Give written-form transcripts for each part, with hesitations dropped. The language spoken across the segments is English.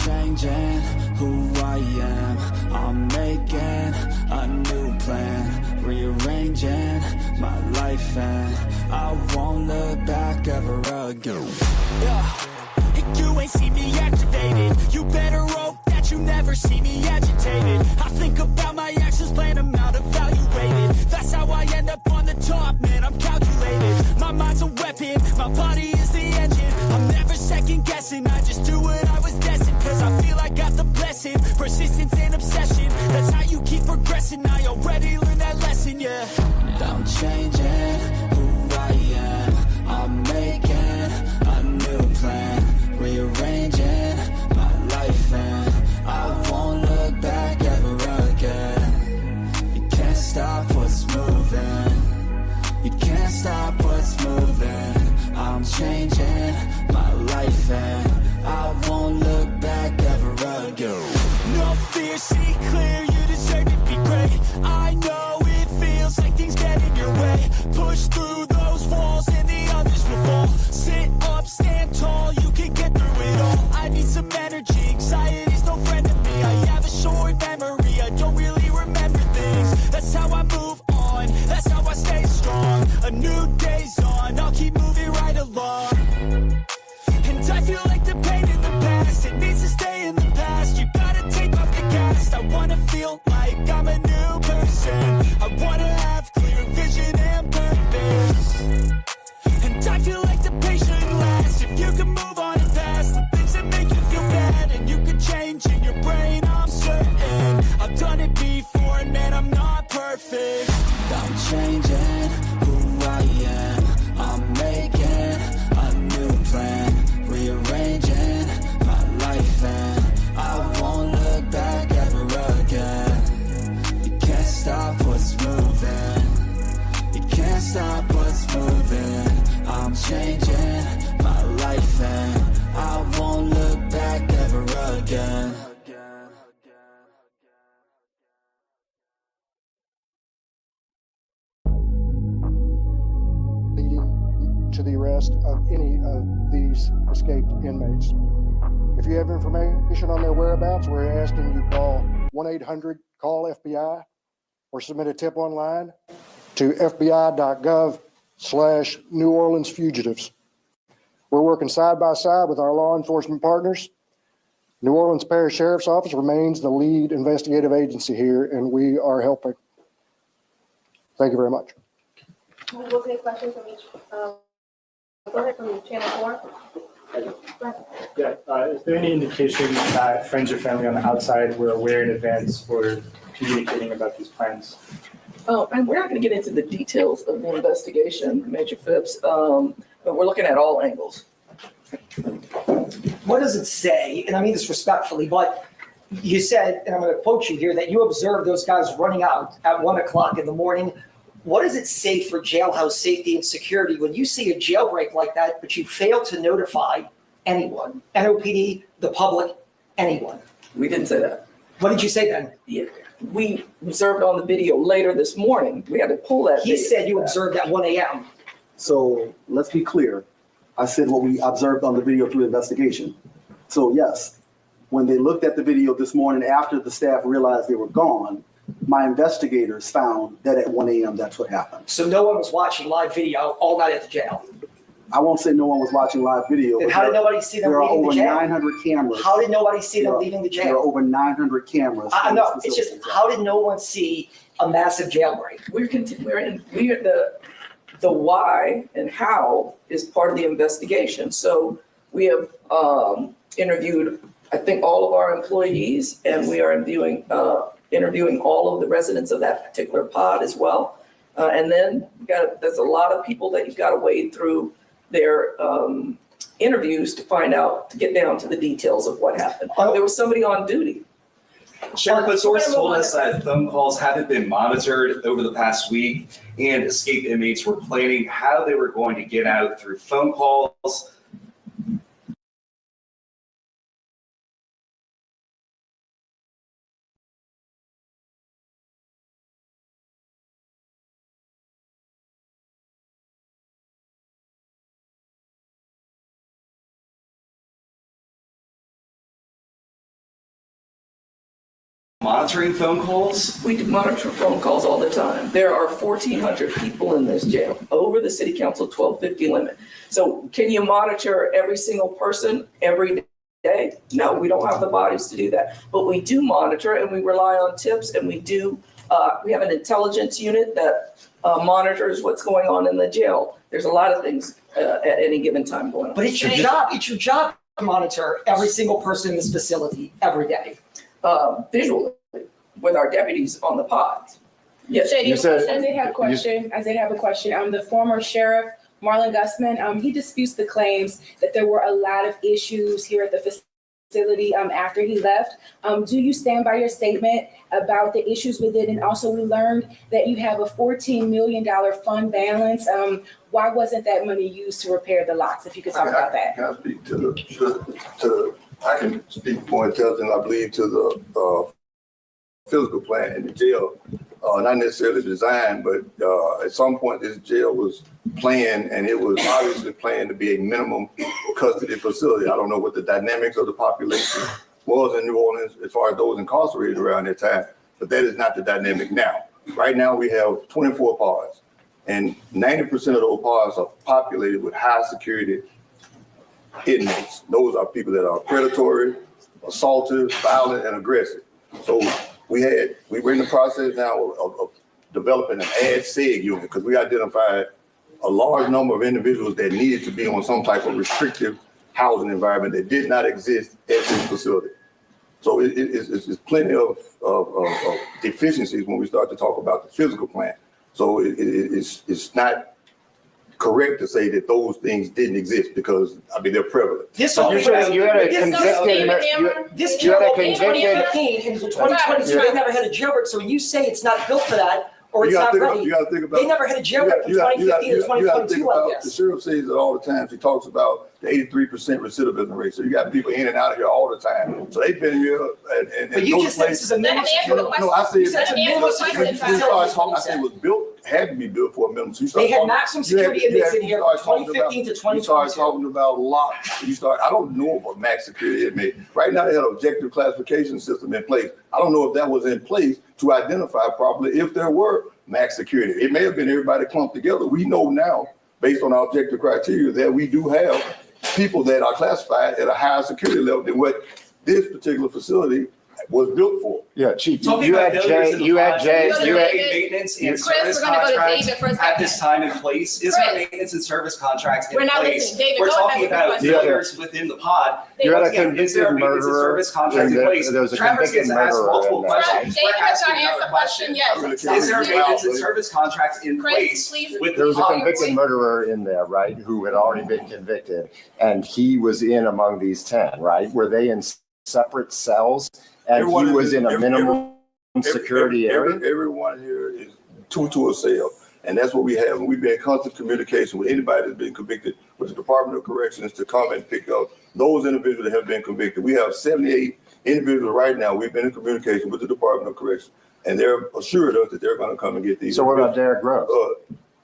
changing who I am. I'm making a new plan, rearranging my life, and I won't look back ever again. Yeah. You ain't see me activated. You better hope that you never see me agitated. I think about my actions, plan them out, evaluated. That's how I end up on the top, man, I'm calculated. My mind's a weapon, my body is the engine. I'm never second guessing, I just do what I was destined. Cause I feel I got the blessing, persistence and obsession. That's how you keep progressing, I already learned that lesson, yeah. I'm changing who I am. I'm making a new plan, rearranging my life, and I won't look back ever again. You can't stop what's moving. You can't stop what's moving. I'm changing my life, and I won't look back ever again. No fear, see clear, you deserve to be great. I know it feels like things get in your way. Push through those walls and the others will fall. Sit up, stand tall, you can get through it all. I need some energy, anxiety's no friend to me. I have a short memory, I don't really remember things. That's how I move on, that's how I stay strong. A new day's on, I'll keep moving right along. And I feel like the pain in the past, it needs to stay in the past. You gotta take off the cast. I wanna feel like I'm a new person. I wanna have clear vision and purpose. And I feel like the pain shouldn't last. If you can move on and past the things that make you feel bad, and you can change in your brain, I'm certain. I've done it before, and man, I'm not perfect. I'm changing who I am. I'm making a new plan, rearranging my life, and I won't look back ever again. You can't stop what's moving. You can't stop what's moving. I'm changing my life, and I won't look back ever again. Leading to the arrest of any of these escaped inmates. If you have information on their whereabouts, we're asking you call 1-800-CALL-FBI or submit a tip online to fbi.gov/New Orleans fugitives. We're working side by side with our law enforcement partners. New Orleans Parish Sheriff's Office remains the lead investigative agency here, and we are helping. Thank you very much. We'll take questions from each. Go ahead from channel 4. Yeah, is there any indication that friends or family on the outside were aware in advance or communicating about these plans? And we're not going to get into the details of the investigation, Major Phipps, but we're looking at all angles. What does it say? And I mean this respectfully, but you said, and I'm going to quote you here, that you observed those guys running out at 1 o'clock in the morning. What does it say for jailhouse safety and security when you see a jailbreak like that, but you fail to notify anyone, NOPD, the public, anyone? We didn't say that. What did you say then? Yeah. We observed on the video later this morning. We had to pull that. He said you observed at 1 a.m. So let's be clear. I said what we observed on the video through investigation. So yes, when they looked at the video this morning after the staff realized they were gone, my investigators found that at 1 a.m. that's what happened. So no one was watching live video all night at the jail? I won't say no one was watching live video. Then how did nobody see them leaving the jail? There are over 900 cameras. How did nobody see them leaving the jail? There are over 900 cameras. No, it's just, how did no one see a massive jailbreak? The why and how is part of the investigation. So we have interviewed, I think, all of our employees, and we are interviewing all of the residents of that particular pod as well. And then there's a lot of people that you've got to wade through their interviews to find out, to get down to the details of what happened. There was somebody on duty. Sheriff, but sources told us that phone calls haven't been monitored over the past week, and escaped inmates were planning how they were going to get out through phone calls. monitoring phone calls? We do monitor phone calls all the time. There are 1,400 people in this jail, over the city council 1250 limit. So can you monitor every single person every day? No, we don't have the bodies to do that. But we do monitor, and we rely on tips, and we have an intelligence unit that monitors what's going on in the jail. There's a lot of things at any given time going on. But it's your job to monitor every single person in this facility every day. Visually, with our deputies on the pods. Yes. Shady, You said- I did have a question. The former sheriff, Marlon Gusman, he disputes the claims that there were a lot of issues here at the facility after he left. Do you stand by your statement about the issues with it? And also, we learned that you have a $14 million fund balance. Why wasn't that money used to repair the locks? If you could talk about that. Can I speak I can speak more intelligent, I believe, to the physical plan in the jail. Not necessarily designed, but at some point this jail was planned, and it was obviously planned to be a minimum custody facility. I don't know what the dynamics of the population was in New Orleans as far as those incarcerated around that time, but that is not the dynamic now. Right now we have 24 pods, and 90% of those pods are populated with high security inmates. Those are people that are predatory, assaultive, violent, and aggressive. So we're in the process now of developing an ad-seg unit, because we identified a large number of individuals that needed to be on some type of restrictive housing environment that did not exist at this facility. So it's plenty of deficiencies when we start to talk about the physical plan. So it's not correct to say that those things didn't exist, because they're prevalent. This You had a convicted. This You jail had a opened in convicted. 2015 into 2022. They never had a jailbreak. So when you say it's not built for that, or it's not ready, You gotta think about. they never had a jailbreak from 2015 to 2022 like The this. sheriff says it all the time. He talks about the 83% recidivism rate. So you got people in and out of here all the time. So they've been here and. But you just said this is a minimum. No, I said. You said it's a minimum security facility. I said it was built, had to be built for a minimum. So They had maximum security inmates in here from 2015 to You started 2022. talking about locks. I don't know of a max security inmate. Right now, they had an objective classification system in place. I don't know if that was in place to identify properly if there were max security. It may have been everybody clumped together. We know now, based on our objective criteria, that we do have people that are classified at a higher security level than what this particular facility was built for. Yeah, Chief, Talking you about had failures in Jay, the you had pods, Jay, is you there had. a maintenance and Chris, service we're gonna go to contract David for a at second. this time in place? Is there a Chris. maintenance and service contract in We're not place? listening. David, We're go ahead talking with your about question. failures within the pod. You had a Once again, is there a convicted maintenance and murderer, service contract and in place? there was a Travis convicted gets asked murderer multiple in that. questions. David We're has asking not answered another the question question. yet. really Is there a Please. maintenance and service contract in Chris, place please. with There was a All your convicted points. murderer in there, right, who had already been convicted, and he was in among these 10, right? Were they in separate cells, and Everyone he was is- in a every- minimum security area? Everyone here is two to a cell, and that's what we have. And we've been in constant communication with anybody that's been convicted with the Department of Corrections to come and pick up those individuals that have been convicted. We have 78 individuals right now. We've been in communication with the Department of Corrections, and they're assured us that they're going to come and get these. So what about Derrick Rose?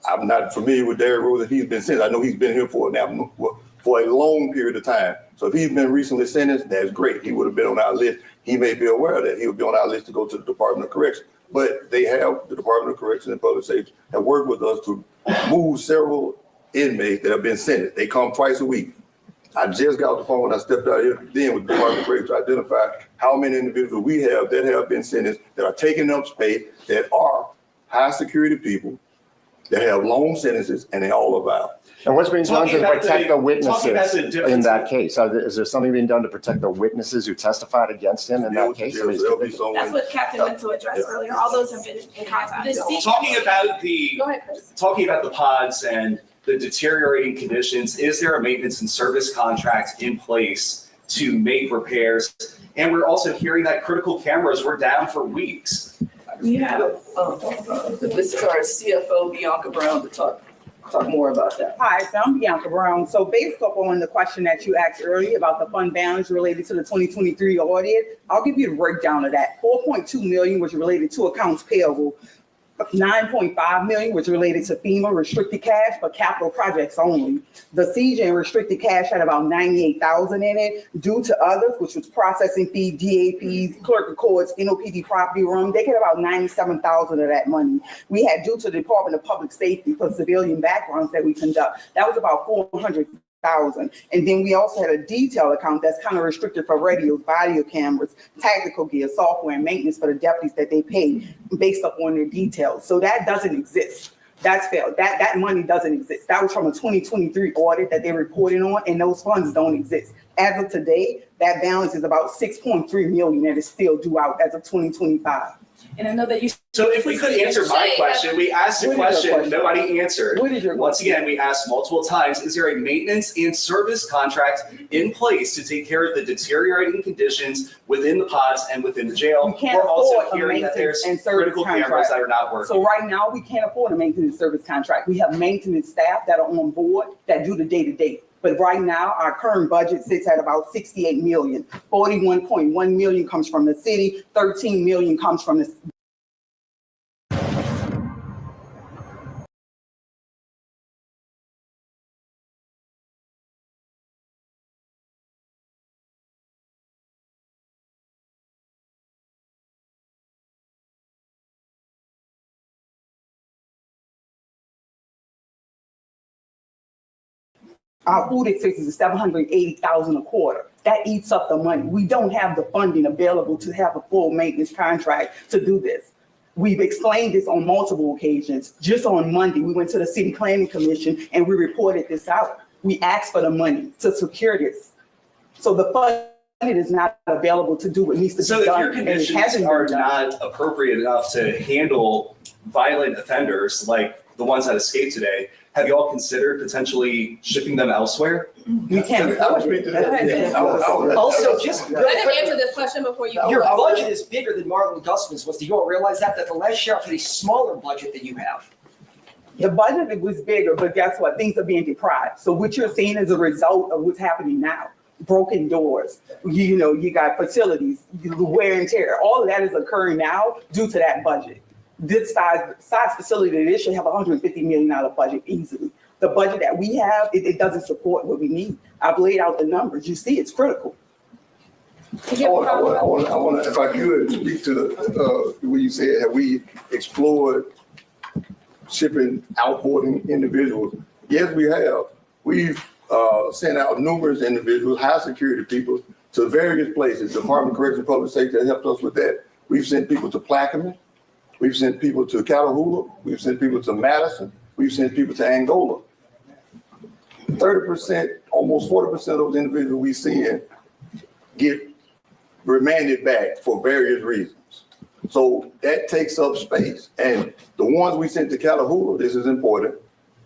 I'm not familiar with Derrick Rose if he's been sentenced. I know he's been here for a long period of time. So if he's been recently sentenced, that's great. He would have been on our list. He may be aware of that. He would be on our list to go to the Department of Corrections. But the Department of Corrections and Public Safety have worked with us to move several inmates that have been sentenced. They come twice a week. I just got off the phone when I stepped out here then with the Department of Corrections to identify how many individuals we have that have been sentenced, that are taking up space, that are high security people, that have long sentences, and they all are violent. And what's being done Talking to about protect the- the talking about the witnesses in difference- that case? Is there something being done to protect the witnesses who testified against him in that case? There'll be someone- That's what Captain meant to address earlier. All those have been in contact. Talking about the Go ahead, Chris. talking about the pods and the deteriorating conditions, is there a maintenance and service contract in place to make repairs? And we're also hearing that critical cameras were down for weeks. We have, this is our CFO, Bianca Brown, to talk more about that. Hi, so I'm Bianca Brown. So based upon the question that you asked earlier about the fund balance related to the 2023 audit, I'll give you the breakdown of that. 4.2 million was related to accounts payable. 9.5 million was related to FEMA restricted cash, but capital projects only. The CJ restricted cash had about 98,000 in it due to others, which was processing fee, DAPs, clerk of courts, NOPD property room. They get about 97,000 of that money. We had due to the Department of Public Safety for civilian backgrounds that we conduct. That was about 400,000. And then we also had a detail account that's kind of restricted for radios, video cameras, tactical gear, software, and maintenance for the deputies that they pay based upon their details. So that doesn't exist. That's failed. That money doesn't exist. That was from a 2023 audit that they reported on, and those funds don't exist. As of today, that balance is about 6.3 million that is still due out as of 2025. And I know that you. So if we could answer my question, we asked a question, nobody answered. What is your Once again, we asked multiple times, is there a maintenance and service contract in place to take care of the deteriorating conditions within the pods and within the jail? We can't We're also afford a hearing that there's maintenance and service critical cameras contract. that are not working. So right now, we can't afford a maintenance service contract. We have maintenance staff that are on board that do the day-to-day. But right now, our current budget sits at about 68 million. 41.1 million comes from the city, 13 million comes from the Our food expenses is 780,000 a quarter. That eats up the money. We don't have the funding available to have a full maintenance contract to do this. We've explained this on multiple occasions. Just on Monday, we went to the City Planning Commission and we reported this out. We asked for the money to secure this. So the funding is not available to do what needs to be done. So if your conditions are not appropriate enough to handle violent offenders like the ones that escaped today, have you all considered potentially shipping them elsewhere? We can't afford it. Also, just. I didn't answer this question before you. Your budget is bigger than Marlon Gusman's was. Do you all realize that the last sheriff had a smaller budget than you have? The budget was bigger, but guess what? Things are being deprived. So what you're seeing is a result of what's happening now. Broken doors, you got facilities, wear and tear. All of that is occurring now due to that budget. This size facility, this should have $150 million budget easily. The budget that we have, it doesn't support what we need. I've laid out the numbers. You see, it's critical. I want to, if I could, speak to the what you said. Have we explored shipping outboarding individuals? Yes, we have. We've sent out numerous individuals, high security people, to various places. Department of Corrections, Public Safety has helped us with that. We've sent people to Plaquemine. We've sent people to Catahoula. We've sent people to Madison. We've sent people to Angola. 30%, almost 40% of those individuals we send get remanded back for various reasons. So that takes up space. And the ones we sent to Catahoula, this is important,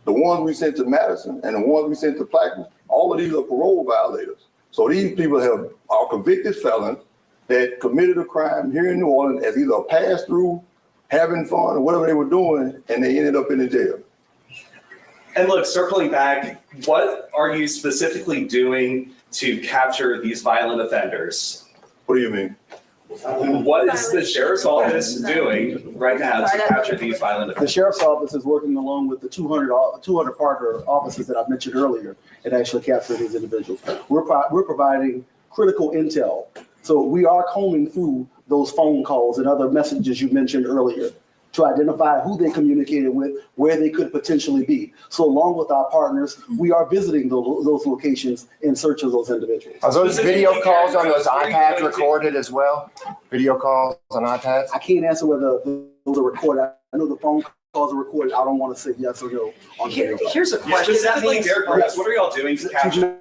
the ones we sent to Madison and the ones we sent to Plaquemine, all of these are parole violators. So these people are convicted felons that committed a crime here in New Orleans as either a pass-through, having fun, or whatever they were doing, and they ended up in the jail. And look, circling back, what are you specifically doing to capture these violent offenders? What do you mean? What is the sheriff's office doing right now to capture these violent The offenders? sheriff's office is working along with the 200 partner offices that I mentioned earlier and actually capture these individuals. We're providing critical intel. So we are combing through those phone calls and other messages you mentioned earlier to identify who they communicated with, where they could potentially be. So along with our partners, we are visiting those locations in search of those individuals. Are those video calls on those iPads recorded as well? Video calls on iPads? I can't answer whether those are recorded. I know the phone calls are recorded. I don't want to say yes or no on video. Here's a question. Specifically, Derek Burns, what are y'all doing to capture?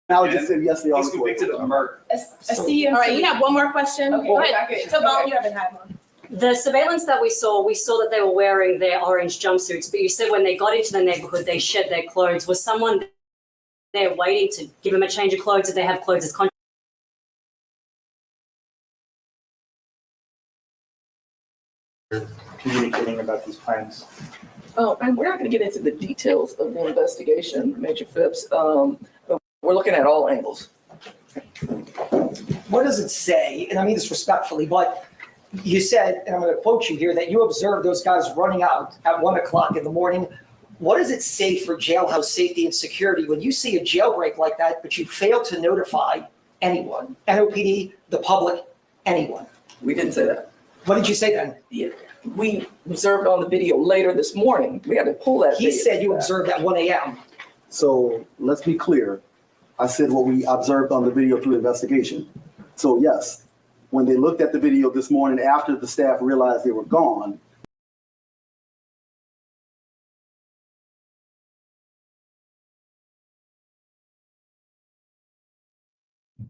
Now I just said yes, they are He's convicted of murder. I see you. All right, you have one more question. Okay, Go ahead. okay. Tavon, you haven't had one. The surveillance that we saw that they were wearing their orange jumpsuits, but you said when they got into the neighborhood, they shed their clothes. Was someone there waiting to give them a change of clothes? Did they have clothes as contract? Communicating about these plans. And we're not going to get into the details of the investigation, Major Phipps, but we're looking at all angles. What does it say? And I mean this respectfully, but You said, and I'm going to quote you here, that you observed those guys running out at 1 o'clock in the morning. What does it say for jailhouse safety and security when you see a jailbreak like that, but you fail to notify anyone, NOPD, the public, anyone? We didn't say that. What did you say then? Yeah, we observed on the video later this morning. We had to pull that. He video said you back. observed at 1 a.m. So let's be clear. I said what we observed on the video through investigation. So yes, when they looked at the video this morning after the staff realized they were gone,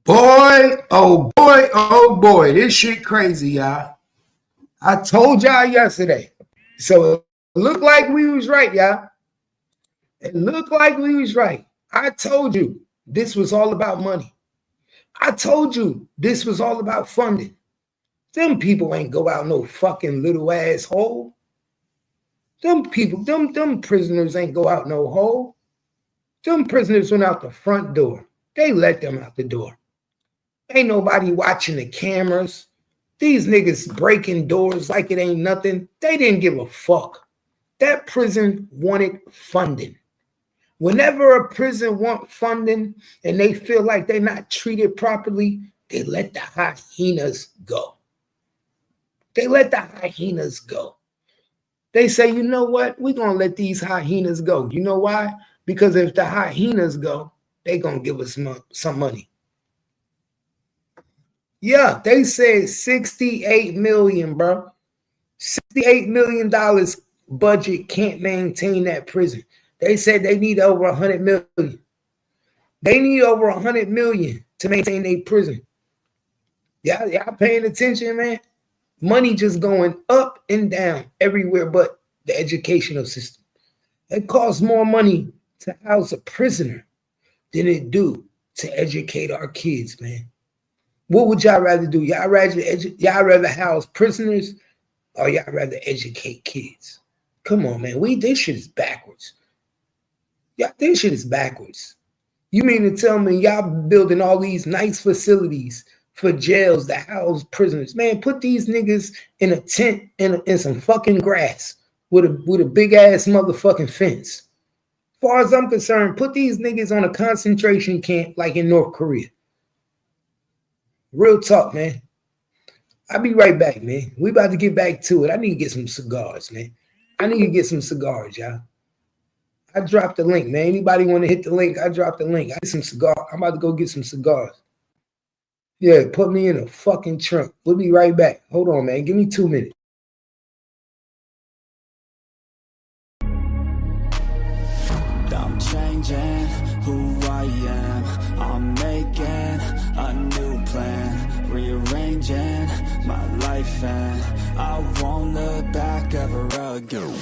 Boy, oh boy, this shit crazy, y'all. I told y'all yesterday. So it looked like we was right, y'all. It looked like we was right. I told you this was all about money. I told you this was all about funding. Them people ain't go out no fucking little asshole. Them people, them prisoners ain't go out no hole. Them prisoners went out the front door. They let them out the door. Ain't nobody watching the cameras. These niggas breaking doors like it ain't nothing. They didn't give a fuck. That prison wanted funding. Whenever a prison want funding and they feel like they're not treated properly, they let the hyenas go. They let the hyenas go. They say, you know what? We're going to let these hyenas go. You know why? Because if the hyenas go, they're going to give us some money. Yeah, they said $68 million, bro. $68 million budget can't maintain that prison. They said they need over 100 million. They need over 100 million to maintain their prison. Y'all paying attention, man? Money just going up and down everywhere but the educational system. It costs more money to house a prisoner than it do to educate our kids, man. What would y'all rather do? Y'all rather house prisoners or y'all rather educate kids? Come on, man. This shit is backwards. Yeah, this shit is backwards. You mean to tell me y'all building all these nice facilities for jails to house prisoners? Man, put these niggas in a tent in some fucking grass with a big ass motherfucking fence. As far as I'm concerned, put these niggas on a concentration camp like in North Korea. Real talk, man. I'll be right back, man. We about to get back to it. I need to get some cigars, man. I need to get some cigars, y'all. I dropped the link, man. Anybody want to hit the link? I dropped the link. I get some cigars. I'm about to go get some cigars. Yeah, put me in a fucking trunk. We'll be right back. Hold on, man. Give me 2 minutes. I'm changing who I am. I'm making a new plan, rearranging my life, and I won't look back ever again.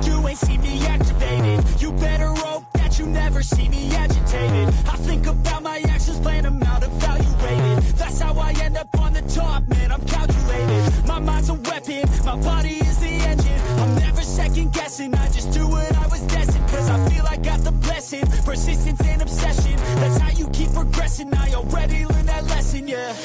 You ain't see me activated. You better hope that you never see me agitated. I think about my actions, plan them out, evaluated. That's how I end up on the top, man, I'm calculated. My mind's a weapon, my body is the engine. I'm never second guessing, I just do what I was destined. Cause I feel I got the blessing, persistence and obsession. That's how you keep progressing, I already learned that lesson, yeah.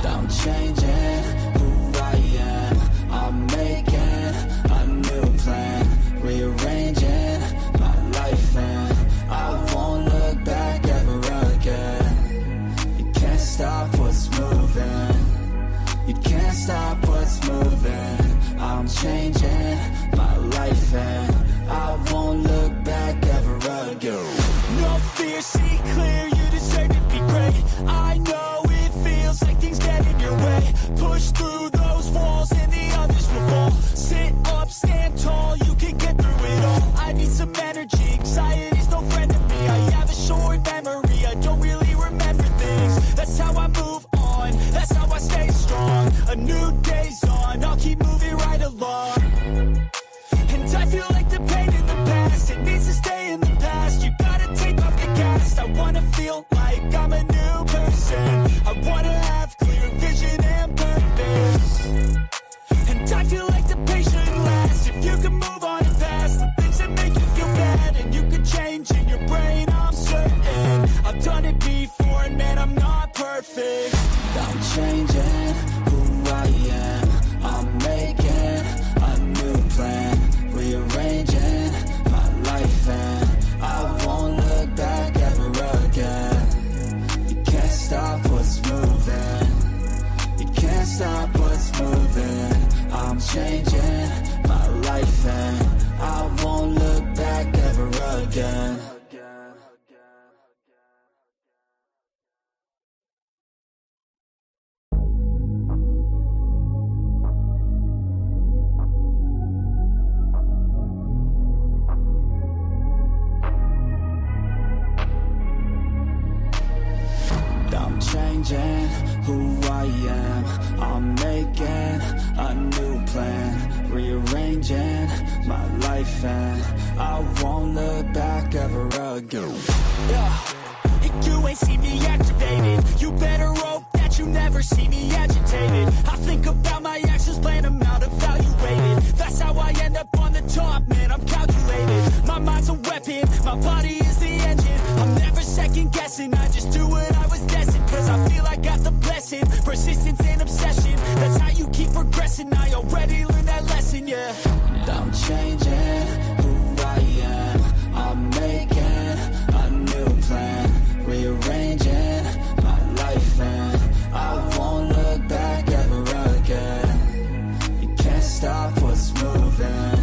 I'm changing who I am. I'm making a new plan, rearranging my life, and I won't look back ever again. You can't stop what's moving. You can't stop what's moving. I'm changing my life, and I won't look back ever again. No fear, see clear, you deserve to be great. I know it feels like things get in your way. Push through those walls and the others will fall. Sit up, stand tall, you can get through it all. I need some energy, anxiety's no friend to me. I have a short memory, I don't really remember things. That's how I move on, that's how I stay strong. A new day's on, I'll keep moving right along. And I feel like the pain in the past, it needs to stay in the past. You gotta take off the gas. I wanna feel like I'm a new person. I wanna have clear vision and purpose. And I feel like the pain shouldn't last. If you can move on and past the things that make you feel bad, and you can change in your brain, I'm certain. I've done it before and man, I'm not perfect. I'm changing who I I am. I'm making a new plan, rearranging my life, and I won't look back ever again. You can't stop what's moving. You can't stop what's moving. I'm changing my life, and I won't look back ever again. I'm changing who I am. I'm making a new plan, rearranging my life, and I won't look back ever again. Yeah. You ain't see me activated. You better hope that you never see me agitated. I think about my actions, plan them out, evaluated. That's how I end up on the top, man, I'm calculated. My mind's a weapon, my body is the engine. I'm never second guessing, I just do what I was destined. Cause I feel I got the blessing, persistence and obsession. That's how you keep progressing, I already learned that lesson, yeah. I'm changing who I am. I'm making a new plan, rearranging my life, and I won't look back ever again. You can't stop what's moving.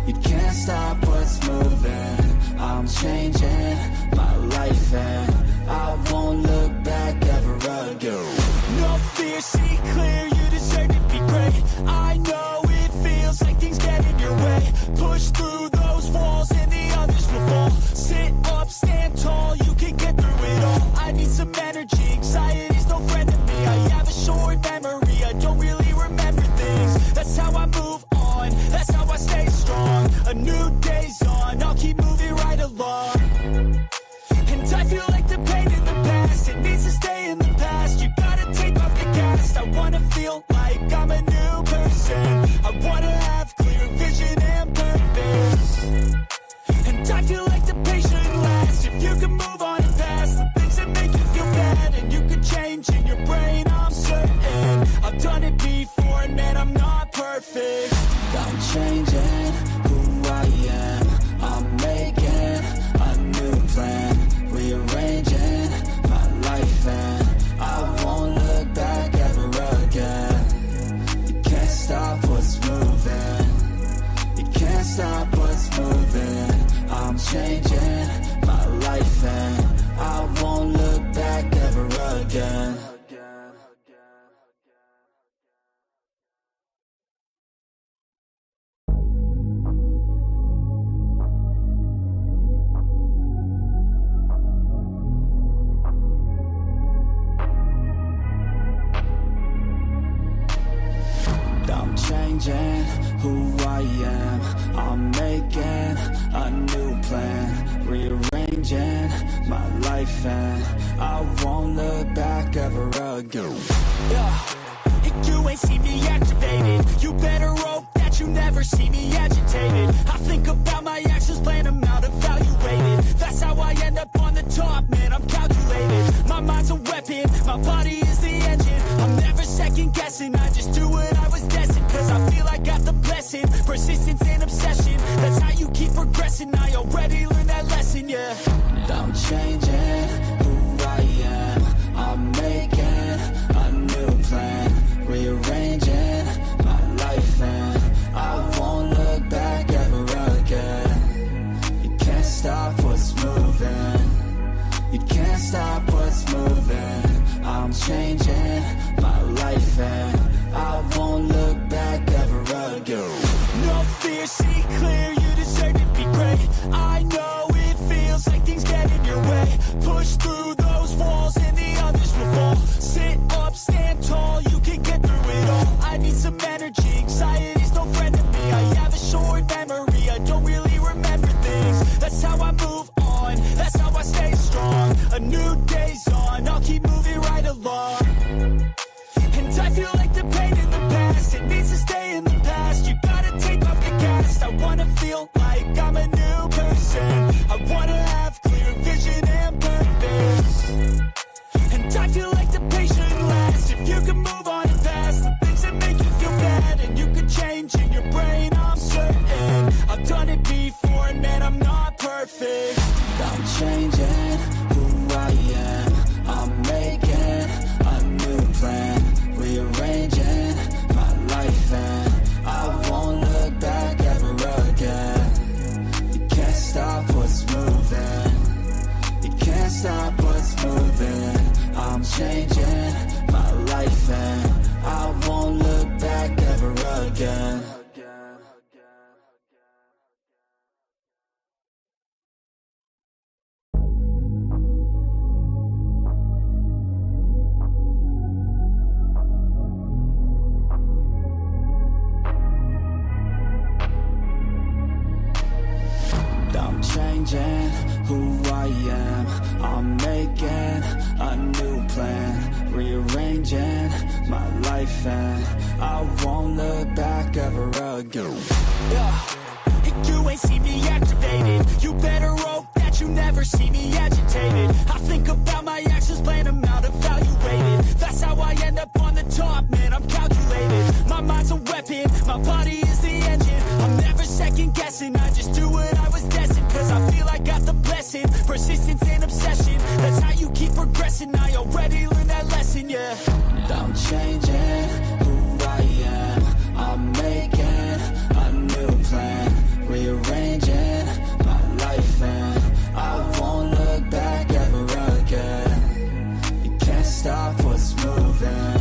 You can't stop what's moving. I'm changing my life, and I won't look back ever again. No fear, see clear, you deserve to be great. I know it feels like things get in your way. Push through those walls and the others will fall. Sit up, stand tall, you can get through it all. I need some energy, anxiety's no friend of me. I have a short memory, I don't really remember things. That's how I move on, that's how I stay strong. A new day's on, I'll keep moving right along. And I feel like the pain in the past, it needs to stay in the past. You gotta take off the cast. I wanna feel like I'm a new person. I wanna have clear vision and purpose. And I feel like the pain shouldn't last. If you can move on and past the things that make you feel bad, and you can change in your brain, I'm certain. I've done it before, and man, I'm not perfect. I'm changing who I am. I'm making a new plan, rearranging my life, and I won't look back ever again. You can't stop what's moving. You can't stop what's moving. I'm changing my life, and I won't look back ever again. I'm changing who I am. I'm making a new plan, rearranging my life, and I won't look back ever again. Yeah. You ain't see me activated. You better hope that you never see me agitated. I think about my actions, plan them out, evaluated. That's how I end up on the top, man, I'm calculated. My mind's a weapon, my body is the engine. I'm never second guessing, I just do what I was destined. Cause I feel I got the blessing, persistence and obsession. That's how you keep progressing, I already learned that lesson, yeah. I'm changing who I am. I'm making a new plan, rearranging my life, and I won't look back ever again. You can't stop what's moving. You can't stop what's moving. I'm changing my life, and I won't look back ever again. No fear, see clear, you deserve to be great. I know it feels like things get in your way. Push through those walls and the others will fall. Sit up, stand tall, you can get through it all. I need some energy, anxiety's no friend of me. I have a short memory, I don't really remember things. That's how I move on, that's how I stay strong. A new day's on, I'll keep moving right along. And I feel like the pain in the past, it needs to stay in the past. You gotta take off the cast. I wanna feel like I'm a new person. life, and I won't look back ever again. I'm changing who I am. I'm making a new plan, rearranging my life, and I won't look back ever again. Yeah. You ain't see me activated. You better hope that you never see me agitated. I think about my actions, plan them out, evaluated. That's how I end up on the top, man, I'm calculated. My mind's a weapon, my body is the engine. I'm never second guessing, I just do what I was destined. Cause I feel I got the blessing, persistence and obsession. That's how you keep progressing, I already learned that lesson, yeah. I'm changing who I am. I'm making a new plan, rearranging my life, and I won't look back ever again. You can't stop what's moving.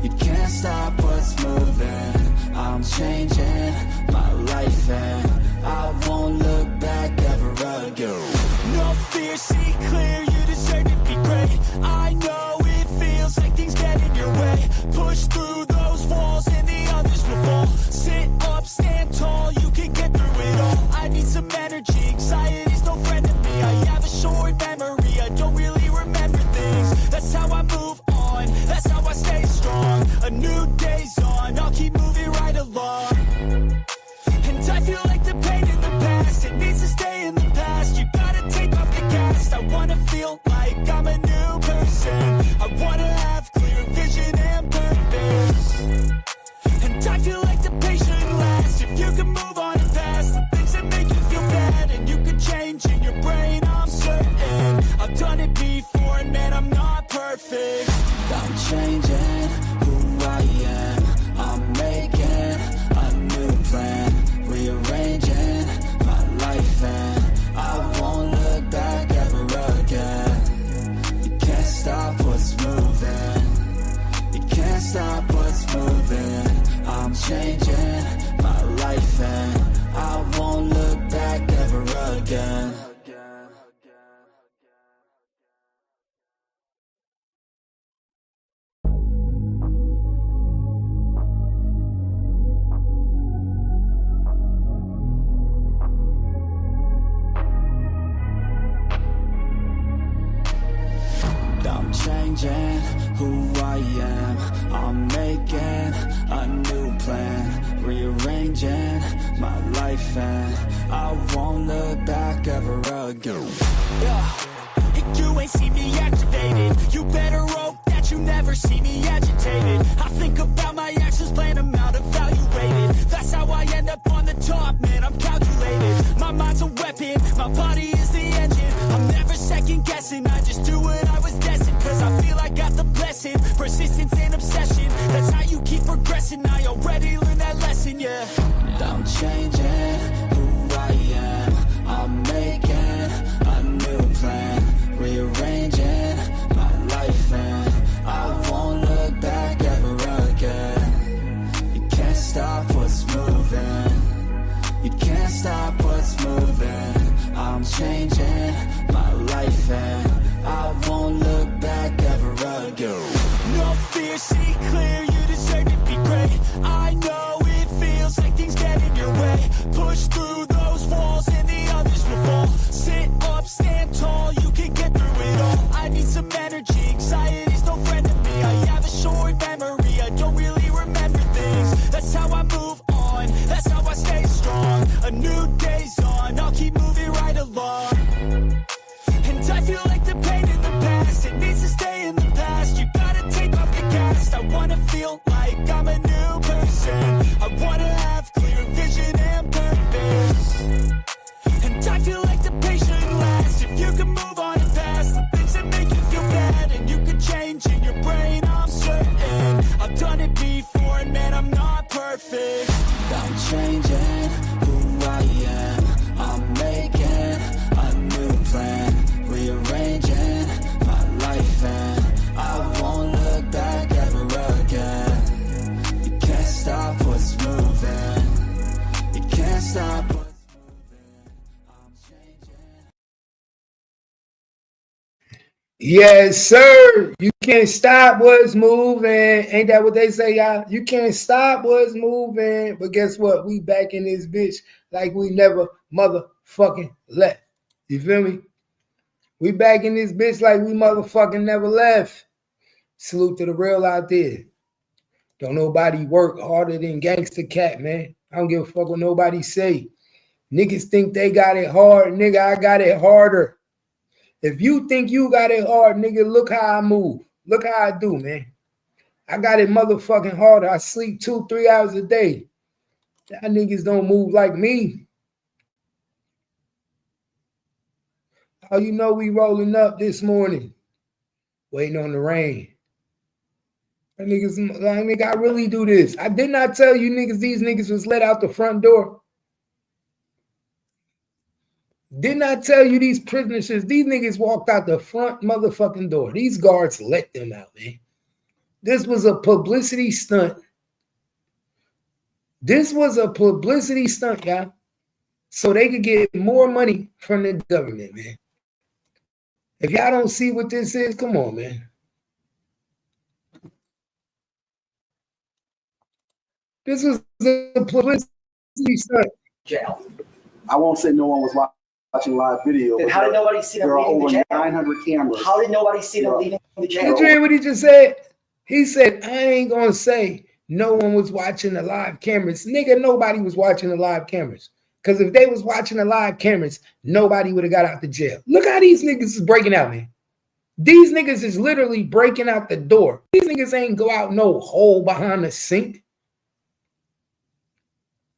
You can't stop what's moving. I'm changing my life, and I won't look back ever again. No fear, see clear, you deserve to be great. I know it feels like things get in your way. Push through those walls and the others will fall. Sit up, stand tall, you can get through it all. I need some energy, anxiety's no friend to me. I have a short memory, I don't really remember things. That's how I move on, that's how I stay strong. A new day's on, I'll keep moving right along. And I feel like the pain in the past, it needs to stay in the past. You gotta take off the cast. I wanna feel like I'm a new person. I wanna have clear vision and purpose. And I feel like the pain shouldn't last. If you can move on and past the things that make you feel bad, and you can change in your brain, I'm certain. I've done it before, and man, I'm not perfect. I'm changing who I am. I'm making a new plan, rearranging my life, and I won't look back ever again. You can't stop what's moving. You can't stop what's moving. I'm changing my life, and I won't look back ever again. I'm changing who I am. I'm making a new plan, rearranging my life, and I won't look back ever again. Yeah. You ain't see me activated. You better hope that you never see me agitated. I think about my actions, plan them out, evaluated. That's how I end up on the top, man, I'm calculated. My mind's a weapon, my body is the engine. I'm never second guessing, I just do what I was destined. Cause I feel I got the blessing, persistence and obsession. That's how you keep progressing, I already learned that lesson, yeah. I'm changing who I am. I'm making a new plan, rearranging my life, and I won't look back ever again. You can't stop what's moving. You can't stop what's moving. I'm changing my life, and I won't look back ever again. No fear, see clear, you deserve to be great. I know it feels like things get in your way. Push through those walls and the others will fall. Sit up, stand tall, you can get through it all. I need some energy, anxiety's no friend to me. I have a short memory, I don't really remember things. That's how I move on, that's how I stay strong. A new day's on, I'll keep moving right along. And I feel like the pain in the past, it needs to stay in the past. You gotta take off the cast. I wanna feel like I'm a new person. I wanna have clear vision and purpose. And I feel like the pain shouldn't last. If you can move on and past the things that make you feel bad, and you can change in your brain, I'm certain. I've done it before, and man, I'm not perfect. I'm changing who I am. I'm making a new plan, rearranging my life, and I won't look back ever Yes, sir. You can't stop what's moving. Ain't that what they say, y'all? You can't stop what's moving. But guess what? We back in this bitch like we never motherfucking left. You feel me? We back in this bitch like we motherfucking never left. Salute to the real out there. Don't nobody work harder than Gangstacap, man. I don't give a fuck what nobody say. Niggas think they got it hard. Nigga, I got it harder. If you think you got it hard, nigga, look how I move. Look how I do, man. I got it motherfucking harder. I sleep 2-3 hours a day. Y'all niggas don't move like me. How you know we rolling up this morning? Waiting on the rain. Nigga, I really do this. I did not tell you niggas these niggas was let out the front door. Did not tell you these prisoners, these niggas walked out the front motherfucking door. These guards let them out, man. This was a publicity stunt. This was a publicity stunt, y'all. So they could get more money from the government, man. If y'all don't see what this is, come on, man. This was a publicity stunt. Jail. I won't say no one was watching live video. Then how did nobody see them There are leaving the over jail? 900 cameras. How did nobody see them leaving the jail? Did you hear what he just said? He said, I ain't gonna say no one was watching the live cameras. Nigga, nobody was watching the live cameras. Because if they was watching the live cameras, nobody would have got out the jail. Look how these niggas is breaking out, man. These niggas is literally breaking out the door. These niggas ain't go out no hole behind the sink.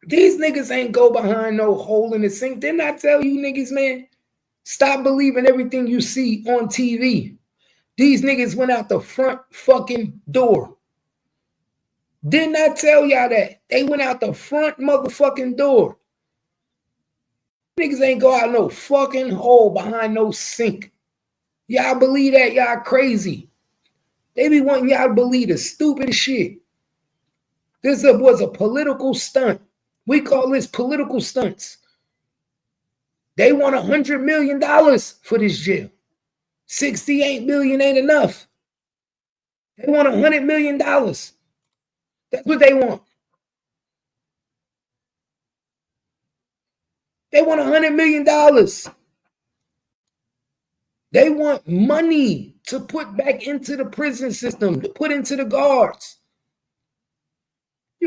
These niggas ain't go behind no hole in the sink. Didn't I tell you niggas, man? Stop believing everything you see on TV. These niggas went out the front fucking door. Didn't I tell y'all that? They went out the front motherfucking door. Niggas ain't go out no fucking hole behind no sink. Y'all believe that? Y'all crazy. They be wanting y'all to believe the stupidest shit. This was a political stunt. We call this political stunts. They want $100 million for this jail. 68 million ain't enough. They want $100 million. That's what they want. They want $100 million. They want money to put back into the prison system, to put into the guards.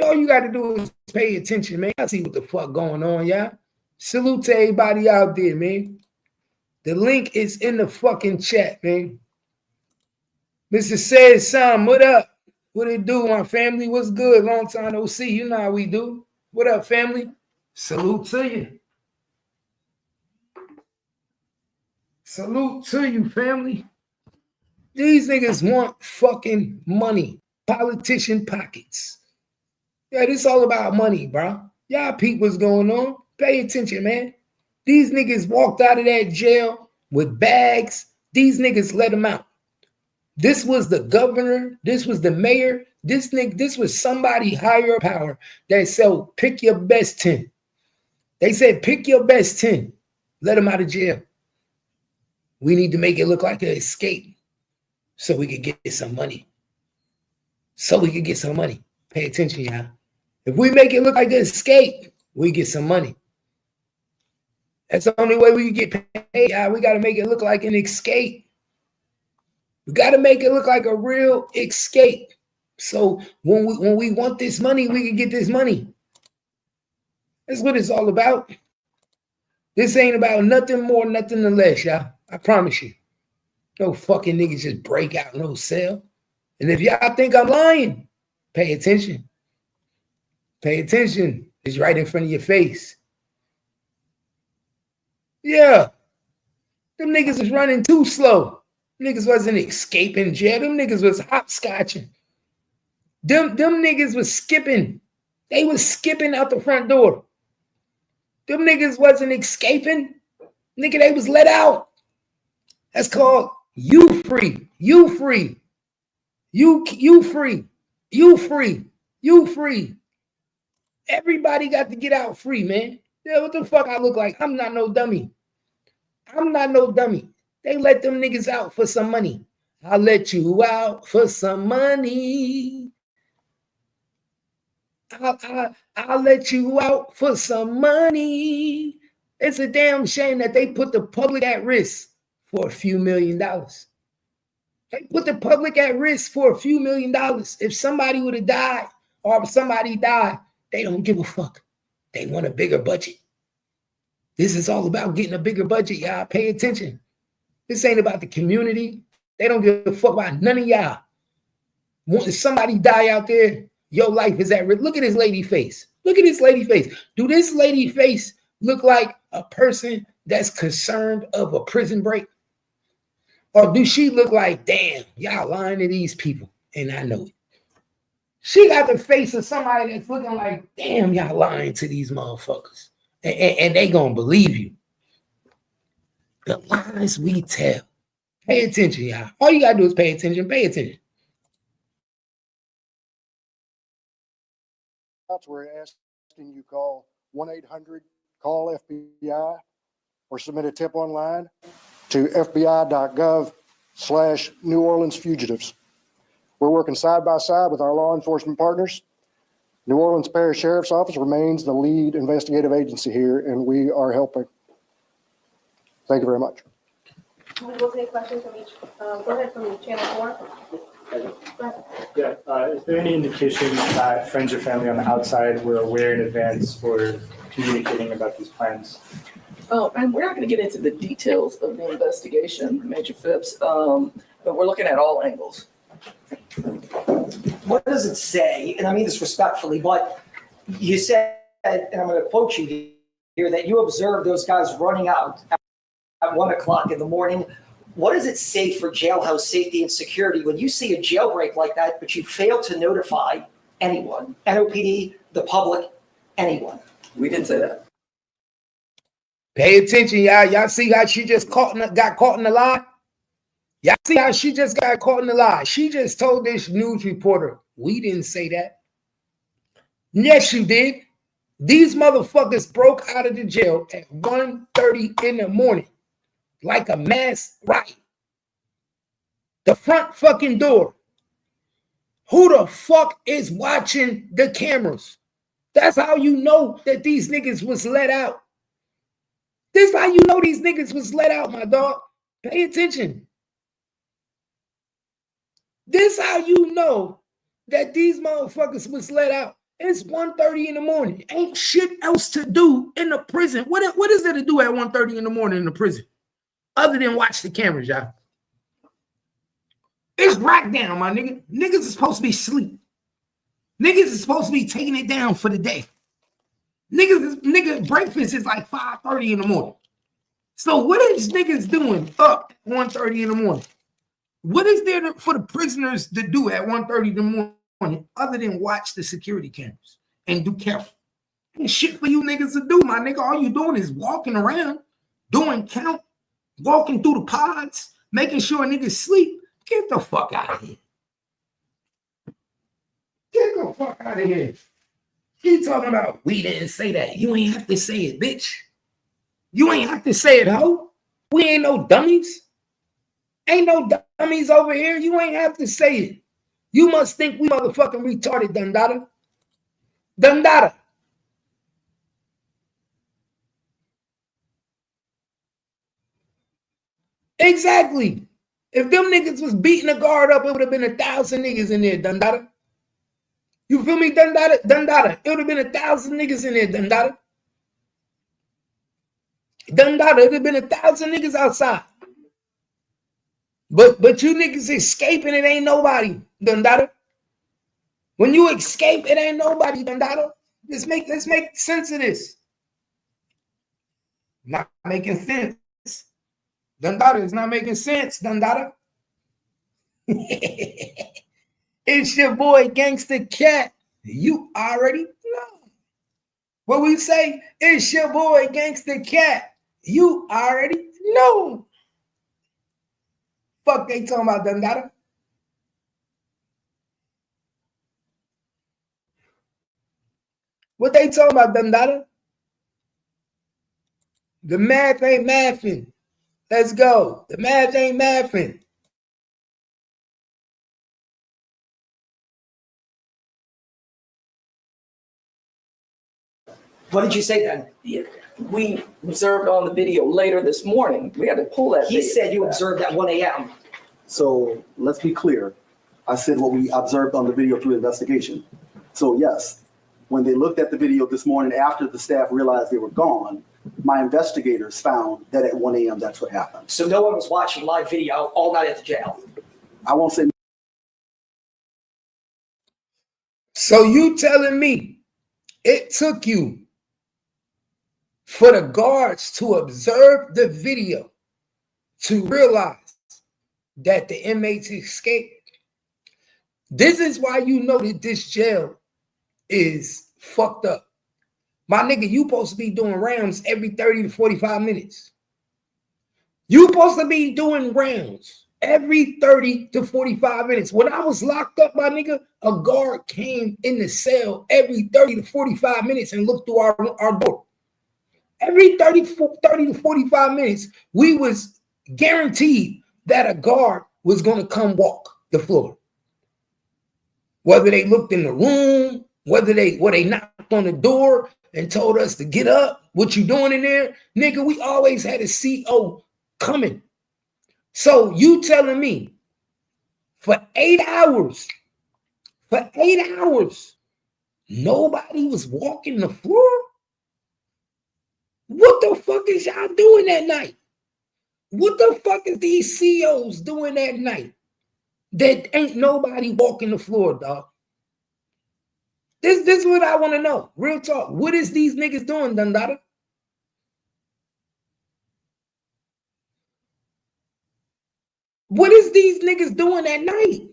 All you got to do is pay attention, man. I see what the fuck going on, y'all. Salute to everybody out there, man. The link is in the fucking chat, man. Mr. Says Sam, what up? What it do, my family? What's good? Long time no see. You know how we do. What up, family? Salute to you. Salute to you, family. These niggas want fucking money. Politician pockets. Yeah, this all about money, bro. Y'all peep what's going on. Pay attention, man. These niggas walked out of that jail with bags. These niggas let them out. This was the governor. This was the mayor. This was somebody higher power that said, pick your best 10. They said, pick your best 10. Let them out of jail. We need to make it look like an escape so we could get some money. Pay attention, y'all. If we make it look like an escape, we get some money. That's the only way we can get paid, y'all. We got to make it look like an escape. We got to make it look like a real escape. So when we want this money, we can get this money. That's what it's all about. This ain't about nothing more, nothing less, y'all. I promise you. No fucking niggas just break out no cell. And if y'all think I'm lying, pay attention. Pay attention. It's right in front of your face. Yeah. Them niggas was running too slow. Niggas wasn't escaping jail. Them niggas was hopscotching. Them niggas was skipping. They was skipping out the front door. Them niggas wasn't escaping. Nigga, they was let out. That's called you free. You free. You free. You free. You free. Everybody got to get out free, man. Yeah, what the fuck I look like? I'm not no dummy. I'm not no dummy. They let them niggas out for some money. I'll let you out for some money. I'll let you out for some money. It's a damn shame that they put the public at risk for a few $1 million. They put the public at risk for a few $1 million. If somebody would have died or if somebody died, they don't give a fuck. They want a bigger budget. This is all about getting a bigger budget, y'all. Pay attention. This ain't about the community. They don't give a fuck about none of y'all. If somebody die out there, your life is at risk. Look at this lady face. Look at this lady face. Do this lady face look like a person that's concerned of a prison break? Or do she look like, damn, y'all lying to these people? And I know it. She got the face of somebody that's looking like, damn, y'all lying to these motherfuckers. And they gonna believe you. The lies we tell. Pay attention, y'all. All you gotta do is pay attention. Pay attention. We're asking you call 1-800-CALL-FBI or submit a tip online to fbi.gov/New Orleans fugitives. We're working side by side with our law enforcement partners. New Orleans Parish Sheriff's Office remains the lead investigative agency here, and we are helping. Thank you very much. We'll take questions from each. Go ahead from channel 4. Yeah, is there any indication that friends or family on the outside were aware in advance or communicating about these plans? And we're not going to get into the details of the investigation, Major Phipps, but we're looking at all angles. What does it say? And I mean this respectfully, but you said, and I'm going to quote you here, that you observed those guys running out at 1 o'clock in the morning. What does it say for jailhouse safety and security when you see a jailbreak like that, but you fail to notify anyone, NOPD, the public, anyone? We didn't say that. Pay attention, y'all. Y'all see how she just got caught in the lie? Y'all see how she just got caught in the lie? She just told this news reporter, we didn't say that. Yes, you did. These motherfuckers broke out of the jail at 1:30 in the morning like a mass riot. The front fucking door. Who the fuck is watching the cameras? That's how you know that these niggas was let out. This is how you know these niggas was let out, my dog. Pay attention. This how you know that these motherfuckers was let out. It's 1:30 in the morning. Ain't shit else to do in the prison. What is there to do at 1:30 in the morning in the prison? Other than watch the cameras, y'all. It's racked down, my nigga. Niggas is supposed to be asleep. Niggas is supposed to be taking it down for the day. Nigga, breakfast is like 5:30 in the morning. So what is niggas doing up at 1:30 in the morning? What is there for the prisoners to do at 1:30 in the morning other than watch the security cameras and do count? Ain't shit for you niggas to do, my nigga. All you doing is walking around, doing count, walking through the pods, making sure niggas sleep. Get the fuck out of here. Get the fuck out of here. You talking about we didn't say that. You ain't have to say it, bitch. You ain't have to say it, ho. We ain't no dummies. Ain't no dummies over here. You ain't have to say it. You must think we motherfucking retarded, Dundada. Dundada. Exactly. If them niggas was beating the guard up, it would have been 1,000 niggas in there, Dundada. You feel me, Dundada? Dundada. It would have been 1,000 niggas in there, Dundada. Dundada. It would have been 1,000 niggas outside. But you niggas escaping, it ain't nobody, Dundada. When you escape, it ain't nobody, Dundada. Let's make sense of this. Not making sense. Dundada is not making sense, Dundada. It's your boy Gangstacap. You already know. What we say, it's your boy Gangstacap. You already know. Fuck they talking about, Dundada. What they talking about, Dundada? The math ain't mathing. Let's go. The math ain't mathing. What did you say then? Yeah, we observed on the video later this morning. We had to pull that. He said you observed at 1 a.m. So let's be clear. I said what we observed on the video through investigation. So yes, when they looked at the video this morning after the staff realized they were gone, my investigators found that at 1 a.m. that's what happened. So no one was watching live video all night at the jail. I won't say. So you telling me it took you for the guards to observe the video to realize that the inmates escaped? This is why you know that this jail is fucked up. My nigga, you supposed to be doing rounds every 30 to 45 minutes. You supposed to be doing rounds every 30 to 45 minutes. When I was locked up, my nigga, a guard came in the cell every 30 to 45 minutes and looked through our door. Every 30 to 45 minutes, we was guaranteed that a guard was going to come walk the floor. Whether they looked in the room, whether they knocked on the door and told us to get up, what you doing in there? Nigga, we always had a CO coming. So you telling me for 8 hours, nobody was walking the floor? What the fuck is y'all doing that night? What the fuck is these COs doing that night? That ain't nobody walking the floor, dog. This is what I want to know. Real talk. What is these niggas doing, Dundada? What is these niggas doing at night?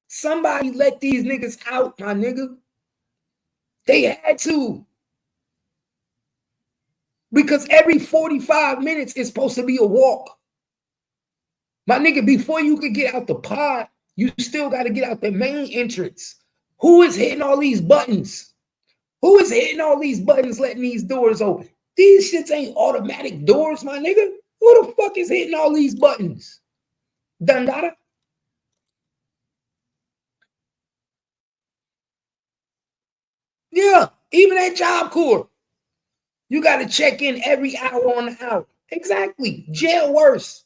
Somebody let these niggas out, my nigga. They had to. Because every 45 minutes is supposed to be a walk. My nigga, before you could get out the pod, you still got to get out the main entrance. Who is hitting all these buttons? Who is hitting all these buttons letting these doors open? These shits ain't automatic doors, my nigga. Who the fuck is hitting all these buttons? Dundada? Yeah, even at Job Corps. You got to check in every hour on the hour. Exactly. Jail worse.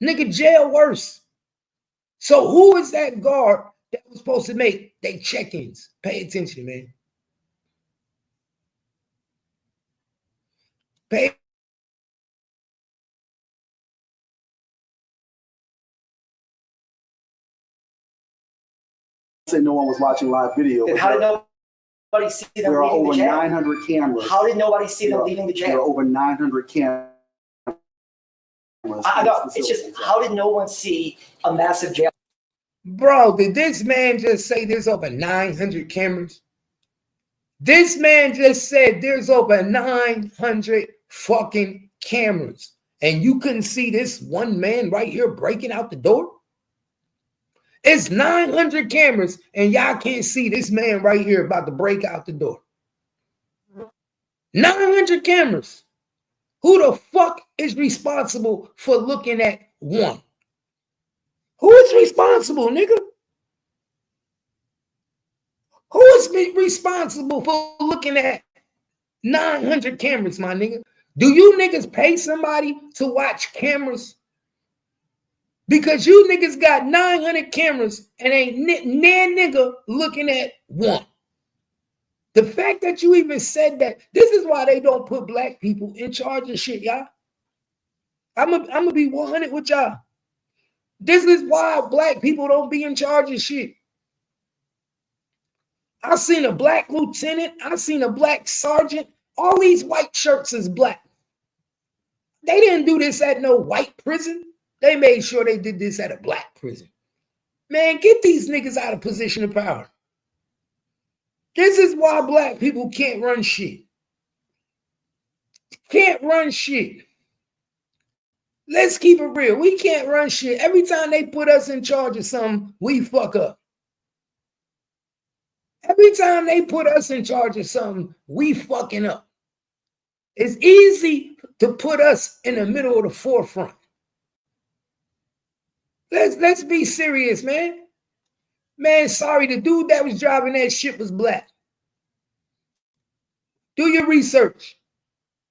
Nigga, jail worse. So who is that guard that was supposed to make they check-ins? Pay attention, man. Pay. Say no one was watching live video. And how did nobody see them there are leaving over the jail? 900 cameras. How did nobody see them leaving the jail? There are over 900 cameras. I know. It's just, how did no one see a massive jail? Bro, did this man just say there's over 900 cameras? This man just said there's over 900 fucking cameras. And you couldn't see this one man right here breaking out the door? It's 900 cameras and y'all can't see this man right here about to break out the door. 900 cameras. Who the fuck is responsible for looking at one? Who is responsible, nigga? Who is responsible for looking at 900 cameras, my nigga? Do you niggas pay somebody to watch cameras? Because you niggas got 900 cameras and ain't near nigga looking at one. The fact that you even said that, this is why they don't put black people in charge of shit, y'all. I'm gonna be 100 with y'all. This is why black people don't be in charge of shit. I seen a black lieutenant. I seen a black sergeant. All these white shirts is black. They didn't do this at no white prison. They made sure they did this at a black prison. Man, get these niggas out of position of power. This is why black people can't run shit. Can't run shit. Let's keep it real. We can't run shit. Every time they put us in charge of something, we fuck up. Every time they put us in charge of something, we fucking up. It's easy to put us in the middle of the forefront. Let's be serious, man. Man, sorry, the dude that was driving that shit was black. Do your research.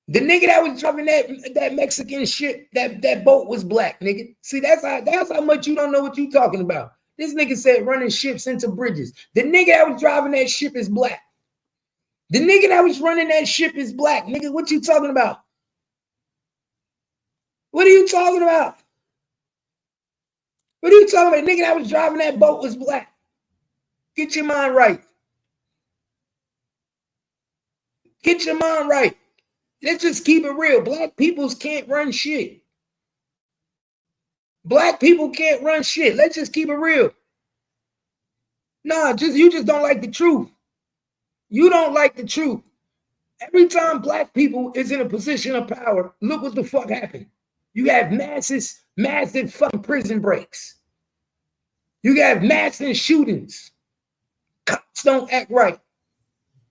The nigga that was driving that Mexican shit, that boat was black, nigga. See, that's how much you don't know what you talking about. This nigga said running ships into bridges. The nigga that was driving that ship is black. The nigga that was running that ship is black. Nigga, what you talking about? What are you talking about? What are you talking about? The nigga that was driving that boat was black. Get your mind right. Get your mind right. Let's just keep it real. Black peoples can't run shit. Black people can't run shit. Let's just keep it real. Nah, you just don't like the truth. You don't like the truth. Every time black people is in a position of power, look what the fuck happened. You have massive fucking prison breaks. You have massive shootings. Cops don't act right.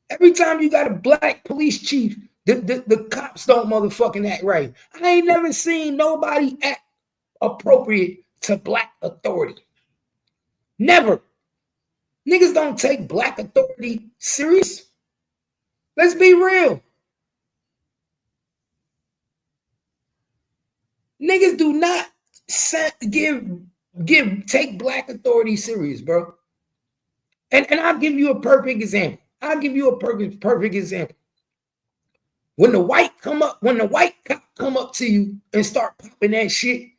Every time you got a black police chief, the cops don't motherfucking act right. I ain't never seen nobody act appropriate to black authority. Never. Niggas don't take black authority serious. Let's be real. Niggas do not take black authority serious, bro. And I'll give you a perfect example. Perfect example. When the white cop come up to you and start popping that shit,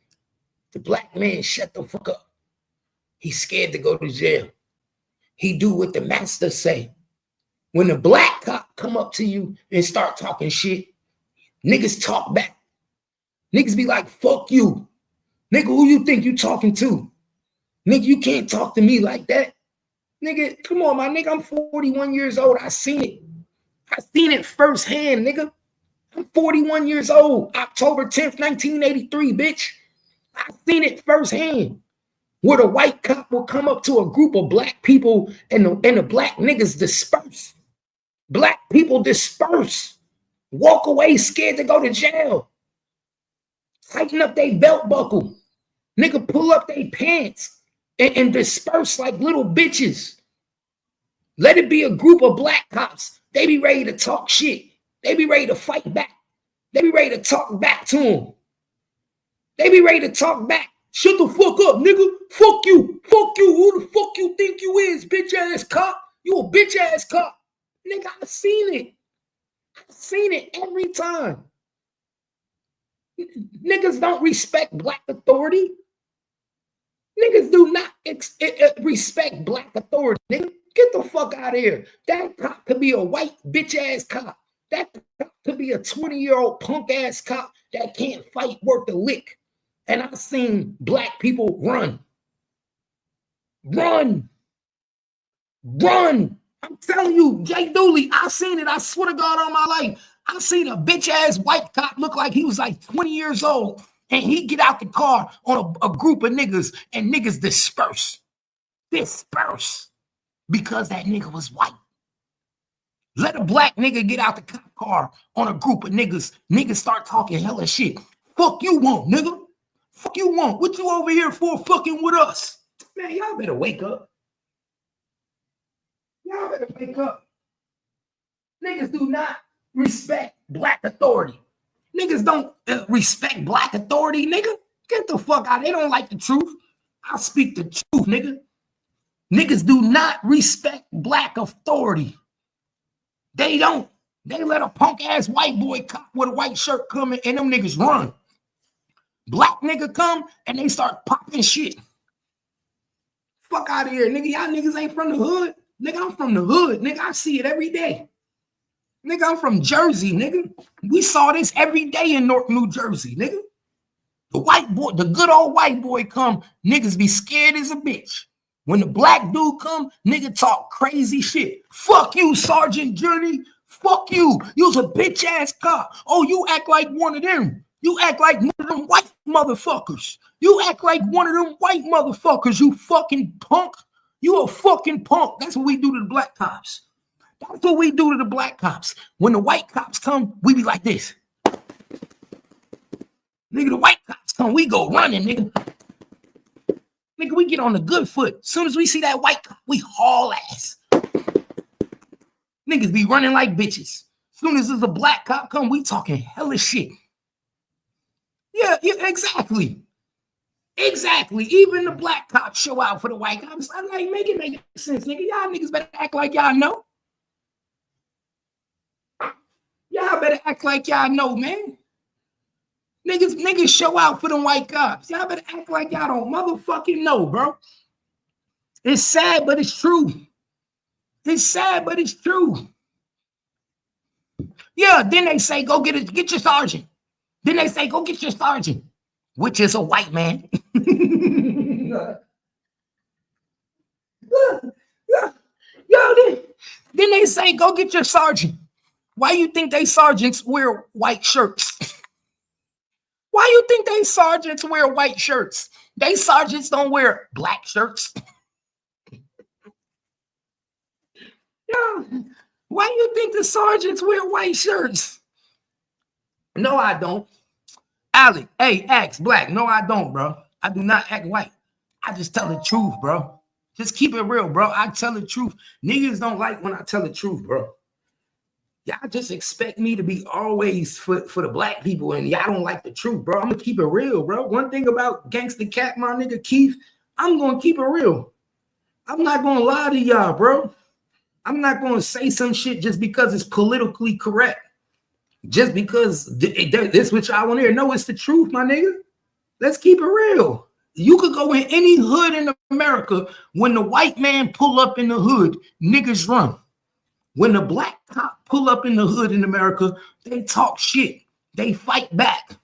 the black man shut the fuck up. He's scared to go to jail. He do what the master say. When the black cop come up to you and start talking shit, niggas talk back. Niggas be like, fuck you. Nigga, who you think you talking to? Nigga, you can't talk to me like that. Nigga, come on, my nigga, I'm 41 years old. I seen it. I seen it firsthand, nigga. I'm 41 years old. October 10th, 1983, bitch. I seen it firsthand. Where the white cop will come up to a group of black people and the black niggas disperse. Black people disperse. Walk away scared to go to jail. Tighten up their belt buckle. Nigga, pull up their pants and disperse like little bitches. Let it be a group of black cops. They be ready to talk shit. They be ready to fight back. They be ready to talk back to them. They be ready to talk back. Shut the fuck up, nigga. Fuck you. Fuck you. Who the fuck you think you is, bitch ass cop? You a bitch ass cop. Nigga, I seen it. I seen it every time. Niggas don't respect black authority. Niggas do not respect black authority, nigga. Get the fuck out of here. That cop could be a white bitch ass cop. That cop could be a 20-year-old punk ass cop that can't fight worth a lick. And I've seen black people run. Run. Run. I'm telling you, Jay Dooley, I seen it. I swear to God on my life. I seen a bitch ass white cop look like he was like 20 years old. And he get out the car on a group of niggas and niggas disperse. Disperse. Because that nigga was white. Let a black nigga get out the cop car on a group of niggas. Niggas start talking hella shit. Fuck you want, nigga. Fuck you want. What you over here for fucking with us? Man, y'all better wake up. Y'all better wake up. Niggas do not respect black authority. Niggas don't respect black authority, nigga. Get the fuck out. They don't like the truth. I speak the truth, nigga. Niggas do not respect black authority. They don't. They let a punk ass white boy cop with a white shirt come in and them niggas run. Black nigga come and they start popping shit. Fuck out of here, nigga. Y'all niggas ain't from the hood. Nigga, I'm from the hood. Nigga, I see it every day. Nigga, I'm from Jersey, nigga. We saw this every day in North New Jersey, nigga. The white boy, the good old white boy come, niggas be scared as a bitch. When the black dude come, nigga talk crazy shit. Fuck you, Sergeant Journey. Fuck you. You's a bitch ass cop. Oh, you act like one of them. You act like one of them white motherfuckers. You act like one of them white motherfuckers, you fucking punk. You a fucking punk. That's what we do to the black cops. That's what we do to the black cops. When the white cops come, we be like this. Nigga, the white cops come, we go running, nigga. Nigga, we get on the good foot. As soon as we see that white cop, we haul ass. Niggas be running like bitches. As soon as there's a black cop come, we talking hella shit. Yeah, exactly. Exactly. Even the black cops show out for the white cops. I'm like, make sense, nigga. Y'all niggas better act like y'all know. Y'all better act like y'all know, man. Niggas show out for them white cops. Y'all better act like y'all don't motherfucking know, bro. It's sad, but it's true. It's sad, but it's true. Yeah, then they say, go get your sergeant. Then they say, go get your sergeant, which is a white man. Then they say, go get your sergeant. Why you think they sergeants wear white shirts? Why you think they sergeants wear white shirts? They sergeants don't wear black shirts. Yeah. Why you think the sergeants wear white shirts? No, I don't. Alec, hey, ask black. No, I don't, bro. I do not act white. I just tell the truth, bro. Just keep it real, bro. I tell the truth. Niggas don't like when I tell the truth, bro. Y'all just expect me to be always for the black people, and y'all don't like the truth, bro. I'm gonna keep it real, bro. One thing about Gangstacap, my nigga Keith, I'm gonna keep it real. I'm not gonna lie to y'all, bro. I'm not gonna say some shit just because it's politically correct. Just because this what y'all want to hear. No, it's the truth, my nigga. Let's keep it real. You could go in any hood in America. When the white man pull up in the hood, niggas run. When the black cop pull up in the hood in America, they talk shit. They fight back.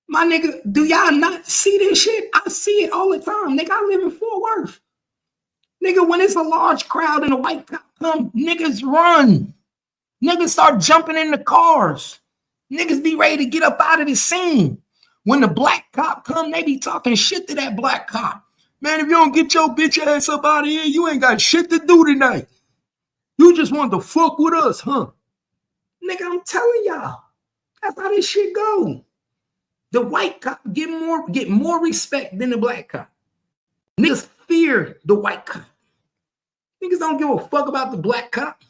My nigga, do y'all not see this shit? I see it all the time. Nigga, I live in Fort Worth. Nigga, when it's a large crowd and a white cop come, niggas run. Niggas start jumping in the cars. Niggas be ready to get up out of the scene. When the black cop come, they be talking shit to that black cop. Man, if you don't get your bitch ass up out of here, you ain't got shit to do tonight. You just want to fuck with us, huh? Nigga, I'm telling y'all. That's how this shit go. The white cop get more respect than the black cop. Niggas fear the white cop. Niggas don't give a fuck about the black cop.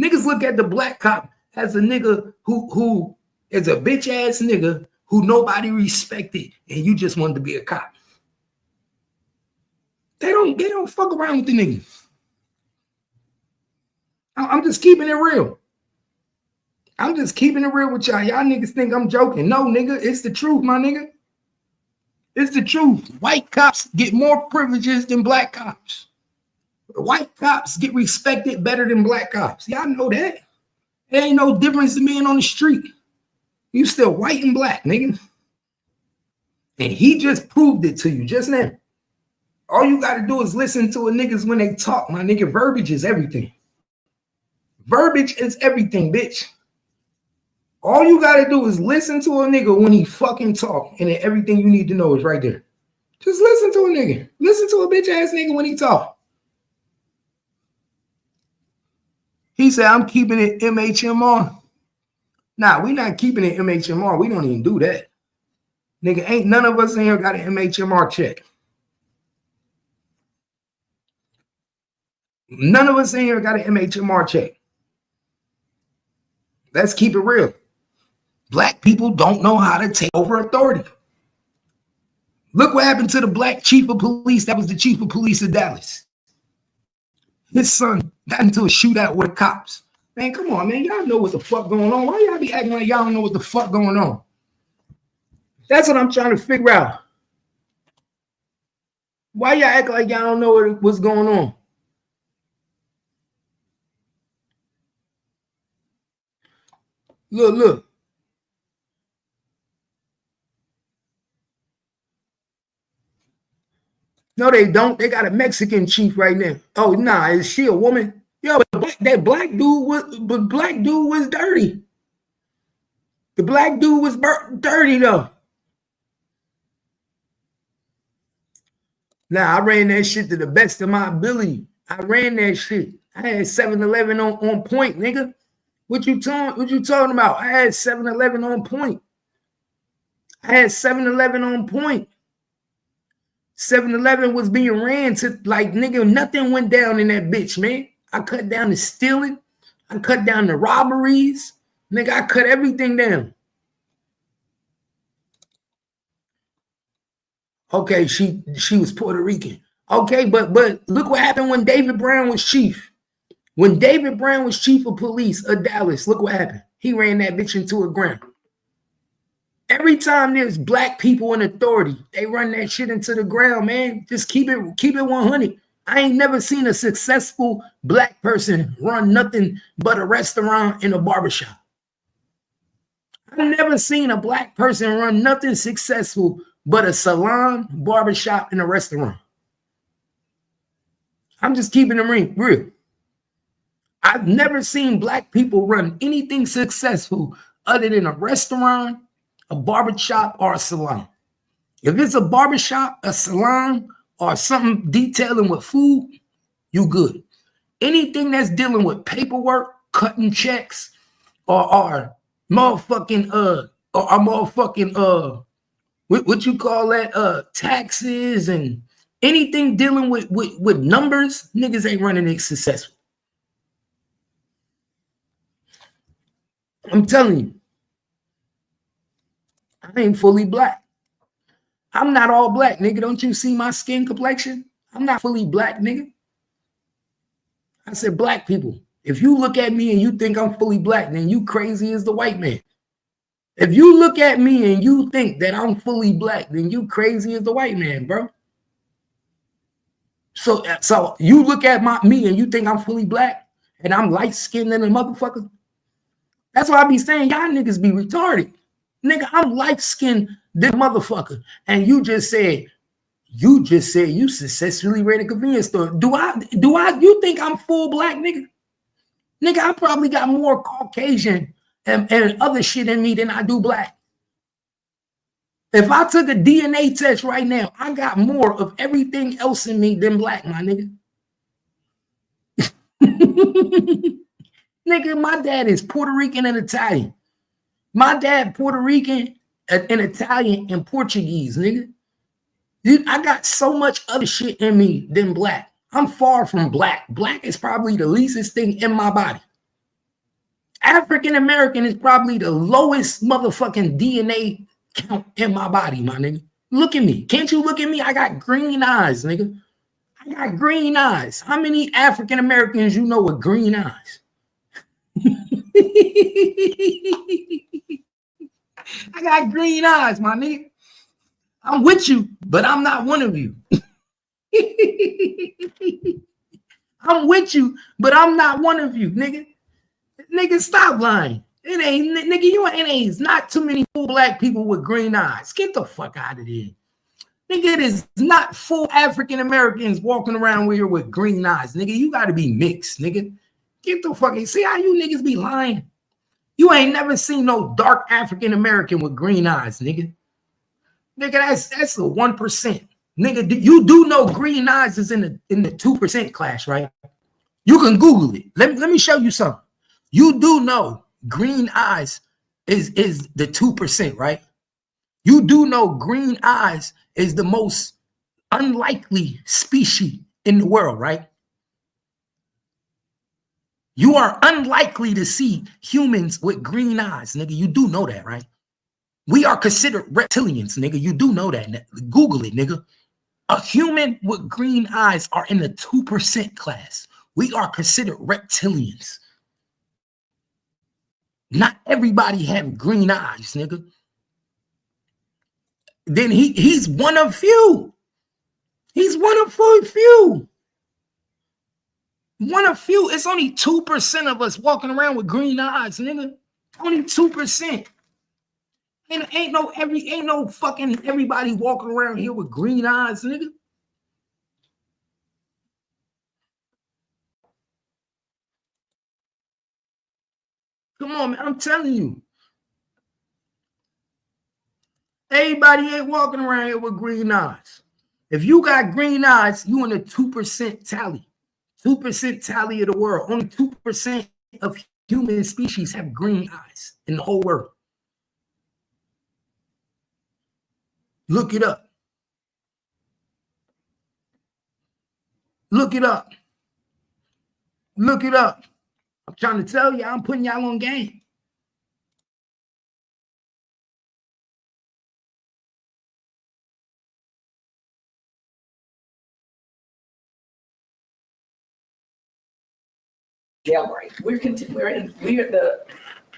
Niggas look at the black cop as a nigga who is a bitch ass nigga who nobody respected, and you just wanted to be a cop. They don't fuck around with the niggas. I'm just keeping it real. I'm just keeping it real with y'all. Y'all niggas think I'm joking. No, nigga, it's the truth, my nigga. It's the truth. White cops get more privileges than black cops. White cops get respected better than black cops. Y'all know that. There ain't no difference in being on the street. You still white and black, nigga. And he just proved it to you just now. All you got to do is listen to a niggas when they talk, my nigga. Verbiage is everything. Verbiage is everything, bitch. All you got to do is listen to a nigga when he fucking talk, and then everything you need to know is right there. Just listen to a nigga. Listen to a bitch ass nigga when he talk. He said, I'm keeping it MHMR. Nah, we not keeping it MHMR. We don't even do that. Nigga, ain't none of us in here got an MHMR check. None of us in here got an MHMR check. Let's keep it real. Black people don't know how to take over authority. Look what happened to the black chief of police. That was the chief of police of Dallas. His son got into a shootout with the cops. Man, come on, man. Y'all know what the fuck going on. Why y'all be acting like y'all don't know what the fuck going on? That's what I'm trying to figure out. Why y'all act like y'all don't know what's going on? Look. No, they don't. They got a Mexican chief right now. Oh, nah, is she a woman? Yo, that black dude was dirty. The black dude was dirty though. Now I ran that shit to the best of my ability. I ran that shit. I had 7-Eleven on point, nigga. What you talking about? I had 7-Eleven on point. I had 7-Eleven on point. 7-Eleven was being ran to like, nigga, nothing went down in that bitch, man. I cut down the stealing. I cut down the robberies. Nigga, I cut everything down. Okay, she was Puerto Rican. Okay, but look what happened when David Brown was chief. When David Brown was chief of police of Dallas, look what happened. He ran that bitch into a ground. Every time there's black people in authority, they run that shit into the ground, man. Just keep it 100. I ain't never seen a successful black person run nothing but a restaurant and a barbershop. I've never seen a black person run nothing successful but a salon, barbershop, and a restaurant. I'm just keeping it real. I've never seen black people run anything successful other than a restaurant, a barbershop, or a salon. If it's a barbershop, a salon, or something detailing with food, you good. Anything that's dealing with paperwork, cutting checks, or motherfucking what you call that, taxes and anything dealing with numbers, niggas ain't running it successful. I'm telling you, I ain't fully black. I'm not all black, nigga. Don't you see my skin complexion? I'm not fully black, nigga. I said black people. If you look at me and you think I'm fully black, then you crazy as the white man. If you look at me and you think that I'm fully black, then you crazy as the white man, bro. So you look at me and you think I'm fully black and I'm light-skinned than a motherfucker. That's why I be saying y'all niggas be retarded. Nigga, I'm light-skinned than a motherfucker. And you just said you successfully ran a convenience store. You think I'm full black, nigga? Nigga, I probably got more Caucasian and other shit in me than I do black. If I took a DNA test right now, I got more of everything else in me than black, my nigga. Nigga, my dad is Puerto Rican and Italian. My dad Puerto Rican and Italian and Portuguese, nigga. Dude, I got so much other shit in me than black. I'm far from black. Black is probably the leastest thing in my body. African American is probably the lowest motherfucking DNA count in my body, my nigga. Look at me. Can't you look at me? I got green eyes, nigga. I got green eyes. How many African Americans you know with green eyes? I got green eyes, my nigga. I'm with you, but I'm not one of you. I'm with you, but I'm not one of you, nigga. Nigga, stop lying. It ain't not too many full black people with green eyes. Get the fuck out of here. Nigga, it is not full African Americans walking around here with green eyes. Nigga, you gotta be mixed, nigga. Get the fucking, see how you niggas be lying? You ain't never seen no dark African American with green eyes, nigga. Nigga, that's the 1%. Nigga, you do know green eyes is in the 2% class, right? You can Google it. Let me show you something. You do know green eyes is the 2%, right? You do know green eyes is the most unlikely species in the world, right? You are unlikely to see humans with green eyes, nigga. You do know that, right? We are considered reptilians, nigga. You do know that. Google it, nigga. A human with green eyes are in the 2% class. We are considered reptilians. Not everybody have green eyes, nigga. Then he's one of few. He's one of few. One of few. It's only 2% of us walking around with green eyes, nigga. Only 2%. Ain't no fucking everybody walking around here with green eyes, nigga. Come on, man. I'm telling you. Everybody ain't walking around here with green eyes. If you got green eyes, you in the 2% tally. 2% tally of the world. Only 2% of human species have green eyes in the whole world. Look it up. Look it up. Look it up. I'm trying to tell you, I'm putting y'all on game. Jailbreak.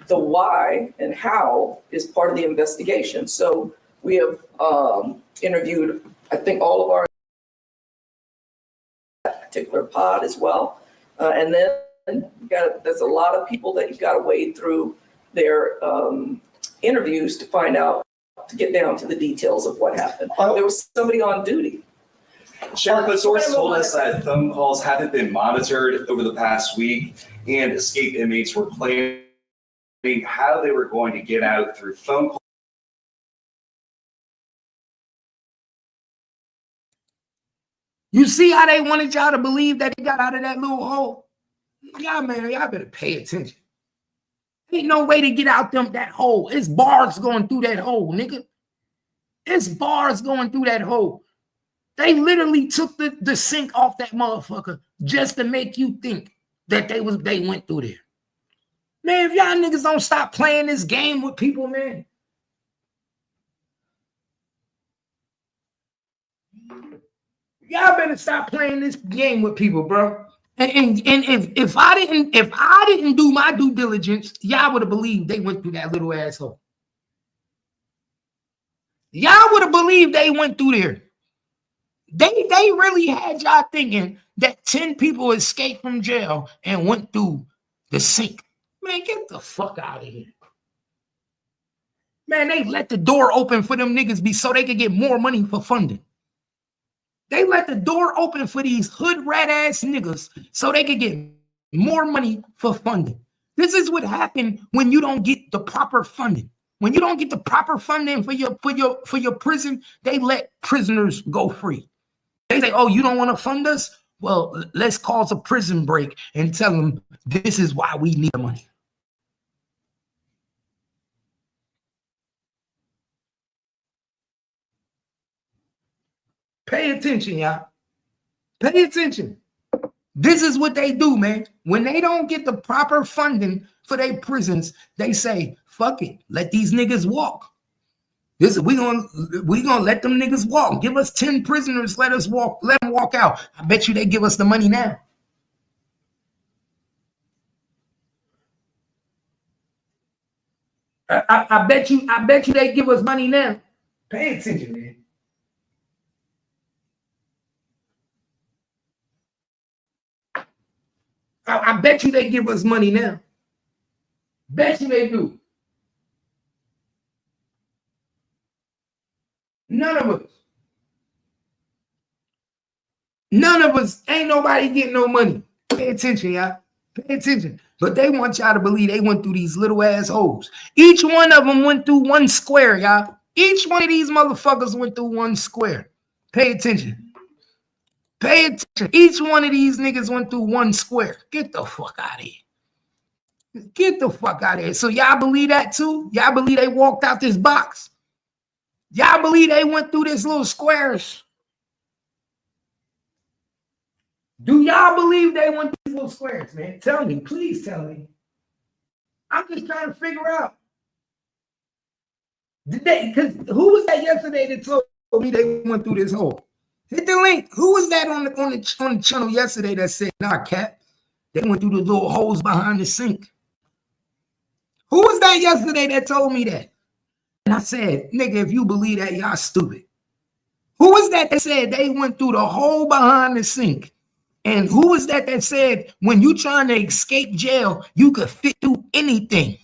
The why and how is part of the investigation. So we have interviewed, I think, all of our particular pod as well. And then there's a lot of people that you've got to wade through their interviews to find out, to get down to the details of what happened. There was somebody on duty. Sheriff, a source told us that phone calls haven't been monitored over the past week, and escaped inmates were planning how they were going to get out through phone calls. You see how they wanted y'all to believe that they got out of that little hole? Y'all, man, y'all better pay attention. Ain't no way to get out that hole. It's bars going through that hole, nigga. It's bars going through that hole. They literally took the sink off that motherfucker just to make you think that they went through there. Man, if y'all niggas don't stop playing this game with people, man. Y'all better stop playing this game with people, bro. And if I didn't do my due diligence, y'all would have believed they went through that little asshole. Y'all would have believed they went through there. They really had y'all thinking that 10 people escaped from jail and went through the sink. Man, get the fuck out of here. Man, they let the door open for them niggas so they could get more money for funding. They let the door open for these hood rat ass niggas so they could get more money for funding. This is what happened when you don't get the proper funding. When you don't get the proper funding for your prison, they let prisoners go free. They say, oh, you don't want to fund us? Well, let's cause a prison break and tell them this is why we need the money. Pay attention, y'all. Pay attention. This is what they do, man. When they don't get the proper funding for their prisons, they say, fuck it, let these niggas walk. We gonna let them niggas walk. Give us 10 prisoners, let them walk out. I bet you they give us the money now. I bet you they give us money now. Pay attention, man. I bet you they give us money now. Bet you they do. None of us, ain't nobody getting no money. Pay attention, y'all. Pay attention. But they want y'all to believe they went through these little ass holes. Each one of them went through one square, y'all. Each one of these motherfuckers went through one square. Pay attention. Pay attention. Each one of these niggas went through one square. Get the fuck out of here. Get the fuck out of here. So y'all believe that too? Y'all believe they walked out this box? Y'all believe they went through this little squares? Do y'all believe they went through these little squares, man? Tell me. Please tell me. I'm just trying to figure out. Because who was that yesterday that told me they went through this hole? Hit the link. Who was that on the channel yesterday that said, nah, Cap, they went through the little holes behind the sink? Who was that yesterday that told me that? And I said, nigga, if you believe that, y'all stupid. Who was that said they went through the hole behind the sink? And who was that said when you trying to escape jail, you could fit through anything?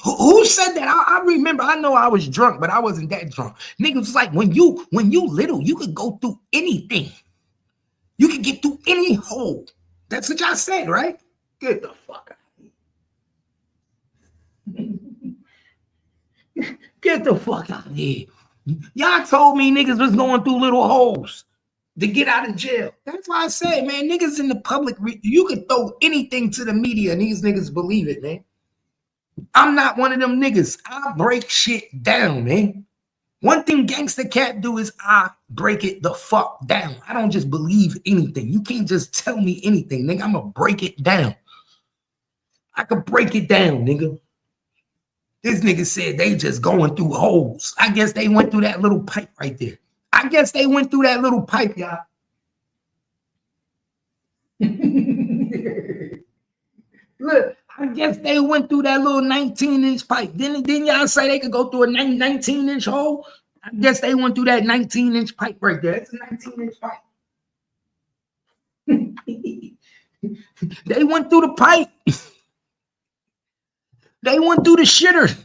Who said that? I remember, I know I was drunk, but I wasn't that drunk. Niggas was like, when you little, you could go through anything. You could get through any hole. That's what y'all said, right? Get the fuck out. Get the fuck out of here. Y'all told me niggas was going through little holes to get out of jail. That's why I said, man, niggas in the public, you could throw anything to the media and these niggas believe it, man. I'm not one of them niggas. I break shit down, man. One thing Gangstacap do is I break it the fuck down. I don't just believe anything. You can't just tell me anything, nigga. I'm gonna break it down. I could break it down, nigga. This nigga said they just going through holes. I guess they went through that little pipe right there. I guess they went through that little pipe, y'all. Look, I guess they went through that little 19-inch pipe. Didn't y'all say they could go through a 19-inch hole? I guess they went through that 19-inch pipe right there. It's a 19-inch pipe. They went through the pipe. They went through the shitter.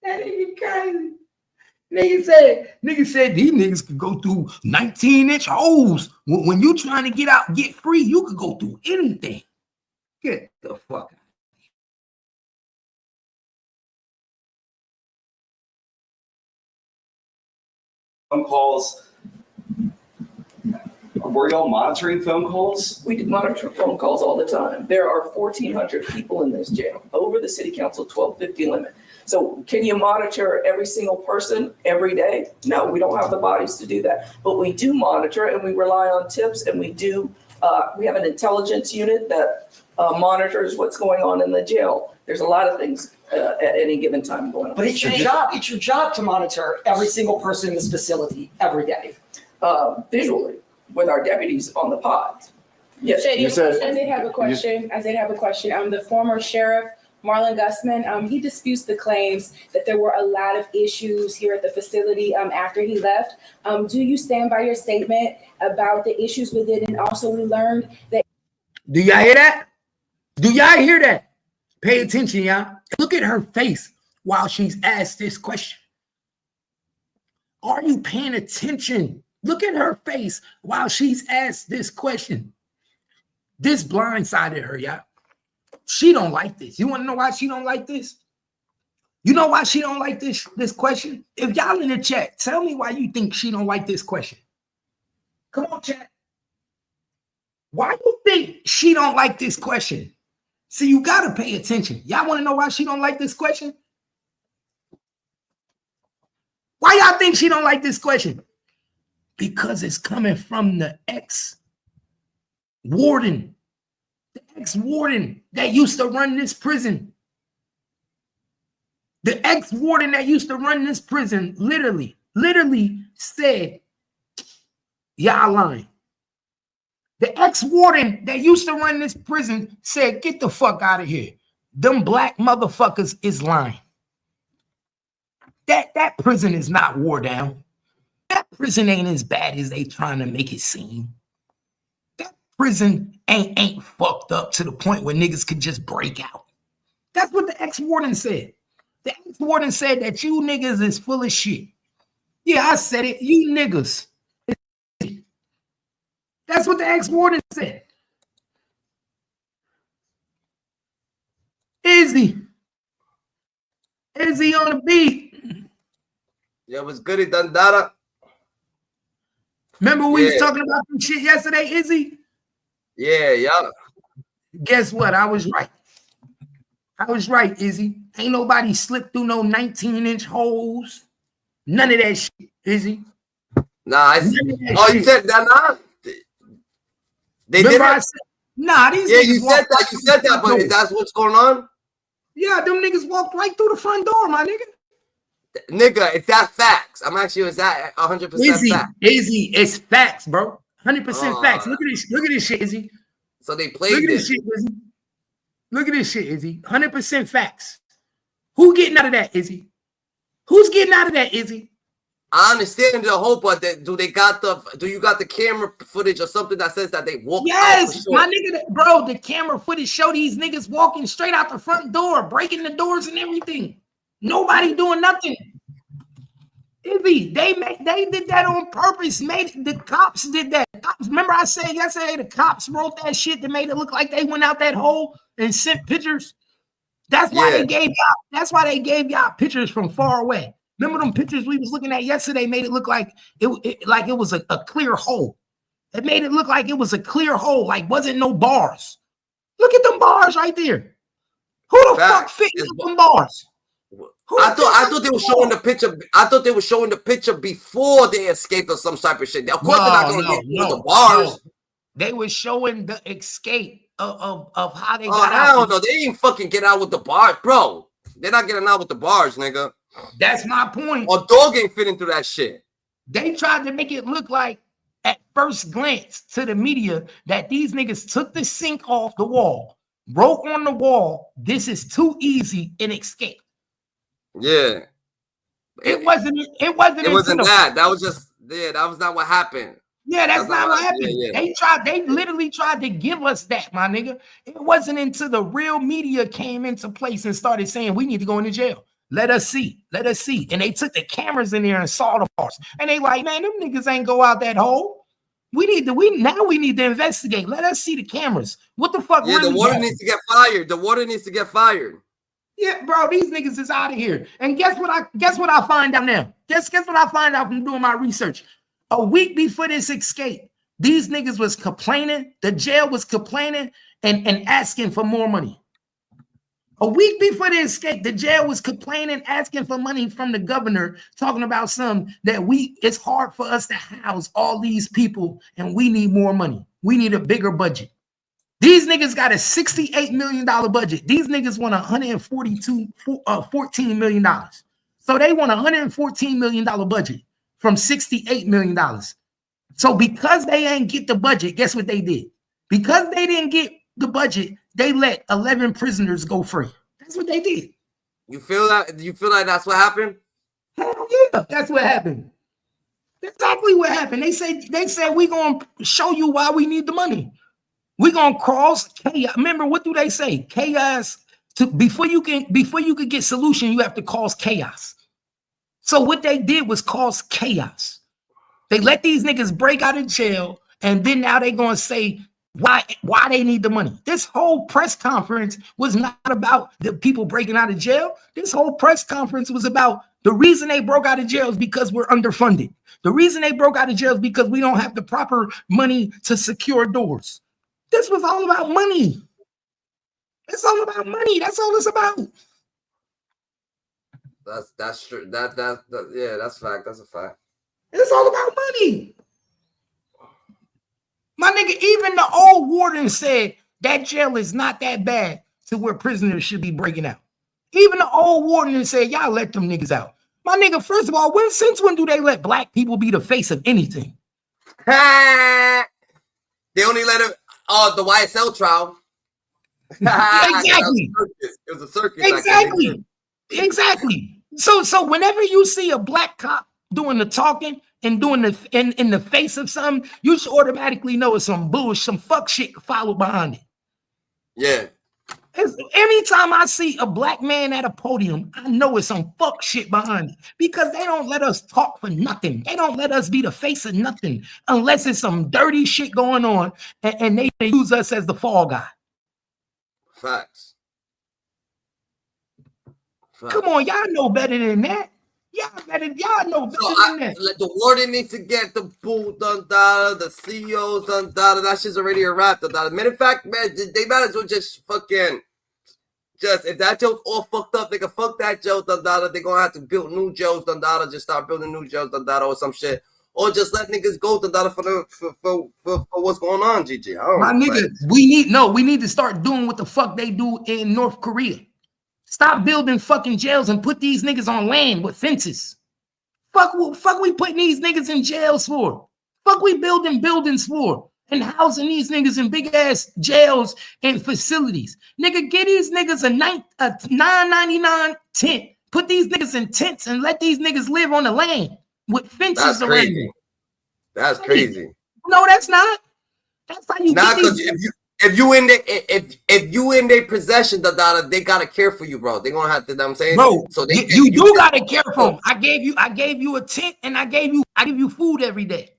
That nigga crazy. Nigga said these niggas could go through 19-inch holes. When you trying to get out, get free, you could go through anything. Get the fuck out. Phone calls. Were y'all monitoring phone calls? We monitor phone calls all the time. There are 1,400 people in this jail, over the city council 1250 limit. So can you monitor every single person every day? No, we don't have the bodies to do that. But we do monitor, and we rely on tips, and we have an intelligence unit that monitors what's going on in the jail. There's a lot of things at any given time going on. But it's your job. It's your job to monitor every single person in this facility every day. Visually, with our deputies on the pod. Yes. I did have a question. The former sheriff, Marlon Gusman, he disputes the claims that there were a lot of issues here at the facility after he left. Do you stand by your statement about the issues with it? And also we learned that. Do y'all hear that? Do y'all hear that? Pay attention, y'all. Look at her face while she's asked this question. Are you paying attention? Look at her face while she's asked this question. This blindsided her, y'all. She don't like this. You want to know why she don't like this? You know why she don't like this question? If y'all in the chat, tell me why you think she don't like this question. Come on, chat. Why you think she don't like this question? See, you got to pay attention. Y'all want to know why she don't like this question? Why y'all think she don't like this question? Because it's coming from the ex-warden. The ex-warden that used to run this prison. The ex-warden that used to run this prison literally said, y'all lying. The ex-warden that used to run this prison said, get the fuck out of here. Them black motherfuckers is lying. That prison is not wore down. That prison ain't as bad as they trying to make it seem. That prison ain't fucked up to the point where niggas could just break out. That's what the ex-warden said. The ex-warden said that you niggas is full of shit. Yeah, I said it. You niggas. That's what the ex-warden said. Izzy on the beat. Yeah, what's good, Dandara? Remember we was talking about some shit yesterday, Izzy? Yeah. Guess what? I was right. Izzy. Ain't nobody slipped through no 19-inch holes. None of that shit, Izzy. Nah, you said that, nah? They did it? Nah, these yeah, niggas you said that, but that's what's going on? Yeah, them niggas walked right through the front door, my nigga. Nigga, it's that facts. I'm actually, is that 100% facts? Izzy, it's facts, bro. 100% facts. Look at this shit, Izzy. So they played this. Look at this shit, Izzy. 100% facts. Who getting out of that, Izzy? Who's getting out of that, Izzy? I understand the whole, but do you got the camera footage or something that says that they walked out? Yes, my nigga, bro, the camera footage show these niggas walking straight out the front door, breaking the doors and everything. Nobody doing nothing. Izzy, they did that on purpose. The cops did that. Remember I said yesterday the cops wrote that shit that made it look like they went out that hole and sent pictures. That's why they gave y'all. That's why they gave y'all pictures from far away. Remember them pictures we was looking at yesterday? Made it look like it was a clear hole. It made it look like it was a clear hole, like wasn't no bars. Look at them bars right there. Who the fuck fit in them bars? I thought they were showing the picture. I thought they were showing the picture before they escaped or some type of shit. Of course, they're not going to get through the bars. No. They were showing the escape of how they Oh, got out. hell no. They didn't fucking get out with the bars, bro. They're not getting out with the bars, nigga. That's my point. Or dog ain't fitting through that shit. They tried to make it look like at first glance to the media that these niggas took the sink off the wall, wrote on the wall, "This is too easy," and escaped. Yeah. It wasn't that. That was just, yeah, that was not what happened. Yeah, that's not what happened. Yeah. They literally tried to give us that, my nigga. It wasn't until the real media came into place and started saying we need to go into jail. Let us see. And they took the cameras in there and saw the bars. And they like, man, them niggas ain't go out that hole. We need to investigate. Let us see the cameras. What the fuck? Yeah, really the water happened? needs to get fired. The water needs to get fired. Yeah, bro, these niggas is out of here. And guess what I find out now? Guess what I find out from doing my research? A week before this escape, these niggas was complaining, the jail was complaining and asking for more money. A week before the escape, the jail was complaining, asking for money from the governor, talking about it's hard for us to house all these people and we need more money. We need a bigger budget. These niggas got a $68 million budget. These niggas want $14 million. So they want a $114 million budget from $68 million. So because they ain't get the budget, guess what they did? Because they didn't get the budget, they let 11 prisoners go free. That's what they did. You feel that? You feel like that's what happened? Hell yeah, that's what happened. That's exactly what happened. They said we gonna show you why we need the money. We gonna cross chaos. Remember, what do they say? Chaos. Before you could get solution, you have to cause chaos. So what they did was cause chaos. They let these niggas break out of jail, and then now they gonna say why they need the money. This whole press conference was not about the people breaking out of jail. This whole press conference was about the reason they broke out of jail is because we're underfunded. The reason they broke out of jail is because we don't have the proper money to secure doors. This was all about money. It's all about money. That's all it's about. That's true. Yeah, that's fact. That's a fact. It's all about money. My nigga, even the old warden said that jail is not that bad to where prisoners should be breaking out. Even the old warden said, y'all let them niggas out. My nigga, first of all, since when do they let black people be the face of anything? They only let him the YSL trial. Exactly. It was a circus. Exactly. So whenever you see a black cop doing the talking and doing the in the face of something, you should automatically know it's some bullshit, some fuck shit followed behind it. Yeah. Anytime I see a black man at a podium, I know it's some fuck shit behind it because they don't let us talk for nothing. They don't let us be the face of nothing unless it's some dirty shit going on and they use us as the fall guy. Facts. Come on, y'all know better than that. Y'all know better than that. The warden needs to get the booth done, the CEOs done, that shit's already a wrap. Matter of fact, man, they might as well just if that joke's all fucked up, they can fuck that joke, they're gonna have to build new jokes, just start building new jokes, or some shit. Or just let niggas go for what's going on, GG. My nigga, we need to start doing what the fuck they do in North Korea. Stop building fucking jails and put these niggas on land with fences. Fuck we putting these niggas in jails for? Fuck we building buildings for? And housing these niggas in big ass jails and facilities. Nigga, get these niggas a $9.99 tent. Put these niggas in tents and let these niggas live on the land with fences around them. That's crazy. No, that's not. That's how you get these. If you in their possession, they gotta care for you, bro. They gonna have to. You know what I'm saying, bro. So you do gotta care for them. I gave you a tent and I give you food every day.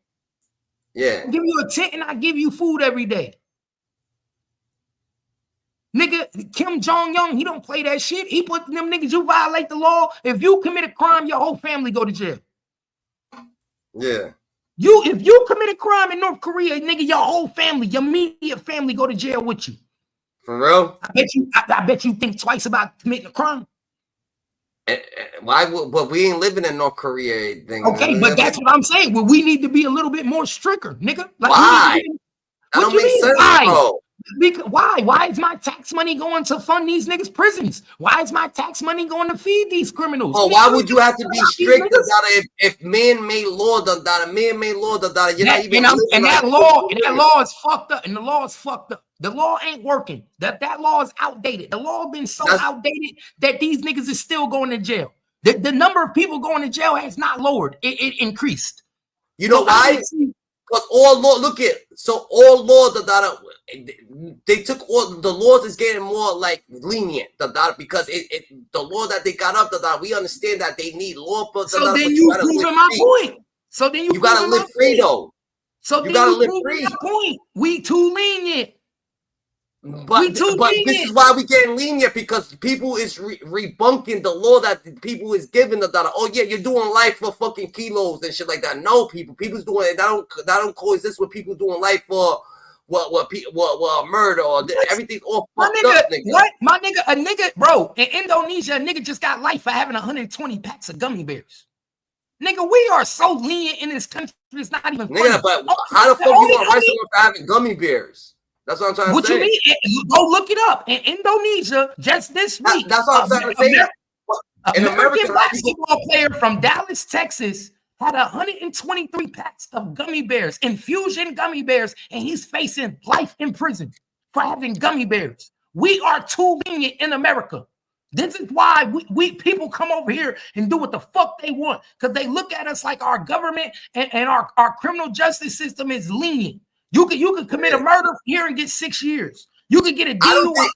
Yeah. I give you a tent and I give you food every day. Nigga, Kim Jong-un, he don't play that shit. He put them niggas, you violate the law. If you commit a crime, your whole family go to jail. Yeah. If you commit a crime in North Korea, nigga, your whole family, your immediate family go to jail with you. For real? I bet you think twice about committing a crime. Why? But we ain't living in North Korea. Okay, but that's what I'm saying. Well, we need to be a little bit more stricter, nigga. Like, why? What don't you make mean? sense, Why? bro. Because, why? Why is my tax money going to fund these niggas' prisons? Why is my tax money going to feed these criminals? Well, why would you have to be strict about it if man-made law done that? Man-made law done that. You're not even. That law is fucked up, and the law is fucked up. The law ain't working. That law is outdated. The law been so outdated that these niggas is still going to jail. The number of people going to jail has not lowered. It increased. You know why? Because all law, all law they took all the laws is getting more like lenient because the law that they got up we understand that they need law. So then you proving my point. So then you gotta live free though. So you gotta live free. Point. We too lenient. But this is why we getting lenient because people is rebunking the law that people is giving oh yeah, you're doing life for fucking kilos and shit like that. No, people's doing it. That don't coexist with people doing life for what murder or everything's all fucked up, nigga. What? My nigga, a nigga, bro, in Indonesia, a nigga just got life for having 120 packs of gummy bears. Nigga, we are so lenient in this country. It's not even funny. Nigga, but how the fuck you gonna arrest someone for having gummy bears? That's what I'm trying to say. What you mean? Go look it up. In Indonesia, just this week. That's what I'm trying to say. An American basketball player from Dallas, Texas, had 123 packs of gummy bears, infusion gummy bears, and he's facing life in prison for having gummy bears. We are too lenient in America. This is why we people come over here and do what the fuck they want because they look at us like our government and our criminal justice system is lenient. You could commit a murder here and get 6 years. You could get a deal.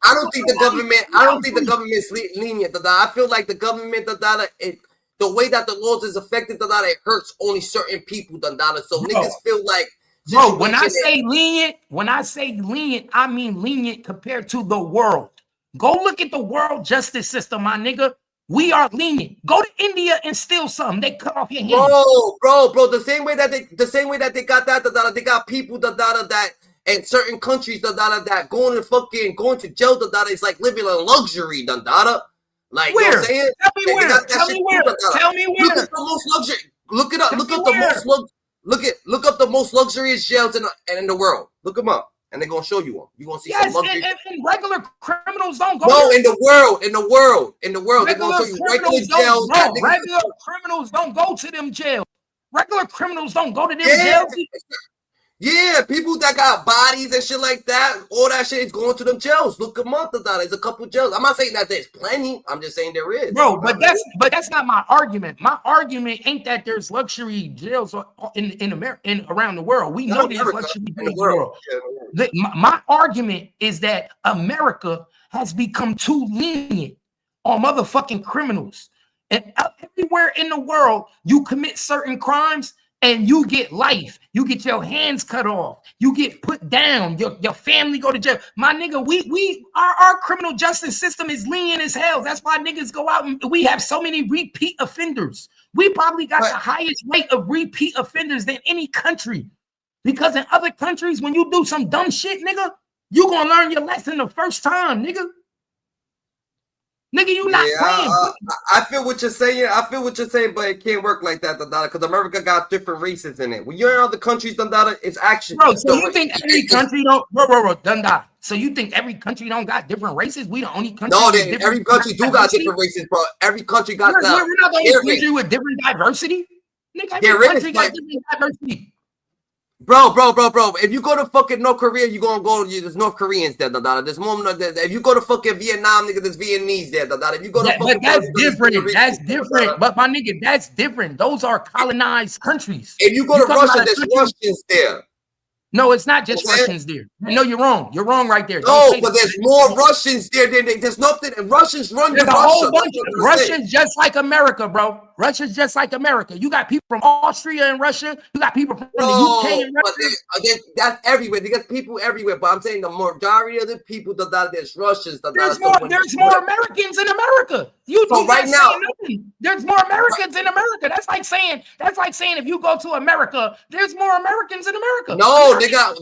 I don't think the government's lenient. I feel like the government the way that the laws is affected it hurts only certain people. So niggas feel like bro. When I say lenient, I mean lenient compared to the world. Go look at the world justice system, my nigga. We are lenient. Go to India and steal something. They cut off your hands. Bro. The same way that they got that, they got people that in certain countries that going to jail is like living in luxury. Like where? You know what I'm saying? Tell me where. Tell me where. Tell me where. Look at the most luxury. Look it up. Look up the most look up the most luxurious jails in the world. Look them up. And they're gonna show you them. You're gonna see some luxury. And regular criminals don't go. No, in the world. They're gonna show you regular jails. Regular criminals don't go to them jails. Regular criminals don't go to them jails. Yeah, people that got bodies and shit like that, all that shit is going to them jails. Look them up. There's a couple jails. I'm not saying that there's plenty. I'm just saying there is. Bro, but that's not my argument. My argument ain't that there's luxury jails in America and around the world. We know there's luxury jails in the world. My argument is that America has become too lenient on motherfucking criminals. And everywhere in the world, you commit certain crimes and you get life. You get your hands cut off. You get put down. Your family go to jail. My nigga, our criminal justice system is lenient as hell. That's why niggas go out and we have so many repeat offenders. We probably got the highest rate of repeat offenders than any country. Because in other countries, when you do some dumb shit, nigga, you gonna learn your lesson the first time, nigga. Nigga, you not playing. I feel what you're saying. But it can't work like that, because America got different races in it. When you're in other countries, it's actually. Bro, so you think every country don't, bro, so you think every country don't got different races? We the only country. No, every country do got different races, bro. Every country got that. We're not the only country with different diversity. Nigga, every country got different diversity. Bro. If you go to fucking North Korea, you gonna go. There's North Koreans there. There's more. If you go to fucking Vietnam, nigga, there's Vietnamese there. If you go to but that's different. That's different. But my nigga, that's different. Those are colonized countries. If you go to Russia, there's Russians there. No, it's not just Russians there. No, you're wrong. You're wrong right there. No, but there's more Russians there. There's nothing. And Russians run. There's a whole bunch of Russians just like America, bro. Russia's just like America. You got people from Austria and Russia. You got people from the UK and Russia. But that's everywhere. They got people everywhere. But I'm saying the majority of the people, there's Russians. There's more Americans in America. You right now, there's more Americans in America. That's like saying if you go to America, there's more Americans in America. No, nigga,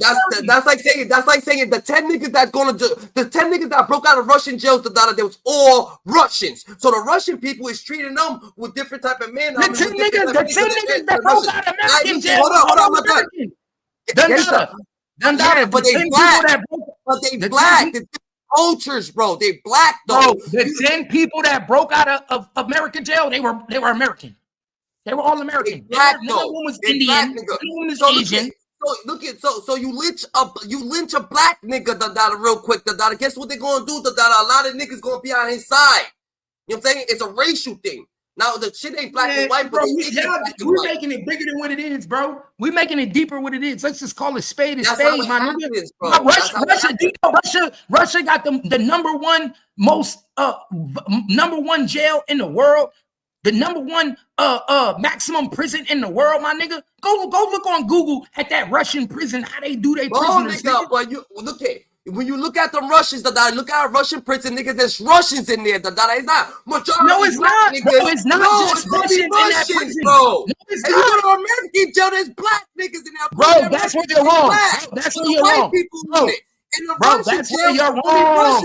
that's like saying the 10 niggas that's gonna do the 10 niggas that broke out of Russian jails, they was all Russians. So the Russian people is treating them with different type of men. The 10 niggas that broke out of American jails. Hold on, but they black. But they black. Cultures, bro. They black though. Bro, the 10 people that broke out of American jail, they were American. They were all American. Black no one was Indian. No one was Asian. So you lynch a black nigga real quick. Guess what they're gonna do? A lot of niggas gonna be on his side. You know what I'm saying? It's a racial thing. Now the shit ain't black and white, bro. We're making it bigger than what it is, bro. We're making it deeper what it is. Let's just call it spade a spade, my nigga. Russia got the number one jail in the world, the number one maximum prison in the world, my nigga. Go look on Google at that Russian prison, how they do their prisoners. But you look at. When you look at the Russians, look at a Russian prison, nigga, there's Russians in there, It's not majority. No, it's not. Bro, it's not just Russians in that prison, bro. If you go to American jail, there's black niggas in there. Bro, that's where you're wrong. That's where you're wrong. Bro, that's where you're wrong.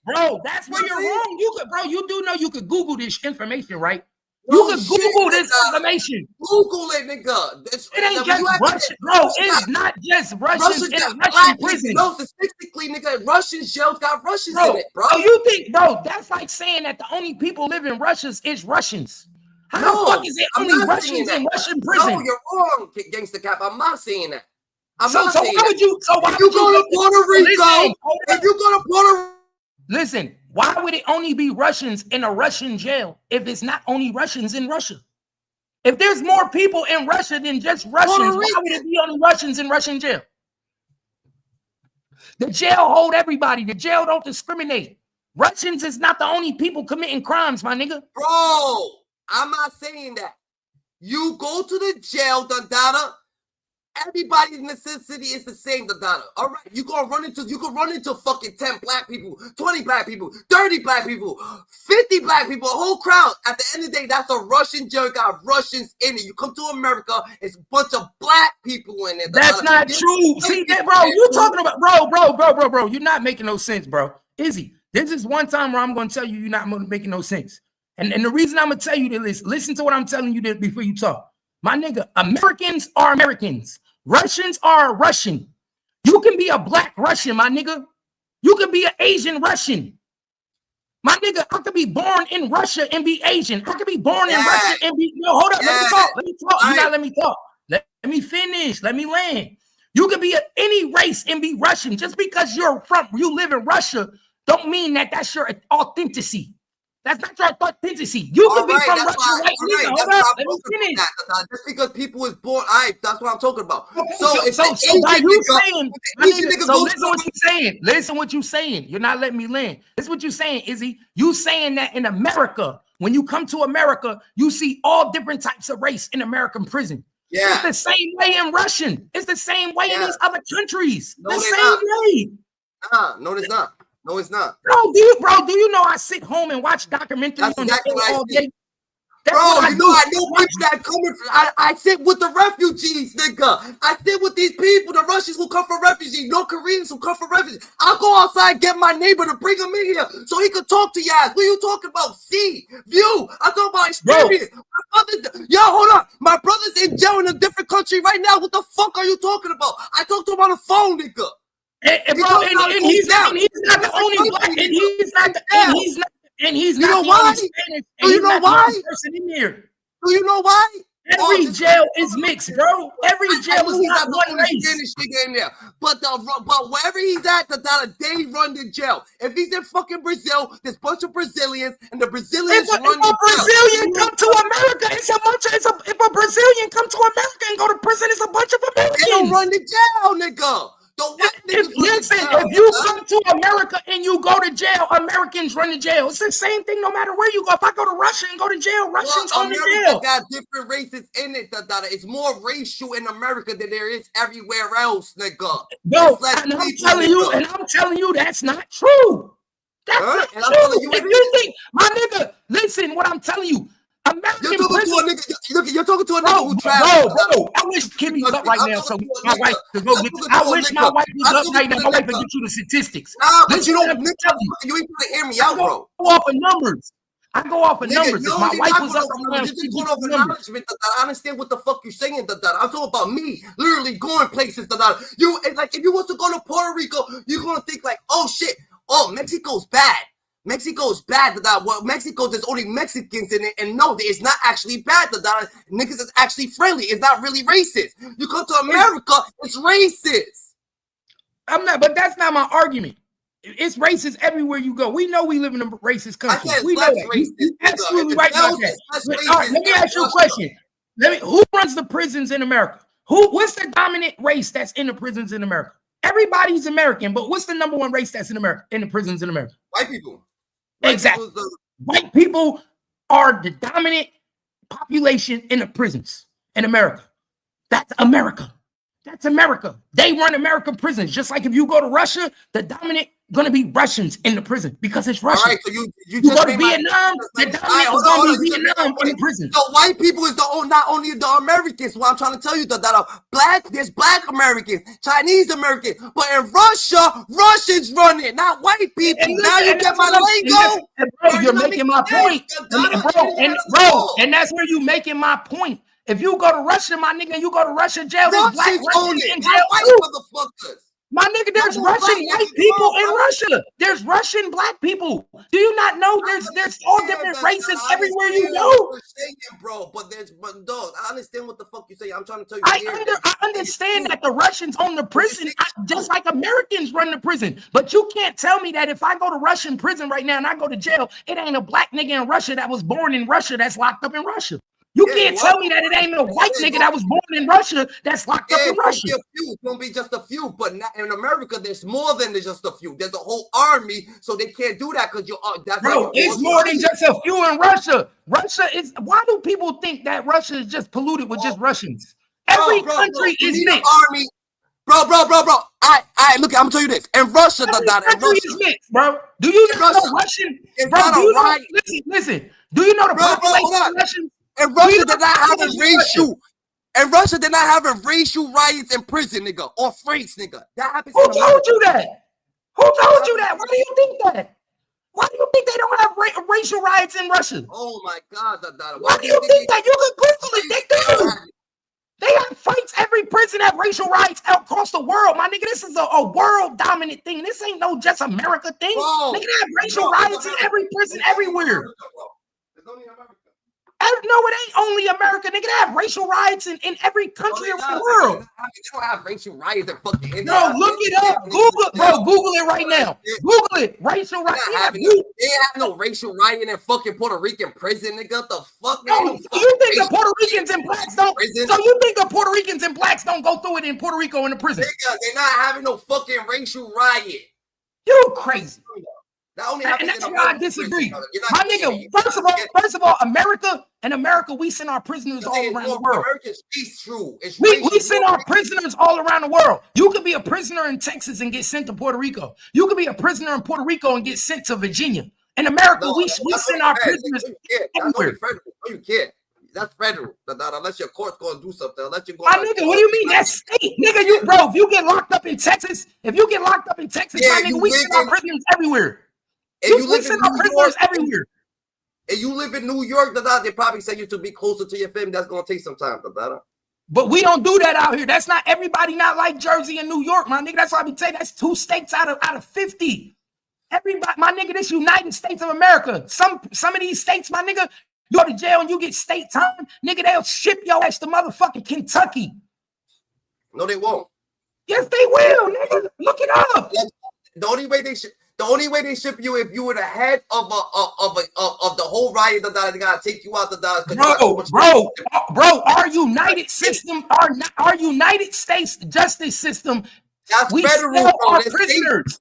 Bro, that's where you're wrong. You do know you could Google this information, right? You can Google this information. Google it, nigga. It ain't just Russian, bro. It's not just Russians in a Russian prison. No, statistically, nigga, Russian jails got Russians in it, bro. So you think, bro, that's like saying that the only people live in Russia is Russians. How the fuck is it only Russians in Russian prison? No, you're wrong, Gangstacap. I'm not saying that. Why would you go to Puerto Rico, if you go to Puerto Rico. Listen, why would it only be Russians in a Russian jail if it's not only Russians in Russia? If there's more people in Russia than just Russians, why would it be only Russians in Russian jail? The jail hold everybody. The jail don't discriminate. Russians is not the only people committing crimes, my nigga. Bro, I'm not saying that. You go to the jail, everybody in the city is the same, All right, you can run into fucking 10 black people, 20 black people, 30 black people, 50 black people, a whole crowd. At the end of the day, that's a Russian jail. Got Russians in it. You come to America, it's a bunch of black people in it. That's not true. See that, bro? You talking about, bro? You're not making no sense, bro. Izzy, this is one time where I'm going to tell you you're not making no sense. And the reason I'm going to tell you this, listen to what I'm telling you before you talk. My nigga, Americans are Americans. Russians are Russian. You can be a black Russian, my nigga. You can be an Asian Russian. My nigga, I could be born in Russia and be Asian. I could be born in Russia and be... No, hold up. Let me talk. You gotta let me talk. Let me finish. Let me land. You could be any race and be Russian. Just because you live in Russia don't mean that that's your authenticity. That's not your authenticity. You could be from Russia right now. Hold up, let me finish. Just because people was born, that's what I'm talking about. Okay, so by you saying, listen what you're saying. You're not letting me land. This is what you're saying, Izzy. You saying that in America, when you come to America, you see all different types of race in American prison. Yeah. It's the same way in Russian. It's the same way in these other countries. The same way. No, it's not. No, it's not. Bro, do you know I sit home and watch documentaries That's on exactly the all day? Bro, I know people that coming from, I sit with the refugees, nigga. I sit with these people, the Russians who come from refugees, North Koreans who come from refugees. I'll go outside and get my neighbor to bring him in here so he could talk to you guys. What are you talking about? View. I'm talking about experience. Yo, hold on. My brother's in jail in a different country right now. What the fuck are you talking about? I talked to him on the phone, nigga. And he's not the only black, and he's not the only Spanish. Do you know why? Person in here. Do you know why? Every jail is mixed, bro. Every jail is not one race. In there. But wherever he's at, they run the jail. If he's in fucking Brazil, there's a bunch of Brazilians, and the Brazilians run the jail. If a Brazilian come to America, if a Brazilian come to America and go to prison, it's a bunch of Americans. They don't run the jail, nigga. The white niggas Listen, if you come to America and you go to jail, Americans run the jail. It's the same thing no matter where you go. If I go to Russia and go to jail, Russians own the America jail. got different races in it. It's more racial in America than there is everywhere else, nigga. Bro, and I'm telling you that's not true. That's not true. If you think, my nigga, listen, what I'm telling you. American you're talking to a nigga. You're talking to a nigga who travels. Bro, I wish Kimmy's up right now so my wife could go get. I wish my wife was up right now. My wife could get you the statistics. Nah, but you don't. You ain't trying to hear me out, bro. I go off of numbers. I go off of numbers. If my wife was up right now, she's going off acknowledgement. I understand what the fuck you're saying. I'm talking about me literally going places. You like if you was to go to Puerto Rico, you're gonna think like, oh shit, oh Mexico's bad. Mexico's bad. Well, Mexico, there's only Mexicans in it, and no, it's not actually bad. Niggas is actually friendly. It's not really racist. You come to America, it's racist. I'm not, but that's not my argument. It's racist everywhere you go. We know we live in a racist country. We know that. You're absolutely right about that. All right, let me ask you a question. Who runs the prisons in America? What's the dominant race that's in the prisons in America? Everybody's American, but what's the number one race that's in America, in the prisons in America? White people. Exactly. White people are the dominant population in the prisons in America. That's America. That's America. They run American prisons. Just like if you go to Russia, the dominant going to be Russians in the prison because it's Russia. All right, so you go to Vietnam, the dominant is going to be Vietnam in the prison. So white people is not only the Americans. What I'm trying to tell you there's black Americans, Chinese Americans, but in Russia, Russians run it, not white people. Now you get my lingo. Bro, you're making my point. And that's where you making my point. If you go to Russia, my nigga, you go to Russia jail, there's black Russians in jail too. Motherfuckers. My nigga, there's Russian white people in Russia. There's Russian black people. Do you not know there's all different races everywhere you go? Bro, but dog, I understand what the fuck you say. I'm trying to tell you. I understand that the Russians own the prison, just like Americans run the prison. But you can't tell me that if I go to Russian prison right now and I go to jail, it ain't a black nigga in Russia that was born in Russia that's locked up in Russia. You can't tell me that it ain't a white nigga that was born in Russia that's locked up in Russia. It's gonna be just a few, but not in America. There's more than just a few. There's a whole army, so they can't do that because bro. It's more than just a few in Russia. Russia is. Why do people think that Russia is just polluted with just Russians? Every country is mixed. Army. Bro. I look. I'm gonna tell you this. In Russia, country is mixed, bro. Do you know Russian? Bro, listen. Do you know the population of Russians? And Russia did not have a racial. And Russia did not have a racial riots in prison, nigga, or race, nigga. That happens. Who told you that? Who told you that? Why do you think that? Why do you think they don't have racial riots in Russia? Oh my God, why do you think that? You can Google it. They do. They have fights. Every prison have racial riots across the world, my nigga. This is a world dominant thing. This ain't no just America thing. Nigga, they have racial riots in every prison everywhere. No, it ain't only America, nigga. They have racial riots in every country around the world. They don't have racial riots in fucking India. No, look it up. Google it, bro. Google it right now. Google it. Racial riots. They have no racial riot in fucking Puerto Rican prison, nigga. What the fuck? No, you think the Puerto Ricans and blacks don't? So you think the Puerto Ricans and blacks don't go through it in Puerto Rico in the prison? Nigga, they're not having no fucking racial riot. You crazy. And that's why I disagree. My nigga, first of all, America, we send our prisoners all around the world. It's true. We send our prisoners all around the world. You could be a prisoner in Texas and get sent to Puerto Rico. You could be a prisoner in Puerto Rico and get sent to Virginia. In America, we send our prisoners everywhere. No, you can't. That's federal. Unless your court's going to do something. Unless you go. My nigga, what do you mean? That's state, nigga. If you get locked up in Texas, my nigga, we send our prisoners everywhere. We send our prisoners everywhere. And you live in New York, they probably say you to be closer to your family. That's gonna take some time, But we don't do that out here. That's not everybody. Not like Jersey and New York, my nigga. That's why I be saying that's 2 states out of 50. Everybody, my nigga. This United States of America. Some of these states, my nigga, you go to jail and you get state time, nigga. They'll ship your ass to motherfucking Kentucky. No, they won't. Yes, they will, nigga. Look it up. The only way they ship you if you were the head of the whole riot, they gotta take you out Bro, our United States justice system That's We federal, sell bro. our That's prisoners.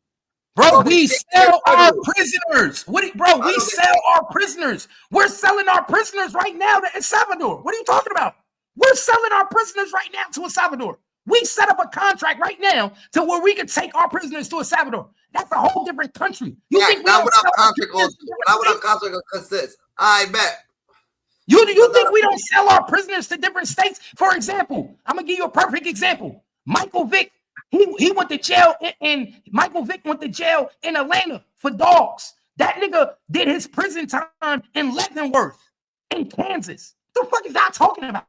Bro, Bro, we they sell our federal. prisoners. Bro, we sell our prisoners. We're selling our prisoners right now to El Salvador. What are you talking about? We're selling our prisoners right now to El Salvador. We set up a contract right now to where we can take our prisoners to El Salvador. That's a whole different country. You Yeah, think we not don't without sell our contract prisoners to not different without states? contract consists. I bet. You think we don't sell our prisoners to different states? For example, I'm gonna give you a perfect example. Michael Vick, he went to jail and Michael Vick went to jail in Atlanta for dogs. That nigga did his prison time in Leavenworth, in Kansas. The fuck is that talking about?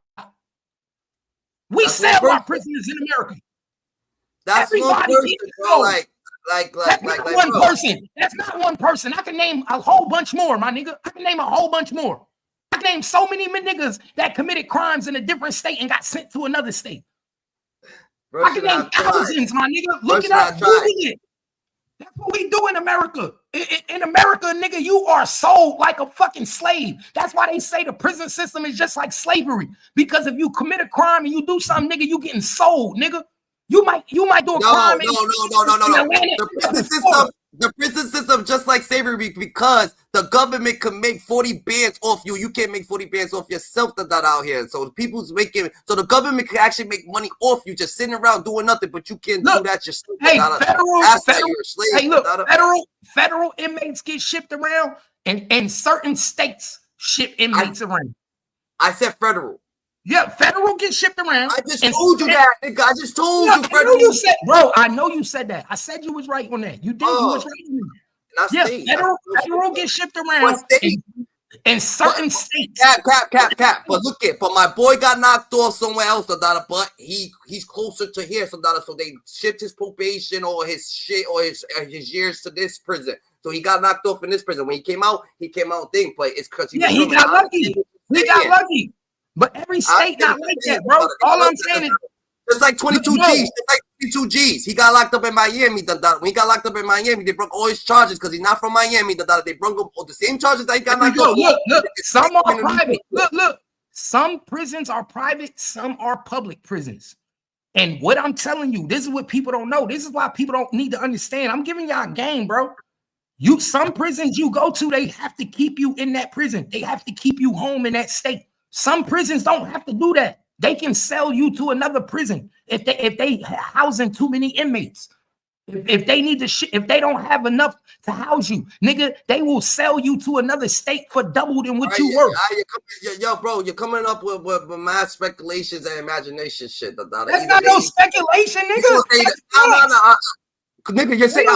We That's sell our prisoners in America. That's Everybody one person, gets bro. sold. That's not one bro. person. That's not one person. I can name a whole bunch more, my nigga. I can name a whole bunch more. I can name so many niggas that committed crimes in a different state and got sent to another state. Bro, I can name thousands, my nigga. Look it up, Google it. That's what we do in America. In America, nigga, you are sold like a fucking slave. That's why they say the prison system is just like slavery. Because if you commit a crime and you do something, nigga, you getting sold, nigga. You might do a crime. No. The prison system, just like slavery, because the government can make 40 bands off you. You can't make 40 bands off yourself that out here. So the people's making, so the government can actually make money off you just sitting around doing nothing, but you can't do that yourself. Hey, federal inmates get shipped around, and certain states ship inmates around. I said federal. Yeah, federal gets shipped around. I just told you that, nigga. I just told you, federal. I know you said, bro. I know you said that. I said you was right on that. You did. You was right. Yeah, federal gets shipped around in certain states. Cap. But look at, but my boy got knocked off somewhere else, but he's closer to here, so they shipped his probation or his shit or his years to this prison. So he got knocked off in this prison. When he came out thing, but it's because he got lucky. He got lucky. But every state not like that, bro. All I'm saying is it's like 22 G's. It's like 22 G's. He got locked up in Miami. When he got locked up in Miami, they broke all his charges because he's not from Miami. They broke up all the same charges that he got knocked up. Look. Some are private. Look. Some prisons are private. Some are public prisons. And what I'm telling you, this is what people don't know. This is why people don't need to understand. I'm giving y'all a game, bro. Some prisons you go to, they have to keep you in that prison. They have to keep you home in that state. Some prisons don't have to do that. They can sell you to another prison if they housing too many inmates. If they need to, if they don't have enough to house you, nigga, they will sell you to another state for double than what you worth. Yo, bro, you're coming up with mad speculations and imagination shit. That's not no speculation, nigga. No. Nigga, you're saying,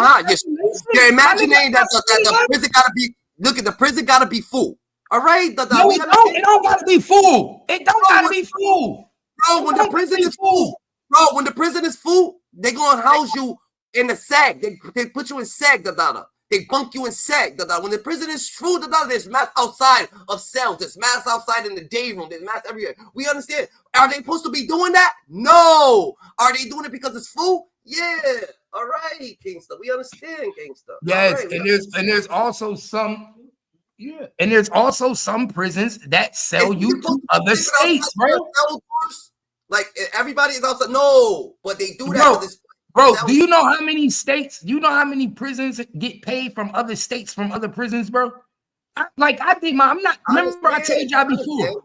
you're imagining that the prison gotta be. Look at the prison gotta be full. All right, it don't gotta be full. It don't gotta be full, bro. When the prison is full, when the prison is full, they gonna house you in a sack. They put you in sack, They bunk you in sack, When the prison is full, there's mass outside of cells. There's mass outside in the day room. There's mass everywhere. We understand. Are they supposed to be doing that? No. Are they doing it because it's full? Yeah. All right, Gangsta. We understand, Gangsta. Yes, and there's also some. Yeah, and there's also some prisons that sell you to other states, bro. Like everybody is also but they do that. Bro, do you know how many states? Do you know how many prisons get paid from other states from other prisons, bro? I remember I told y'all before.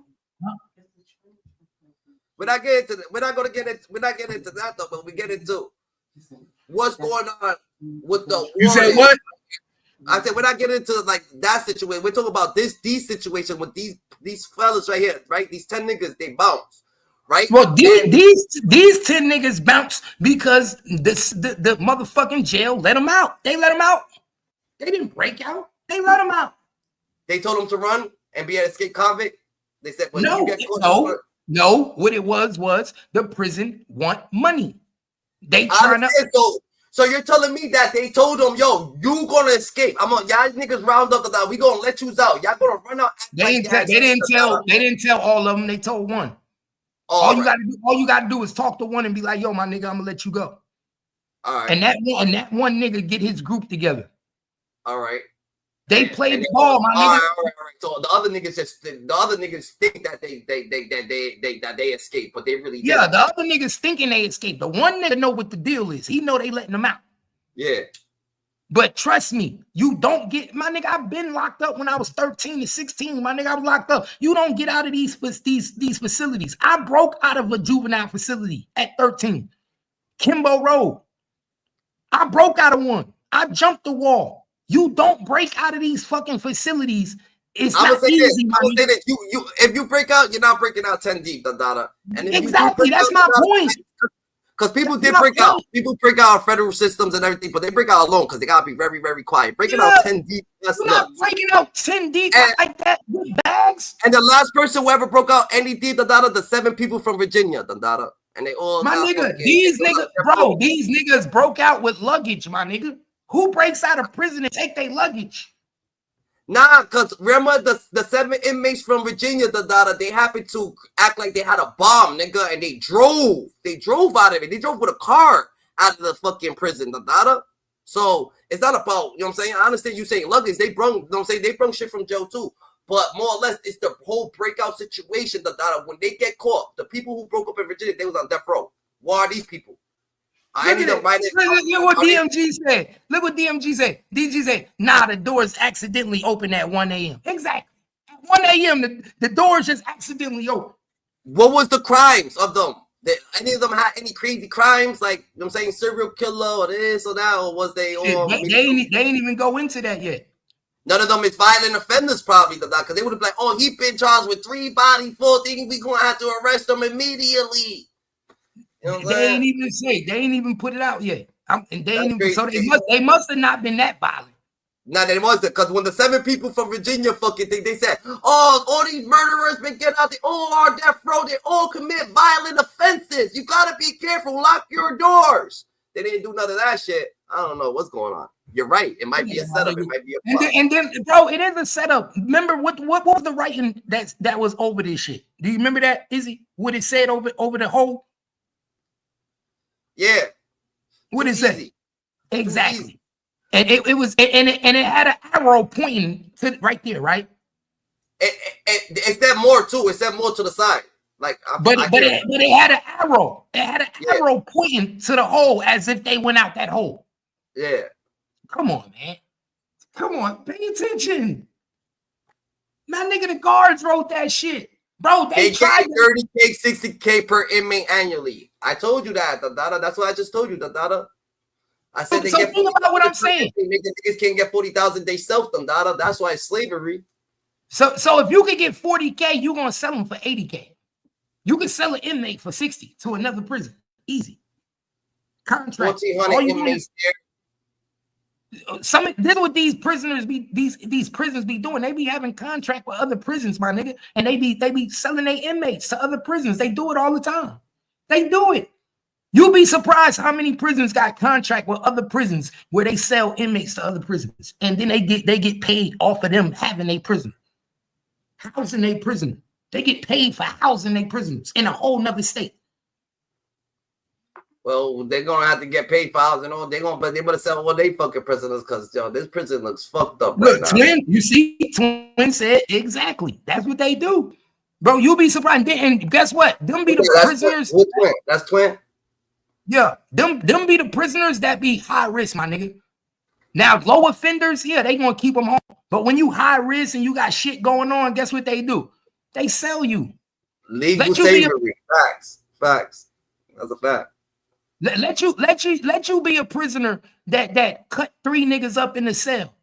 We're not getting into that though, but we get into what's going on with the. You said what? I said we're not getting into like that situation. We're talking about these situations with these fellas right here, right? These 10 niggas, they bounce, right? Well, these 10 niggas bounce because the motherfucking jail let them out. They let them out. They didn't break out. They let them out. They told them to run and be an escape convict. They said, well, no. What it was the prison want money. They trying to. So you're telling me that they told them, yo, you gonna escape? Y'all niggas round up that we gonna let you out. Y'all gonna run out. They didn't tell all of them. They told one. All you gotta do is talk to one and be like, yo, my nigga, I'm gonna let you go. All right. And that one nigga get his group together. All right. They played the ball, my all nigga. right, all right. So the other niggas think that they escaped, but they really Yeah, didn't. the other niggas thinking they escaped. The one nigga know what the deal is. He know they letting them out. Yeah. But trust me, you don't get, my nigga, I've been locked up when I was 13 to 16. My nigga, I was locked up. You don't get out of these facilities. I broke out of a juvenile facility at 13. Kimbo Road. I broke out of one. I jumped the wall. You don't break out of these fucking facilities. It's not easy, I would say that you if you break out, you're not breaking out 10 deep, Dada. And if exactly, that's my point. Because people did break out. People break out federal systems and everything, but they break out alone because they gotta be very, very quiet. Breaking out 10 deep, that's not breaking out 10 deep like that with bags. And the last person who ever broke out any deep, Dada, the 7 people from Virginia, Dada. And they all my nigga, these niggas broke out with luggage, my nigga. Who breaks out of prison and take their luggage? Nah, because remember the 7 inmates from Virginia, Dada, they happened to act like they had a bomb, nigga, and they drove. They drove out of it. They drove with a car out of the fucking prison, Dada. So it's not about, you know what I'm saying? I understand you saying luggage. They brung, you know what I'm saying? They brung shit from jail too. But more or less, it's the whole breakout situation, Dada. When they get caught, the people who broke up in Virginia, they was on death row. What are these people? Look what DMG said. Look what DMG said. DMG said, nah, the doors accidentally open at 1 a.m. Exactly. At 1 a.m., the doors just accidentally open. What was the crimes of them? Did any of them had any crazy crimes? Like, you know what I'm saying, serial killer or this or that? Or was they all... They ain't even go into that yet. None of them is violent offenders probably, because they would have been like, oh, he been charged with 3 body, 4 things. We going to have to arrest him immediately. You know they ain't even say. They ain't even put it out yet. They must have not been that violent. Nah, they wasn't, because when the 7 people from Virginia fucking thing, they said, oh, all these murderers been getting out, they all are death row, they all commit violent offenses. You gotta be careful, lock your doors. They didn't do none of that shit. I don't know what's going on. You're right. It might be a setup. It might be a plot. And then, bro, it is a setup. Remember what was the writing that was over this shit? Do you remember that, Izzy? What it said over the whole? Yeah. What is it? Exactly. And it was and it had an arrow pointing to right there, right? It said more too. It said more to the side. Like, but it had an arrow. It had an arrow pointing to the hole as if they went out that hole. Yeah. Come on, man. Come on, pay attention. My nigga, the guards wrote that shit. Bro, they tried 30K, 60K per inmate annually. I told you that, Dada. That's what I just told you, Dada. I said they get think about what I'm saying. Niggas can't get 40,000 they self them, Dada. That's why it's slavery. So if you could get 40K, you're gonna sell them for 80K. You can sell an inmate for 60 to another prison. Easy. Contract. 1,400 inmates there. This is what these prisoners be these prisons be doing. They be having contract with other prisons, my nigga, and they be selling their inmates to other prisons. They do it all the time. They do it. You'll be surprised how many prisons got contract with other prisons where they sell inmates to other prisons, and then they get paid off of them having a prison, housing a prison. They get paid for housing a prisoners in a whole nother state. Well, they're gonna have to get paid for housing. But they better sell all they fucking prisoners because this prison looks fucked up. Look, right Twin, now. you see, Twin said exactly. That's what they do, bro. You'll be surprised. And guess what? Them be the prisoners. Twin. That's Twin. Yeah, them be the prisoners that be high risk, my nigga. Now, low offenders, yeah, they gonna keep them home. But when you high risk and you got shit going on, guess what they do? They sell you. Legal slavery. Facts. That's a fact. Let you be a prisoner that cut 3 niggas up in the cell.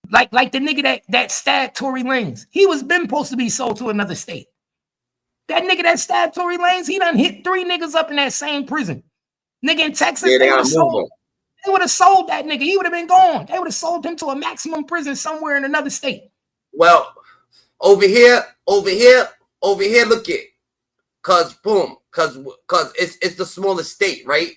Like the nigga that stabbed Tory Lanez. He was been supposed to be sold to another state. That nigga that stabbed Tory Lanez, he done hit 3 niggas up in that same prison. Nigga in Texas, yeah, they would have sold that nigga. He would have been gone. They would have sold him to a maximum prison somewhere in another state. Well, over here, look at, cause it's the smallest state, right?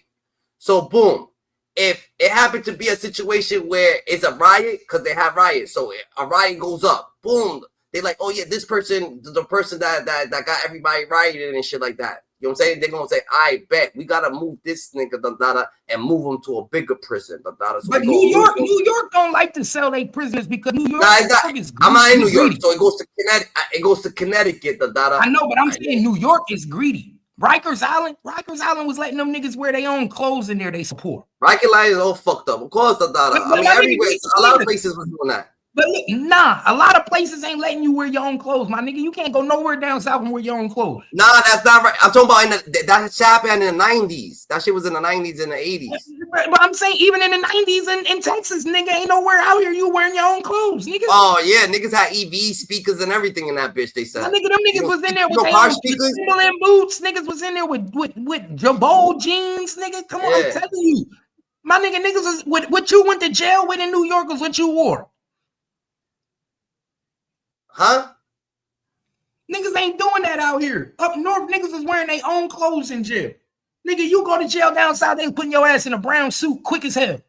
So boom, if it happened to be a situation where it's a riot, because they have riots, so a riot goes up, boom, they like, oh yeah, this person, the person that got everybody rioted and shit like that. You know what I'm saying? They're gonna say, I bet we gotta move this nigga and move him to a bigger prison. So but New York don't like to sell their prisoners because New York, I'm not in New York, so it goes to Connecticut. It goes to Connecticut. I know, but I'm saying New York is greedy. Rikers Island was letting them niggas wear their own clothes in there. They support. Rikers Island is all fucked up. Of course, I mean, everywhere, a lot of places was doing that. But look, nah, a lot of places ain't letting you wear your own clothes, my nigga. You can't go nowhere down south and wear your own clothes. Nah, that's not right. I'm talking about that shit happened in the 90s. That shit was in the 90s and the 80s. But I'm saying even in the 90s in Texas, nigga, ain't nowhere out here you wearing your own clothes, nigga. Oh yeah, niggas had EV speakers and everything in that bitch. They said. My nigga, them niggas was in there with their own Timberland boots. Niggas was in there with Jabot jeans, nigga. Come on, I'm telling you, my nigga, niggas was what you went to jail with in New York was what you wore. Huh? Niggas ain't doing that out here. Up north, niggas is wearing their own clothes in jail. Nigga, you go to jail down south, they putting your ass in a brown suit quick as hell.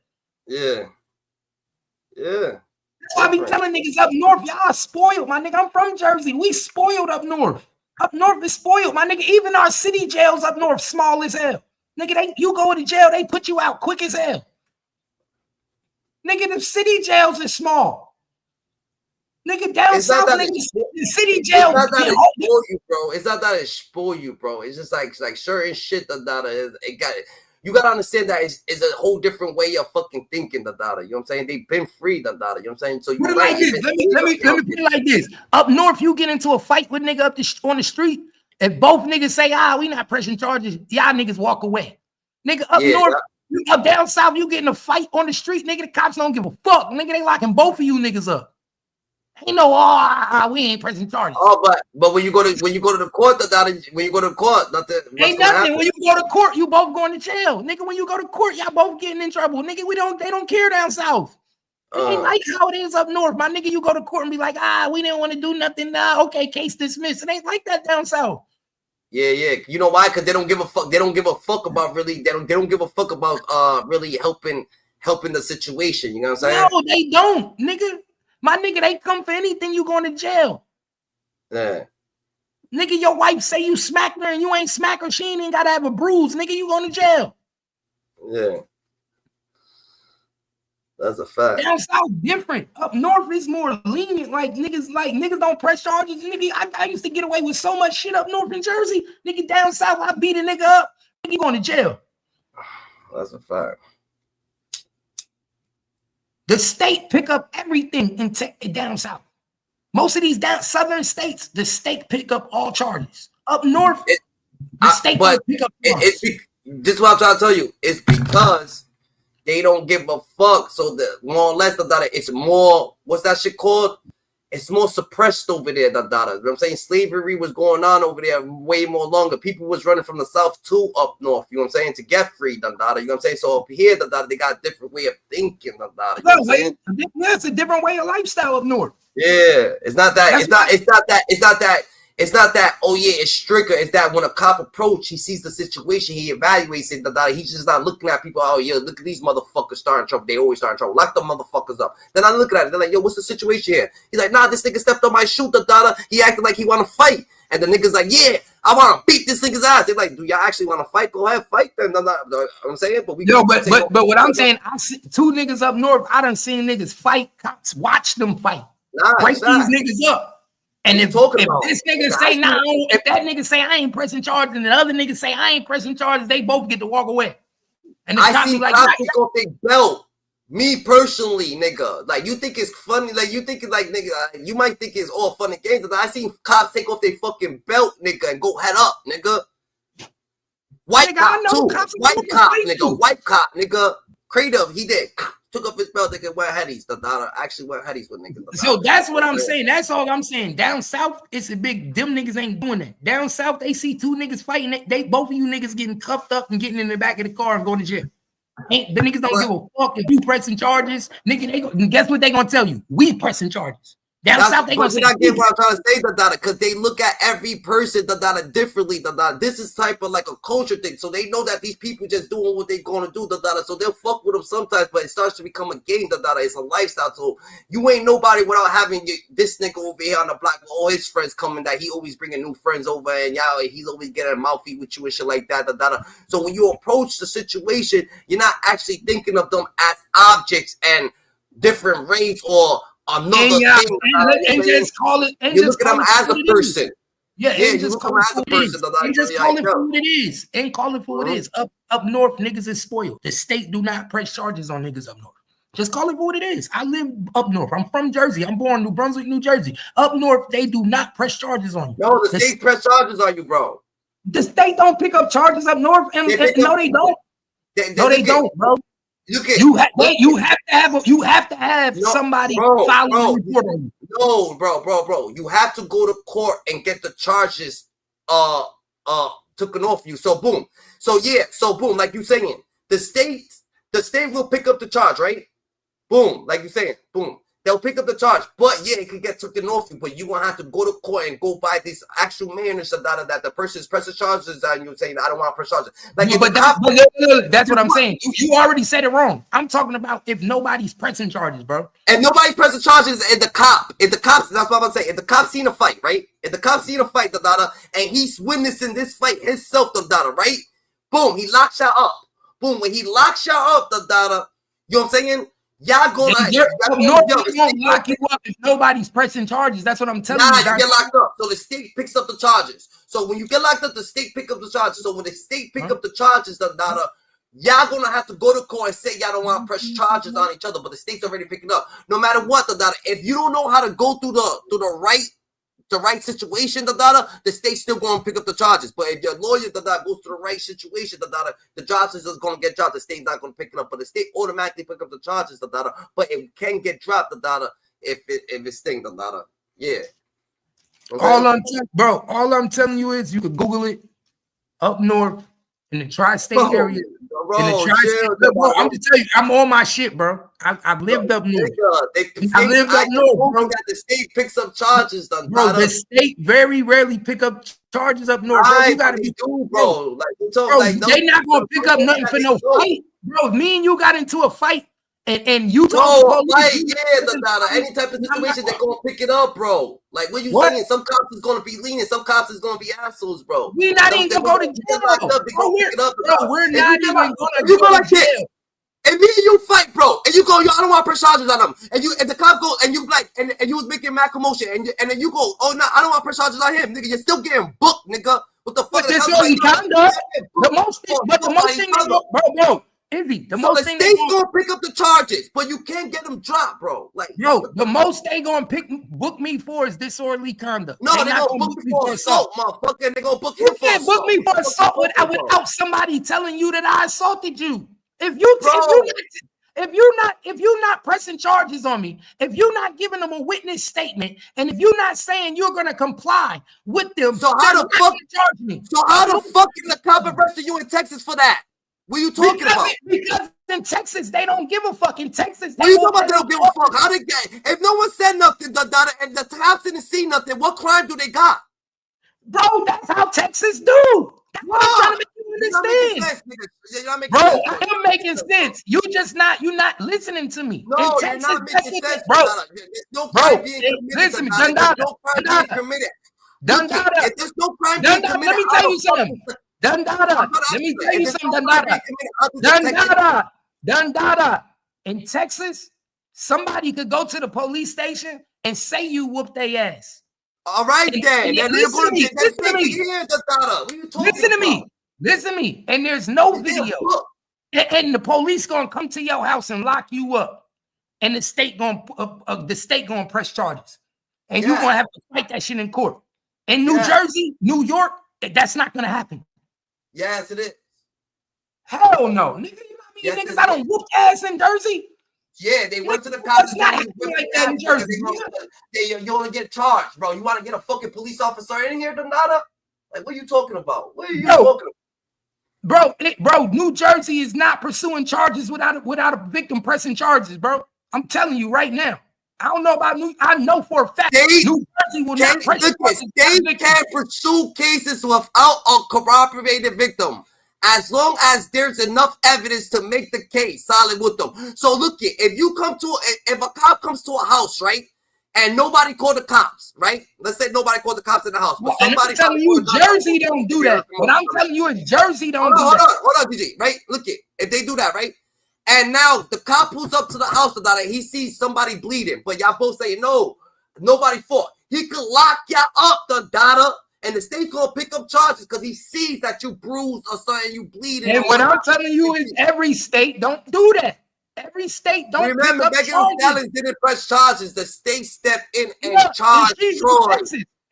Yeah. Yeah. That's why I be telling niggas up north, y'all spoiled, my nigga. I'm from Jersey. We spoiled up north. Up north is spoiled, my nigga. Even our city jails up north, small as hell. Nigga, you go to jail, they put you out quick as hell. Nigga, the city jails is small. Nigga, down south, nigga, the city jail. It's not that it spoil you, bro. It's not that it spoil you, bro. It's just like certain shit you gotta understand that it's a whole different way of fucking thinking, You know what I'm saying? They've been free, You know what I'm saying? So you put it like this. Let me put it like this. Up north, you get into a fight with nigga on the street. If both niggas say, we not pressing charges, y'all niggas walk away. Nigga, up north, up down south, you get in a fight on the street, nigga, the cops don't give a fuck. Nigga, they locking both of you niggas up. Ain't no, we ain't pressing charges. Oh, but when you go to the court, when you go to court, nothing. Ain't nothing. When you go to court, you both going to jail, nigga. When you go to court, y'all both getting in trouble, nigga. They don't care down south. It ain't like how it is up north, my nigga. You go to court and be like, we didn't want to do nothing. Okay, case dismissed. It ain't like that down south. Yeah. You know why? Because they don't give a fuck. They don't give a fuck about really. They don't give a fuck about really helping the situation. You know what I'm saying? No, they don't, nigga. My nigga, they come for anything, you going to jail. Yeah. Nigga, your wife say you smacked her and you ain't smack her, she ain't even gotta have a bruise. Nigga, you going to jail. Yeah. That's a fact. Down south different. Up north is more lenient. Like niggas don't press charges. Nigga, I used to get away with so much shit up north in Jersey. Nigga, down south, I beat a nigga up. Nigga, you going to jail. That's a fact. The state pick up everything and down south. Most of these down southern states, the state pick up all charges. Up north, the state pick up charges. This is what I'm trying to tell you. It's because they don't give a fuck. So the more or less it's more. What's that shit called? It's more suppressed over there. You know what I'm saying? Slavery was going on over there way more longer. People was running from the south to up north. You know what I'm saying? To get free. You know what I'm saying? So up here, they got a different way of thinking. You know what I'm saying? It's a different way of lifestyle up north. Yeah, it's not that. It's not that. Oh yeah, it's stricter. It's that when a cop approach, he sees the situation, he evaluates it. He's just not looking at people. Oh yeah, look at these motherfuckers starting trouble. They always start in trouble. Lock the motherfuckers up. Then I look at it. They're like, yo, what's the situation here? He's like, nah, this nigga stepped on my shoe. He acted like he want to fight. And the nigga's like, yeah, I want to beat this nigga's ass. They're like, do y'all actually want to fight? Go ahead, fight then. I'm saying, but what I'm saying, I see two niggas up north. I done seen niggas fight. Cops watch them fight. Break these niggas up. And if this nigga say if that nigga say I ain't pressing charges and the other nigga say I ain't pressing charges, they both get to walk away. And I see cops take off their belt. Me personally, nigga, like you think it's funny, like you think it's like nigga, you might think it's all fun and games, but I seen cops take off their fucking belt, nigga, and go head up, nigga. White cop too. White cop, nigga. White cop, nigga. Kratos, he did. Took up his belt, nigga, went headies. Actually went headies with niggas. So that's what I'm saying. That's all I'm saying. Down south, it's a big. Them niggas ain't doing that. Down south, they see two niggas fighting. They both of you niggas getting cuffed up and getting in the back of the car and going to jail. The niggas don't give a fuck if you pressing charges, nigga. Guess what they gonna tell you? We pressing charges. Down south, they gonna But say you're not getting what I'm trying to say, Dada, because they look at every person, Dada, differently, Dada. This is type of like a culture thing. So they know that these people just doing what they gonna do, Dada. So they'll fuck with them sometimes, but it starts to become a game, Dada. It's a lifestyle. So you ain't nobody without having this nigga over here on the block with all his friends coming, that he always bringing new friends over, and y'all, he's always getting a mouthy with you and shit like that, Dada. So when you approach the situation, you're not actually thinking of them as objects and different race or another thing. And just call it. And you just look at call them it as what a it person. is. Yeah, and you just look at call them it as for a what it is. person. And just call it for what it is. And call it for what it is. Up north, niggas is spoiled. The state do not press charges on niggas up north. Just call it for what it is. I live up north. I'm from Jersey. I'm born in New Brunswick, New Jersey. Up north, they do not press charges on you. No, the state press charges on you, bro. The state don't pick up charges up north, and no, they don't. No, they don't, bro. You have to have somebody filing a report on you. No, bro. You have to go to court and get the charges taken off you. So boom. So boom, like you saying, the state will pick up the charge, right? Boom, like you saying, boom. They'll pick up the charge, but yeah, it could get taken off you. But you gonna have to go to court and go by this actual manner so that the person's pressing charges on you, saying I don't want to press charges. Like, no, but that's what I'm saying. You already said it wrong. I'm talking about if nobody's pressing charges, bro. And nobody's pressing charges, and the cops, that's what I'm saying. If the cop seen a fight, right? If the cop seen a fight, and he's witnessing this fight himself, right? Boom, he locks y'all up. Boom, when he locks y'all up, you know what I'm saying? Y'all gonna won't lock you up if nobody's pressing charges. That's what I'm telling you. You get locked up. So the state picks up the charges. So when you get locked up, the state pick up the charges. So when the state pick up the charges, y'all gonna have to go to court and say y'all don't want to press charges on each other. But the state's already picking up. No matter what, if you don't know how to go through the right situation, the state's still going to pick up the charges. But if your lawyer goes to the right situation, the charges is going to get dropped. The state's not going to pick it up, but the state automatically pick up the charges, but it can get dropped, if it's thing, yeah. Okay. All I'm telling you is you could Google it up north in the tri-state area. I'm gonna tell you, I'm on my shit, bro. I've lived up north. I lived up north, bro. The state picks up charges, bro. The state very rarely pick up charges up north, bro. You gotta be cool, bro. They not gonna pick up nothing for no fight, bro. Me and you got into a fight, and you told the police, any type of situation, they're gonna pick it up, bro. Like what you saying? Some cops is gonna be lenient, some cops is gonna be assholes, bro. We not even gonna go to jail, we're not even gonna go to jail. And me and you fight, bro, and you go, yo, I don't want to press charges on them. And the cop go, and you like, and you was making mad commotion, and then you go, oh no, I don't want to press charges on him, nigga. You're still getting booked, nigga. What the fuck? But this only conduct. The most thing, bro. Izzy, the most thing state's gonna pick up the charges, but you can't get them dropped, bro. Like, the most they gonna book me for is disorderly conduct. No, they're gonna book me for assault, motherfucker. They're gonna book him for assault. Book me for assault without somebody telling you that I assaulted you. If you're not pressing charges on me, if you're not giving them a witness statement, and if you're not saying you're gonna comply with them, so how the fuck is the cop arresting you in Texas for that? What are you talking about? Because in Texas, they don't give a fuck. In Texas, what are you talking about? They don't give a fuck. How they get? If no one said nothing, and the cops didn't see nothing, what crime do they got? Bro, that's how Texas do. That's what I'm trying to make you understand. Bro, I am making sense. You're not listening to me. No, in Texas, you're not making sense, bro. There's no crime being committed. Listen, There's no crime being committed. If there's no crime being committed, let me tell you something. Dundada. Let me tell you something, Dundada. In Texas, somebody could go to the police station and say you whooped their ass. All right, then. Listen to me. And there's no video. And the police gonna come to your house and lock you up. And the state gonna press charges. And you're gonna have to fight that shit in court. In New Jersey, New York, that's not gonna happen. Yes, it is. Hell no. Nigga, you know how many niggas I don't whoop ass in Jersey? Yeah, they went to the cops. Not like that in Jersey. You only get charged, bro. You want to get a fucking police officer in here, Donata? Like, what are you talking about? What are you talking about? Bro, New Jersey is not pursuing charges without a victim pressing charges, bro. I'm telling you right now. I don't know about I know for a fact New Jersey will not press charges. State can pursue cases without a corroborated victim, as long as there's enough evidence to make the case solid with them. So look, if a cop comes to a house, right, and nobody called the cops, right? Let's say nobody called the cops in the house, but somebody. I'm telling you, Jersey don't do that. But I'm telling you, Jersey don't do that. Hold on, DJ. Right? Look, if they do that, right, and now the cop pulls up to the house, he sees somebody bleeding, but y'all both say no, nobody fought. He could lock y'all up, the data. And the state's gonna pick up charges because he sees that you bruised or something, you bleeding. And what I'm telling you is every state don't do that. Every state don't remember pick up charges. Didn't press charges. The state stepped in and charged.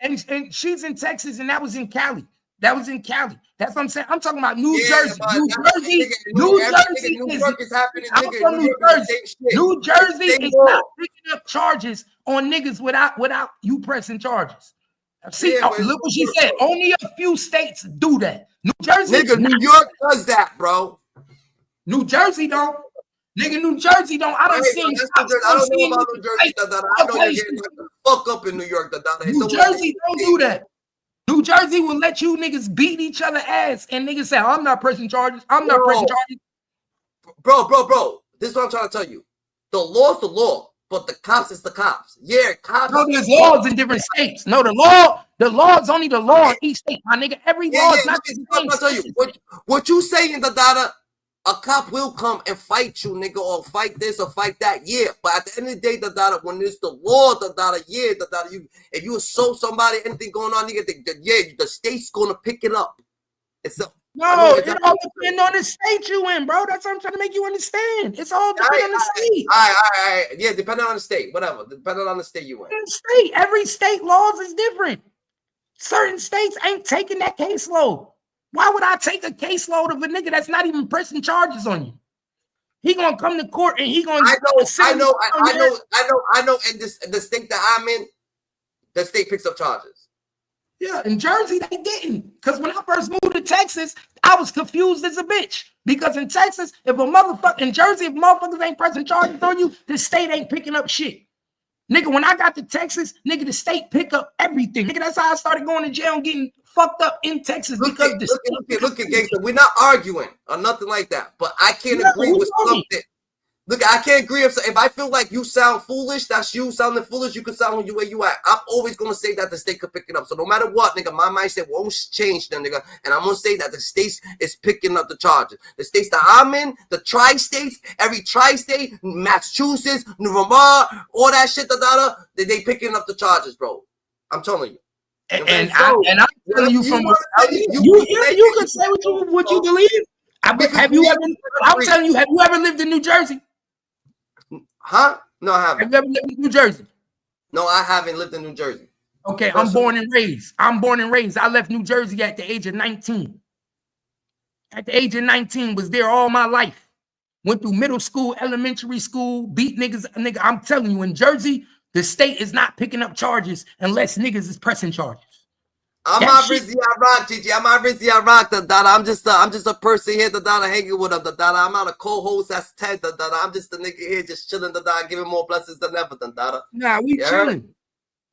And she's in Texas, and that was in Cali. That was in Cali. That's what I'm saying. I'm talking about New Jersey. New Jersey is happening. I'm from New Jersey. New Jersey is not picking up charges on niggas without you pressing charges. See, look what she said. Only a few states do that. New Jersey, New York does that, bro. New Jersey don't. Nigga, New Jersey don't. I don't see. I don't know about New Jersey. I know you're getting the fuck up in New York. New Jersey don't do that. New Jersey will let you niggas beat each other ass, and niggas say, "I'm not pressing charges. I'm not pressing charges." Bro. This is what I'm trying to tell you. The law's the law. But the cops is the cops. Yeah, cops. No, there's laws in different states. No, the law is only the law in each state, my nigga. Every law is not the same. I'll tell you what you saying, the data. A cop will come and fight you, nigga, or fight this or fight that. Yeah, but at the end of the day, the data, when it's the law, the data, yeah, the data. If you assault somebody, anything going on, nigga, the state's gonna pick it up. No, it all depends on the state you in, bro. That's what I'm trying to make you understand. It's all depending on the state. All right. Yeah, depending on the state, whatever. Depending on the state you in. Every state laws is different. Certain states ain't taking that caseload. Why would I take a caseload of a nigga that's not even pressing charges on you? He gonna come to court and he gonna. I know. In the state that I'm in, the state picks up charges. Yeah, in Jersey, they didn't. Because when I first moved to Texas, I was confused as a bitch. Because in Texas, in Jersey, if motherfuckers ain't pressing charges on you, the state ain't picking up shit. Nigga, when I got to Texas, nigga, the state pick up everything. Nigga, that's how I started going to jail and getting fucked up in Texas. Look at gangster. We're not arguing or nothing like that. But I can't agree with something. Look, I can't agree. If I feel like you sound foolish, that's you sounding foolish. You can sound the way you act. I'm always going to say that the state could pick it up. So no matter what, nigga, my mindset won't change then, nigga. And I'm going to say that the states is picking up the charges. The states that I'm in, the tri-states, every tri-state, Massachusetts, New Vermont, all that shit, they picking up the charges, bro. I'm telling you. And I'm telling you from you can say what you believe. Have you ever lived in New Jersey? Huh? No, I haven't. Have you ever lived in New Jersey? No, I haven't lived in New Jersey. Okay, I'm born and raised. I left New Jersey at the age of 19. At the age of 19, was there all my life. Went through middle school, elementary school, beat niggas. Nigga, I'm telling you, in Jersey, the state is not picking up charges unless niggas is pressing charges. I'm not Rizzy Rock, Gigi. I'm not Rizzy Rock, the dada. I'm just a person here, the dada, hanging with them, the dada. I'm not a co-host. That's Ted, the dada. I'm just a nigga here, just chilling, the dada, giving more blessings than ever, the dada. Nah, we chilling.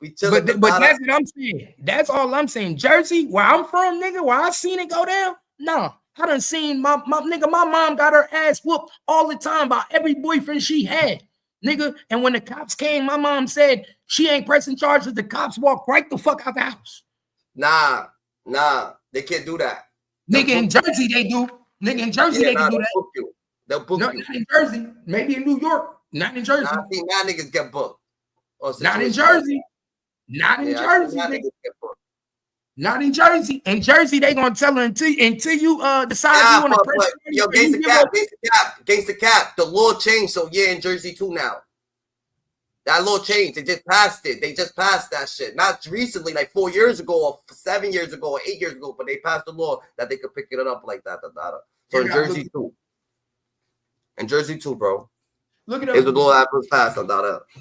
We chilling. But that's what I'm saying. That's all I'm saying. Jersey, where I'm from, nigga, where I seen it go down. No, I done seen my mom got her ass whooped all the time by every boyfriend she had, nigga. And when the cops came, my mom said she ain't pressing charges. The cops walked right the fuck out the house. Nah, they can't do that. Nigga, in Jersey, they do. Nigga, in Jersey, they can do that. They'll book you. Not in Jersey. Maybe in New York. Not in Jersey. Nah, I think now niggas get booked. Not in Jersey. Not in Jersey, nigga. Not in Jersey. In Jersey, they gonna tell her until you decide you want to press. Yo, Gangstacap. The law changed, so yeah, in Jersey too now. That law changed. They just passed it. They just passed that shit. Not recently, like 4 years ago or 7 years ago or 8 years ago, but they passed the law that they could pick it up like that. So in Jersey too. In Jersey too, bro. Look at it. The law that was passed.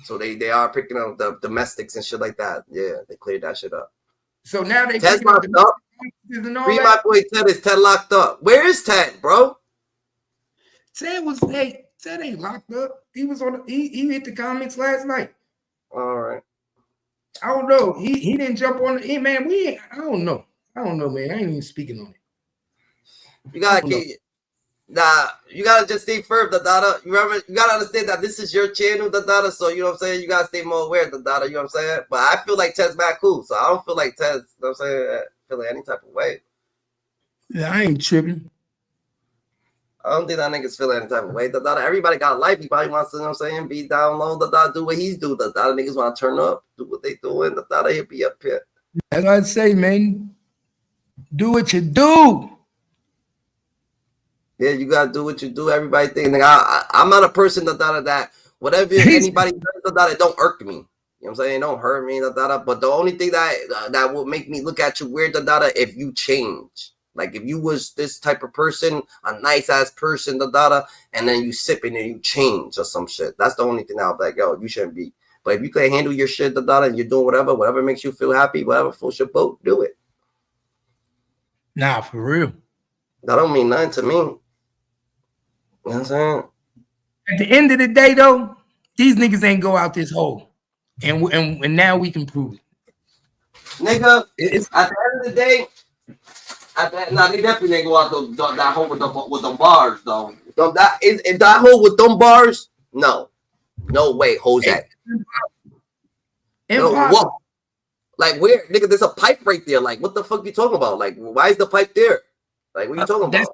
So they are picking up the domestics and shit like that. Yeah, they cleared that shit up. So now they Ted's locked up. Free my boy Ted. Is Ted locked up? Where is Ted, bro? Ted ain't locked up. He was on. He hit the comments last night. All right. I don't know. He didn't jump on it. Man, I don't know, man. I ain't even speaking on it. You gotta keep. Nah, you gotta just stay firm, Dada. You remember, you gotta understand that this is your channel, Dada. So you know what I'm saying. You gotta stay more aware, Dada. You know what I'm saying. But I feel like Ted's back cool, so I don't feel like Ted's. You know what I'm saying, feeling any type of way. Yeah, I ain't tripping. I don't think that nigga's feeling any type of way. Dada. Everybody got a life. He probably wants to, you know what I'm saying, be down low. Dada, do what he's doing. Dada, niggas want to turn up, do what they doing. Dada, he'll be up here. That's what I say, man. Do what you do. Yeah, you gotta do what you do. Everybody think I'm not a person that whatever anybody does that don't irk me. You know what I'm saying? It don't hurt me, but the only thing that will make me look at you weird, if you change. Like if you was this type of person, a nice ass person, and then you sip and then you change or some shit. That's the only thing I'll be like, yo, you shouldn't be. But if you can handle your shit, and you're doing whatever makes you feel happy, whatever floats your boat, do it. Nah, for real. That don't mean nothing to me. You know what I'm saying? At the end of the day, though, these niggas ain't go out this hole, and now we can prove it. Nigga, at the end of the day, they definitely ain't go out that hole with the bars, though. If that hole with them bars, no way, Jose. No, what? Like where, nigga? There's a pipe right there. Like, what the fuck you talking about? Like, why is the pipe there? Like, what you talking about?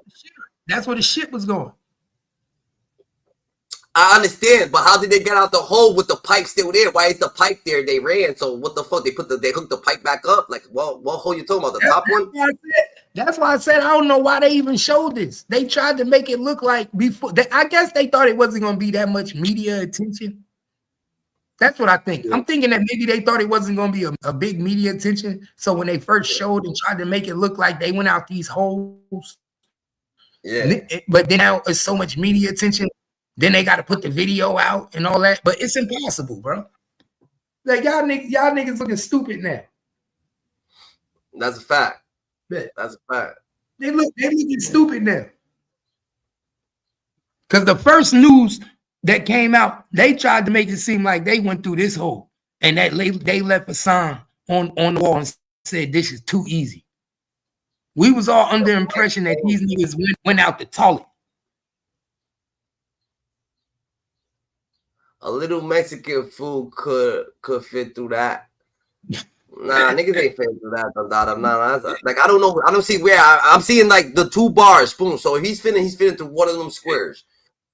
That's where the shit was going. I understand, but how did they get out the hole with the pipe still there? Why is the pipe there? They ran, so what the fuck? They hooked the pipe back up. Like, what hole you talking about? The top one? That's why I said I don't know why they even showed this. They tried to make it look like before. I guess they thought it wasn't going to be that much media attention. That's what I think. Yeah. I'm thinking that maybe they thought it wasn't going to be a big media attention. So when they first showed and tried to make it look like they went out these holes, but then now it's so much media attention. Then they got to put the video out and all that. But it's impossible, bro. Like y'all niggas looking stupid now. That's a fact. Yeah. That's a fact. They looking stupid now. Because the first news that came out, they tried to make it seem like they went through this hole. And that they left a sign on the wall and said, this is too easy. We was all under the impression that these niggas went out the toilet. A little Mexican food could fit through that. Nah, niggas ain't fit through that. Nah, like I don't know. I don't see where I'm seeing like the 2 bars. Boom. So if he's fitting through one of them squares.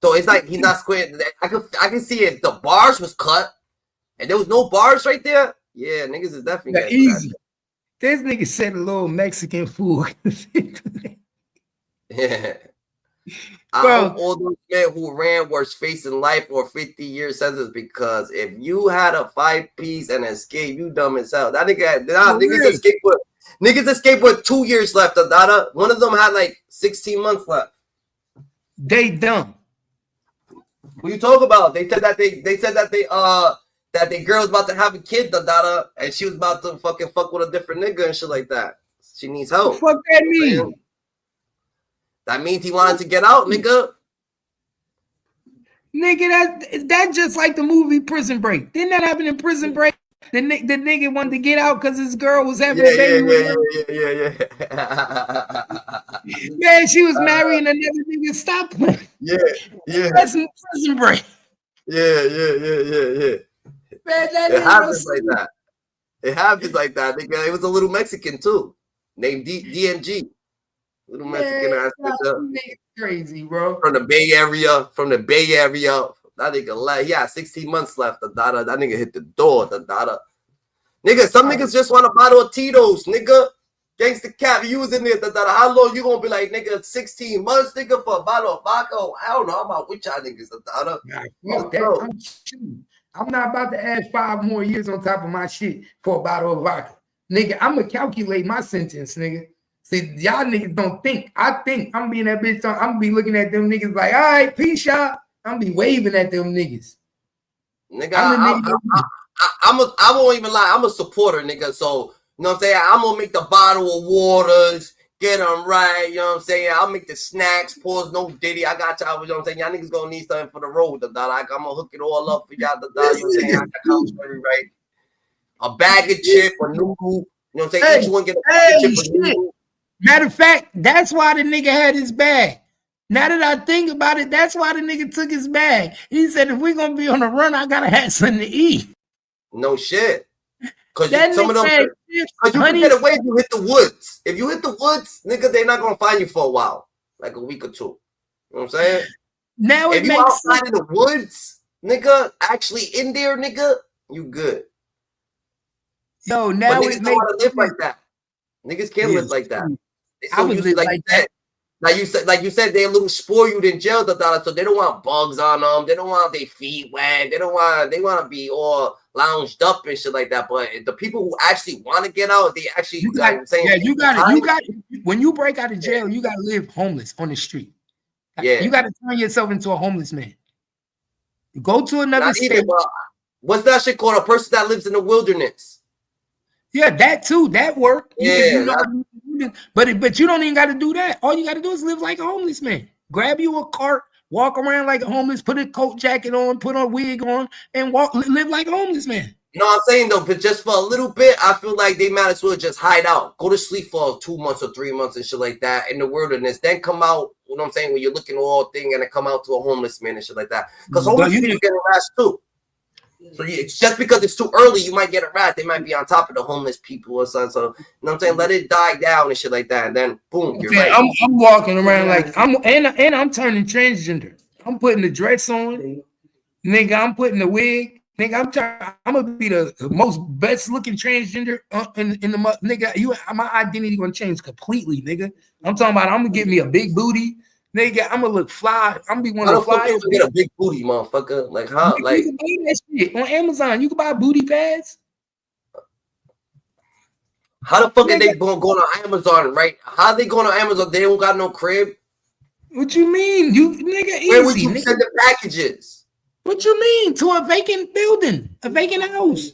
So it's like he's not square. I can see if the bars was cut and there was no bars right there. Yeah, niggas is definitely easy. This nigga said a little Mexican food. Yeah. I hope all those men who ran were facing life or 50-year sentence, because if you had a 5-piece and escape, you dumb as hell. That niggas escaped with 2 years left. One of them had like 16 months left. They dumb. What you talk about? They said that the girl's about to have a kid, and she was about to fucking fuck with a different nigga and shit like that. She needs help. What the fuck that mean? That means he wanted to get out, nigga. Nigga, that's just like the movie Prison Break. Didn't that happen in Prison Break? The nigga wanted to get out because his girl was having a baby with him. Man, she was marrying another nigga. Stop playing. Yeah. That's Prison Break. Yeah. Man, it happens like that. It happens like that, nigga. It was a little Mexican too, named DMG. Little Mexican ass nigga. Crazy, bro. From the Bay Area. That nigga left. He had 16 months left. That nigga hit the door. Nigga, some niggas just want a bottle of Tito's, nigga. Gangstacap, you was in there. How long you gonna be like, nigga, 16 months, nigga, for a bottle of vodka? Oh, I don't know. I'm out with y'all niggas. I'm not about to add 5 more years on top of my shit for a bottle of vodka. Nigga, I'm gonna calculate my sentence, nigga. See, y'all niggas don't think. I think I'm being that bitch. I'm gonna be looking at them niggas like, all right, peace, y'all. I'm gonna be waving at them niggas. Nigga, I won't even lie. I'm a supporter, nigga. So, you know what I'm saying? I'm gonna make the bottle of waters, Get them right, you know what I'm saying? I'll make the snacks, pause, no diddy. I got y'all, you know what I'm saying? Y'all niggas gonna need something for the road, I'm gonna hook it all up for y'all, you know what I'm saying? I got complimentary, right? A bag of chip, a noodle, you know what I'm saying? Hey, Each one get a bag of chip, a shit. noodle. Matter of fact, that's why the nigga had his bag. Now that I think about it, that's why the nigga took his bag. He said, if we're gonna be on the run, I gotta have something to eat. No shit. Cause That some of them, nigga had cause you can honey. get away if you hit the woods. If you hit the woods, nigga, they're not gonna find you for a while, like a week or two. You know what I'm saying? Now if it you makes outside sense. in the woods, nigga, actually in there, nigga, you good. Yo, But now niggas it don't makes want to live sense. like that. Niggas can't live like that. They I so was used to, just like like you that. said, like you said, they're a little spoiled in jail, so they don't want bugs on them. They don't want their feet wet. They want to be all lounged up and shit like that. But the people who actually want to get out, they actually, You like got, I'm saying, yeah, you got it. time. You got when you break out of jail, you got to live homeless on the street. Yeah. You got to turn yourself into a homeless man. Go to another Not state. even, but what's that shit called? A person that lives in the wilderness. Yeah, that too. That work. Yeah, but you don't even got to do that. All you got to do is live like a homeless man. Grab you a cart, walk around like a homeless, put a coat jacket on, put a wig on, and live like a homeless man. You know what I'm saying though, but just for a little bit, I feel like they might as well just hide out, go to sleep for 2 months or 3 months and shit like that in the wilderness, then come out. You know what I'm saying? When you're looking all thing and then come out to a homeless man and shit like that, because homeless people get harassed too. So just because it's too early, you might get harassed. They might be on top of the homeless people or something. So you know what I'm saying? Let it die down and shit like that, and then boom, you're right. I'm walking around like I'm turning transgender. I'm putting the dress on, nigga. I'm putting the wig, nigga. I'm gonna be the most best looking transgender in the nigga. My identity gonna change completely, nigga. I'm talking about I'm gonna get me a big booty, nigga. I'm gonna look fly. I'm gonna be one How of the the fuck you flyest. get a big booty, motherfucker? Like how? Like you can buy that shit on Amazon. You can buy booty pads. how the fuck are they going on Amazon, right? How they going on Amazon? They don't got no crib. What you mean? You nigga easy. Where would you nigga. send the packages? What you mean? To a vacant building, a vacant house.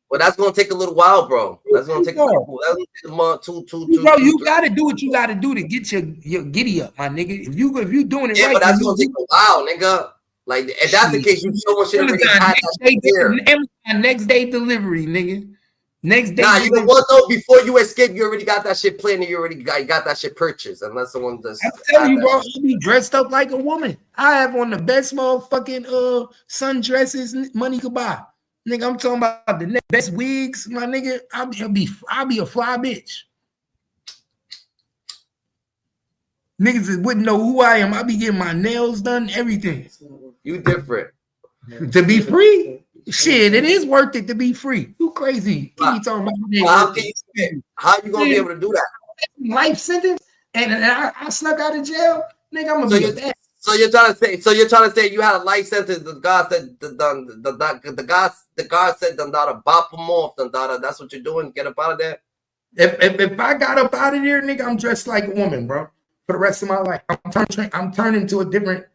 Well, that's gonna take a little while, bro. That's gonna take a month, two, Bro, you gotta do what you gotta do to get your giddy up, my nigga. If you doing it yeah, right, but that's gonna take a while, nigga. Like if that's the case, you someone should already had that here. Amazon next day delivery, nigga. Next day. Nah, you know what though? Before you escape, you already got that shit planned and you already got that shit purchased. Unless someone just I'm telling you, bro, I be dressed up like a woman. I have on the best motherfucking sundresses money could buy. Nigga, I'm talking about the best wigs, my nigga. I'll be a fly bitch. Niggas wouldn't know who I am. I be getting my nails done, everything. You different. To be free? Shit, it is worth it to be free. You crazy. Keep me talking about how you gonna be able to do that? Life sentence? And I snuck out of jail? Nigga, I'm gonna be a bad. So you're trying to say you had a life sentence. The God said the God said to bop them off. That's what you're doing. Get up out of there. If I got up out of there, nigga, I'm dressed like a woman, bro. For the rest of my life, I'm turning to a different.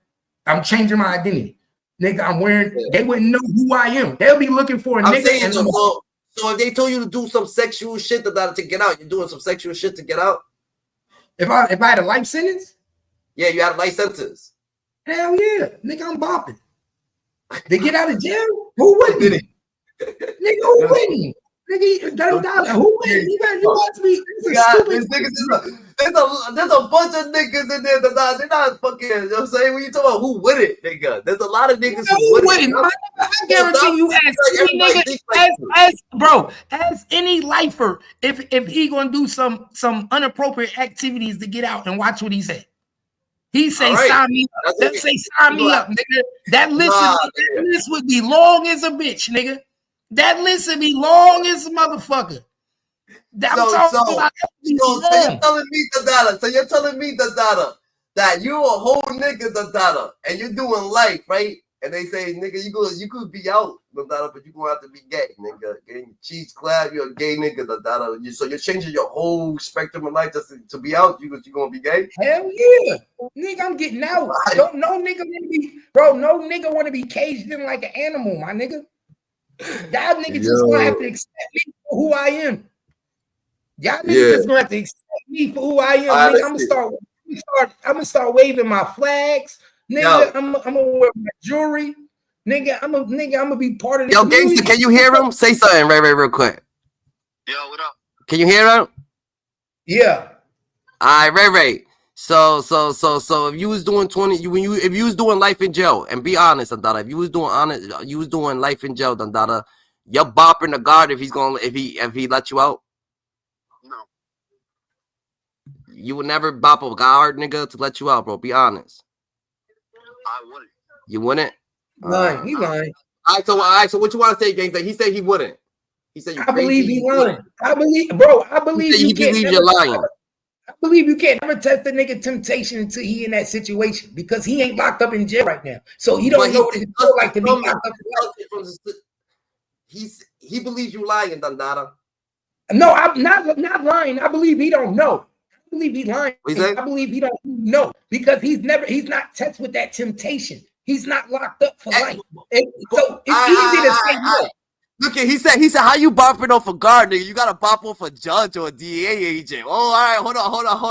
I'm changing my identity, nigga. I'm wearing. Yeah. They wouldn't know who I am. They'll be looking for a nigga. Saying, so if they told you to do some sexual shit to get out, you're doing some sexual shit to get out. If I had a life sentence, yeah, you had a life sentence. Hell yeah, nigga, I'm bopping. They get out of jail? Who wouldn't? Nigga, who wouldn't? Nigga, who wouldn't? You want to be there's a bunch of niggas in there that they're not fucking, you know what I'm saying? When you talk about who with it, nigga, there's a lot of niggas who wouldn't. I guarantee you, as any lifer, if he gonna do some inappropriate activities to get out, and watch what he said. He say, sign me up. That say, sign me up, nigga. That list would be long as a bitch, nigga. That list would be long as a motherfucker. So you're telling me that you a whole nigga and you're doing life, right? And they say, nigga, you could be out, but you're gonna have to be gay, nigga. Getting cheese clad, you're a gay nigga, so you're changing your whole spectrum of life just to be out. You're gonna be gay? Hell yeah, nigga, I'm getting out. No nigga wanna be caged in like an animal, my nigga. Y'all niggas just gonna have to accept me for who I am. Y'all niggas Yeah. just gonna have to accept me for who I am. All right, Nigga, I'm gonna start waving my flags. Nigga, I'm gonna wear my jewelry. Nigga, I'm gonna be part of this. Yo, Gangster, can you hear him? Say something, Ray, real quick. Yo, what up? Can you hear him? Yeah. All right, Ray. So if you was doing if you was doing life in jail, and be honest, Dandada, if you was doing life in jail, Dandada, you're bopping the guard if he let you out. No. You would never bop a guard, nigga, to let you out, bro. Be honest. I wouldn't. You wouldn't? Lying. He lying. All right, so what you want to say, Gangster? He said he wouldn't. He said you I believe crazy. he lying. I believe He you can't believes never, you're lying. I believe you can't never test the nigga temptation until he in that situation because he ain't locked up in jail right now. So he don't know what it feels like to be locked up in jail. He believes you lying, Dandada. No, I'm not lying. I believe he don't know. I believe he lying. What you say? I believe he don't know because he's not touched with that temptation. He's not locked up for life. So it's easy to say no. Look at he said how you bopping off a guard, nigga? You gotta bop off a judge or a DA agent. Oh, all right, hold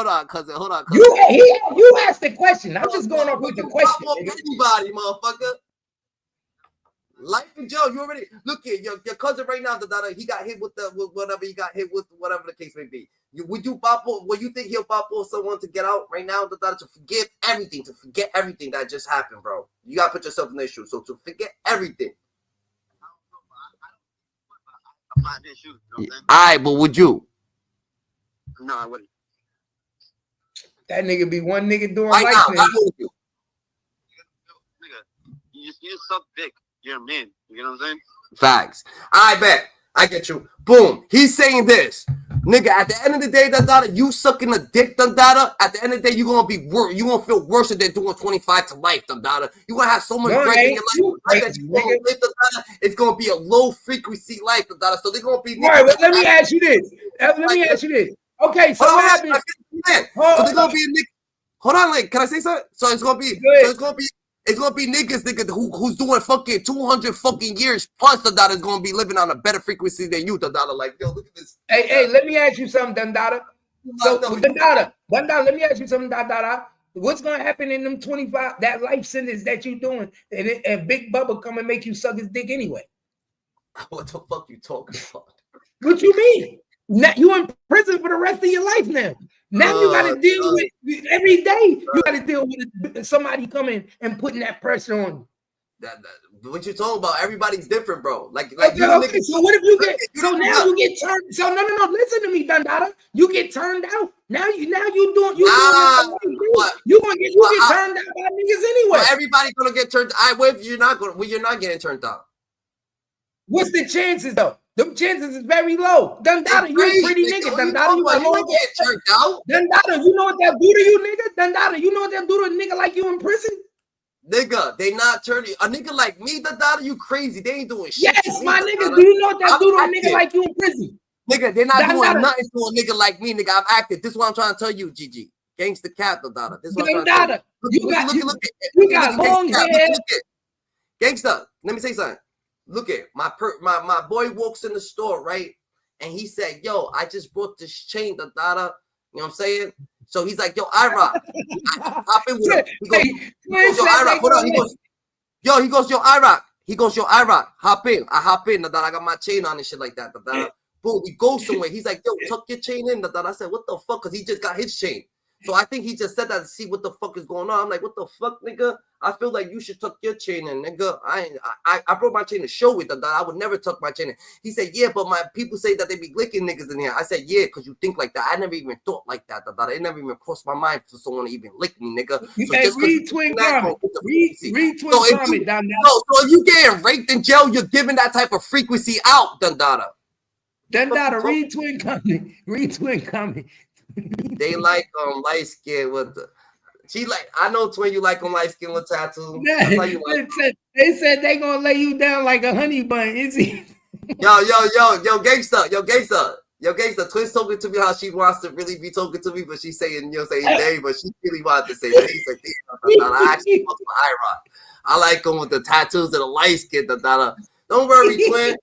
on, cousin. You asked the question. I'm just going off with the question. Bop off anybody, motherfucker. Life in jail, you already look at your cousin right now. He got hit with whatever he got hit with, whatever the case may be. Would you bop off? Would you think he'll bop off someone to get out right now? To forget everything that just happened, bro. You gotta put yourself in their shoes. So to forget everything. I'm not in their shoes. You know what I'm saying? All right, but would you? No, I wouldn't. That nigga be one nigga doing right life. Now, you. Nigga, you just suck dick. You're a man. You know what I'm saying? Facts. I bet. I get you. Boom. He's saying this. Nigga, at the end of the day, Dandada, you sucking a dick, Dandada, at the end of the day, you're going to be you going to feel worse than doing 25 to life, Dandada. You're going to have so much break in your life that you're going to live, Dandada. It's going to be a low frequency life, Dandada. So they're going to be... Right, let me ask you this. Okay, so what happened? So they're going to be a nigga... Hold on, like, can I say something? So it's going to be... It's gonna be niggas who's doing fucking 200 fucking years plus Dandada is gonna be living on a better frequency than you, Dandada. Like, yo, look at this. Hey, let me ask you something, Dandada. So, Dandada, let me ask you something, Dandada. What's gonna happen in them 25, that life sentence that you doing, and Big Bubba come and make you suck his dick anyway? What the fuck you talking about? What you mean? Now you in prison for the rest of your life now. Now you got to deal with every day. You got to deal with somebody coming and putting that pressure on you. What you talking about? Everybody's different, bro. Like okay, so what if you get? So now you get turned. So no. Listen to me, Dandada. You get turned out. Now you doing. You gonna get turned out by niggas anyway. Well, everybody's gonna get turned. You're not getting turned out. What's the chances though? Them chances is very low. Dandada, you a pretty nigga. Dandada, you don't get turned out. Dandada, you know what they'll do to you, nigga? Dandada, you know what they'll do to a nigga like you in prison? Nigga, they not turning. A nigga like me, Dandada, you crazy. They ain't doing shit. Yes, my nigga, do you know what they'll do to a nigga like you in prison? Nigga, they're not doing nothing to a nigga like me, nigga. I've acted. This is what I'm trying to tell you, GG. Gangstacap, Dandada. This is what I'm trying to tell you. You got long hair. Gangsta, let me say something. Look at my boy walks in the store, right? And he said, yo, I just brought this chain, Dandada. You know what I'm saying? So he's like, yo, I hop in with him. He goes, yo, I hold on. He goes, yo, I rock. Hop in. I hop in, Dandada. I got my chain on and shit like that, Dandada. Boom, we go somewhere. He's like, yo, tuck your chain in, Dandada. I said, what the fuck? Because he just got his chain. So I think he just said that to see what the fuck is going on. I'm like, what the fuck, nigga? I feel like you should tuck your chain in, nigga. I brought my chain to show with that. I would never tuck my chain in. He said, yeah, but my people say that they be licking niggas in here. I said, yeah, because you think like that. I never even thought like that. It never even crossed my mind for someone to even lick me, nigga. So hey, just read twin comment. Read twin comment down there. So if you getting raped in jail, you're giving that type of frequency out, Dandada. Dandada, read twin comment. Read twin comment. They like light skin with the. She like, I know twin, you like them light skin with tattoo. They said they gonna lay you down like a honey bun. Is he? Yo, gangsta. Twin's talking to me how she wants to really be talking to me, but she's saying, day, but she really wanted to say that. He's like, I actually fuck with I rock. I like them with the tattoos and the light skin. Don't worry, twin.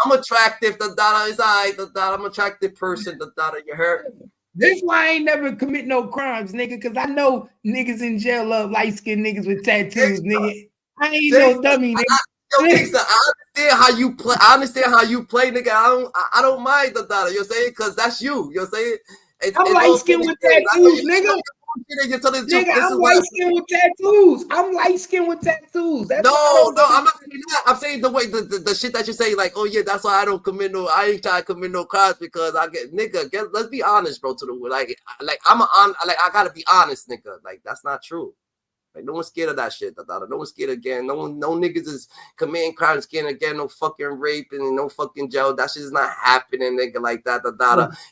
I'm attractive. The daughter is I. The daughter, I'm attractive person. The daughter, you heard? This why I ain't never commit no crimes, nigga, because I know niggas in jail love light-skinned niggas with tattoos, nigga. I ain't no dummy, nigga. Yo, Gangsta, I understand how you play. I understand how you play, nigga. I don't mind the daughter. You're saying because that's you. You're saying I'm light-skinned with tattoos, nigga. Nigga, I'm light-skinned with tattoos. I'm light-skinned with tattoos. That's no, I'm not saying that. I'm saying the way the shit that you say, like, oh yeah, that's why I ain't trying to commit no crimes because I get nigga. Let's be honest, bro. To the like I gotta be honest, nigga. Like that's not true. Like no one's scared of that shit. No one's scared again. No niggas is committing crimes scared again. No fucking rape and no fucking jail. That shit is not happening, nigga. Like that.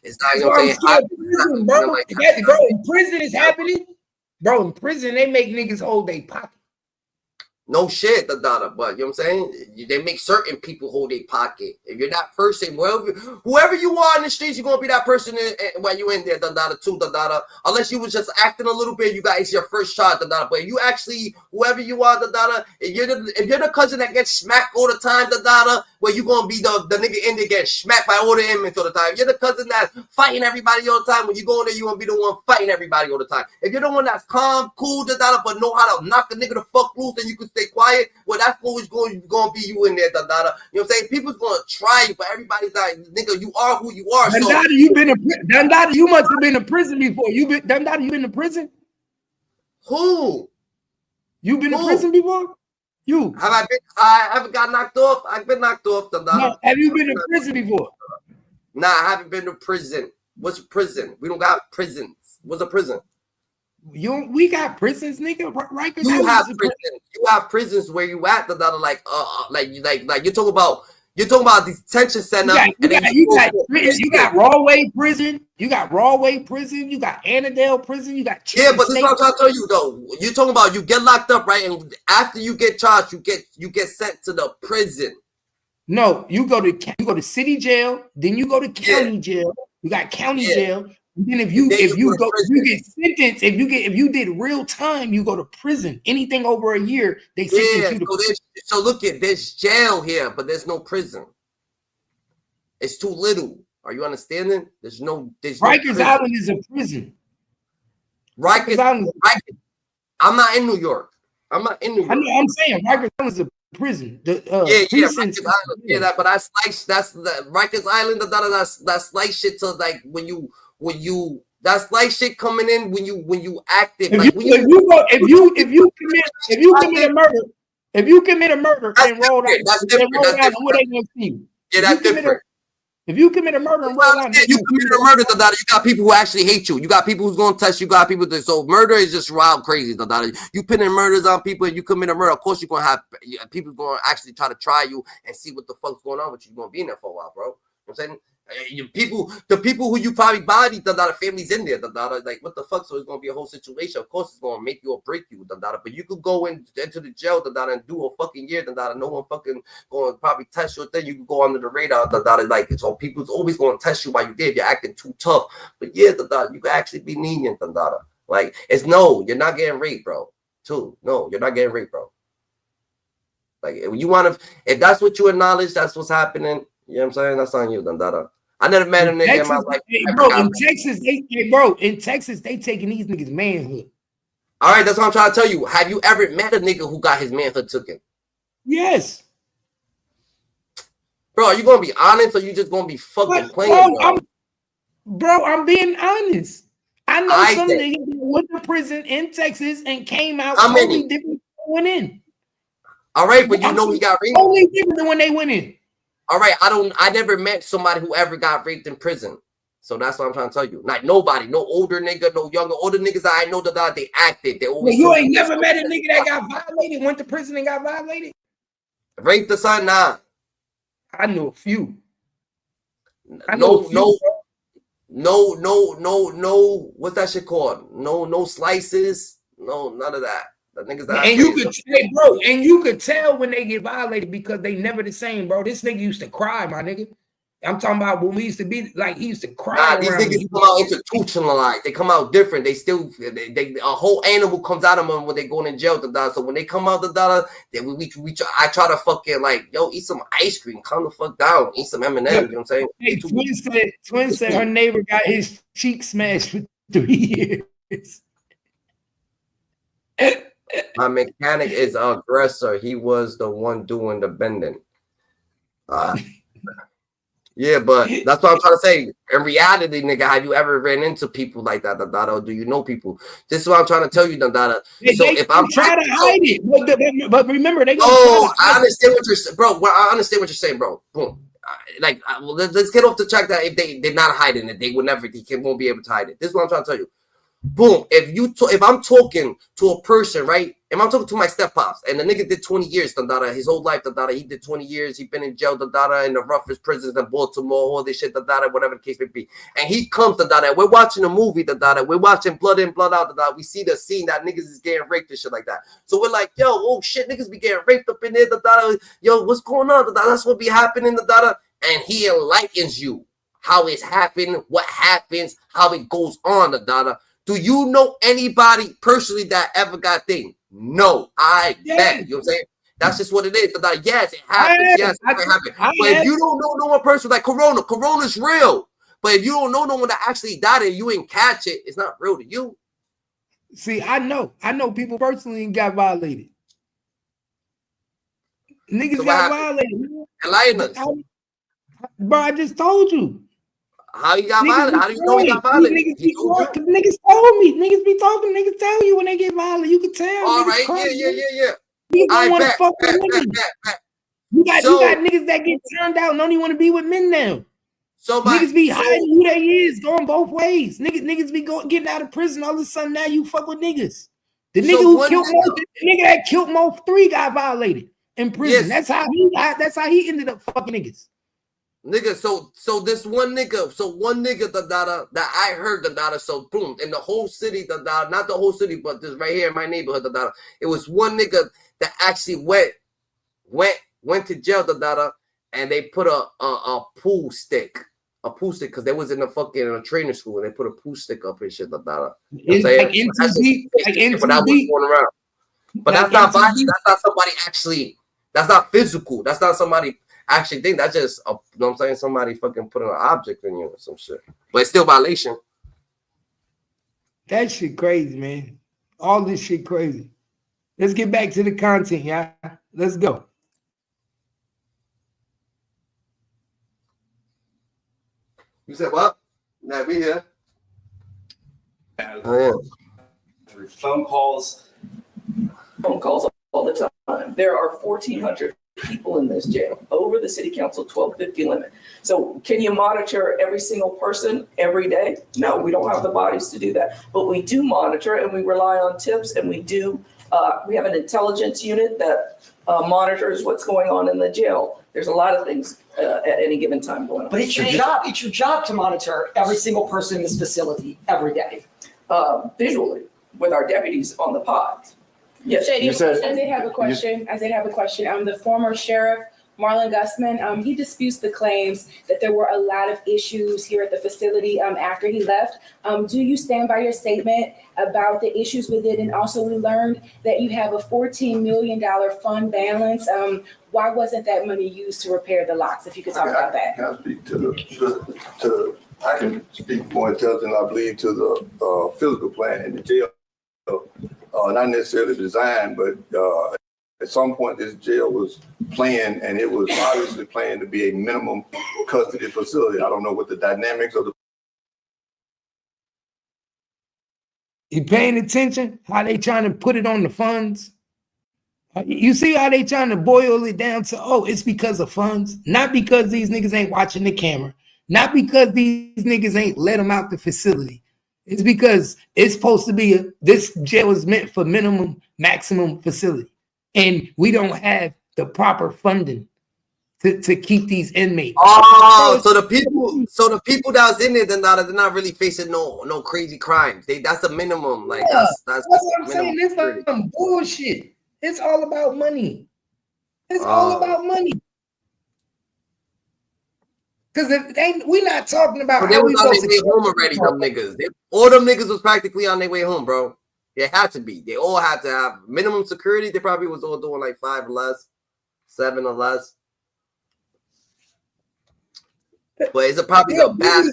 It's not. You know what I'm saying? Prison, bro. Bro, in prison is happening. Bro, in prison they make niggas hold their pocket. No shit, but you know what I'm saying? They make certain people hold their pocket. If you're that person, whoever you are in the streets, you're gonna be that person while you in there, too, unless you was just acting a little bit, it's your first shot, but you actually, whoever you are, if you're the cousin that gets smacked all the time, where you gonna be the nigga in there getting smacked by all the inmates all the time. If you're the cousin that's fighting everybody all the time, when you go in there, you gonna be the one fighting everybody all the time. If you're the one that's calm, cool, but know how to knock the nigga the fuck loose and you can stay quiet, well, that's always going to be you in there, You know what I'm saying? People's going to try you, but everybody's like, nigga, you are who you are. Dundada, you must have been in prison before. Dundada, you been to prison? Who? You been in prison before? You. Have I been? I haven't got knocked off. I've been knocked off, Dundada. No, have you been to prison before? Nah, I haven't been to prison. What's a prison? We don't got prisons. What's a prison? We got prisons, nigga. Right? You have prisons. You have prisons where you at like you're talking about detention center. You got Rawway prison. You got Rawway prison. You got Annandale prison. You got but this is what I'm trying to tell you though. You're talking about you get locked up, right? And after you get charged, you get sent to the prison. No, you go to city jail, then you go to county jail. You got county jail. And then if you get sentenced, if you did real time, you go to prison. Anything over a year, they sentence you to prison. So look at there's jail here, but there's no prison. It's too little. Are you understanding? There's no Rikers Island is a prison. Rikers Island. I'm not in New York. I'm saying Rikers Island is a prison. Rikers Island. But that's the Rikers Island. That's like shit to like when you that's like shit coming in when you active. If you commit a murder and roll out, that's different. That's different. If you commit a murder and roll out, you commit a murder, you got people who actually hate you. You got people who's gonna test you. Got people that so murder is just wild crazy. You pinning murders on people and you commit a murder. Of course, you're gonna have people gonna actually try to try you and see what the fuck's going on with you. You're gonna be in there for a while, bro. You know what I'm saying? The people who you probably bodied, the families in there, like what the fuck? So it's gonna be a whole situation. Of course, it's gonna make you or break you, but you could go into the jail, and do a fucking year, no one fucking gonna probably test you. Then you can go under the radar, like so people's always gonna test you while you there. You're acting too tough, but yeah, you can actually be lenient, like it's no, you're not getting raped, bro. No, you're not getting raped, bro. Like if that's what you acknowledge, that's what's happening. You know what I'm saying? That's on you, Dundada. I never met a nigga in my life. In Texas, they taking these niggas manhood. All right, that's what I'm trying to tell you. Have you ever met a nigga who got his manhood taken? Yes. Bro, are you gonna be honest or you just gonna be fucking playing? I'm being honest. I know some niggas went to prison in Texas and came out totally different than went in. All right, but you know he got raped. Totally different than when they went in. All right, I never met somebody who ever got raped in prison. So that's what I'm trying to tell you. Like nobody, no older nigga, no younger. All the niggas that I know that they acted. They always you ain't never met a nigga that got violated, went to prison and got violated? Raped the son, nah. I know a few. No. What's that shit called? No slices. No, none of that. The niggas that and you could tell when they get violated because they never the same, bro. This nigga used to cry, my nigga. I'm talking about when we used to be like he used to cry Nah, these around niggas me. come out institutionalized. They come out different. They still they a whole animal comes out of them when they going in jail. So when they come out the dollar, I try to fucking like yo eat some ice cream, calm the fuck down, eat some M&Ms. You know what I'm saying? Hey, Twin said her neighbor got his cheek smashed for 3 years. My mechanic is aggressor. He was the one doing the bending. Yeah, but that's what I'm trying to say. In reality, nigga, have you ever ran into people like that, or do you know people? This is what I'm trying to tell you, Dada. So if I'm try to hide it, but remember they. I understand what you're saying, bro. Well, I understand what you're saying, bro. Boom. Let's get off the track that if they're not hiding it, they won't be able to hide it. This is what I'm trying to tell you. Boom. If I'm talking to a person, right? If I'm talking to my step-pops, and the nigga did 20 years, Dada, his whole life, Dada, he did 20 years, he been in jail, Dada, in the roughest prisons in Baltimore, all this shit, Dada, whatever the case may be. And he comes, Dada, we're watching a movie, Dada, we're watching Blood In, Blood Out, Dada, we see the scene that niggas is getting raped and shit like that. So we're like, yo, oh shit, niggas be getting raped up in there, Dada, yo, what's going on, Dada, that's what be happening, Dada. And he enlightens you how it's happened, what happens, how it goes on, Dada. Do you know anybody personally that ever got thing? No, I bet. You know what I'm saying? That's just what it is. Yes, it happens. Yes, it happens. But if you don't know no one person like Corona's real. But if you don't know no one that actually died and you ain't catch it, it's not real to you. See, I know people personally and got violated. Niggas so got violated. Enlighten us. Bro, I just told you. How you got violated? How do you know he got violated? Niggas told me. Niggas be talking. Niggas tell you when they get violent. You can tell. All right. Yeah. Niggas don't want to fuck with women. You got niggas that get turned out and don't even want to be with men now. Niggas be hiding who they is, going both ways. Niggas be getting out of prison. All of a sudden now you fuck with niggas. The nigga who killed the nigga that killed Mo 3 got violated in prison. Yes. That's how he ended up fucking niggas. Nigga, so this one nigga, that I heard so boom, in the whole city, not the whole city, but this right here in my neighborhood, it was one nigga that actually went to jail, and they put a pool stick, because they was in a training school, and they put a pool stick up and shit, It's like NTB, when I was going around. But that's not violent. That's not somebody actually. That's not physical. That's not somebody actually think. That's just you know what I'm saying. Somebody fucking put an object in you or some shit. But it's still violation. That shit crazy, man. All this shit crazy. Let's get back to the content, yeah. Let's go. You said what? Nah, we here. Phone calls all the time. There are 1,400 people in this jail over the city council 1250 limit. So can you monitor every single person every day? No, we don't have the bodies to do that. But we do monitor, and we rely on tips, and we have an intelligence unit that monitors what's going on in the jail. There's a lot of things at any given time going on. But it's your job. It's your job to monitor every single person in this facility every day. Visually, with our deputies on the pod. Yes. I did have a question. The former sheriff, Marlon Gusman, he disputes the claims that there were a lot of issues here at the facility after he left. Do you stand by your statement about the issues with it? And also, we learned that you have a $14 million fund balance. Why wasn't that money used to repair the locks? If you could talk about that. I can speak more intelligent, I believe, to the physical plan in the jail. Not necessarily designed, but at some point this jail was planned, and it was obviously planned to be a minimum custody facility. I don't know what the dynamics of the. You paying attention? How they trying to put it on the funds? You see how they trying to boil it down to, it's because of funds, not because these niggas ain't watching the camera, not because these niggas ain't let them out the facility. It's because it's supposed to be this jail is meant for maximum facility. And we don't have the proper funding to keep these inmates. So the people that was in there, they're not really facing no crazy crimes. That's the minimum. Like that's what I'm saying. This is some bullshit. It's all about money. It's all about money. Because if they, we're not talking about But they how was we on supposed their to way home already, them niggas. All them niggas was practically on their way home, bro. They had to be. They all had to have minimum security. They probably was all doing like 5 or less, 7 or less. But it's probably a bad.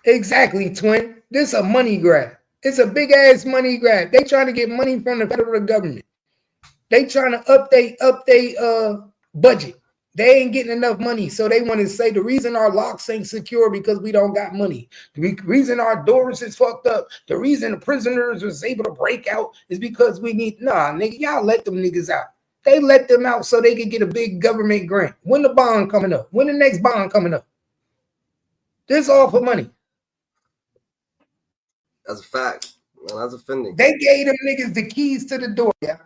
Exactly, twin. This a money grab. It's a big ass money grab. They trying to get money from the federal government. They trying to update budget. They ain't getting enough money, so they want to say the reason our locks ain't secure because we don't got money. The reason our doors is fucked up. The reason the prisoners was able to break out is because we need. Nah, nigga, y'all let them niggas out. They let them out so they could get a big government grant. When the bond coming up? When the next bond coming up? This all for money. That's a fact. Man, that's offending. They gave them niggas the keys to the door, yeah.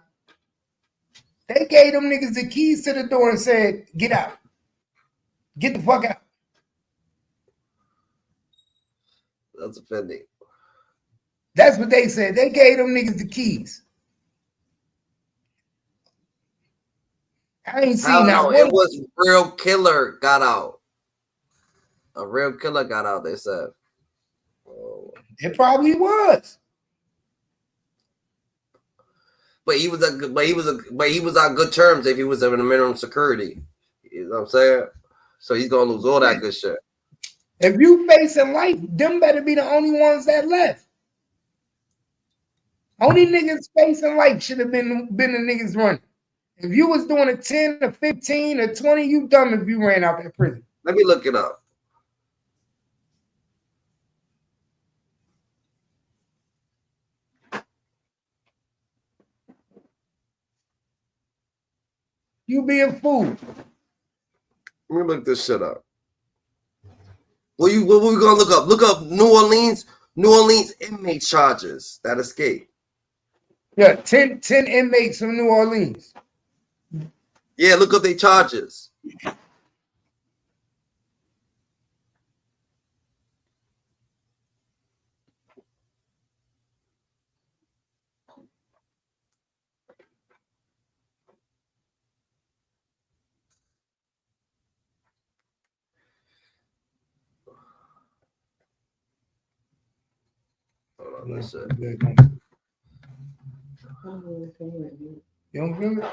They gave them niggas the keys to the door and said, get out. Get the fuck out. That's offending. That's what they said. They gave them niggas the keys. I ain't seen that one. It was real killer got out. A real killer got out, they said. Oh. It probably was. But he was on good terms if he was in a minimum security. You know what I'm saying? So he's gonna lose all that good shit. If you facing life, them better be the only ones that left. Only niggas facing life should have been the niggas running. If you was doing a 10 or 15 or 20, you dumb if you ran out that prison. Let me look it up. You be a fool. Let me look this shit up. What we gonna look up? Look up New Orleans inmate charges that escaped. Yeah, 10 inmates from New Orleans. Yeah, look up their charges. Hold on, that's it. You don't feel it?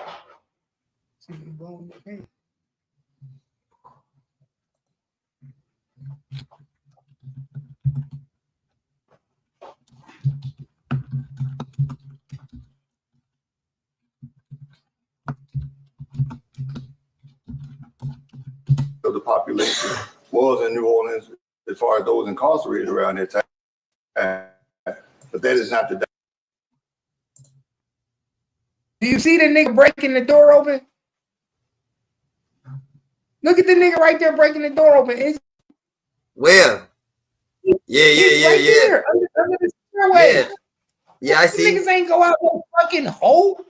Of the population was in New Orleans as far as those incarcerated around that time. But that is not the. Do you see the nigga breaking the door open? Look at the nigga right there breaking the door open. Where? Yeah. Right there, under the stairway. Yeah, I see. Niggas ain't go out no fucking hole.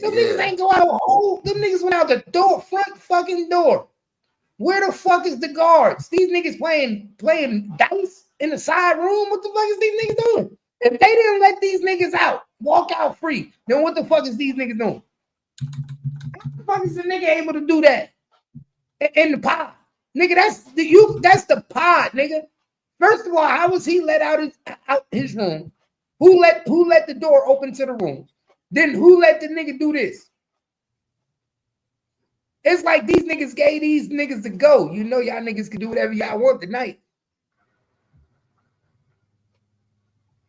Them niggas ain't go out a hole. Them niggas went out the door, front fucking door. Where the fuck is the guards? These niggas playing dice in the side room. What the fuck is these niggas doing? If they didn't let these niggas out, walk out free, then what the fuck is these niggas doing? How the fuck is the nigga able to do that in the pod? Nigga, that's the pod, nigga. First of all, how was he let out his room? Who let the door open to the room? Then who let the nigga do this? It's like these niggas gave these niggas to go. You know y'all niggas can do whatever y'all want tonight.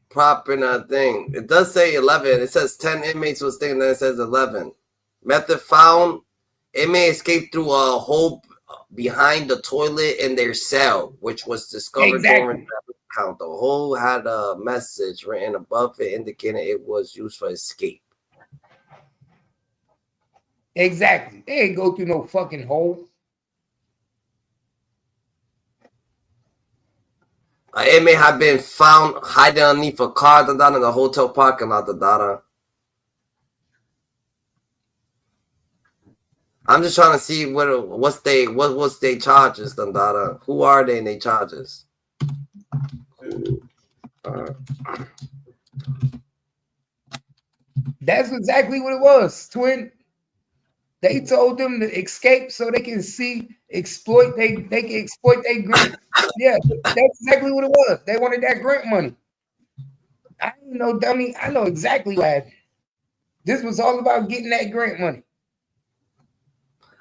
Prop in a thing. It does say 11. It says 10 inmates was thinking that it says 11. Method found. Inmate escaped through a hole behind the toilet in their cell, which was discovered during the count. The hole had a message written above it indicating it was used for escape. Exactly. They ain't go through no fucking hole. An inmate had been found hiding underneath a car in the hotel parking lot. I'm just trying to see what's they charges, Dandara. Who are they in their charges? That's exactly what it was, twin. They told them to escape so they can exploit they can exploit their grant. Yeah, that's exactly what it was. They wanted that grant money. I ain't no dummy. I know exactly what happened. This was all about getting that grant money.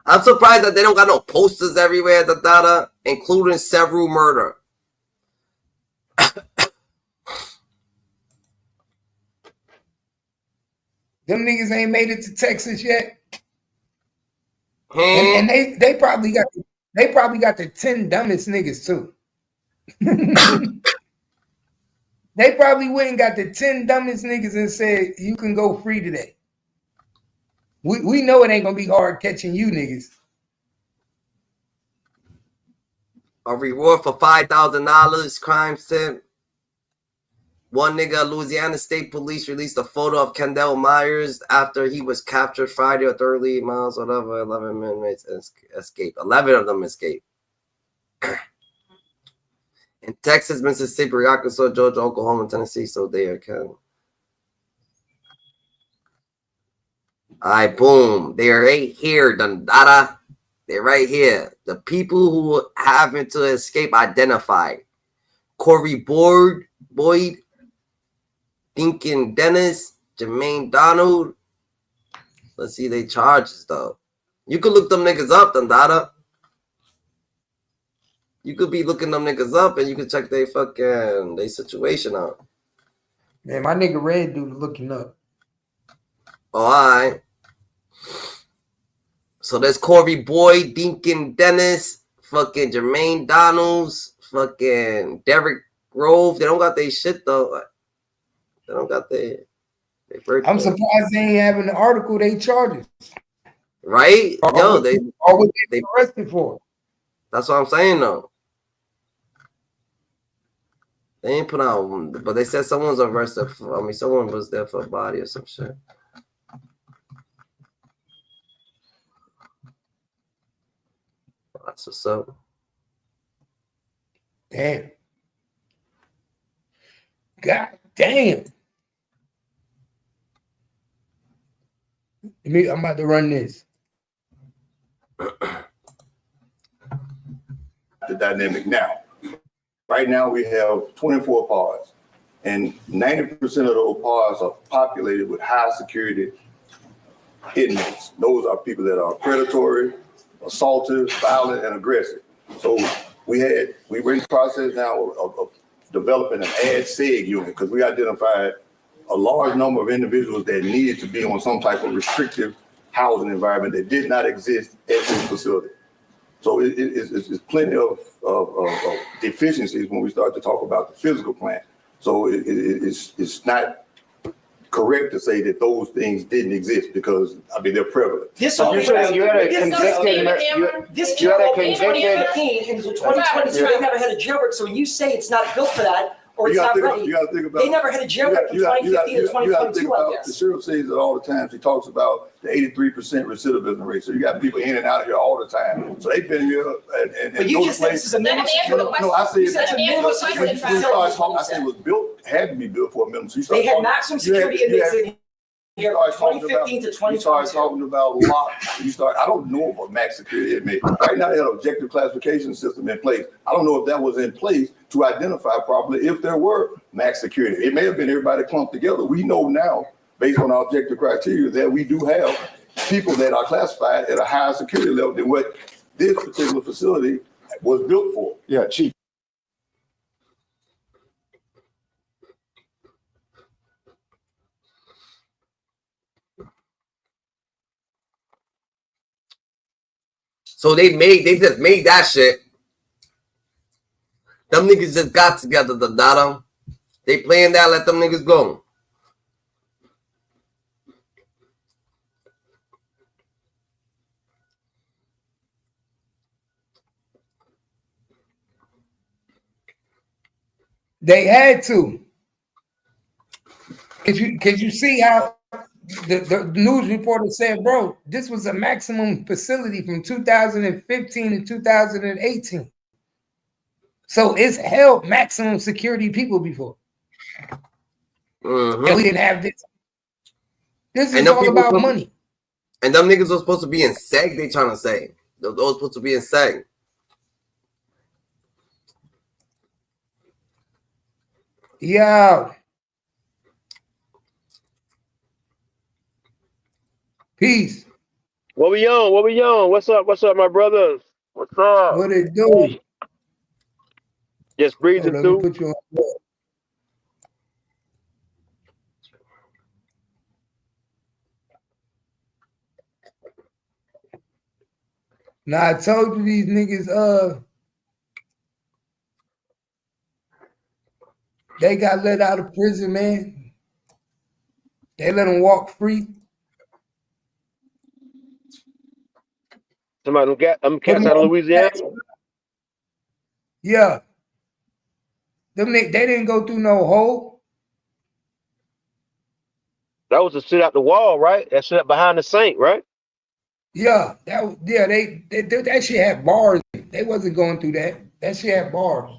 I'm surprised that they don't got no posters everywhere, including several murder. Them niggas ain't made it to Texas yet. And they probably got the 10 dumbest niggas too. They probably went and got the 10 dumbest niggas and said, you can go free today. We know it ain't gonna be hard catching you niggas. A reward for $5,000 crime tip. One nigga, Louisiana State Police released a photo of Kendall Myers after he was captured Friday or 30 miles, whatever. 11 inmates escaped. 11 of them escaped. In Texas, Mississippi, Arkansas, Georgia, Oklahoma, and Tennessee, so they are counting. All right, boom. They're right here, Dundada. They're right here. The people who happen to escape identified. Corey Boyd, Dinkin Dennis, Jermaine Donald. Let's see they charges though. You could look them niggas up, Dundada. You could be looking them niggas up and you could check their situation out. Man, my nigga Red dude looking up. Oh, all right. So there's Corey Boyd, Dinkin Dennis, fucking Jermaine Donalds, fucking Derek Grove. They don't got their shit though. They don't got their birthday. I'm surprised they ain't having the article they charges. Right? Yo, they arrested for. That's what I'm saying though. They ain't put out, but they said someone's arrested for, someone was there for a body or some shit. That's what's up. Damn. God damn. I'm about to run this. The dynamic now. Right now we have 24 pods, and 90% of those pods are populated with high security inmates. Those are people that are predatory, assaultive, violent, and aggressive. So we're in the process now of developing an ad-seg unit because we identified a large number of individuals that needed to be on some type of restrictive housing environment that did not exist at this facility. So it's plenty of deficiencies when we start to talk about the physical plant. So it's not correct to say that those things didn't exist because they're prevalent. This camera opened in 2015 into 2022. They never had a jailbreak. So when you say it's not built for that or it's not ready, they never had a jailbreak from 2015 to 2022. I guess the sheriff says it all the time. He talks about the 83% recidivism rate. So you got people in and out of here all the time. So they've been here and but you just said this is a minimum security. No, I said it's a minimum security facility. I said it was built, had to be built for a minimum. So they had maximum security inmates in here from 2015 to 2022. You start talking about locks. I don't know of a max security inmate. Right now they have an objective classification system in place. I don't know if that was in place to identify properly if there were max security. It may have been everybody clumped together. We know now, based on our objective criteria, that we do have people that are classified at a higher security level than what this particular facility was built for. Yeah, Chief. So they just made that shit. Them niggas just got together, the data. They playing that, let them niggas go. They had to. Could you see how the news reporter said, bro, this was a maximum facility from 2015 to 2018. So it's held maximum security people before. And we didn't have this. This is all about money. And them niggas was supposed to be in SEG, they trying to say. Those supposed to be in SEG. Yeah. Peace. What we on? What we on? What's up? What's up, my brothers? What's up? What it do? Just Oh, breezing let me through. put you on. Now I told you these niggas, they got let out of prison, man. They let them walk free. Somebody got them Put cats them out of on Louisiana. Yeah. They didn't go through no hole. That was the shit out the wall, right? That shit up behind the saint, right? Yeah, that shit had bars. They wasn't going through that. That shit had bars.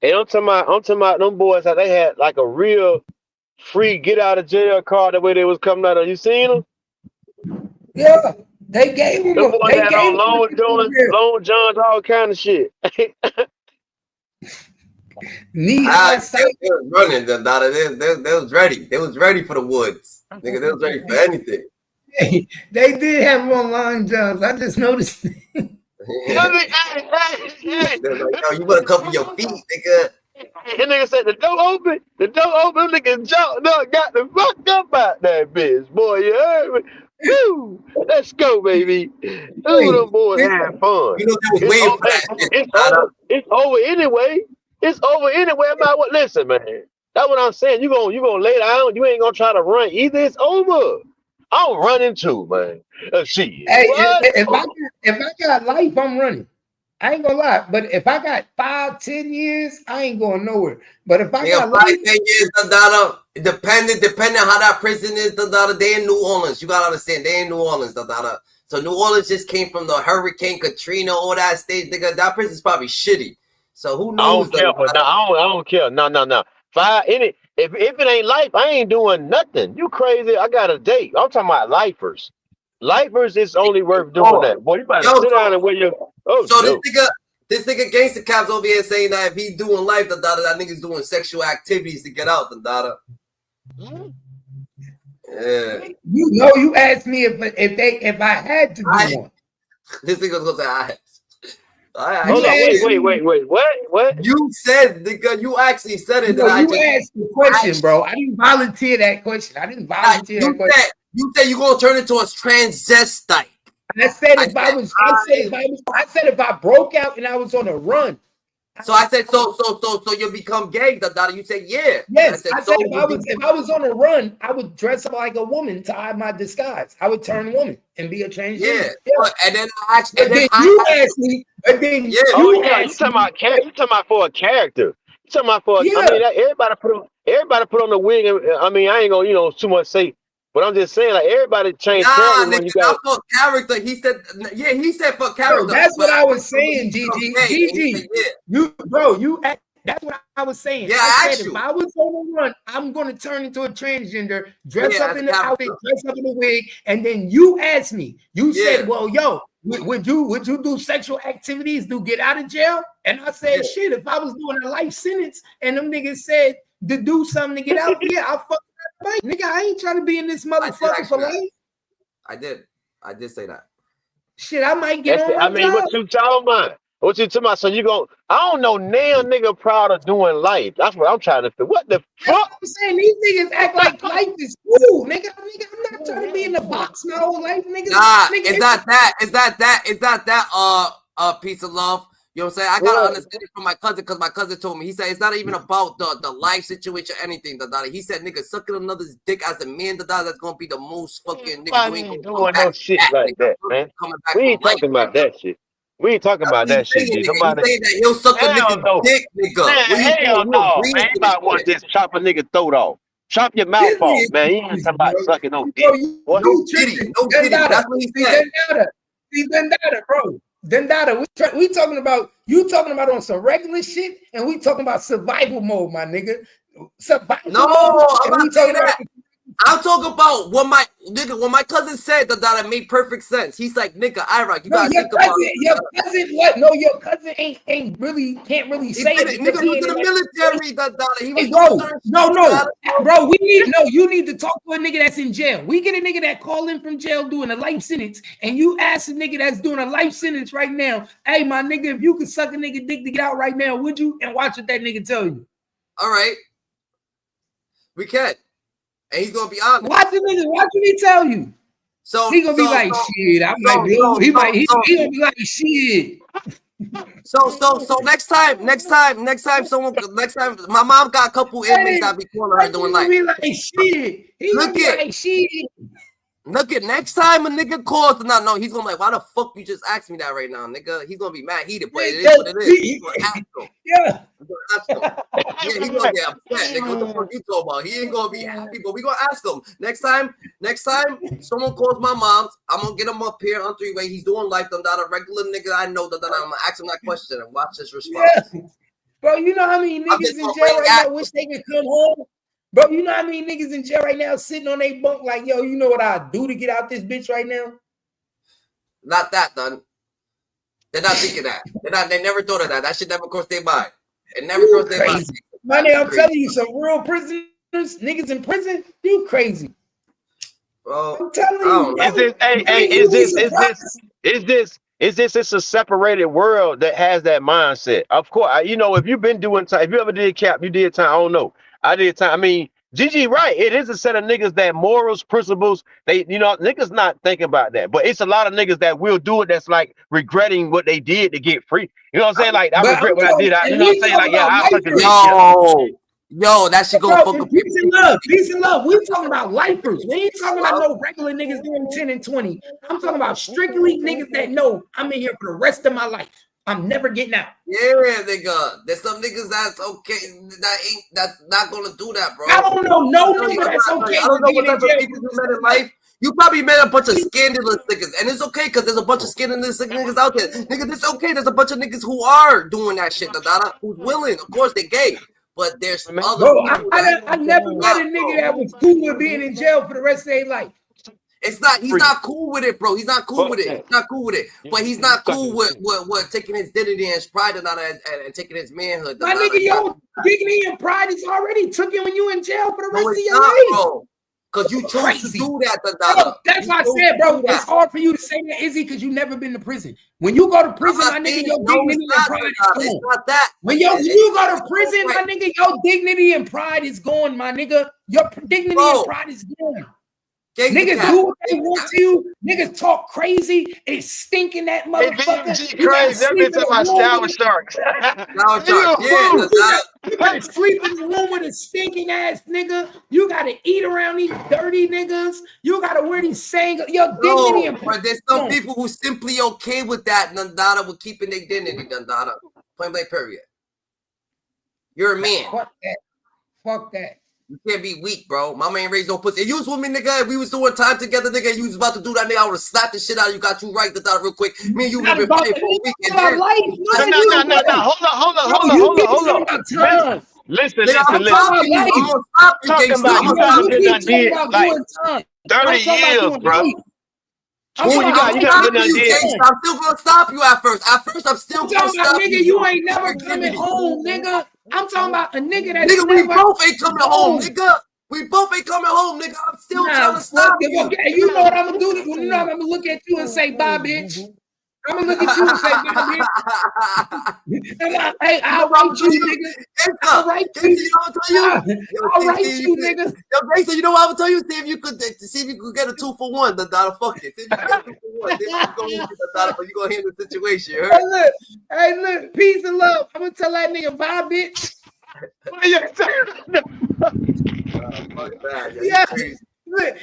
And I'm talking about them boys how they had like a real free get out of jail card the way they was coming out of. You seen them? Yeah, they gave them. Them boys They had gave on them. long johns, all kind of shit. Knee high sight. They was running, they was ready. They was ready for the woods. Nigga, they was ready for anything. They did have one line jumps. I just noticed. They're like, yo, you better cover your feet, nigga. And nigga said the door open. The door open. Nigga jumped up, got the fuck up out that bitch, boy. You heard me? Woo! Let's go, baby. Ooh, them boys had fun. You know they was waiting for that shit. It's over anyway. It's over anyway. Listen, man. That's what I'm saying. You gonna lay down. You ain't gonna try to run either. It's over. I'm running too, man. Shit. Hey, What? if I got life, I'm running. I ain't gonna lie. But if I got 5-10 years, I ain't going nowhere. But if I got 5-10 years, depending how that prison is, they in New Orleans. You gotta understand, they in New Orleans, So New Orleans just came from the Hurricane Katrina, all that state, nigga. That prison's probably shitty. So who knows? I don't care, but I don't care. No. If it ain't life, I ain't doing nothing. You crazy? I got a date. I'm talking about lifers. Lifers is only worth doing that. Boy, you better sit down and wear your. Oh, so no. this nigga Gangstacap's over here saying that if he's doing life, that nigga's doing sexual activities to get out, Yeah. You know, you asked me if I had to do one. This nigga's gonna say Hold on, wait. What? You said, nigga, you actually said it. No, you asked the question, bro. I didn't volunteer that question. I didn't volunteer that question. You said you gonna turn into a transvestite. I said if I broke out and I was on a run. So I said, so you become gay, You said, yeah. Yes, I said if I was on a run, I would dress up like a woman to hide my disguise. I would turn woman and be a transgender. Yeah. And then you asked me. And then you talking about for a character. You talking about for? I mean, everybody put on the wig. And, I mean, I ain't gonna too much say. But I'm just saying, like, everybody change character when you got for character. He said for character. Bro, that's what I was saying, GG. That's what I was saying. Yeah, I said if I was on a run, I'm gonna turn into a transgender, dress up in the outfit, dress up in the wig, and then you asked me. You said, "Well, yo, would you do sexual activities to get out of jail?" And I said, "Shit, if I was doing a life sentence and them niggas said to do something to get out, yeah, I'll fuck that fight, nigga. I ain't trying to be in this motherfucker for life." I did say that. Shit, I might get on. I mean, what you talking about? What you talking about? So you go? I don't know now, nigga, proud of doing life. That's what I'm trying to figure. What the fuck? I'm saying these niggas act like life is cool, nigga. I'm not trying to be in the box my whole life, nigga. Nah, is that piece of love? You know what I'm saying? I gotta understand it from my cousin because my cousin told me. He said it's not even about the life situation or anything. He said, nigga, sucking another's dick as a man, that's gonna be the most fucking nigga. I ain't doing no shit like that, man. We ain't talking about that shit. We ain't talking about that shit. He's saying that he'll suck a nigga's dick, nigga. Man, hell no, man. You might want to just chop a nigga throat off. Chop your mouth off, man. You ain't talking about sucking no dick. No kidding. That's what he said. Vendetta, bro. Vendetta. We talking about on some regular shit, and we talking about survival mode, my nigga. Survival mode. I'm not saying that. I'm talking about when my cousin said that it made perfect sense. He's like, nigga, Iraq, you gotta think about it. Your cousin, what? No, your cousin can't really say it because Nigga he was ain't in in the that military, situation. he was Hey, doing bro, certain no, shit. bro, you need to talk to a nigga that's in jail. We get a nigga that call in from jail doing a life sentence, and you ask a nigga that's doing a life sentence right now, hey, my nigga, if you could suck a nigga dick to get out right now, would you? And watch what that nigga tell you. All right. We can. And he's gonna be honest. Watch what he tell you. So he gonna be like, shit. I might be. He gonna be like, shit. So next time, my mom got a couple inmates that be calling her doing life. Be like, shit. He gonna be like, shit. Look at next time a nigga calls to not know, he's gonna be like, why the fuck you just asked me that right now, nigga? He's gonna be mad heated, but it is what it is. He's gonna ask him. Yeah. Yeah, he's gonna get upset, nigga. What the fuck you talking about? He ain't gonna be happy, but we gonna ask him. Next time someone calls my mom's, I'm gonna get him up here on three-way. He's doing life, I'm not a regular nigga I know, that I'm gonna ask him that question and watch his response. Yeah. Bro, you know how many niggas in jail right now wish they could come home? Bro, you know how many niggas in jail right now sitting on their bunk like, yo, you know what I do to get out this bitch right now? Not that, done. They're not thinking that. They never thought of that. That shit never crossed their mind. It never crossed their mind. My nigga, I'm telling you, some real prisoners, niggas in prison, you crazy. Bro, I'm telling you. It's a separated world that has that mindset. Of course, you know, if you've been doing time, if you ever did cap, you did time. I don't know. I did time. I mean, Gigi, right? It is a set of niggas that morals, principles. They, you know, niggas not thinking about that, but it's a lot of niggas that will do it. That's like regretting what they did to get free. You know what I'm saying? Like I regret what I did. You know what I'm saying? Like yeah, I fucking Yo, that shit gonna fuck up. Peace and love. We talking about lifers. We ain't talking about no regular niggas doing 10 and 20. I'm talking about strictly niggas that know I'm in here for the rest of my life. I'm never getting out. Yeah, nigga. There's some niggas that's okay. That's not gonna do that, bro. I don't know no nigga that's okay. I don't know what type of people you met in life. You probably met a bunch of scandalous niggas, and it's okay because there's a bunch of scandalous niggas out there. Nigga, it's okay. There's a bunch of niggas who are doing that shit, who's willing. Of course, they're gay. But there's other people. I never met a nigga that was cool with being in jail for the rest of their life. He's not cool with it, bro. He's not cool with it. He's not cool with it. But he's not cool with taking his dignity and his pride and taking his manhood. My nigga, your dignity and pride is already taken when you in jail for the rest of your life. Bro. Because you chose to do that. That's why I said, bro, it's hard for you to say that, Izzy, because you never been to prison. When you go to prison, my nigga, your dignity and pride is gone. It's not that. When you go to prison, my nigga, your dignity and pride is gone, my nigga. Your dignity and pride is gone. Niggas do what they want to you. Niggas talk crazy. It's stinking that motherfucker. You crazy. That bitch my shower sharks. You gotta sleep in the room with a stinking ass nigga. You gotta eat around these dirty niggas. You gotta wear these saying your dignity and pride. There's some people who simply okay with that, Nandana, with keeping their dignity, Nandana. Point blank, period. You're a man. Fuck that. You can't be weak, bro. Mama ain't raised no pussy. If you was with me, nigga, if we was doing time together, nigga, you was about to do that, nigga, I would have slapped the shit out of you, got you right to that real quick. Me and you would have been playing for a week. No. Hold on. Listen. I'm talking about you got did like 30 years, bro. I'm still gonna stop you at first. At first, I'm still gonna stop you. Nigga, you ain't never coming home, nigga. I'm talking about a nigga that. Nigga, we both ain't coming home, nigga. We both ain't coming home, nigga. I'm still trying to stop you. Okay, you know what I'm gonna do? You know I'm gonna look at you and say, bye, bitch. I'm gonna look at you and say, bye, bitch. Hey, I'll write you, nigga. I'll write you. I'll write you, nigga. Yo, Gangsta, you know what I'm gonna tell you? See if you could get a 2-for-1. The fuck it. See if you get a 2-for-1. Then you gonna handle the situation. You heard? Hey, look, peace and love. I'm gonna tell that nigga, bye, bitch. Yeah.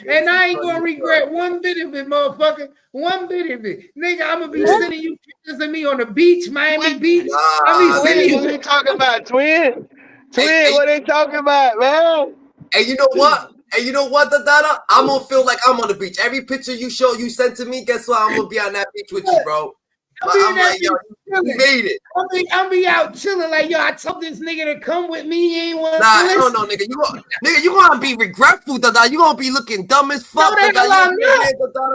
And I ain't gonna regret one bit of it, motherfucker. One bit of it. Nigga, I'm gonna be sending you pictures of me on the beach, Miami Beach. What they talking about, twin? What they talking about, man? And you know what? Dada? I'm gonna feel like I'm on the beach. Every picture you sent to me, guess what? I'm gonna be on that beach with you, bro. I'm like, yo, you made it. I'll be out chilling like, yo, I told this nigga to come with me. He ain't want Nah, to hell no, nigga. You gonna be regretful, Dada. You gonna be looking dumb as fuck. No, the hell I'm not.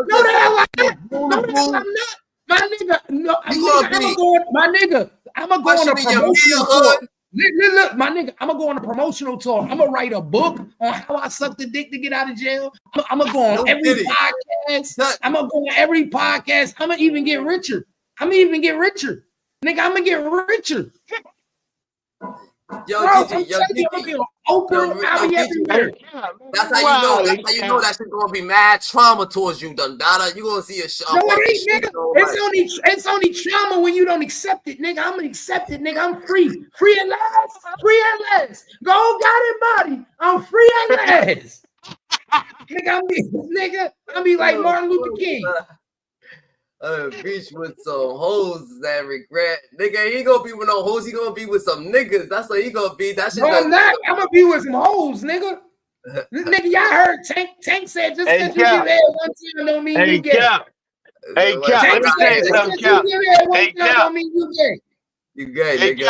No, the hell I'm not. No, the hell I'm not. My nigga, no, I'm gonna go on a promotional tour. Look, my nigga, I'm gonna go on a promotional tour. I'm gonna write a book on how I sucked the dick to get out of jail. I'm gonna go on every podcast. I'm gonna go on every podcast. I'm gonna even get richer. Nigga, I'm gonna get richer. Yo, Bro, Gigi, yo, I'm gonna be on Oprah. I'll be everywhere. That's how you know. That's how you know that shit's gonna be mad trauma towards you, Dada. You gonna see a show. No, it ain't, nigga. It's only trauma when you don't accept it, nigga. I'm gonna accept it, nigga. I'm free. Free at last. Free at last. Go got it, body. I'm free at last. I'll be like Martin Luther King. Beach with some hoes that regret. Nigga, he ain't gonna be with no hoes. He gonna be with some niggas. That's what he gonna be. That shit. No, I'm not. I'm gonna be with some hoes, nigga. Nigga, y'all heard Tank said just because you give head one time don't mean you gay. Hey, Cap, let me tell you something, Cap. Hey, Cap, don't mean you gay. You gay, hey, nigga.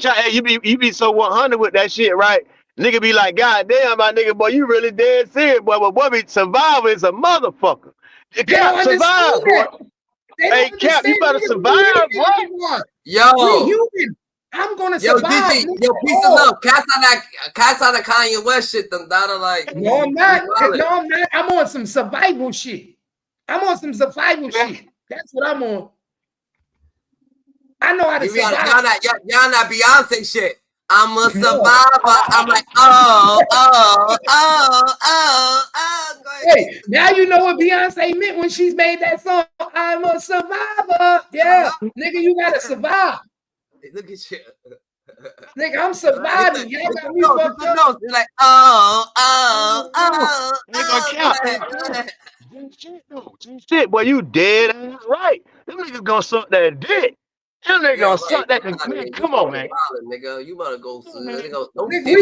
Cap, you be so 100 with that shit, right? Nigga be like, God damn, my nigga, boy, you really dead serious, boy. But boy, survivor is a motherfucker. Cap, survive, boy. Hey, Cap, you better survive, bro. Yo, human. I'm gonna survive. Yo, peace of love. Cats on the Kanye West shit. Dada, like. No, I'm not. I'm on some survival shit. That's what I'm on. I know how to survive. Y'all not Beyonce shit. I'm a survivor. I'm like, oh. Hey, now you know what Beyonce meant when she's made that song. I'm a survivor. Yeah, nigga, you gotta survive. Look at you. Nigga, I'm surviving. Y'all got me fucked up. They're like, Shit, boy, you dead ass right. Them niggas gonna suck that dick. Them niggas gonna suck that. Man, come on, man. Nigga, you better go. We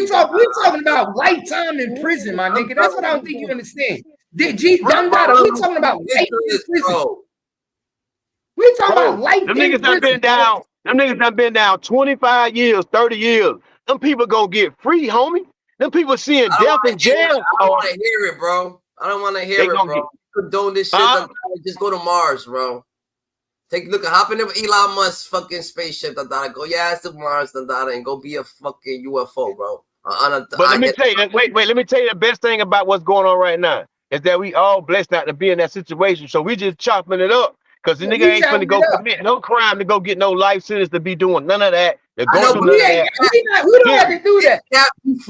talking about lifetime in prison, my nigga. That's what I don't think you understand. We talking about life in prison. We talking about life in prison. Them niggas done been down 25 years, 30 years. Them people gonna get free, homie. Them people seeing death in jail. I don't want to hear it, bro. I don't want to hear it, bro. Condone this shit. Just go to Mars, bro. Take a look at hopping in Elon Musk's fucking spaceship, go your ass to Mars, and go be a fucking UFO, bro. But let me tell you, let me tell you the best thing about what's going on right now is that we all blessed not to be in that situation. So we just chopping it up. Because the nigga ain't finna go commit no crime to go get no life sentence to be doing none of that. We don't have to do that. Cap, he's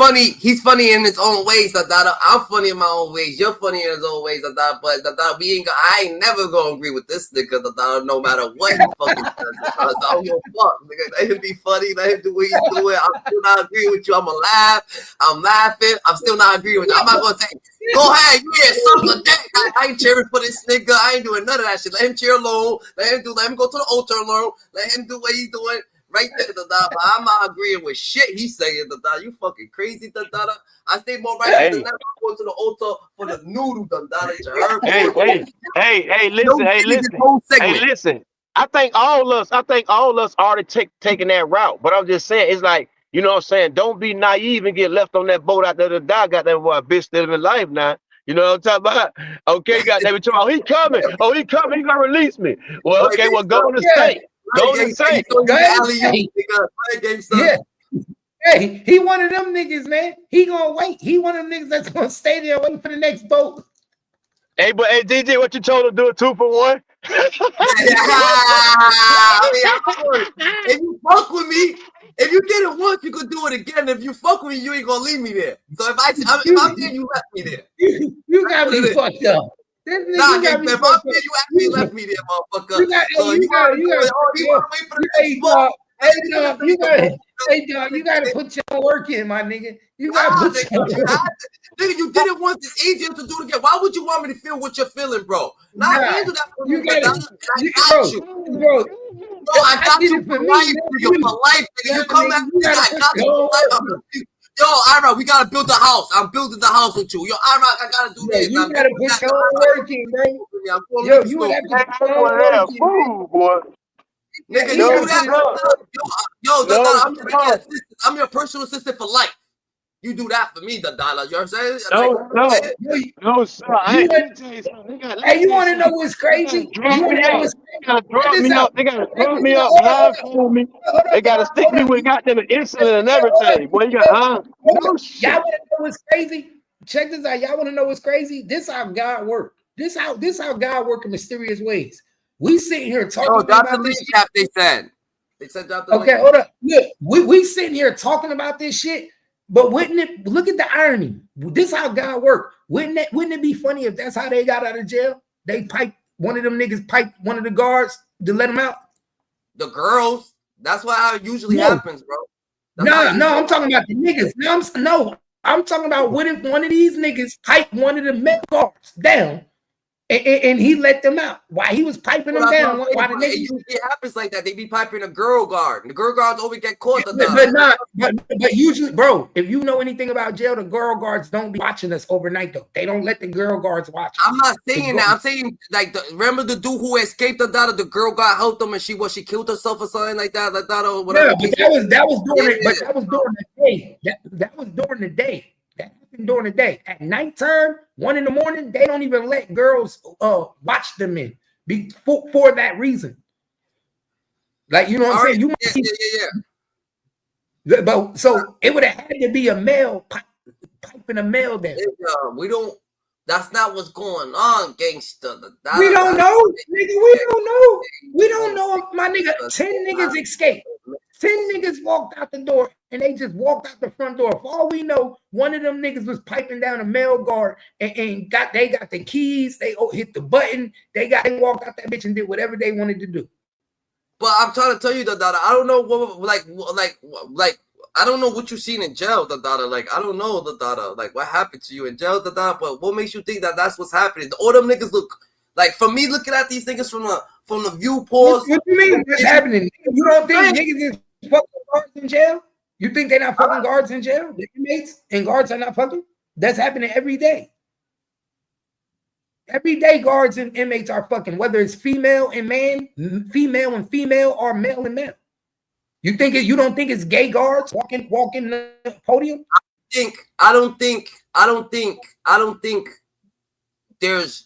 funny in his own ways. I'm funny in my own ways. You're funny in his own ways. But I ain't never gonna agree with this nigga. No matter what he fucking does. I don't give a fuck. Nigga, let him be funny. Let him do what he's doing. I'm still not agreeing with you. I'm gonna laugh. I'm laughing. I'm still not agreeing with you. I'm not gonna say, go ahead, suck a dick. I ain't cheering for this nigga. I ain't doing none of that shit. Let him cheer alone. Let him go to the altar alone. Let him do what he's doing. Right there, but I'm not agreeing with shit he's saying. You fucking crazy, I stay more right than that. I'm going to the altar for the noodle, listen. I think all of us already taking that route. But I'm just saying, it's like, you know what I'm saying? Don't be naive and get left on that boat out there to die. Got that boy, bitch still in life now. You know what I'm talking about? Okay, goddamn it. Oh, he coming. He coming. He gonna release me. Well, okay, well, go to the state. Go to the state. Yeah. Hey, he one of them niggas, man. He gonna wait. He one of them niggas that's gonna stay there waiting for the next boat. Hey, but hey, DJ, what you told him to do a 2 for 1? If you fuck with me, if you did it once, you could do it again. If you fuck with me, you ain't gonna leave me there. So if I'm there, you left me there. You got me fucked up. Nah, if I'm there, you actually left me there, motherfucker. You gotta put your work in, my nigga. You gotta put your work. Nigga, you did it once. It's easier to do it again. Why would you want me to feel what you're feeling, bro? Nah, I handle that for you. I got you. Bro, I got you for life, nigga. For life, nigga. You come at me, I got you for life. Yo, Ira, we gotta build a house. I'm building the house with you. Yo, Ira, I gotta do this. You gotta put your work in, bro. Yo, you would have to put your work in, boy. Nigga, No, you do that. no, I'm your personal assistant for life. You do that for me, the dollar. You know what I'm saying? no, sir. You Let me tell you something. Hey, you want to know what's crazy? You want to know what's They gotta check drop this me out. up. They gotta Check drop this me out. up, blindfold me. They gotta stick me with goddamn insulin and everything. Boy, you got no Y'all shit. want to know what's crazy? Check this out. Y'all want to know what's crazy? This how God work. This how God work in mysterious ways. We sitting here talking drop about the this link, Cap. They said drop the link. Okay, hold up. Look, we sitting here talking about this shit, but wouldn't it look at the irony? This how God work. Wouldn't it be funny if that's how they got out of jail? They piped one of them niggas, piped one of the guards to let them out. The girls. That's why how it usually happens, bro. No, I'm talking about the niggas. I'm talking about what if one of these niggas piped one of the men guards down and he let them out while he was piping them down. Why the niggas? It usually happens like that. They be piping a girl guard. The girl guards always get caught. But usually, bro, if you know anything about jail, the girl guards don't be watching us overnight though. They don't let the girl guards watch us. I'm not saying that. I'm saying like remember the dude who escaped the daughter. The girl got helped him, and she killed herself or something like that. Like that or whatever. Yeah, but that was during it. But that was during the day. That was during the day. That happened during the day. At nighttime, 1 a.m, they don't even let girls watch them in for that reason. Like you know what I'm saying? Yeah. But so it would have had to be a male piping a male there. We don't. That's not what's going on, gangster. We don't know, nigga. We don't know. We don't know, my nigga. 10 niggas escaped. 10 niggas walked out the door and they just walked out the front door. For all we know, one of them niggas was piping down a male guard and they got the keys. They hit the button. They walked out that bitch and did whatever they wanted to do. But I'm trying to tell you that I don't know what like I don't know what you seen in jail, like I don't know like what happened to you in jail, but what makes you think that that's what's happening? All them niggas look like, for me looking at these niggas from the viewpoint. What you mean? What's happening? You don't think niggas is fucking guards in jail? You think they're not fucking guards in jail? The inmates and guards are not fucking? That's happening every day. Every day, guards and inmates are fucking, whether it's female and female, or male and male. You don't think it's gay guards walking the podium? I don't think there's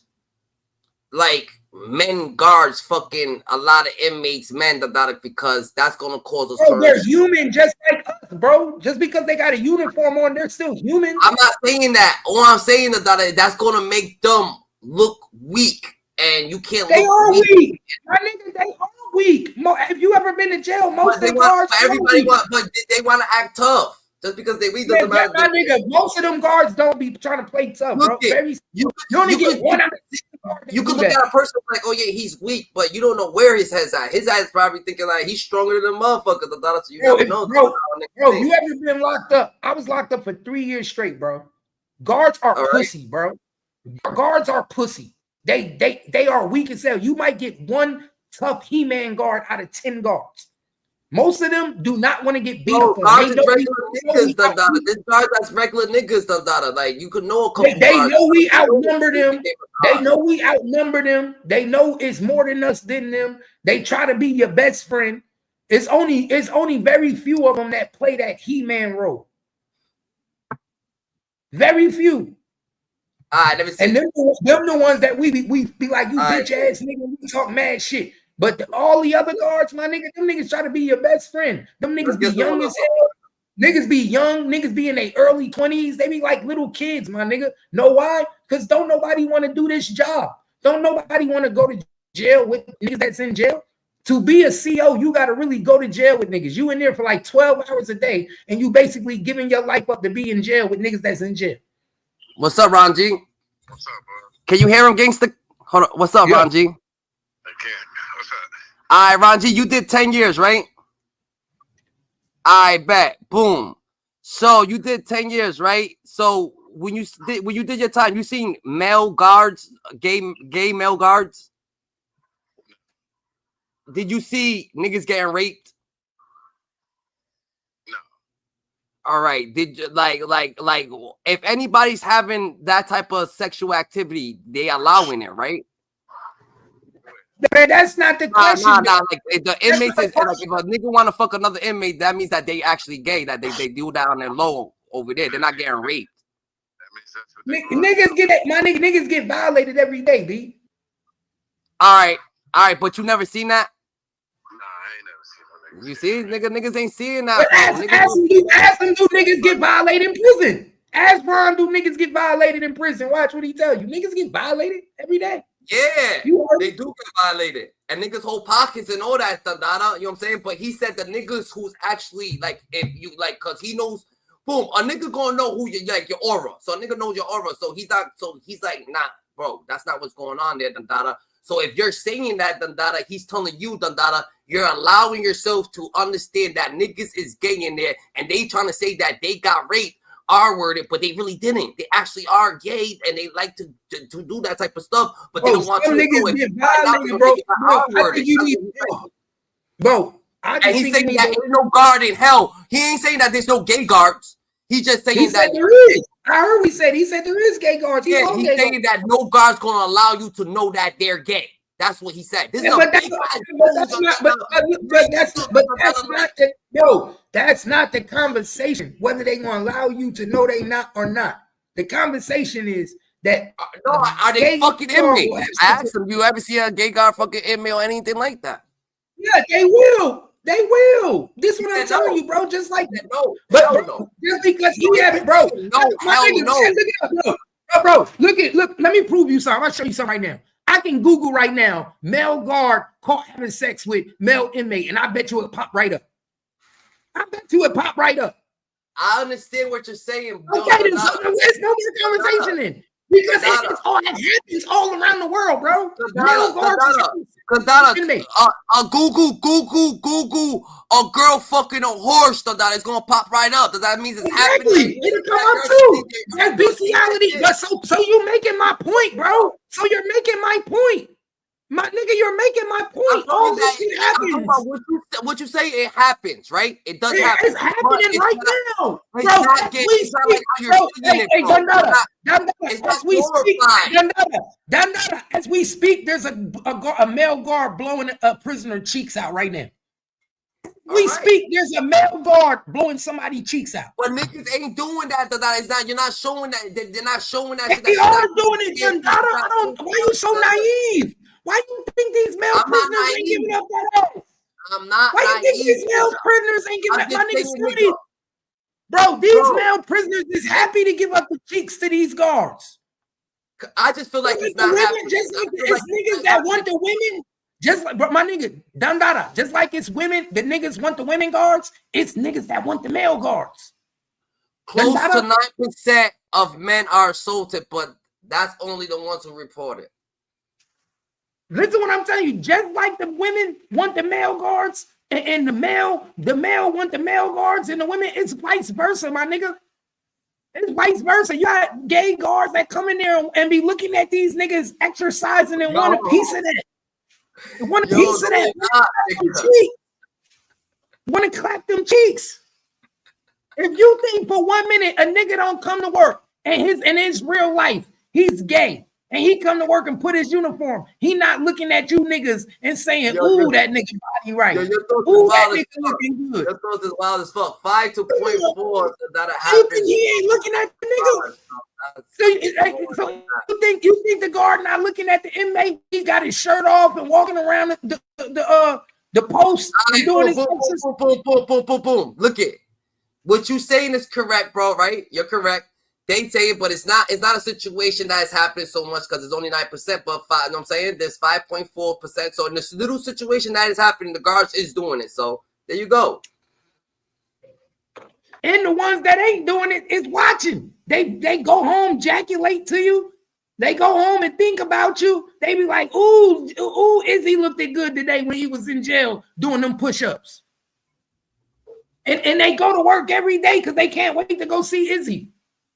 like men guards fucking a lot of inmates, men because that's gonna cause us. They're human just like us, bro. Just because they got a uniform on, they're still human. I'm not saying that. All I'm saying is that's gonna make them look weak, and you can't. They are weak. My nigga, they are weak. Have you ever been to jail? Most of the guards, but they want to act tough. Just because they weak doesn't matter. My nigga, most of them guards don't be trying to play tough, bro. You only get one out of 6 guards. You could look at a person like, oh yeah, he's weak, but you don't know where his head's at. His head's probably thinking like he's stronger than motherfuckers. So you never know. Bro, you ever been locked up? I was locked up for 3 years straight, bro. Guards are pussy, bro. Guards are pussy. They are weak as hell. You might get one tough He-Man guard out of 10 guards. Most of them do not want to get beat up. Guards is regular niggas, This guard that's regular niggas, like you could know a couple. They know we outnumber them. They know we outnumber them. They know it's more than us than them. They try to be your best friend. It's only very few of them that play that He-Man role. Very few. And them the ones that we be like, you bitch ass nigga, we talk mad shit. But all the other guards, my nigga, them niggas try to be your best friend. Them niggas be young as hell. Niggas be young. Niggas be in their early 20s. They be like little kids, my nigga. Know why? Because don't nobody want to do this job. Don't nobody want to go to jail with niggas that's in jail. To be a CO, you got to really go to jail with niggas. You in there for like 12 hours a day, and you basically giving your life up to be in jail with niggas that's in jail. What's up, Ron G? What's up, bro? Can you hear him, gangsta? Hold on. What's up, Ron G? I can. What's up? All right, Ron G, you did 10 years, right? I bet. Boom. So you did 10 years, right? So when you did your time, you seen male guards, gay male guards? Did you see niggas getting raped? No. All right. Did you like if anybody's having that type of sexual activity, they allowing it, right? Man, that's not the question. Like if the inmates is like if a nigga want to fuck another inmate, that means that they actually gay. That they do that on their low over there. They're not getting raped. Niggas get niggas get violated every day, B. All right, but you never seen that? You see, niggas ain't seeing that. Ask them, do niggas get violated in prison? Ask Ron, do niggas get violated in prison? Watch what he tell you. Niggas get violated every day. Yeah, they do get violated. And niggas hold pockets and all that stuff, Dada. You know what I'm saying? But he said the niggas who's actually like, if you like, cause he knows, boom, a nigga gonna know who you like your aura. So a nigga knows your aura. So he's like, nah, bro, that's not what's going on there, Dada. So if you're saying that, Dada, he's telling you, Dada, you're allowing yourself to understand that niggas is gay in there, and they trying to say that they got raped, R-worded, but they really didn't. They actually are gay, and they like to do that type of stuff, but they don't want to know it. Get violated, bro. I think you need, bro. And he's saying that ain't no guard in hell. He ain't saying that there's no gay guards. He's just saying that there is. I heard he said there is gay guards. He's saying that no guard's gonna allow you to know that they're gay. That's what he said. This is that's not the conversation. Whether they gonna allow you to know they not or not. The conversation is that are they fucking inmates? I asked him, you ever see a gay guard fucking inmate or anything like that? Yeah, they will. They will. This is what I'm telling you, bro. Just like that. Just because he haven't, bro. Bro, look. Let me prove you something. I'll show you something right now. I can Google right now, male guard caught having sex with male inmate, and I bet you it pop right up. I I understand what you're saying. Okay, there's no more conversation in. Because it's all that happens all around the world, bro. Google a girl fucking a horse. It's gonna pop right up. That means it's happening. It'll come up too. That's bestiality. But so you making my point, bro. So you're making my point. My nigga, you're making my point. All this shit happens. What you say, it happens, right? It does happen. It's happening right now. Bro, as we speak, there's a male guard blowing a prisoner cheeks out right now. There's a male guard blowing somebody cheeks out. But niggas ain't doing that. It's not. You're not showing that. They're not showing that. They are doing it. Why are you so naive? Why do you think these male prisoners ain't giving up that ass? I'm not. Why do you think these male prisoners ain't giving up? My niggas, bro, these male prisoners is happy to give up the cheeks to these guards. I just feel like it's not happening. Just like it's niggas that want the women. Just like, but my nigga, Dundada, just like it's women, the niggas want the women guards, it's niggas that want the male guards. Close to 9% of men are assaulted, but that's only the ones who report it. Listen to what I'm telling you. Just like the women want the male guards, and the male want the male guards, and the women, it's vice versa, my nigga. It's vice versa. You got gay guards that come in there and be looking at these niggas exercising and want a piece of that. Want a piece of that. Want to clap them cheeks. If you think for 1 minute a nigga don't come to work and in his real life he's gay and he come to work and put his uniform, he not looking at you niggas and saying, "Ooh, that nigga body right. Ooh, that nigga looking good." Your thoughts is wild as fuck. 5 to 0.4. You think he ain't looking at the nigga? So you think the guard not looking at the inmate? He got his shirt off and walking around the post and doing his boom. Look it. What you saying is correct, bro. Right? You're correct. They say it, but it's not a situation that is happening so much because it's only 9%, but you know what I'm saying? There's 5.4%. So in this little situation that is happening, the guards is doing it. So there you go. And the ones that ain't doing it is watching. They go home, ejaculate to you. They go home and think about you. They be like, ooh, Izzy looked good today when he was in jail doing them push-ups. And they go to work every day because they can't wait to go see Izzy.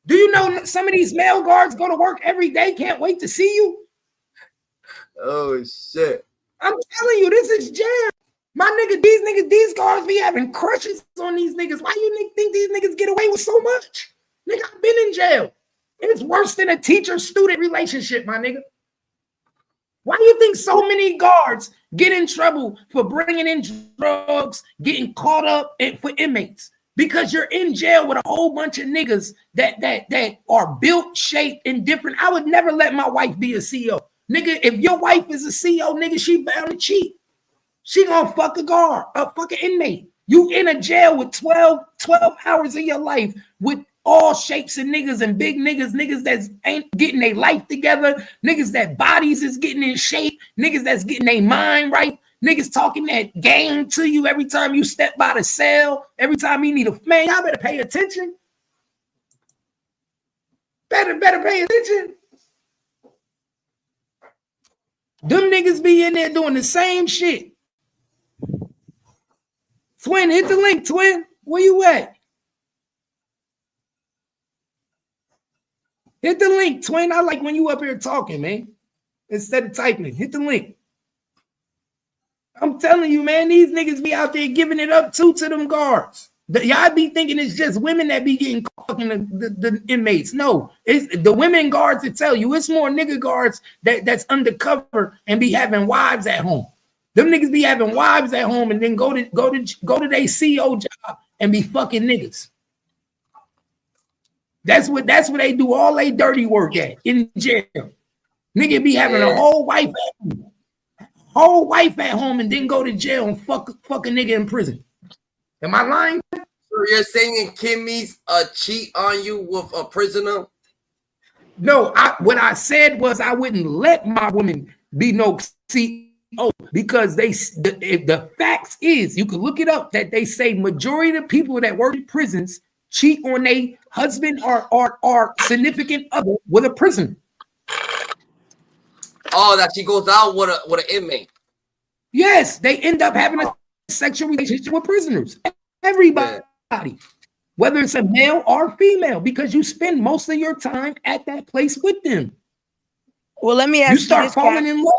Do you know some of these male guards go to work every day, can't wait to see you? Oh, shit. I'm telling you, this is jail. My nigga, these guards be having crushes on these niggas. Why you think these niggas get away with so much? Nigga, I've been in jail. It's worse than a teacher-student relationship, my nigga. Why do you think so many guards get in trouble for bringing in drugs, getting caught up for inmates? Because you're in jail with a whole bunch of niggas that are built, shaped, and different. I would never let my wife be a CEO. Nigga, if your wife is a CEO, nigga, she bound to cheat. She gonna fuck a guard, a fucking inmate. You in a jail with 12 hours of your life with all shapes of niggas and big niggas that ain't getting their life together, niggas that bodies is getting in shape, niggas that's getting their mind right, niggas talking that game to you every time you step by the cell, every time you need a man. Y'all better pay attention. Better pay attention. Them niggas be in there doing the same shit. Twin, hit the link, Twin. Where you at? Hit the link, Twin. I like when you up here talking, man. Instead of typing, hit the link. I'm telling you, man, these niggas be out there giving it up to them guards. Y'all be thinking it's just women that be getting caught in the inmates. No, it's the women guards that tell you it's more nigga guards that's undercover and be having wives at home. Them niggas be having wives at home and then go to their CEO job and be fucking niggas. That's what they do all they dirty work at in jail. Nigga be having a whole wife at home and then go to jail and fuck a nigga in prison. Am I lying? So you're saying Kimmy's cheat on you with a prisoner? No, what I said was I wouldn't let my woman be no CEO because the facts is, you can look it up, that they say majority of the people that work in prisons cheat on their husband or significant other with a prisoner. Oh, that she goes out with an inmate. Yes, they end up having a sexual relationship with prisoners. Everybody, whether it's a male or female, because you spend most of your time at that place with them. Well, let me ask you, start falling in love.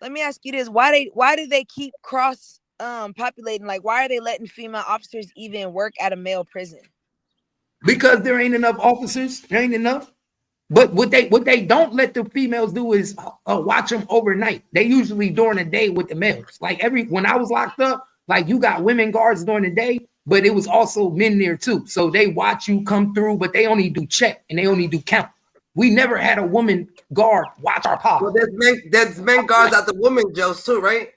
Let me ask you this: why do they keep populating? Like, why are they letting female officers even work at a male prison? Because there ain't enough officers. There ain't enough. But what they don't let the females do is watch them overnight. They usually during the day with the males. Like when I was locked up, like you got women guards during the day, but it was also men there too. So they watch you come through, but they only do check and they only do count. We never had a woman guard watch our pod. Well, there's men guards at the women jails too, right?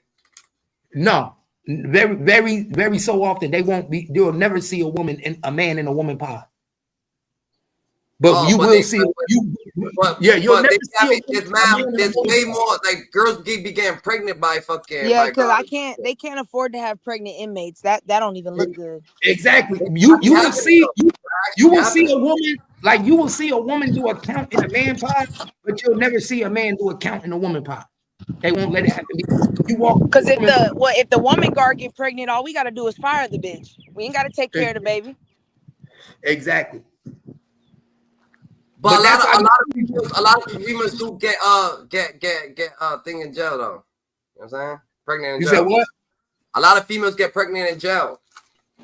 No, very so often you'll never see a man in a woman pod. But you will see. You'll never see. There's way more. Like girls be getting pregnant by fucking. Yeah, because they can't afford to have pregnant inmates. That don't even look good. Exactly. You will see a woman, like you will see a woman do a count in a man pod, but you'll never see a man do a count in a woman pod. They won't let it happen. You walk because if the woman guard get pregnant, all we gotta do is fire the bitch. We ain't gotta take care of the baby. Exactly. But a lot of females do get thing in jail though. You know what I'm saying? Pregnant in jail. You said what? A lot of females get pregnant in jail.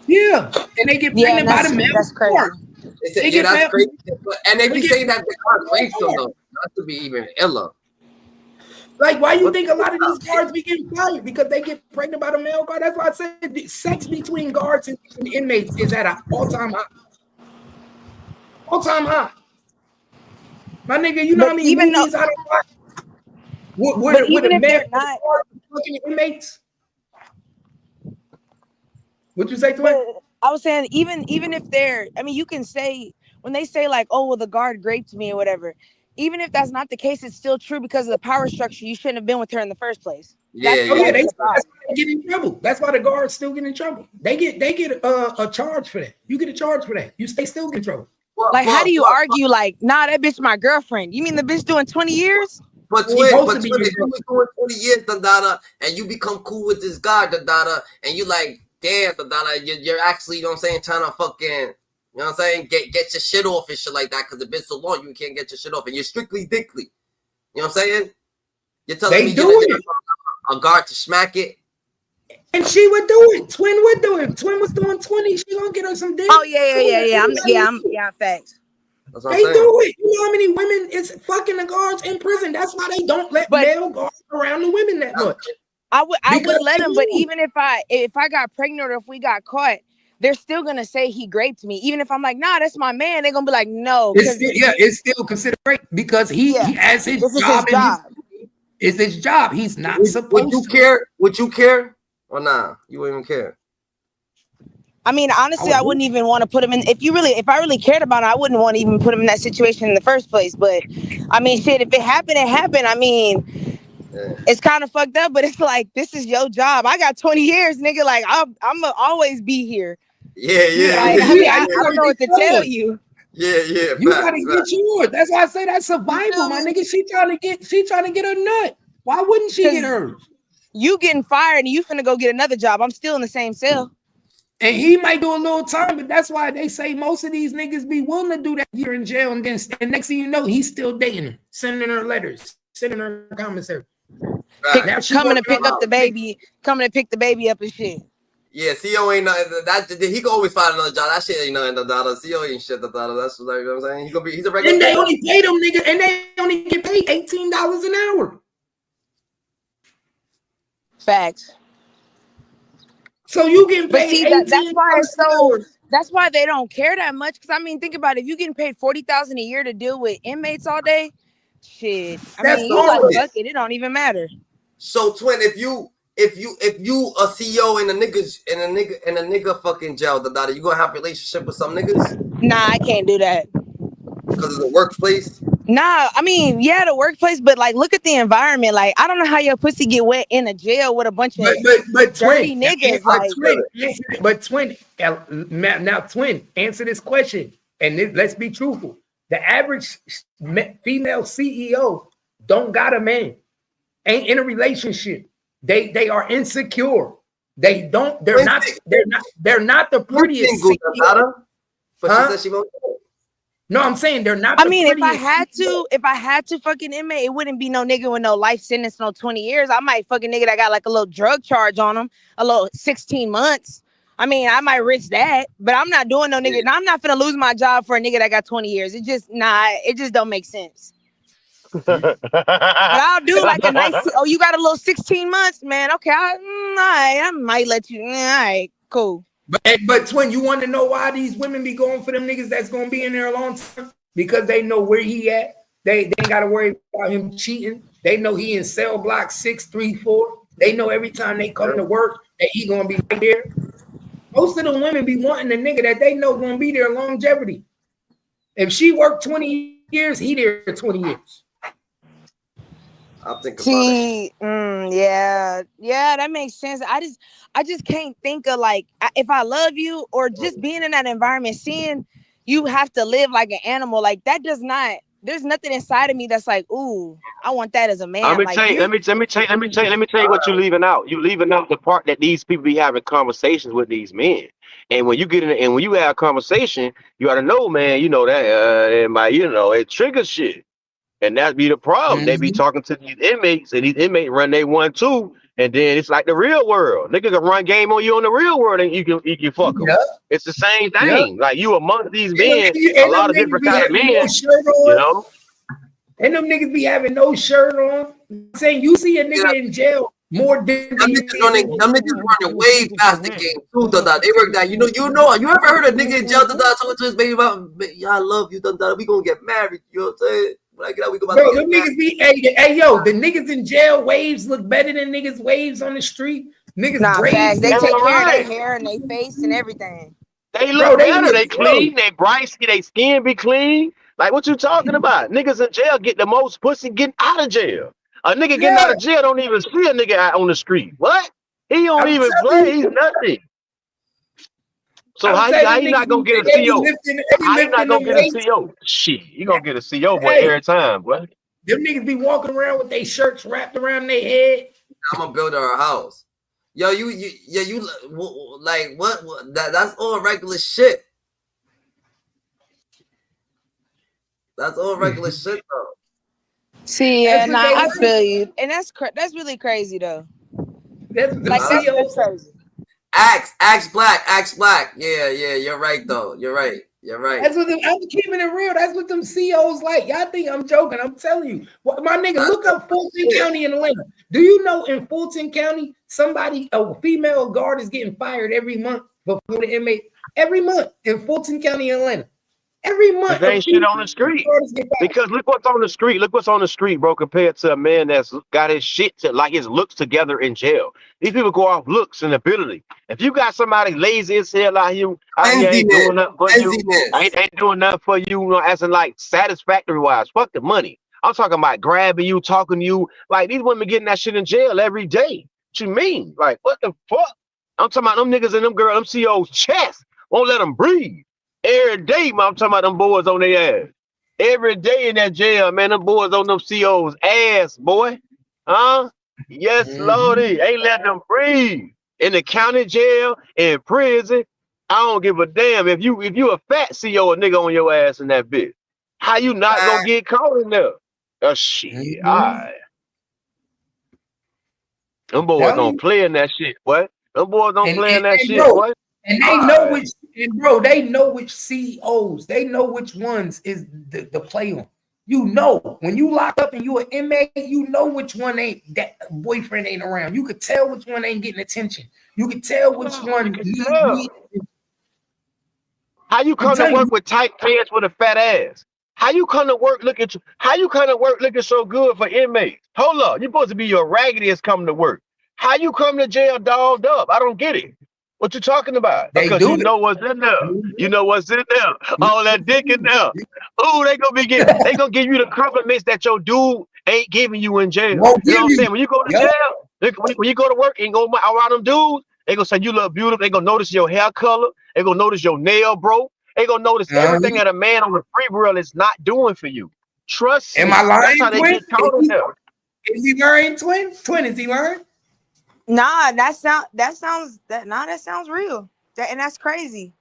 Yeah, and they get pregnant by the male. That's crazy. That's crazy. And they be saying that the guards rape them though. Not to be even iller. Like, why you think a lot of these guards be getting fired? Because they get pregnant by the male guard. That's why I said sex between guards and inmates is at an all-time high. All-time high. My nigga, you know what I mean? Even movies I don't watch. Would a man fucking inmates? What you say to it? I was saying, even if they're, I mean, you can say when they say like, oh, well, the guard raped me or whatever. Even if that's not the case, it's still true because of the power structure. You shouldn't have been with her in the first place. They get in trouble. That's why the guards still get in trouble. They get a charge for that. You get a charge for that. They still get in trouble. Like, how do you argue? Like, nah, that bitch my girlfriend. You mean the bitch doing 20 years? But if you was doing 20 years, Dandada, and you become cool with this guy, Dandada, and you like, damn, Dandada, you're actually, you know what I'm saying, trying to fucking, you know what I'm saying, get your shit off and shit like that, because it's been so long, you can't get your shit off, and you're strictly dickly. You know what I'm saying? You're telling me you're a guard to smack it. And she would do it. Twin would do it. Twin was doing 20. She gonna get her some dick. Oh yeah. I'm facts. That's what They I'm saying. do it. You know how many women is fucking the guards in prison? That's why they don't let male guards around the women that much. I would Because let they him, but know. even if I got pregnant or if we got caught, they're still gonna say he raped me. Even if I'm like, nah, that's my man, they're gonna be like, no, It's because still, it's still considered rape because he has his this is job his job. it's his job. He's not Would supposed you to. care? Would you care or nah? You wouldn't even care. I mean, honestly, I wouldn't even want to put him in. If I really cared about it, I wouldn't want to even put him in that situation in the first place. But I mean, shit, if it happened, it happened. I mean, it's kind of fucked up, but it's like, this is your job. I got 20 years, nigga. Like, I'm gonna always be here. Like, I mean, I don't know what to tell you. Yeah. You gotta get yours. That's why I say that's survival, my nigga. She trying to get her nut. Why wouldn't she get hers? You getting fired and you finna go get another job. I'm still in the same cell. And he might do a little time, but that's why they say most of these niggas be willing to do that year in jail, and then next thing you know, he's still dating her, sending her letters, sending her commissary. Now she Coming to working pick on up the baby, coming to pick the baby up and shit. Yeah, CO ain't nothing. That he can always find another job. That shit ain't nothing. CO ain't shit. That's like, you know what I'm saying. He's a regular. And they only pay them niggas, and they only get paid $18 an hour. Facts. So you getting But paid see, that's why it's so. That's why they don't care that much. Because I mean, think about it. If you getting paid $40,000 a year to deal with inmates all day, shit. I mean, you like fuck it. It don't even matter. So twin, if you a CEO in a nigga fucking jail, you gonna have a relationship with some niggas? Nah, I can't do that. Because of the workplace? Nah, I mean, yeah, the workplace, but like, look at the environment. Like, I don't know how your pussy get wet in a jail with a bunch of dirty niggas. Twin, now twin, answer this question, and let's be truthful. The average female CEO don't got a man, ain't in a relationship. They are insecure. They're not the prettiest CEO. But she said she won't. No, I'm saying they're not. I mean, if I had to fucking inmate, it wouldn't be no nigga with no life sentence, no 20 years. I might fucking nigga that got like a little drug charge on him, a little 16 months. I mean, I might risk that, but I'm not doing no nigga. Yeah. I'm not finna lose my job for a nigga that got 20 years. It just don't make sense. But I'll do like a nice. Oh, you got a little 16 months, man. Okay, I might let you. All right, cool. But twin, you want to know why these women be going for them niggas that's gonna be in there a long time? Because they know where he at. They ain't gotta worry about him cheating. They know he in cell block 634. They know every time they come to work that he gonna be right there. Most of the women be wanting the nigga that they know gonna be there longevity. If she worked 20 years, he there 20 years. I'll think about it. Yeah, that makes sense. I just can't think of like, if I love you or just being in that environment, seeing you have to live like an animal, like that does not. There's nothing inside of me that's like, ooh, I want that as a man. Let me like, tell you what you're leaving out. You're leaving out the part that these people be having conversations with these men. And when you get in and when you have a conversation, you gotta know, man, you know that it triggers shit. And that be the problem. Mm-hmm. They be talking to these inmates, and these inmates run they 1-2, and then it's like the real world. Niggas can run game on you on the real world, and you can fuck them. Yep. It's the same thing. Yep. Like you amongst these men, a lot of different kind of men. You know, and them niggas be having no shirt on. I'm saying you see a nigga in jail more than them niggas running way past the game too. They work that. You ever heard a nigga in jail talking to his baby about, I love you, we gonna get married. You know what I'm saying? When I get out, we go about to get niggas be the niggas in jail waves look better than niggas waves on the street. Niggas braids. They take care of their hair and their face and everything. They look better. They clean. They bright. Their skin be clean. Like what you talking about? Niggas in jail get the most pussy getting out of jail. A nigga getting out of jail don't even see a nigga out on the street. What? He don't even play. He's nothing. So how you not gonna get a CO? How you not gonna get a CO? Shit, you gonna get a CO boy every time, boy. Them niggas be walking around with their shirts wrapped around their head. I'm gonna build her a house. Yo, you like what? That's all regular shit. That's all regular shit though. See, yeah, I feel you, and that's really crazy though. That's crazy. Axe black. Yeah, you're right though. You're right. You're right. That's what I'm keeping it real. That's what them CEOs like. Y'all think I'm joking? I'm telling you. My nigga, look up Fulton County in Atlanta. Do you know in Fulton County, a female guard is getting fired every month before the inmate? Every month in Fulton County, Atlanta. Every month. There ain't shit on the street. Because look what's on the street. Look what's on the street, bro, compared to a man that's got his shit like his looks together in jail. These people go off looks and ability. If you got somebody lazy as hell out here ain't doing nothing for you, ain't doing nothing for you, as in like satisfactory wise. Fuck the money. I'm talking about grabbing you, talking to you. Like these women getting that shit in jail every day. What you mean? Like what the fuck? I'm talking about them niggas and them girls, them CEOs chest. Won't let them breathe. Every day, man, I'm talking about them boys on their ass. Every day in that jail, man, them boys on them CEOs ass, boy. Huh? Yes, Lordy. Ain't letting them breathe. In the county jail, in prison. I don't give a damn. If you a fat CEO, a nigga on your ass in that bitch. How you not gonna get caught in there? Oh shit. All right. Them boys don't play in that shit, what? Them boys don't play in that shit, bro, what? And they know which, and bro, they know which CEOs. They know which ones is the play on. You know, when you lock up and you an inmate, you know which one ain't that boyfriend ain't around. You could tell which one ain't getting attention. You could tell which one. How you come to work with tight pants with a fat ass? How you come to work looking? How you come to work looking so good for inmates? Hold up, you're supposed to be your raggediest coming to work. How you come to jail dolled up? I don't get it. What you talking about? Because you know what's in there. You know what's in there. All that dick in there. Ooh, they gonna give you the compliments that your dude ain't giving you in jail. You know what I'm saying? When you go to jail, when you go to work and go around them dudes, they gonna say you look beautiful. They gonna notice your hair color. They gonna notice your nail, bro. They gonna notice everything that a man on the free world is not doing for you. Trust me. Am I lying? That's how they get caught in there. Is he lying, twin? Twin, is he lying? Nah, that sounds real. And that's crazy.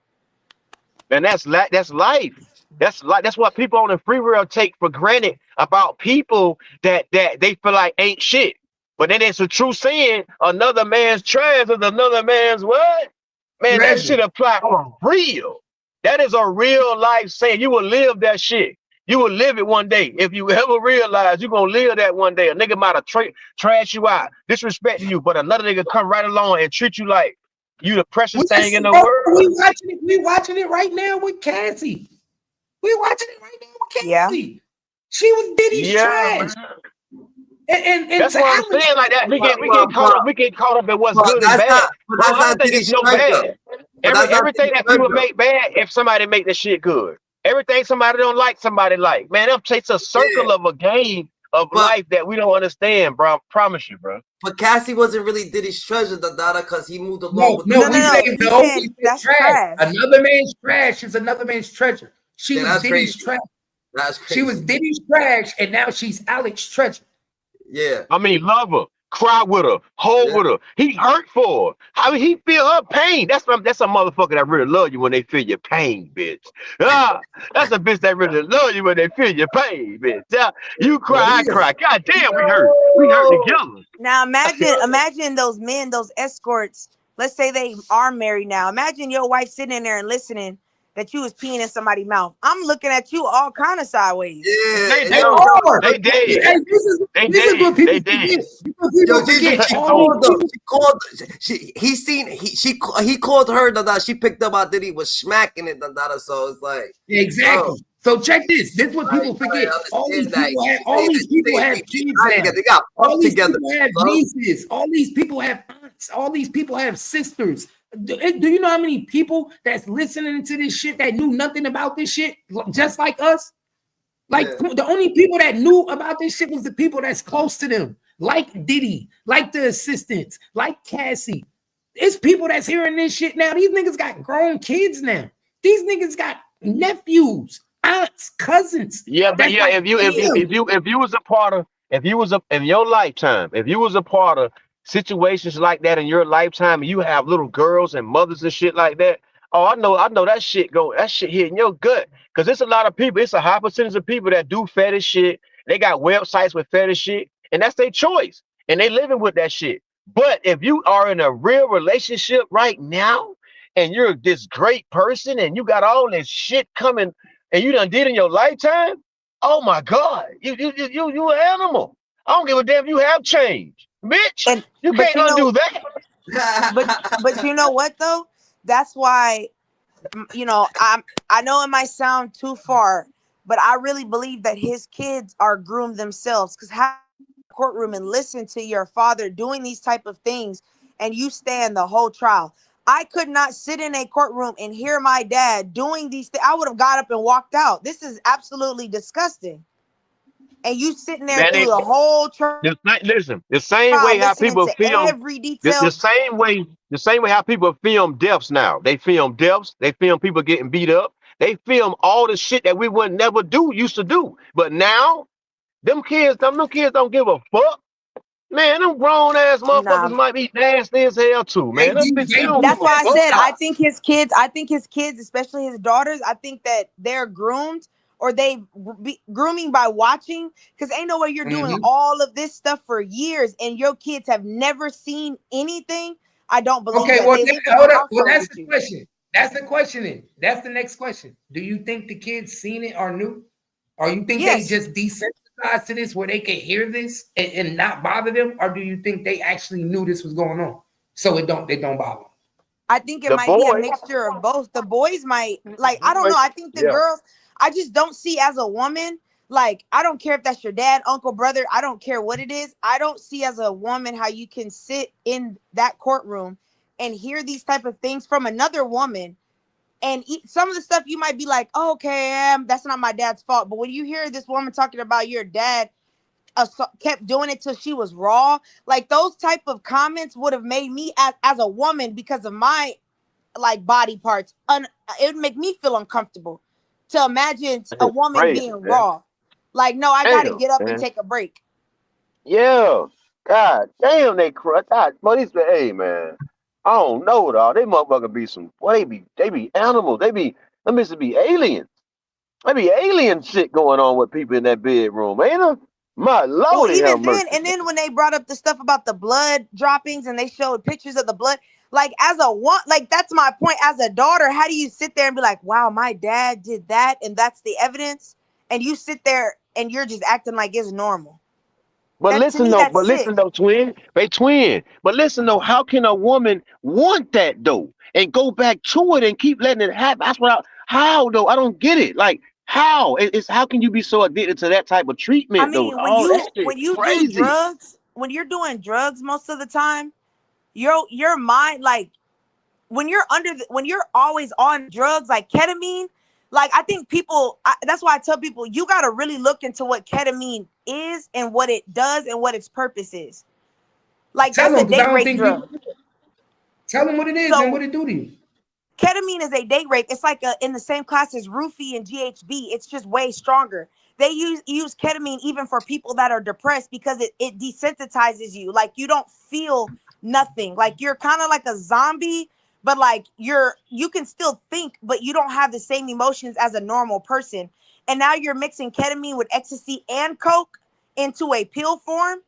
And that's life. That's what people on the free world take for granted about people that they feel like ain't shit. But then it's a true saying, another man's trash is another man's what? Man, that shit apply for real. That is a real life saying. You will live that shit. You will live it one day. If you ever realize you're gonna live that one day, a nigga might have trash you out, disrespecting you, but another nigga come right along and treat you like you the precious thing in the world. We watching it right now with Cassie. We watching it right now with Cassie. Yeah. She was Diddy's trash. And that's what I'm saying. Like that, we get caught up in what's good and bad. I think it's no bad. Everything that people make bad, if somebody make the shit good. Everything somebody don't like, somebody like. Man, it's a circle of a game of life that we don't understand, bro. I promise you, bro. But Cassie wasn't really Diddy's treasure, Dada, because he moved along with that's trash. Another man's trash is another man's treasure. She was Diddy's trash. That's crazy. She was Diddy's trash, and now she's Alex's treasure. Yeah. I mean, love her, cry with her, hold with her. He hurt for her. I mean, he feel her pain. That's a motherfucker that really love you when they feel your pain, bitch. That's a bitch that really love you when they feel your pain, bitch. You cry, I cry. God damn, we hurt. We hurt together. Now imagine those men, those escorts. Let's say they are married now. Imagine your wife sitting in there and listening that you was peeing in somebody's mouth. I'm looking at you all kind of sideways. Yeah, they dead. Hey, this is what people forget. He called her that she picked up out that he was smacking it, so it's like exactly. So check this. This is what people forget. All these people have kids now. They got all these together. People have nieces. All these people have aunts. All these people have sisters. Do you know how many people that's listening to this shit that knew nothing about this shit, just like us? Like the only people that knew about this shit was the people that's close to them, like Diddy, like the assistants, like Cassie. It's people that's hearing this shit now. These niggas got grown kids now. These niggas got nephews, aunts, cousins. Yeah, but yeah, if you was a part of, in your lifetime, if you was a part of situations like that in your lifetime, and you have little girls and mothers and shit like that. Oh, I know that shit hitting your gut. Cause it's a lot of people, it's a high percentage of people that do fetish shit. They got websites with fetish shit, and that's their choice. And they living with that shit. But if you are in a real relationship right now, and you're this great person and you got all this shit coming and you done did in your lifetime, oh my God, you an animal. I don't give a damn if you have change. Bitch, you But can't you know, undo that. but you know what though? That's why you know, I know it might sound too far, but I really believe that his kids are groomed themselves because have a courtroom and listen to your father doing these type of things and you stand the whole trial. I could not sit in a courtroom and hear my dad doing these things. I would have got up and walked out. This is absolutely disgusting. And you sitting there Man, through the whole trial, listen, the same way how listening people to film every the detail. same way how people film deaths now. They film deaths, they film people getting beat up, they film all the shit that we would never used to do. But now, them kids don't give a fuck. Man, them grown ass Nah, motherfuckers might be nasty as hell too, man. Them bitches they don't give that's a why I fuck. said I think his kids, especially his daughters, I think that they're groomed or they be grooming by watching because ain't no way you're doing all of this stuff for years and your kids have never seen anything. I don't believe Okay, that well, they live in hold a up. Well, household that's with the you. question. That's the question. Then that's the next question. Do you think the kids seen it or knew, or you think they Yes. just desensitized to this where they could hear this and not bother them, or do you think they actually knew this was going on so they don't bother them? I think it The might be a boy, mixture of both. The boys might like, I don't know. I think the yeah. girls, I just don't see as a woman, like, I don't care if that's your dad, uncle, brother, I don't care what it is. I don't see as a woman how you can sit in that courtroom and hear these type of things from another woman. And some of the stuff you might be like, oh, okay, that's not my dad's fault. But when you hear this woman talking about your dad kept doing it till she was raw, like those type of comments would have made me as a woman because of my like body parts it would make me feel uncomfortable to imagine a It's woman crazy, being man. raw. Like, no, I gotta Damn, get up and man. take a break. Yeah. God damn, they crud. God, but these, hey man, I don't know, dog. They motherfucker be some, boy, they be animals. Them bitches be aliens. They be alien shit going on with people in that bedroom, ain't there? My Well, lordy have even then, mercy. and then when they brought up the stuff about the blood droppings and they showed pictures of the blood, like as a one, like that's my point. As a daughter, how do you sit there and be like, wow, my dad did that, and that's the evidence, and you sit there and you're just acting like it's normal. That to me, that's sick. Listen though, twin. They twin. But listen though, how can a woman want that though and go back to it and keep letting it happen? That's what how though? I don't get it. Like how? It's how can you be so addicted to that type of I treatment though? mean, Oh, that shit when you do crazy. drugs, when you're doing drugs most of the time, your mind, like when you're when you're always on drugs like ketamine, like I think that's why I tell people you got to really look into what ketamine is and what it does and what its purpose is. Like Tell that's a them, because I date don't rape think drug. you tell them what it is and So what it do to you. ketamine is a date rape. It's like in the same class as roofie and GHB. It's just way stronger. They use ketamine even for people that are depressed because it desensitizes you. Like you don't feel nothing. Like you're kind of like a zombie, but like you can still think, but you don't have the same emotions as a normal person. And now you're mixing ketamine with ecstasy and coke into a pill form.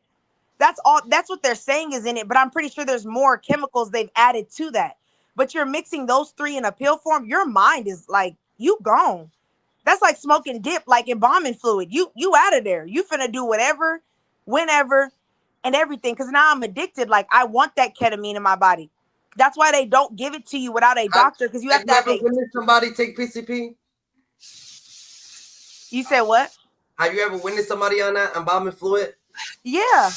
That's what they're saying is in it, but I'm pretty sure there's more chemicals they've added to that. But you're mixing those three in a pill form, your mind is like, you gone. That's like smoking dip, like embalming fluid. You out of there. You finna do whatever, whenever, and everything. Cause now I'm addicted. Like I want that ketamine in my body. That's why they don't give it to you without a doctor, because you Have have to you have ever witnessed somebody take PCP? You said what? Have you ever witnessed somebody on that embalming fluid? Yeah.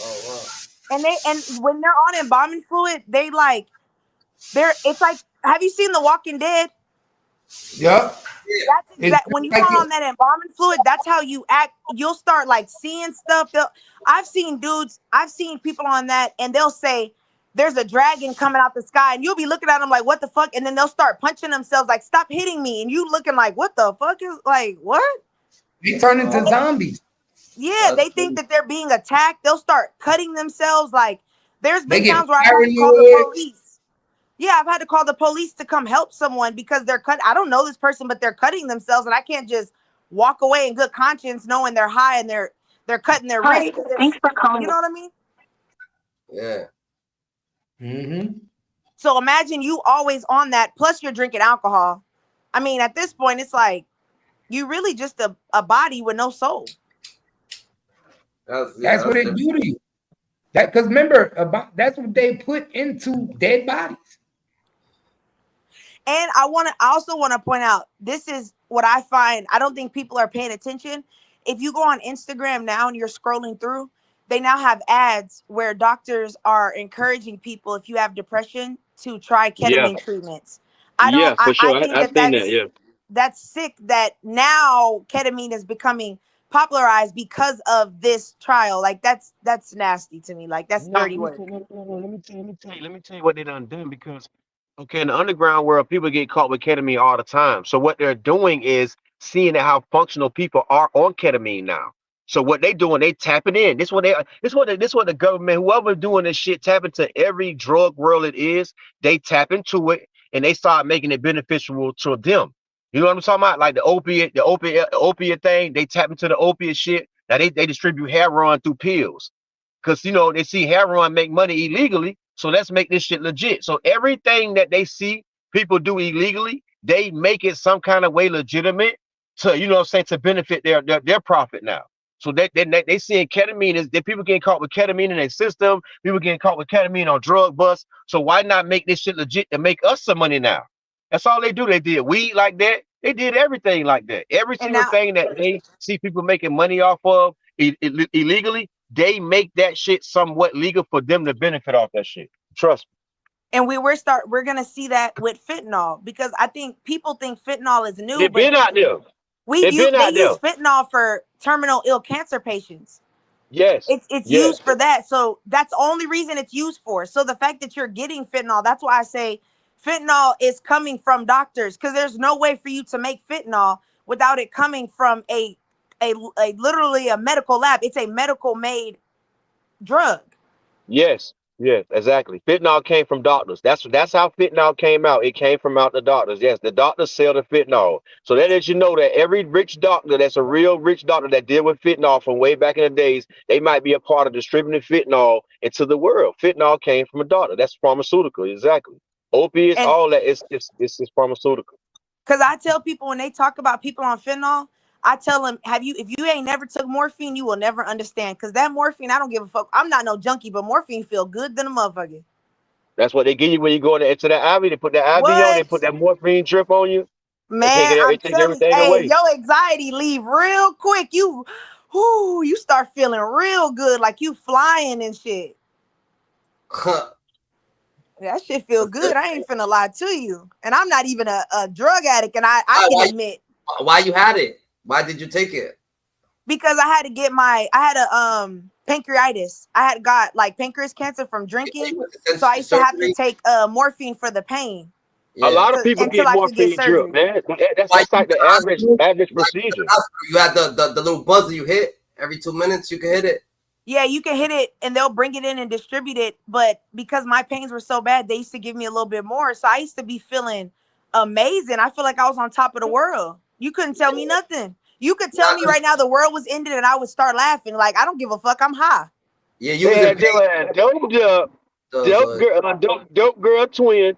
Oh wow. And when they're on embalming fluid, it's like, have you seen The Walking Dead? Yep. That's exact. When you are on that embalming fluid, that's how you act. You'll start like seeing stuff. I've seen people on that, and they'll say, "There's a dragon coming out the sky," and you'll be looking at them like, "What the fuck?" And then they'll start punching themselves, like, "Stop hitting me!" And you looking like, "What the fuck is like what?" They turn into zombies. Yeah, they think that they're being attacked. They'll start cutting themselves. Like, there's They been get times where I've had to call the paranoid. police. Yeah, I've had to call the police to come help someone because they're cut. I don't know this person, but they're cutting themselves, and I can't just walk away in good conscience knowing they're high and they're cutting their wrist. Hi, thanks for calling. You know what I mean? Yeah. Mm-hmm. So imagine you always on that, plus you're drinking alcohol. I mean, at this point, it's like you really just a body with no soul. That's what they do to you. That because remember, that's what they put into dead bodies. And I also want to point out, this is what I find. I don't think people are paying attention. If you go on Instagram now and you're scrolling through, they now have ads where doctors are encouraging people, if you have depression, to try ketamine treatments. For sure. I think I seen that. Yeah. that's sick that now ketamine is becoming popularized because of this trial. Like that's nasty to me. Like that's No, dirty work. let me tell you what they done because okay, in the underground world, people get caught with ketamine all the time. So what they're doing is seeing how functional people are on ketamine now. So what they doing, they tapping in. This what the government, whoever doing this shit, tap into every drug world it is. They tap into it and they start making it beneficial to them. You know what I'm talking about? Like the opiate thing. They tap into the opiate shit. Now they distribute heroin through pills. Because they see heroin make money illegally, so let's make this shit legit. So everything that they see people do illegally, they make it some kind of way legitimate to, to benefit their profit now. So they seeing ketamine is that people getting caught with ketamine in their system, people getting caught with ketamine on drug busts. So why not make this shit legit to make us some money now? That's all they do. They did weed like that. They did everything like that. Every And single now, thing that they see people making money off of illegally, they make that shit somewhat legal for them to benefit off that shit. Trust me. and we're gonna see that with fentanyl, because I think people think fentanyl is new, It but been out there. they use fentanyl for terminal ill cancer patients. Yes. It's Yes. used for that. So that's the only reason it's used for. So the fact that you're getting fentanyl, that's why I say fentanyl is coming from doctors, because there's no way for you to make fentanyl without it coming from a literally a medical lab. It's a medical made drug. Yes. Yes. Exactly. Fentanyl came from doctors. That's how fentanyl came out. It came from out the doctors. Yes, the doctors sell the fentanyl. So that lets you know that every rich doctor, that's a real rich doctor that deal with fentanyl from way back in the days, they might be a part of distributing fentanyl into the world. Fentanyl came from a doctor. That's pharmaceutical. Exactly. Opiates, And all that is pharmaceutical. because I tell people when they talk about people on fentanyl, I tell them, if you ain't never took morphine, you will never understand. Because that morphine, I don't give a fuck. I'm not no junkie, but morphine feel good than a motherfucker. That's what they give you when you go into the IV. They put the IV on, they What? put that morphine drip on you. Man, I'm It take telling you, everything hey, away. your anxiety leave real quick. You start feeling real good, like you flying and shit. That shit feel good. I ain't finna lie to you. And I'm not even a drug addict, and I can admit. Why you had it? Why did you take it? Because I had to get I had a pancreatitis. I had got like pancreas cancer from drinking. So I used to have to take morphine for the pain. A lot of people Until get I could get morphine drip, surgery. man. That's like the average procedure. You had the little buzzer you hit every 2 minutes. You can hit it. Yeah, you can hit it and they'll bring it in and distribute it. But because my pains were so bad, they used to give me a little bit more. So I used to be feeling amazing. I feel like I was on top of the world. You couldn't tell me nothing. You could tell me right now the world was ended and I would start laughing. Like, I don't give a fuck. I'm high. Yeah, you was in pain. Dope girl twin.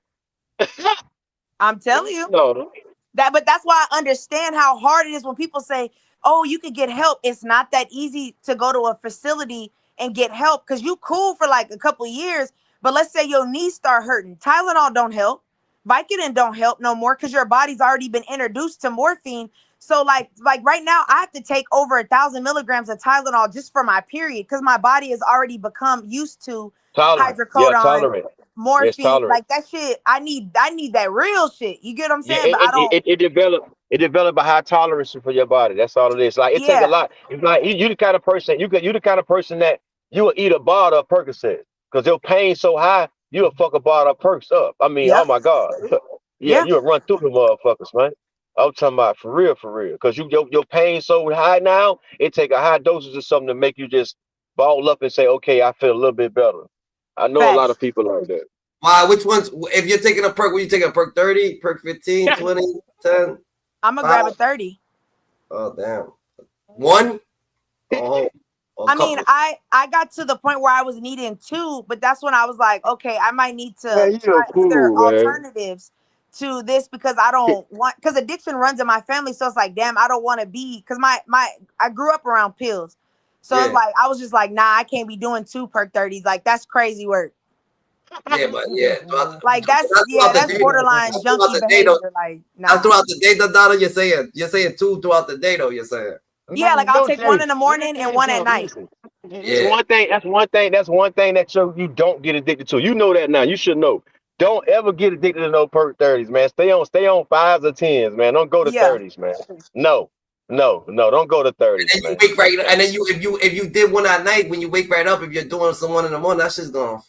I'm telling you. No. But that's why I understand how hard it is when people say, oh, you could get help. It's not that easy to go to a facility and get help, because you cool for like a couple of years. But let's say your knees start hurting. Tylenol don't help. Vicodin don't help no more because your body's already been introduced to morphine. So like right now, I have to take over 1,000 milligrams of Tylenol just for my period, because my body has already become used to Tolerant. Yeah, hydrocodone, tolerant. Yes, morphine. tolerant. Like that shit, I need that real shit. You get what I'm Yeah, saying? But I don't. it developed a high tolerance for your body. That's all it is. Like it take a Yeah. lot. It's like you the kind of person you the kind of person that you will eat a bottle of Percocet because your pain so high you'll fuck a bottle of Percs up. I mean, Yep. oh my God. Yeah, Yeah. you'll run through the motherfuckers, man. I'm talking about for real, for real. Because your pain so high now, it take a high dosage of something to make you just ball up and say, okay, I feel a little bit better. I know a lot Facts. of people like that. Why? Which ones? If you're taking a perk, what you taking? A perk 30, perk 15, 20, 10? I'm gonna grab a 30. Oh damn. One? Oh I mean, I got to the point where I was needing 2, but that's when I was like, okay, I might need to Man, try you're other cool, man. alternatives to this because I don't want, because addiction runs in my family. So it's like, damn, I don't want to be, because I grew up around pills. So it's Yeah. like, I was just like, nah, I can't be doing 2 perk 30s. Like, that's crazy work. Yeah, but yeah. Like, that's throughout the day. borderline That's throughout junkie the day, though. behavior. Like, That's nah. throughout the day, Donna. You're saying 2 throughout the day, though. You're saying. Yeah, like Man, I'll don't take 1 say. in the Let me morning tell and you 1 at something. night. Listen. It's Yeah. one thing. That's one thing. That's one thing that you don't get addicted to. You know that now. You should know. Don't ever get addicted to no perk 30s, man. Stay on 5s or 10s, man. Don't go to Yeah. 30s, man. No. Don't go to 30s, And you man. wake right, and then if you did 1 at night, when you wake right up, if you're doing some 1 in the morning, that's just gonna.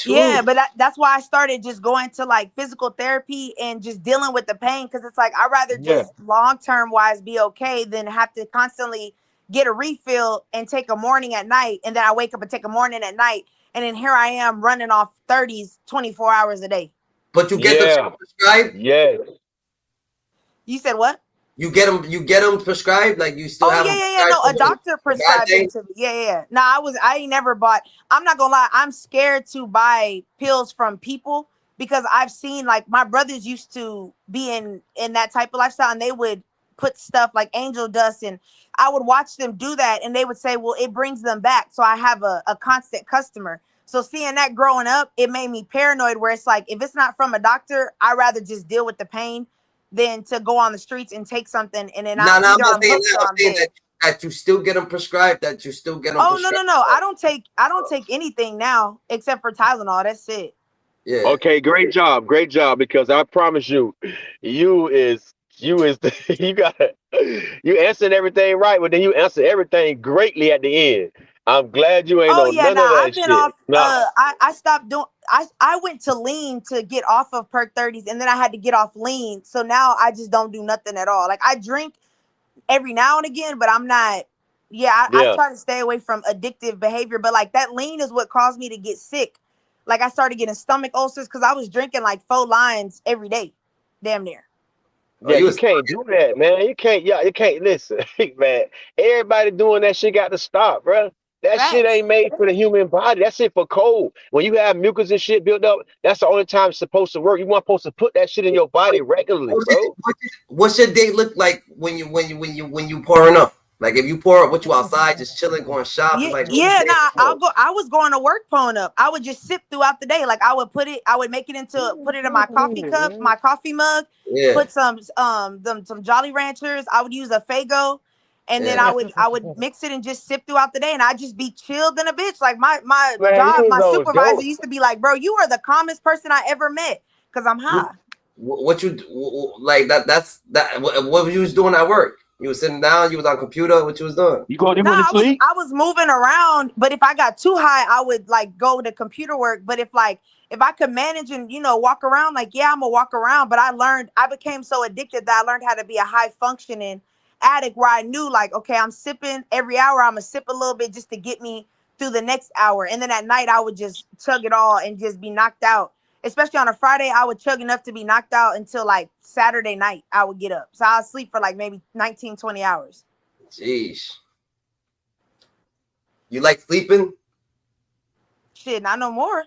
Yeah, but that's why I started just going to like physical therapy and just dealing with the pain because it's like I'd rather Yeah. just long-term wise be okay than have to constantly get a refill and take a morning at night and then I wake up and take a morning at night and then here I am running off 30s 24 hours a day. But you get them prescribed. Yeah. You said what? You get them prescribed. Like you still Oh have yeah, them yeah, yeah. No, a prescribed doctor for bad prescribed them days? to me. Yeah, yeah, yeah. No, I ain't never bought. I'm not gonna lie. I'm scared to buy pills from people because I've seen like my brothers used to be in that type of lifestyle, and they would put stuff like angel dust, and I would watch them do that, and they would say, "Well, it brings them back." So I have a constant customer. So seeing that growing up, it made me paranoid. Where it's like, if it's not from a doctor, I'd rather just deal with the pain than to go on the streets and take something and then No, I'm either not I'm saying hooked that. or I'm I'm saying dead. that you still get them prescribed. That you still get them Oh prescribed. no. I don't take anything now except for Tylenol. That's it. Yeah. Okay, great job, because I promise you, you is you gotta you answered everything right, but then you answer everything greatly at the end. I'm glad you ain't Oh on yeah, none nah. of I've that been shit. off. No. I stopped doing. I went to lean to get off of perk 30s, and then I had to get off lean. So now I just don't do nothing at all. Like I drink every now and again, but I'm not. Yeah, I Yeah. try to stay away from addictive behavior. But like that lean is what caused me to get sick. Like I started getting stomach ulcers because I was drinking like 4 lines every day, damn near. Oh, Yeah, you you was can't do that, man. You can't listen, man. Everybody doing that shit got to stop, bro. That shit Facts. ain't made for the human body. That's it for cold. When you have mucus and shit built up, that's the only time it's supposed to work. You weren't supposed to put that shit in your body regularly, bro. What's your day look like when you pouring up? Like if you pour up, what you outside just chilling, going shopping? Yeah, Like what's yeah, your day nah, look like? I was going to work pulling up. I would just sip throughout the day. Like I would make it put it in my coffee cup, my coffee mug, Yeah. put some Jolly Ranchers. I would use a Fago, and then Yeah. I would mix it and just sip throughout the day. And I'd just be chilled in a bitch. Like my Man, you job, was my on supervisor dope. used to be like, bro, you are the calmest person I ever met. Cause I'm high. What you like that? That's that. What you was doing at work? You was sitting down. You was on computer. What you was doing? You No, went to sleep? I was moving around, but if I got too high, I would like go to computer work. But if I could manage and walk around, like yeah, I'm gonna walk around. But I became so addicted that I learned how to be a high functioning addict where I knew like, okay, I'm sipping every hour, I'm gonna sip a little bit just to get me through the next hour. And then at night I would just chug it all and just be knocked out. Especially on a Friday, I would chug enough to be knocked out until like Saturday night. I would get up. So I'll sleep for like maybe 19, 20 hours. Jeez. You like sleeping? Shit, not no more.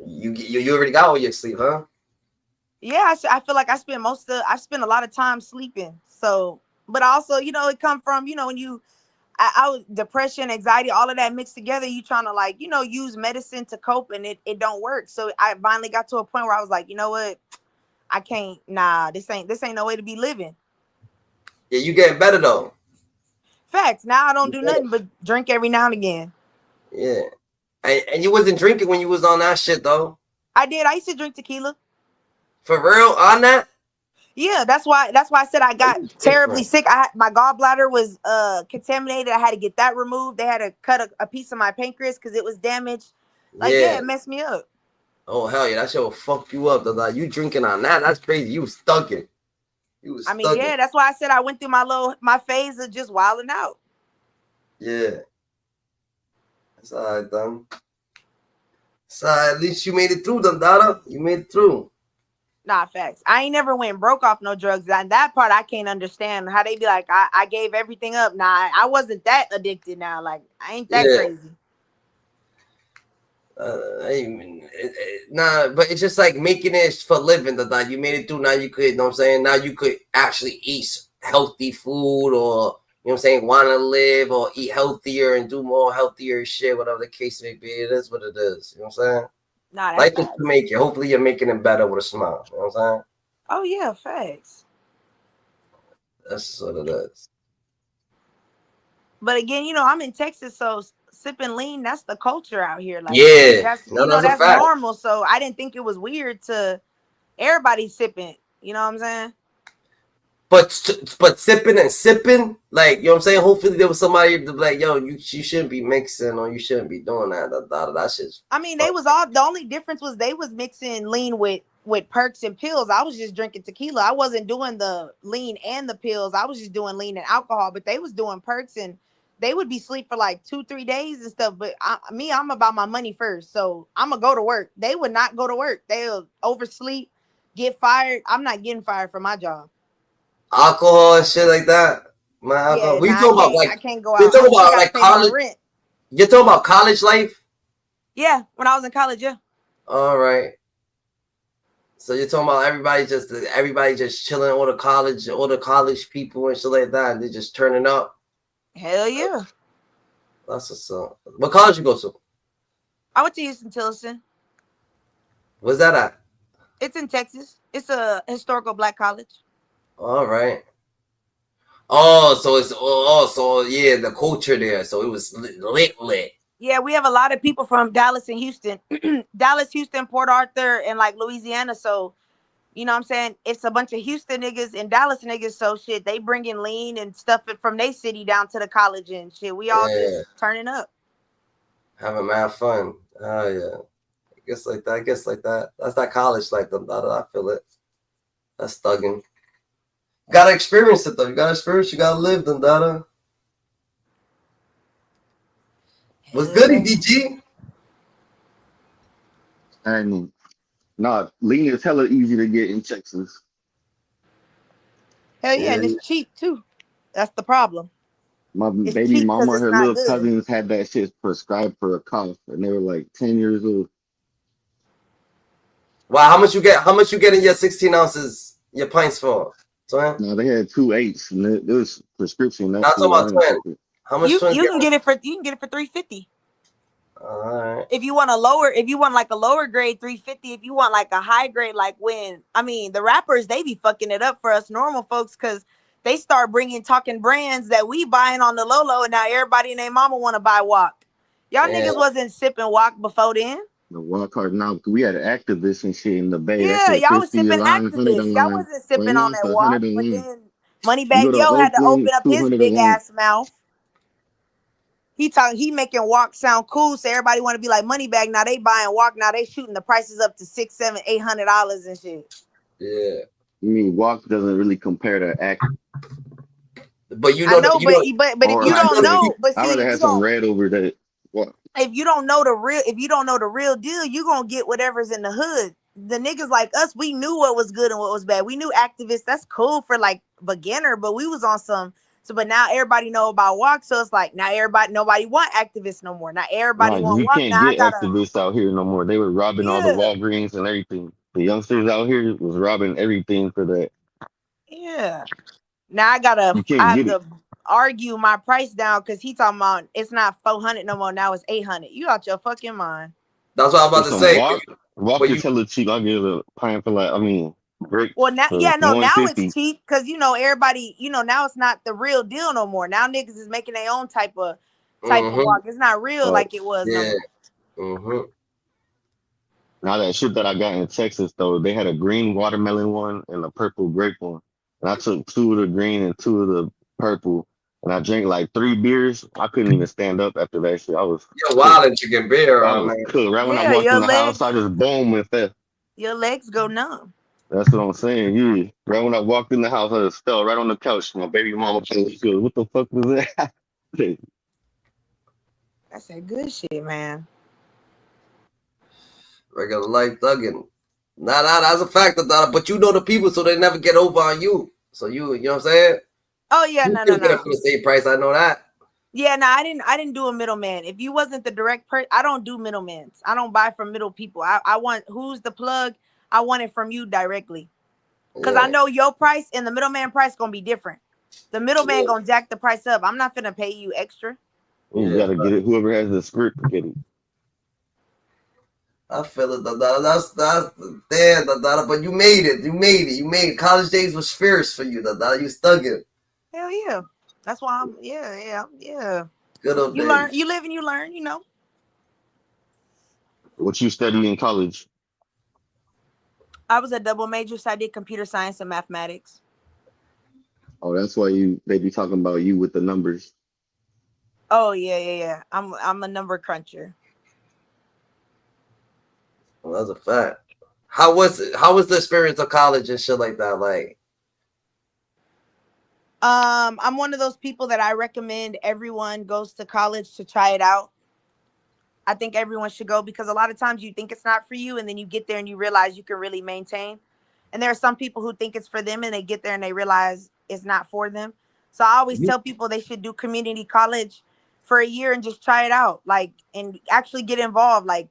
You already got all your sleep, huh? Yeah, I feel like I spend a lot of time sleeping. So, but also, it come from, when I was depression, anxiety, all of that mixed together. You trying to like, use medicine to cope, and it don't work. So I finally got to a point where I was like, you know what, I can't. Nah, this ain't no way to be living. Yeah, you getting better though. Facts. Now I don't do nothing but drink every now and again. Yeah, and you wasn't drinking when you was on that shit though. I did. I used to drink tequila. For real, on that? Yeah, that's why I said I got terribly sick. My gallbladder was contaminated. I had to get that removed. They had to cut a piece of my pancreas because it was damaged. Like, yeah, Yeah. it messed me up. Oh hell yeah, that shit will fuck you up. Like you drinking on that? That's crazy. You was stunking. You was I mean, stunking. yeah, that's why I said I went through my phase of just wilding out. Yeah. That's all right, then. So at least you made it through, Dada. You made it through. Nah, facts. I ain't never went broke off no drugs. And that part I can't understand. How they be like, I gave everything up. Nah, I wasn't that addicted now. Like, I ain't that crazy. Nah, but it's just like making it for living. That you made it through. Now you could, you know what I'm saying? Now you could actually eat healthy food, or you know what I'm saying, want to live or eat healthier and do more healthier shit, whatever the case may be. It is what it is. You know what I'm saying? Nah, that's Life is facts. to make it. Hopefully you're making it better with a smile. You know what I'm saying? Oh yeah, facts. That's what it is. But again, I'm in Texas, so sipping lean, that's the culture out here. Like, Yeah, that's that's a that's fact. normal. So I didn't think it was weird to everybody sipping. You know what I'm saying? But sipping and sipping, like, you know what I'm saying? Hopefully there was somebody to be like, yo, you shouldn't be mixing, or you shouldn't be doing that. That shit's. I mean, they was all, the only difference was they was mixing lean with perks and pills. I was just drinking tequila. I wasn't doing the lean and the pills. I was just doing lean and alcohol, but they was doing perks, and they would be asleep for like 2-3 days and stuff. But I'm about my money first. So I'm gonna go to work. They would not go to work. They'll oversleep, get fired. I'm not getting fired from my job. Alcohol and shit like that. My alcohol. Yeah, What you nah, talking about? Like, I can't go you're out. I talking still about gotta like pay my college. rent. You're talking about college life. Yeah, when I was in college, yeah. All right. So you're talking about everybody just chilling, all the college people and shit like that, and they're just turning up. Hell yeah. That's what's up. What college you go to? I went to Houston-Tillotson. Where's that at? It's in Texas. It's a historical black college. All right. Oh, so yeah, the culture there. So it was lit. Yeah, we have a lot of people from Dallas and Houston. Dallas, Houston, Port Arthur, and like Louisiana. So, you know what I'm saying? It's a bunch of Houston niggas and Dallas niggas. So shit, they bring in lean and stuff from their city down to the college and shit. We all just turning up. Having mad fun. Oh yeah. I guess like that. That's that college like them. I feel it. That's thugging. Gotta experience it though. You gotta experience. You gotta live them, Dada. What's good, DG? And lean is hella easy to get in Texas. Hell yeah, and it's cheap too. That's the problem. My It's baby cheap 'cause mama, it's her not little good. cousins had that shit prescribed for a cough, and they were like 10 years old. Wow, how much you get? How much you getting your 16 ounces, your pints for? Twin? No, they had 2 8s, and it was prescription. Not talking about twin. How much You twin can get it for $350. All right. If you want like a lower grade, $350. If you want like a high grade, like the rappers, they be fucking it up for us normal folks because they start talking brands that we buying on the low, and now everybody and their mama want to buy Walk. Y'all niggas wasn't sipping Walk before then. The wild card now, we had activists and shit in the Bay. Yeah, That shit y'all was 50 a sipping line, 100 a activists. Y'all line. wasn't sipping Right now on it's that Walk. 100 a But line. then You Moneybagg go to Yo had to Oakland, open up his 200 a big line. ass mouth. He making Walk sound cool, so everybody want to be like Moneybagg. Now they buying Walk. Now they shooting the prices up to $600, $700, $800 and shit. Yeah. You mean Walk doesn't really compare to act. But you know, I know, but if you don't know, but see, I'd rather have some red over that. What? If you don't know the real deal, you gonna get whatever's in the hood. The niggas like us, we knew what was good and what was bad. We knew activists, that's cool for like beginner, but we was on some. So, but now everybody know about Walk, so it's like now nobody want activists no more. Now everybody want You Walk. can't Now I get gotta. activists out here no more. They were robbing all the Walgreens and everything. The youngsters out here was robbing everything for that. Yeah. Now I have to argue my price down because he talking about it's not 400 no more. Now it's 800. You out your fucking mind. That's what I'm about to say. Walk is hella cheap. I'll give a pint for break. Well, now, now it's 150. cheap because everybody, now it's not the real deal no more. Now niggas is making their own type of Walk. It's not real like it was no more. Now that shit that I got in Texas though, they had a green watermelon one and a purple grape one, and I took 2 of the green and 2 of the purple, and I drank like 3 beers. I couldn't even stand up after that shit. I was wild and chicken beer. I was cooked. Right when I walked in the house, I just boom and fell. Your legs go numb. That's what I'm saying. Yeah. Right when I walked in the house, I just fell right on the couch. My baby mama goes, "What the fuck was that?" That's that good shit, man. Regular life thugging. Nah, that's a fact, Dada. But you know the people, so they never get over on you. So you know what I'm saying? Oh yeah, You no, still no, get it no. for the same price. I know that. Yeah, no, I didn't do a middleman. If you wasn't the direct person, I don't do middlemans. I don't buy from middle people. I want who's the plug. I want it from you directly. Cause I Yeah. know your price and the middleman price gonna be different. The middleman Yeah. gonna jack the price up. I'm not gonna pay you extra. You Yeah. gotta get it. Whoever has the script, get it. I feel it, Dada. That's damn, Dada. But you made it. You made it. You made it. College days was fierce for you, Dada. You stuck it. Hell yeah. That's why I'm yeah. Good old You days. learn, you live and you learn, you know. What you study in college? I was a double major, so I did computer science and mathematics. Oh, that's why they be talking about you with the numbers. Oh yeah. I'm a number cruncher. Well, that's a fact. How was it? How was the experience of college and shit like that? Like, I'm one of those people that I recommend everyone goes to college to try it out. I think everyone should go because a lot of times you think it's not for you and then you get there and you realize you can really maintain. And there are some people who think it's for them and they get there and they realize it's not for them. So I always you, tell people they should do community college for a year and just try it out, like, and actually get involved, like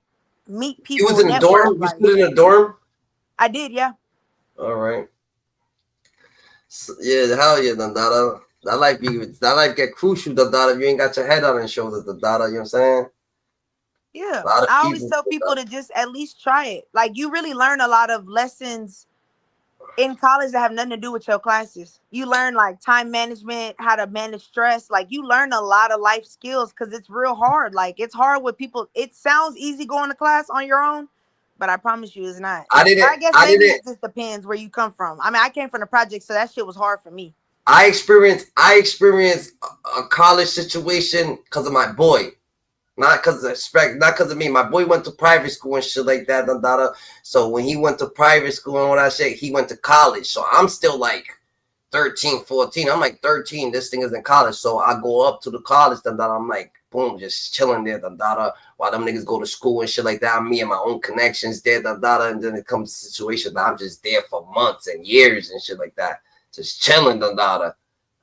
meet you was people, in a network. dorm? You Like stood in a dorm? I did, yeah. All right. So, yeah, hell yeah, Dada. That life get crucial, Dada. If you ain't got your head on your shoulders, Dada. You know what I'm saying? Yeah. A lot of I always people. tell people to just at least try it. Like you really learn a lot of lessons in college that have nothing to do with your classes. You learn like time management, how to manage stress. Like you learn a lot of life skills because it's real hard. Like it's hard with people. It sounds easy going to class on your own, but I promise you it's not. I Or didn't. I guess I maybe didn't. it just depends where you come from. I mean, I came from the project, so that shit was hard for me. I experienced a college situation because of my boy. Not because of respect, not because of me. My boy went to private school and shit like that. So when he went to private school and all that shit, he went to college. So I'm still like 13, 14. I'm like 13. This thing is in college. So I go up to the college. I'm like, boom, just chilling there. While them niggas go to school and shit like that. Me and my own connections there. And then it comes to a situation that I'm just there for months and years and shit like that. Just chilling.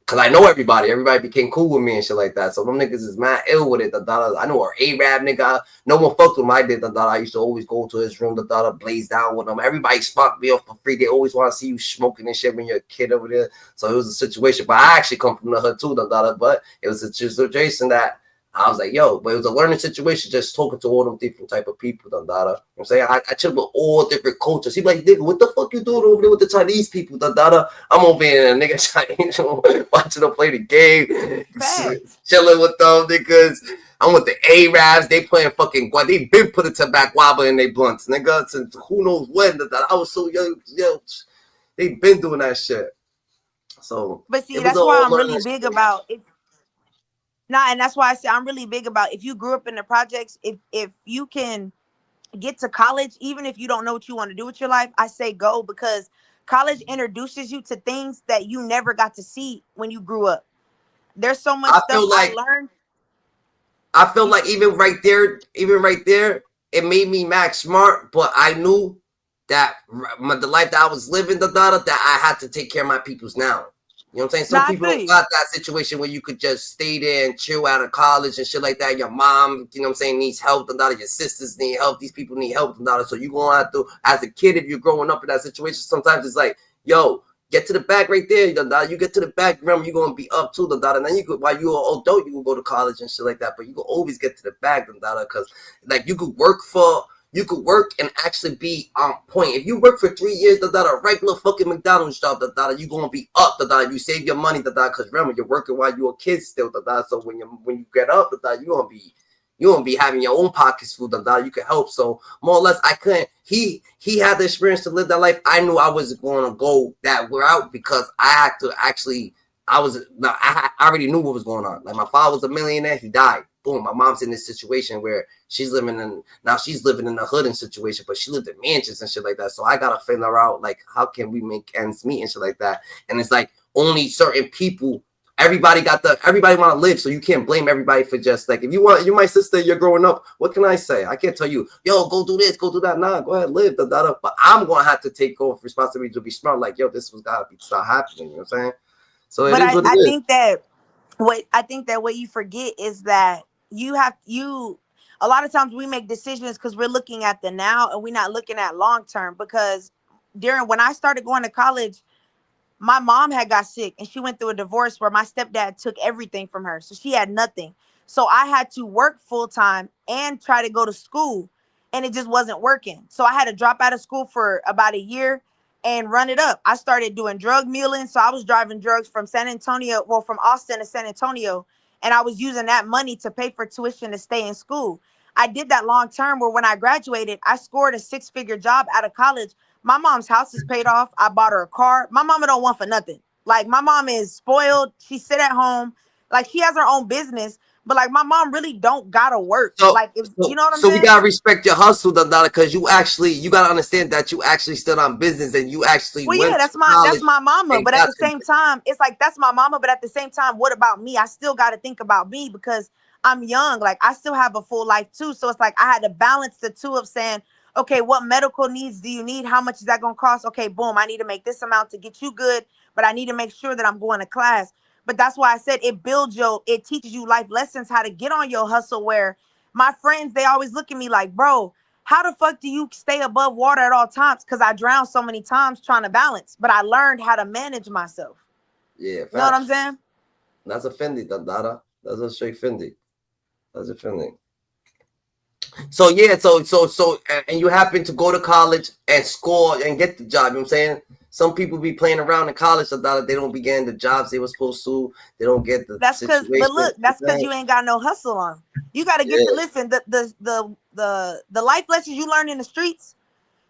Cause I know everybody. Everybody became cool with me and shit like that. So them niggas is mad ill with it. I know an Arab nigga. No one fucked with him. I did. I used to always go to his room. Blaze down with him. Everybody spot me off for free. They always want to see you smoking and shit when you're a kid over there. So it was a situation. But I actually come from the hood too. But it was a situation that I was like, yo, but it was a learning situation just talking to all them different type of people, You know what I'm saying? I chill with all different cultures. He be like, nigga, what the fuck you doing over there with the Chinese people, I'm over here in a nigga Chinese watching them play the game, chilling with them niggas. I'm with the Arabs. They playing fucking guan. They been put a tobacco wobble in their blunts, nigga, since who knows when. I was so young. Yo, they been doing that shit. So But see, it was that's all why I'm really learning big shit. about it. Nah, and that's why I say I'm really big about if you grew up in the projects, if you can get to college, even if you don't know what you want to do with your life, I say go because college introduces you to things that you never got to see when you grew up. There's so much I stuff feel I like learned. even right there, it made me max smart. But I knew that the life that I was living, that I had to take care of my peoples now. You know what I'm saying? Some Nah, I people feel don't you. got that situation where you could just stay there and chill out of college and shit like that. Your mom, you know what I'm saying, needs help. Your sisters need help. These people need help. So you're going to have to, as a kid, if you're growing up in that situation, sometimes it's like, yo, get to the back right there. You get to the back, remember, you're going to be up too. And then you could, while you're an adult, you can go to college and shit like that. But you can always get to the back, because like you could work and actually be on point. If you work for 3 years, a regular fucking McDonald's job, you're gonna be up, you save your money, because remember you're working while you're a kid still, so when you get up, you're gonna be having your own pockets full, you can help. So more or less, I couldn't. He had the experience to live that life. I knew I wasn't going to go that route because I had to actually. I already knew what was going on. Like my father was a millionaire, he died. Boom, my mom's in this situation where she's living in the hood and situation, but she lived in mansions and shit like that. So I gotta figure out like how can we make ends meet and shit like that. And it's like only certain people everybody want to live, so you can't blame everybody for just like, if you're my sister, you're growing up, what can I say? I can't tell you, yo, go do this, go do that. Nah, go ahead, live, but I'm gonna have to take over responsibility to be smart, like, yo, this was gotta start happening, you know what I'm saying? So it But is what it I is. think that what you forget is that a lot of times we make decisions because we're looking at the now and we're not looking at long term. Because when I started going to college, my mom had got sick and she went through a divorce where my stepdad took everything from her. So she had nothing. So I had to work full time and try to go to school, and it just wasn't working. So I had to drop out of school for about a year and run it up. I started doing drug muling. So I was driving drugs from from Austin to San Antonio, and I was using that money to pay for tuition to stay in school. I did that long term where when I graduated, I scored a 6-figure job out of college. My mom's house is paid off. I bought her a car. My mama don't want for nothing. Like, my mom is spoiled. She sit at home. Like, she has her own business, but like, my mom really don't gotta work. So, like, if you know what I'm so saying? we gotta respect your hustle, Dada, because you gotta understand that you actually stood on business and you actually Well, went yeah, to that's college my mama. and But at got the same time, it's like, that's my mama. But at the same time, what about me? I still got to think about me because I'm young. Like, I still have a full life too. So it's like I had to balance the two of saying, okay, what medical needs do you need? How much is that gonna cost? Okay, boom, I need to make this amount to get you good, but I need to make sure that I'm going to class. But that's why I said it teaches you life lessons, how to get on your hustle. Where my friends, they always look at me like, bro, how the fuck do you stay above water at all times? Because I drowned so many times trying to balance, but I learned how to manage myself. Yeah, You know what I'm saying? That's a Fendi, Dada. That's a straight Fendi. That's a Fendi. So yeah, and you happen to go to college and score and get the job. You know what I'm saying? Some people be playing around in college so that they don't be getting the jobs they were supposed to. They don't get the situation. But look, that's because you ain't got no hustle on. You got to get to listen. The life lessons you learn in the streets,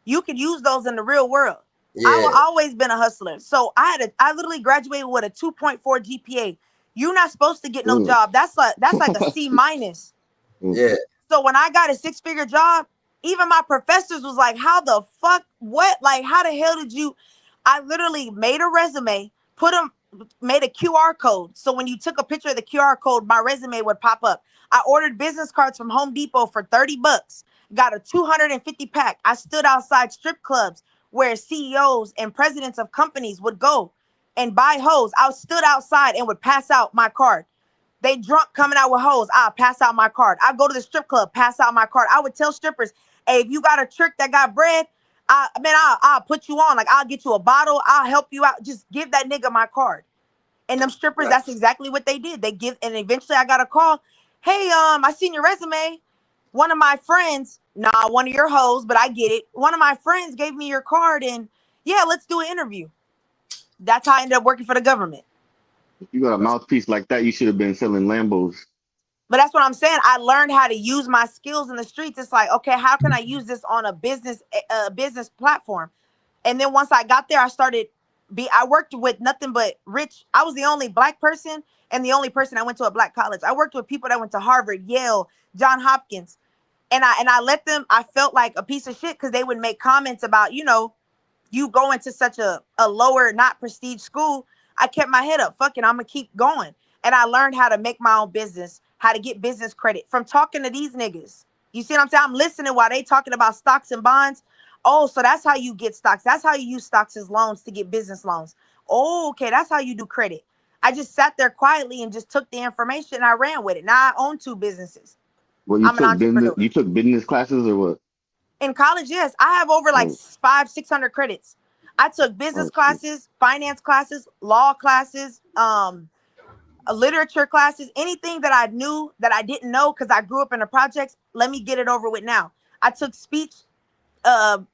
you could use those in the real world. I always been a hustler. So I literally graduated with a 2.4 GPA. You're not supposed to get no job. That's like a C minus. Yeah. So when I got a 6-figure job, even my professors was like, how the fuck, what? Like, how the hell did you? I literally made a resume, made a QR code. So when you took a picture of the QR code, my resume would pop up. I ordered business cards from Home Depot for $30, got a 250 pack. I stood outside strip clubs where CEOs and presidents of companies would go and buy hoes. I stood outside and would pass out my card. They drunk coming out with hoes, I'll pass out my card. I go to the strip club, pass out my card. I would tell strippers, hey, if you got a trick that got bread, I'll put you on. Like, I'll get you a bottle. I'll help you out. Just give that nigga my card. And them strippers, that's exactly what they did. And eventually I got a call. Hey, I seen your resume. One of my friends, one of your hoes, but I get it. One of my friends gave me your card, and yeah, let's do an interview. That's how I ended up working for the government. If you got a mouthpiece like that, you should have been selling Lambos. But that's what I'm saying. I learned how to use my skills in the streets. It's like, okay, how can I use this on a business platform? And then once I got there, I worked with nothing but rich. I was the only black person and the only person that went to a black college. I worked with people that went to Harvard, Yale, John Hopkins. And I let them, I felt like a piece of shit because they would make comments about, you going to such a lower, not prestige school. I kept my head up. Fucking, I'm going to keep going. And I learned how to make my own business, how to get business credit from talking to these niggas. You see what I'm saying? I'm listening while they talking about stocks and bonds. Oh, so that's how you get stocks. That's how you use stocks as loans to get business loans. Oh, okay. That's how you do credit. I just sat there quietly and just took the information and I ran with it. Now I own 2 businesses. Well, I'm an entrepreneur. You took business classes or what? In college, yes. I have over like 500-600 credits. I took business classes, finance classes, law classes, literature classes, anything that I knew that I didn't know because I grew up in the projects. Let me get it over with now. I took speech,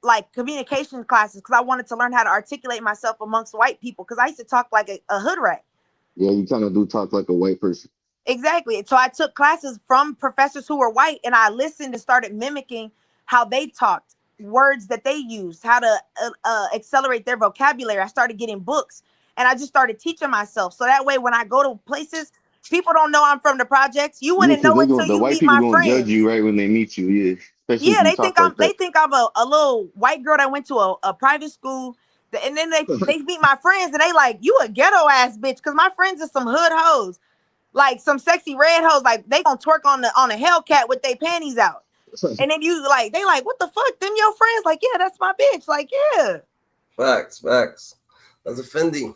like communication classes because I wanted to learn how to articulate myself amongst white people because I used to talk like a hood rat. Yeah, you kind of do talk like a white person. Exactly. So I took classes from professors who were white and I listened and started mimicking how they talked, words that they used, how to accelerate their vocabulary. I started getting books and I just started teaching myself. So that way, when I go to places, people don't know I'm from the projects. You wouldn't know until The you white meet people my gonna judge friends. you right when they meet you. Yeah, especially if Yeah, you talk like that. they think I'm a little white girl that went to a private school, And then they meet my friends and they like, you a ghetto ass bitch. Cause my friends are some hood hoes. Like some sexy red hoes. Like they gonna twerk on a Hellcat with their panties out. And then you like, they like, what the fuck? Them your friends? Like, yeah, that's my bitch. Like, yeah. Facts. That's offending.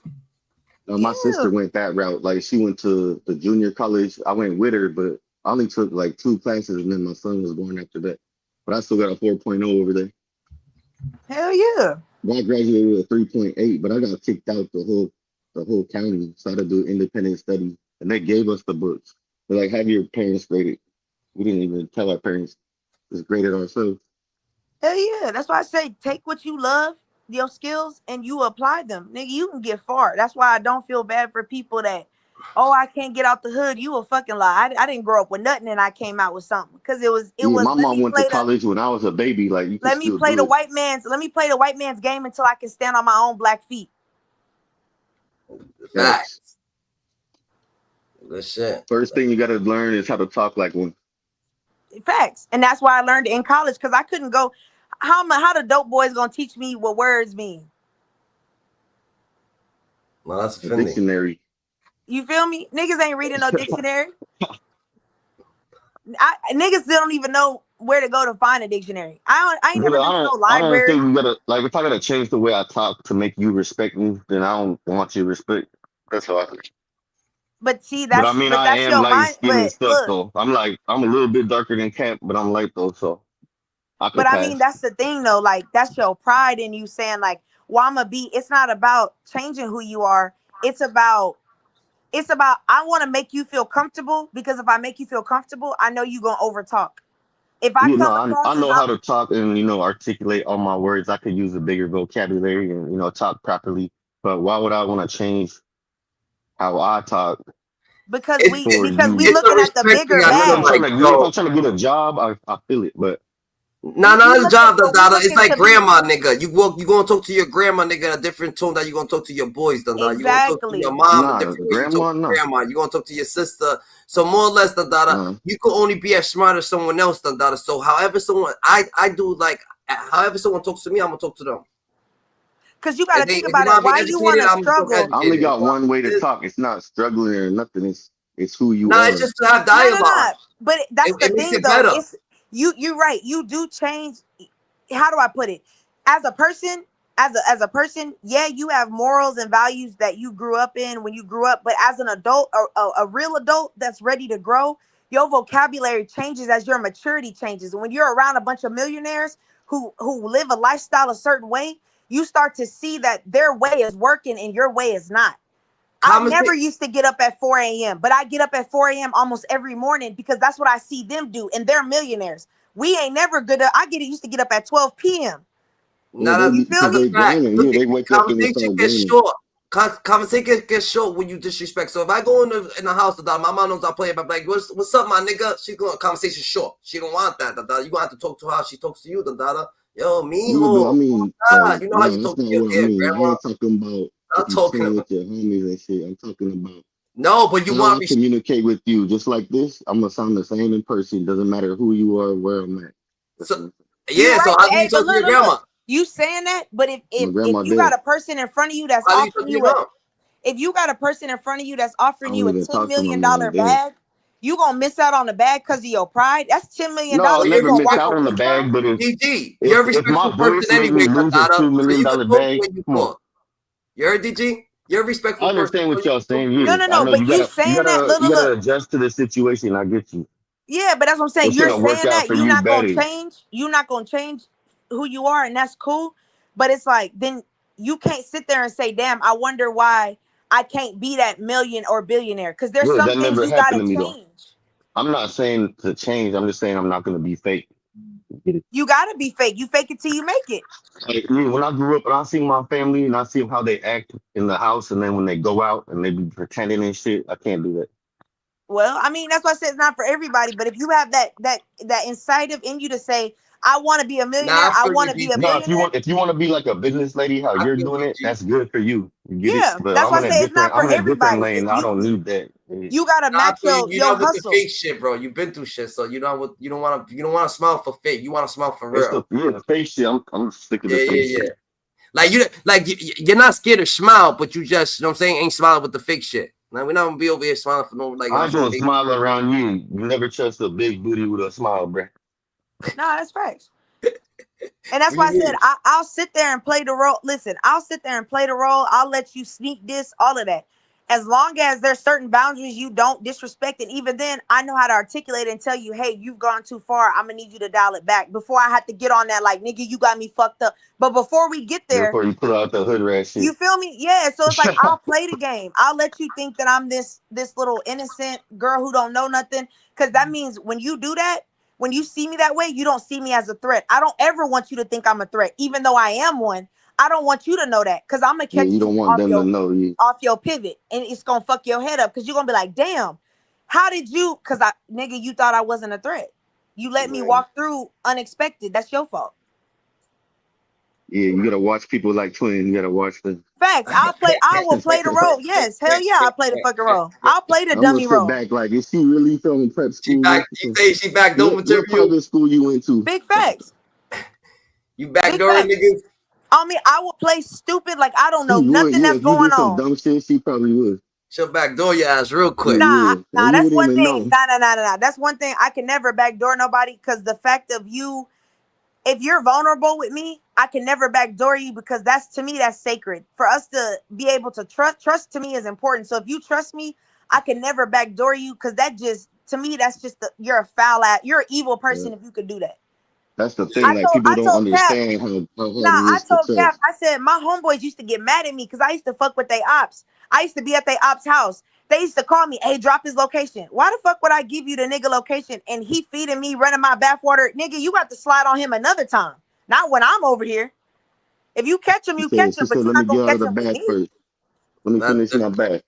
No, my sister went that route. Like she went to the junior college. I went with her, but I only took like 2 classes, and then my son was born after that. But I still got a 4.0 over there. Hell yeah. Well, I graduated with a 3.8, but I got kicked out the whole county. So I had to do independent study, and they gave us the books. They're like, have your parents grade it. We didn't even tell our parents. Just graded ourselves. Hell yeah. That's why I say take what you love, your skills, and you apply them. Nigga, you can get far. That's why I don't feel bad for people that, oh, I can't get out the hood. You a fucking lie. I didn't grow up with nothing and I came out with something. Cause it was My let mom me went to play college when I was a baby. Like you can let me still play do the it. white man's game until I can stand on my own black feet. Facts. Good shit. First thing you got to learn is how to talk like one. Facts. And that's why I learned it in college, because I couldn't go. How the dope boys gonna teach me what words mean? Well, that's offending. Dictionary. You feel me? Niggas ain't reading no dictionary. Niggas still don't even know where to go to find a dictionary. I ain't never been to no I don't library. think we gotta, like, if I gotta change the way I talk to make you respect me, then I don't want you to respect. That's how I think. But see, But I mean, I that's am your light mind. skinned and But stuff, look, though. I'm a little bit darker than Camp, but I'm light though, so I could but I mean, pass. that's the thing though. Like, that's your pride in you saying, like, well, I'm gonna be. It's not about changing who you are. It's about I want to make you feel comfortable, because if I make you feel comfortable, I know you gonna overtalk. If I You know, come across I as know how to talk and articulate all my words. I could use a bigger vocabulary and talk properly. But why would I want to change how I talk because It's, we it's, because we it's a looking at the respect thing. bigger I if I'm feel bag. trying like, to if yo, I'm trying to get a job, I feel it. But nah, We that's a looking, job, but we Dada. It's looking like to be grandma, nigga. You gonna talk to your grandma, nigga, in a different tone that you gonna talk to your boys, Dada. You gonna talk to your exactly. mom a nah, different way you grandma, talk to nah. grandma. You gonna talk to your sister. So more or less, Dada, you can only be as smart as someone else, Dada. So however someone however someone talks to me, I'm gonna talk to them. Because you got to think If they about it. want to be Why you want educated, to I'm gonna be struggle? I only educated. got one way to talk. It's not struggling or nothing. It's who you Nah, it's are. just to have No, no, dialogue. no. But that's the It makes thing, it though. better. It's you're right. You do change. How do I put it? As a person, as a person, yeah, you have morals and values that you grew up in when you grew up. But as an adult, a real adult that's ready to grow, your vocabulary changes as your maturity changes. And when you're around a bunch of millionaires who live a lifestyle a certain way, you start to see that their way is working and your way is not. I never used to get up at 4 a.m., but I get up at 4 a.m. almost every morning because that's what I see them do, and they're millionaires. We ain't never good up. Used to get up at 12 p.m. Nah, You feel that's a me? fact. Look, they wake up and they conversation start gets gaming. short. Conversation gets short when you disrespect. So if I go in the house, my mom knows I play it, but like, what's up, my nigga? She going conversation short. She don't want that. You gonna have to talk to her how she talks to you, Yo, Yeah, but I mijo. mean, You know how you that's talk to not your what I mean. I grandma. ain't talking about I'm if you talking chilling about. with your homies and shit. I'm talking about No, but you how want I me. communicate with you. Just like this, I'm gonna sound the same in person. Doesn't matter who you are, where I'm at. So, You yeah. So right. how do Hey, you but talk to your look. grandma? You saying that, but if My if grandma you got dead. a person in front of you that's How do you talk offering to your you mom? if you got a person in front of you that's I offering don't you a even $10 talk to my million mom. Dead. bag, you gonna miss out on the bag because of your pride. That's $10 million. No, I'll But you're You never gonna miss walk out on the away from? bag. But DG, you're a if my respectful person voice made me anyway, lose a Dada. $2 So million you can talk bag, when you come on. talk. You heard DG? You're a I respectful person. understand So what you y'all can talk. saying. No, Yeah, no, I no. know But you saying that, look, you look, look. gotta adjust to the situation. I get you. Yeah, but that's what I'm saying. It's You're gonna work saying out that for you're you not gonna better. change. You're not gonna change who you are, and that's cool. But it's like then you can't sit there and say, "Damn, I wonder why I can't be that million or billionaire." Because there's Look, some that things never you happened gotta to me though. change. I'm not saying to change. I'm just saying I'm not gonna be fake. Get it? You gotta be fake. You fake it till you make it. Like me, when I grew up and I see my family and I see how they act in the house, and then when they go out and they be pretending and shit, I can't do that. Well, I mean, that's why I said it's not for everybody. But if you have that incentive in you to say, "I want to be a millionaire. Nah, I I feel want you, to be a No, DG. billionaire." if you want to be like a business lady, how I you're feel doing it, DG. that's good for you. You get it? Yeah, But that's why I say it's not for I'm in a different everybody. lane. I don't need that. You gotta Nah, I match feel you. You're your not with the hustle. fake shit, bro. You've been through shit, so you don't want to smile for fake. You want to smile for It's real. the face shit. I'm sick of Yeah, the face yeah, yeah. shit. Like you're not scared to smile, but you just, you know what I'm saying, ain't smiling with the fake shit. Now we're not gonna be over here smiling for no like. I don't smile around you. You never trust a big booty with a smile, bruh. Nah, that's facts. And that's why I said I'll sit there and play the role. Listen, I'll sit there and play the role. I'll let you sneak this, all of that. As long as there's certain boundaries you don't disrespect, and even then, I know how to articulate and tell you, hey, you've gone too far. I'm gonna need you to dial it back before I have to get on that. Like, nigga, you got me fucked up. But before we get there, Before you pull out the hood rat shit. you feel me? Yeah. So it's like I'll play the game. I'll let you think that I'm this little innocent girl who don't know nothing. Cause that means when you do that, when you see me that way, you don't see me as a threat. I don't ever want you to think I'm a threat, even though I am one. I don't want you to know that, because I'm gonna catch you don't want them to know you. off your pivot, and it's gonna fuck your head up, because you're gonna be like, damn, how did you? Because nigga, you thought I wasn't a threat. You let me walk through unexpected. That's your fault. Yeah, you gotta watch people like Twin. You gotta watch them. Facts. I will play the role. Yes, hell yeah, I'll play the fucking role. I'll play the I'm dummy gonna sit role. back like, is she really from prep school? You say she backdoor material? What private school you went to? Big facts. You backdooring niggas? I mean, I will play stupid like I don't know She nothing would, yeah. that's If you going did some on. dumb shit, she probably would. She'll backdoor your ass real quick. Nah, You that's wouldn't one even thing. know. Nah. That's one thing. I can never backdoor nobody, because the fact of you, if you're vulnerable with me, I can never backdoor you, because that's, to me, that's sacred. For us to be able to trust to me is important. So if you trust me, I can never backdoor you, because that just, to me, that's just you're a foul ass, you're an evil person if you could do that. That's the thing. Like, people don't told Cap, understand how hard Nah, it I is to told Cap, trust. I said, my homeboys used to get mad at me because I used to fuck with they ops. I used to be at their ops house. They used to call me, hey, drop his location. Why the fuck would I give you the nigga location and he feeding me, running my bathwater? Nigga, you got to slide on him another time. Not when I'm over here. If you catch him, you catch She him, but said, you're let me not get going to out of catch the him with bath me. first. Let me finish my bath.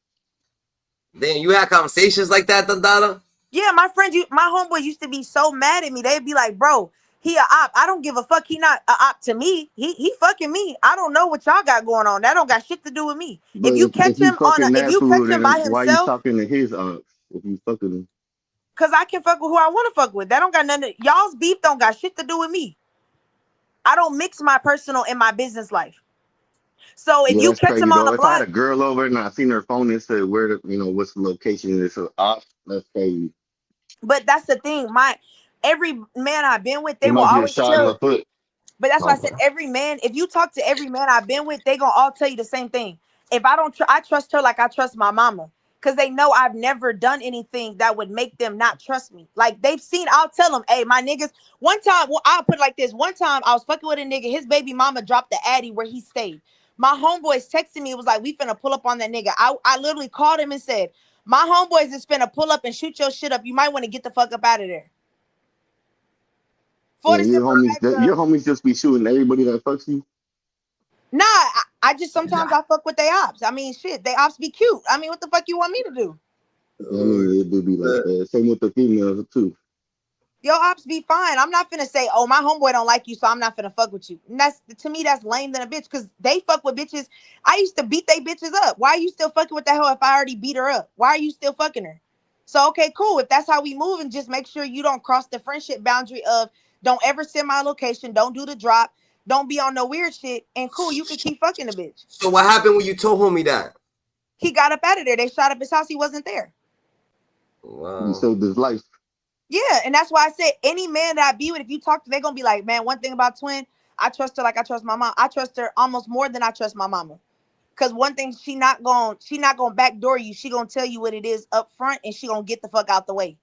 Then you had conversations like that, Dada? Yeah, my homeboy used to be so mad at me. They'd be like, bro, he a op. I don't give a fuck. He not a op to me. He fucking me. I don't know what y'all got going on. That don't got shit to do with me. But if he fucking that fool, then by why you himself, talking to his aunts if you fucking him? cause I can fuck with who I want to fuck with. That don't got nothing. Y'all's beef don't got shit to do with me. I don't mix my personal and my business life. So if Yeah, you that's catch crazy him on though. the If I had block, a girl over and I seen her phone and said where the, what's the location, it's a op, that's crazy. but that's the thing. Every man I've been with, He they will might get always shot in tell. the foot. But that's why I said Okay. every man, if you talk to every man I've been with, they gonna all tell you the same thing. If I don't, I trust her like I trust my mama, because they know I've never done anything that would make them not trust me. Like they've seen, I'll tell them, hey, my niggas. One time, well, I'll put it like this. One time, I was fucking with a nigga. His baby mama dropped the Addy where he stayed. My homeboys texted me. It was like, we finna pull up on that nigga. I literally called him and said, my homeboys is finna pull up and shoot your shit up. You might want to get the fuck up out of there. For Yeah, the simple fact your of, homies just be shooting everybody that fucks you. nah, I just sometimes I fuck with they ops. I mean, shit, they ops be cute. I mean, what the fuck you want me to do? I mean, it do be like that. Same with the females too. Your ops be fine. I'm not finna say, oh, my homeboy don't like you, so I'm not finna fuck with you. And that's, to me, that's lame than a bitch, because they fuck with bitches. I used to beat they bitches up. Why are you still fucking with that hoe if I already beat her up? Why are you still fucking her? So, okay, cool. If that's how we move, and just make sure you don't cross the friendship boundary of don't ever send my location, don't do the drop, don't be on no weird shit, and cool, you can keep fucking the bitch. So what happened when you told homie that? He got up out of there. They shot up his house. He wasn't there. You saved his life. Yeah, and that's why I said any man that I be with, if you talk to, they're gonna be like, man, one thing about Twin, I trust her like I trust my mom. I trust her almost more than I trust my mama. Cause one thing, she not gonna backdoor you. She gonna tell you what it is up front, and she gonna get the fuck out the way.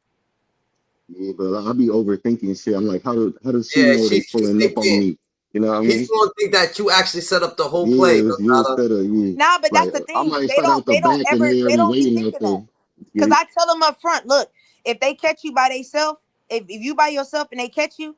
Yeah, but I'll be overthinking shit. I'm like, how does she know they pulling up on me? You know what I mean? He's gonna think that you actually set up the whole Yeah, play. you're set up. Yeah. Nah, but that's Like, the I thing. might start out the back and they They already don't be waiting out thinking there. that. Cause I tell them up front, look, if they catch you by themselves, if you by yourself and they catch you,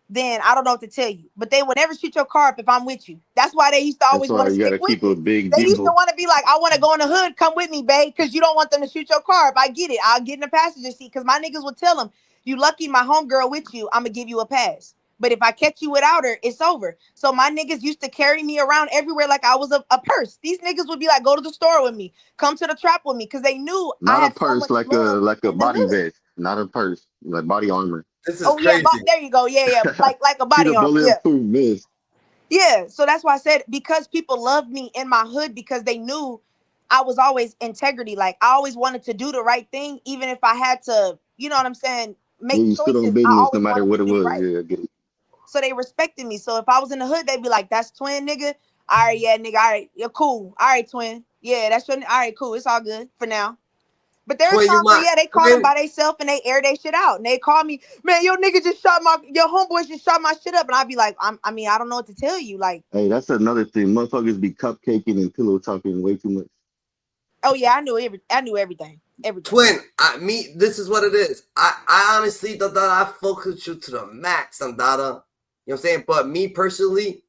then I don't know what to tell you. But they would never shoot your car up if I'm with you. That's why they used to That's always why want to you stick gotta with keep a me. big They used to gimbal. want to be like, I want to go in the hood, come with me, babe, because you don't want them to shoot your car up. I get it. I'll get in the passenger seat, because my niggas would tell them, you lucky my homegirl with you, I'm going to give you a pass. But if I catch you without her, it's over. So my niggas used to carry me around everywhere like I was a purse. These niggas would be like, go to the store with me, come to the trap with me, because they knew I Not a had so purse, much like love a in the body hood. vest. Not a purse, like body armor. This is Oh yeah, crazy. there you go. Yeah, like a See body the armor. Yeah. bulletproof vest. Yeah, so that's why I said, because people loved me in my hood because they knew I was always integrity. Like I always wanted to do the right thing, even if I had to, you know what I'm saying, Yeah, make you stood on choices. I business no always matter wanted what to it do was. right. Yeah, I get it. So they respected me. So if I was in the hood, they'd be like, "That's twin, nigga. All right, yeah, nigga. All right, you're cool. All right, twin. Yeah, that's your. All right, cool. It's all good for now." But there are Twin, you times where might. yeah, they call them Twin, by themselves and they air their shit out, and they call me, man, your nigga just shot your homeboys just shot my shit up, and I'd be like, I mean, I don't know what to tell you, like, Hey, that's another thing. Motherfuckers be cupcaking and pillow talking way too much. oh yeah, I knew everything, everything. Twin, this is what it is. I honestly, I focus you to the max, Dada. You know what I'm saying? But me personally,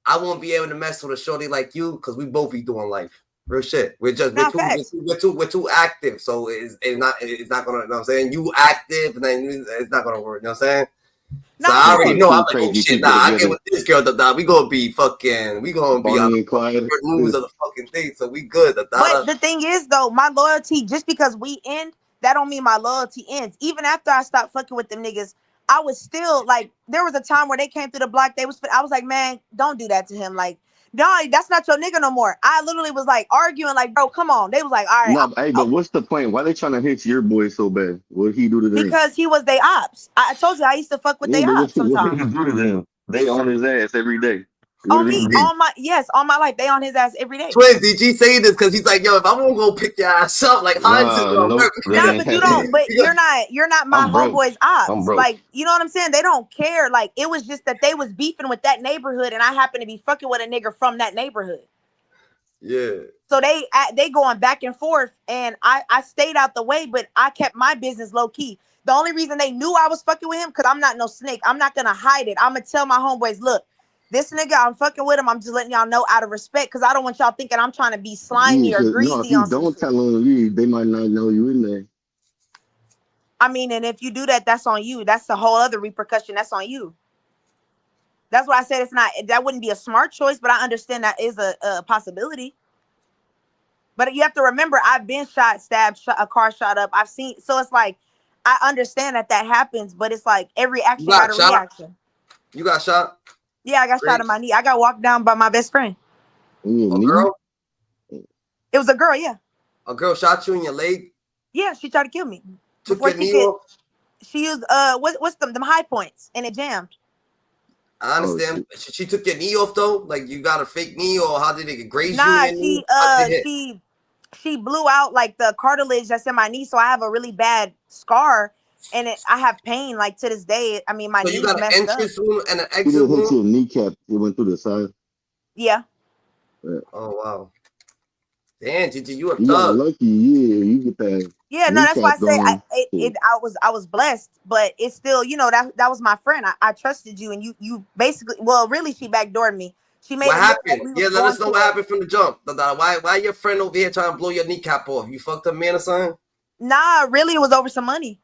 I won't be able to mess with a shorty like you because we both be doing life. Real shit. We're too active. So it's not gonna, you know what I'm saying? You active and then it's not gonna work, you know what I'm saying? So I already know. I'm like, oh shit, I get with this girl, we gonna be fucking, we gonna be on the first moves of the fucking thing, so we good, But the thing is, though, my loyalty, just because we end, that don't mean my loyalty ends. Even after I stopped fucking with them niggas, I was still like, there was a time where they came through the block. I was like, man, don't do that to him. Like, no, that's not your nigga no more. I literally was like arguing, like, bro, come on. They was like, all right, No, hey, but what's the point? Why they trying to hit your boy so bad? What did he do to them? because he was they ops. I told you I used to fuck with Yeah, they but ops what did he sometimes. do to them? They on his ass every day. What On did he me, do? on my life, they on his ass every day. Twin, did you say this? Because he's like, yo, if I won't go pick your ass up, like Heinz is gonna Nope, work. that Nah, ain't but you don't. happening. But you're not my I'm broke. homeboy's I'm ops. broke. Like, you know what I'm saying? They don't care. Like, it was just that they was beefing with that neighborhood, and I happen to be fucking with a nigga from that neighborhood. Yeah. So they going back and forth, and I stayed out the way, but I kept my business low key. The only reason they knew I was fucking with him, because I'm not no snake. I'm not gonna hide it. I'm gonna tell my homeboys, look, this nigga, I'm fucking with him. I'm just letting y'all know out of respect, because I don't want y'all thinking I'm trying to be Yeah, slimy or 'cause, no, if greasy you on some don't shit. tell them you, they might not know you in there. I mean, and if you do that, that's on you. That's the whole other repercussion. That's on you. That's why I said that wouldn't be a smart choice, but I understand that is a possibility. But you have to remember, I've been shot, stabbed, a car shot up. I've seen, so it's like, I understand that happens, but it's like every You action got got a shot? reaction. You got shot? Yeah, I got shot in my knee. I got walked down by my best friend. In your A knee? girl? It was a girl, yeah. A girl shot you in your leg? Yeah, she tried to kill me. Took Before your she knee could, off? she used, what's them high points, and it jammed. I understand. She took your knee off though? Like you got a fake knee, or how did it graze you in Nah, your knee? How did it hit? she blew out like the cartilage that's in my knee, so I have a really bad scar, and I have pain like to this day. I mean, my So you knee's got an messed up. entrance wound and an He exit didn't hit wound? your kneecap. It went through the side. Yeah. Yeah. Oh wow. Damn, Gigi, you a You got thug. lucky. Yeah, you get that Yeah, no, that's why I kneecap say going. Shit. I was blessed, but it's still, that was my friend. I trusted you, and you basically, well, really, she backdoored me. She made What it look like happened? we was Yeah, let going us know to what happened from the jump. Why your friend over here trying to blow your kneecap off? You fucked a man or something? Nah, really, it was over some money.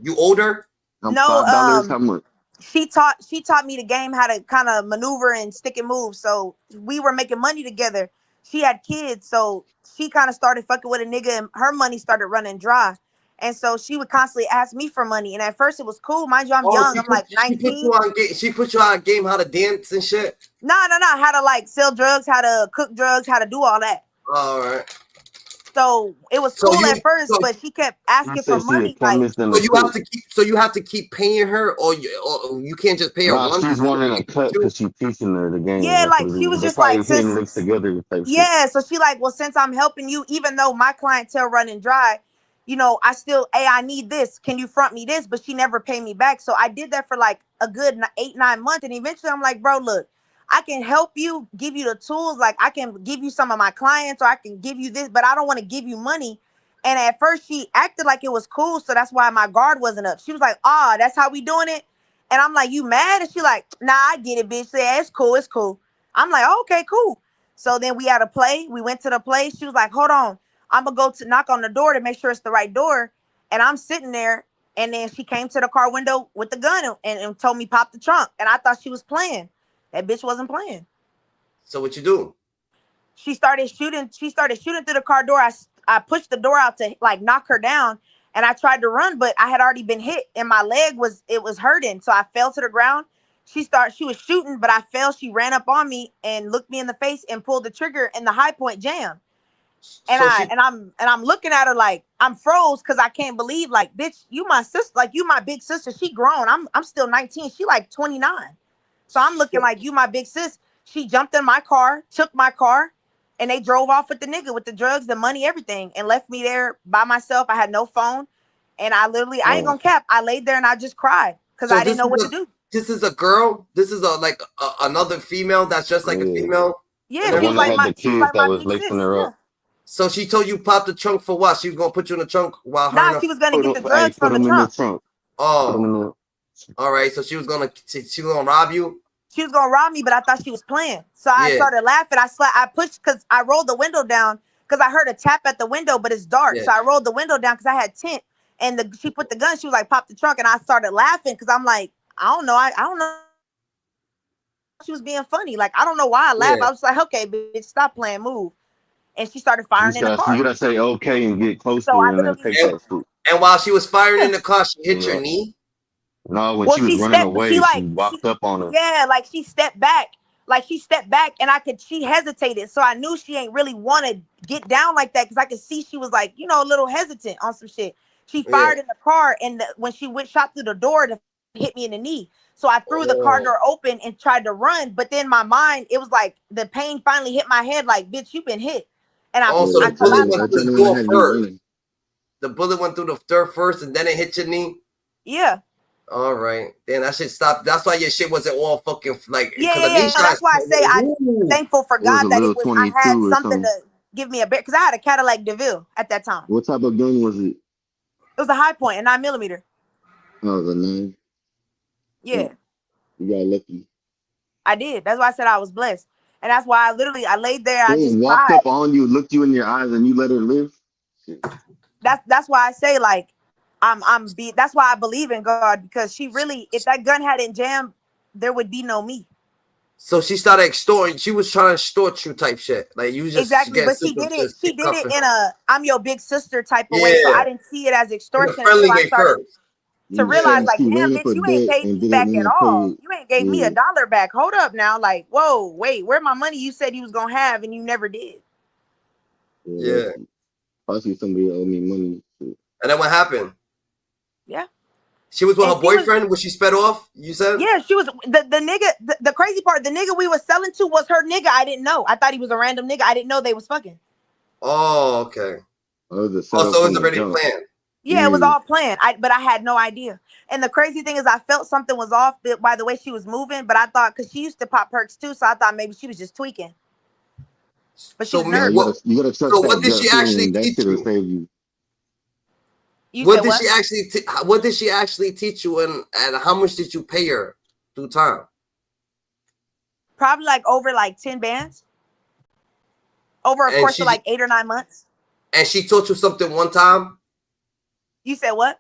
You older? No, $5. How much? she taught me the game, how to kind of maneuver and stick and move. So we were making money together. She had kids, so she kind of started fucking with a nigga, and her money started running dry. And so she would constantly ask me for money. And at first it was cool. Mind you, I'm Oh, young. I'm like she put 19. you on game. She put you on game how to dance and shit. Nah. How to like sell drugs, how to cook drugs, how to do all that. All right. So it was So cool you at first, but she kept You asking for said she a money. Like, chemist and a cook. so you have to keep paying her, or you can't just pay her Nah, once. she's wanting a cut because she's teaching her the game. yeah, That's like what it she is. was They just like, probably since hitting licks together type shit. yeah, so she like, well, since I'm helping you, even though my clientele running dry, I still, hey, I need this. Can you front me this? But she never paid me back. So I did that for like a good 8-9 months. And eventually I'm like, bro, look, I can help you, give you the tools. Like I can give you some of my clients, or I can give you this, but I don't want to give you money. And at first she acted like it was cool. So that's why my guard wasn't up. She was like, that's how we doing it. And I'm like, you mad? And she like, nah, I get it, bitch. Yeah, it's cool. It's cool. I'm like, okay, cool. So then we had a play. We went to the play. She was like, hold on. I'm going to go to knock on the door to make sure it's the right door. And I'm sitting there. And then she came to the car window with the gun and told me pop the trunk. And I thought she was playing. That bitch wasn't playing. So what you do? She started shooting through the car door. I pushed the door out to like knock her down. And I tried to run, but I had already been hit and my leg was hurting. So I fell to the ground. She was shooting, but I fell. She ran up on me and looked me in the face and pulled the trigger, and the high point jammed. And I'm looking at her like I'm froze because I can't believe, like, bitch, you my sister, like you my big sister. She grown. I'm still 19. She like 29. So I'm looking like you my big sis. She jumped in my car, took my car, and they drove off with the nigga with the drugs, the money, everything, and left me there by myself. I had no phone. And I ain't gonna cap. I laid there and I just cried because I didn't know what to do. This is a girl. This is another female that's just like a female. Yeah, she was like my big sis. Yeah. So she told you pop the trunk for what? She was gonna put you in the trunk while her. Nah, she was gonna get the drugs from the trunk. Oh, all right. So she was gonna rob you. She was gonna rob me, but I thought she was playing. So I started laughing. I pushed because I rolled the window down because I heard a tap at the window, but it's dark. Yeah. So I rolled the window down because I had tint. And she put the gun. She was like, "Pop the trunk," and I started laughing because I'm like, I don't know. She was being funny. Like, I don't know why I laughed. Yeah. I was like, "Okay, bitch, stop playing, move." And she started firing in the car. You gotta say okay and get close So to I her and then literally take that foot. And while she was firing in the car, she hit your knee. No, when she was running away, she walked up on her. Yeah, like she stepped back. And she hesitated. So I knew she ain't really want to get down like that because I could see she was like, a little hesitant on some shit. She fired in the car, and when she shot through the door, to hit me in the knee. So I threw the car door open and tried to run. But then my mind, it was like the pain finally hit my head like, bitch, you've been hit. And So the bullet went through the door first. The bullet went through the door first and then it hit your knee? Yeah. All right. Then that shit stopped. That's why your shit wasn't all fucking like. Yeah. So that's why I say I'm thankful for God that I had something to give me a bit because I had a Cadillac DeVille at that time. What type of gun was it? It was a high point, a 9mm. Oh, it was a 9. Yeah. You got lucky. I did. That's why I said I was blessed. And that's why I laid there. I just walked cried. up on you, looked you in your eyes, and you let her live. That's why I say like that's why I believe in God, because she really, if that gun hadn't jammed, there would be no me. So she started extorting. She was trying to extort you type shit. Like you just exactly, but she did it in a I'm your big sister type of way. So I didn't see it as extortion until I started to realize like, damn, bitch, you ain't paid me back at all. You ain't gave me $1 back. Hold up now. Like, whoa, wait, where my money you said you was gonna have and you never did? Yeah. I see somebody owe me money. And then what happened? Yeah. She was with her boyfriend when she sped off, you said? Yeah, she was the nigga. The crazy part, the nigga we was selling to was her nigga. I didn't know. I thought he was a random nigga. I didn't know they was fucking. Oh, okay. So it was already planned. Yeah, it was all planned. But I had no idea. And the crazy thing is I felt something was off by the way she was moving, but I thought, because she used to pop perks too, so I thought maybe she was just tweaking. But she was nervous. You gotta trust what did she actually teach you? What did she actually teach you, and how much did you pay her through time? Probably like over like 10 bands. Over a course of like 8 or 9 months. And she taught you something one time? You said what?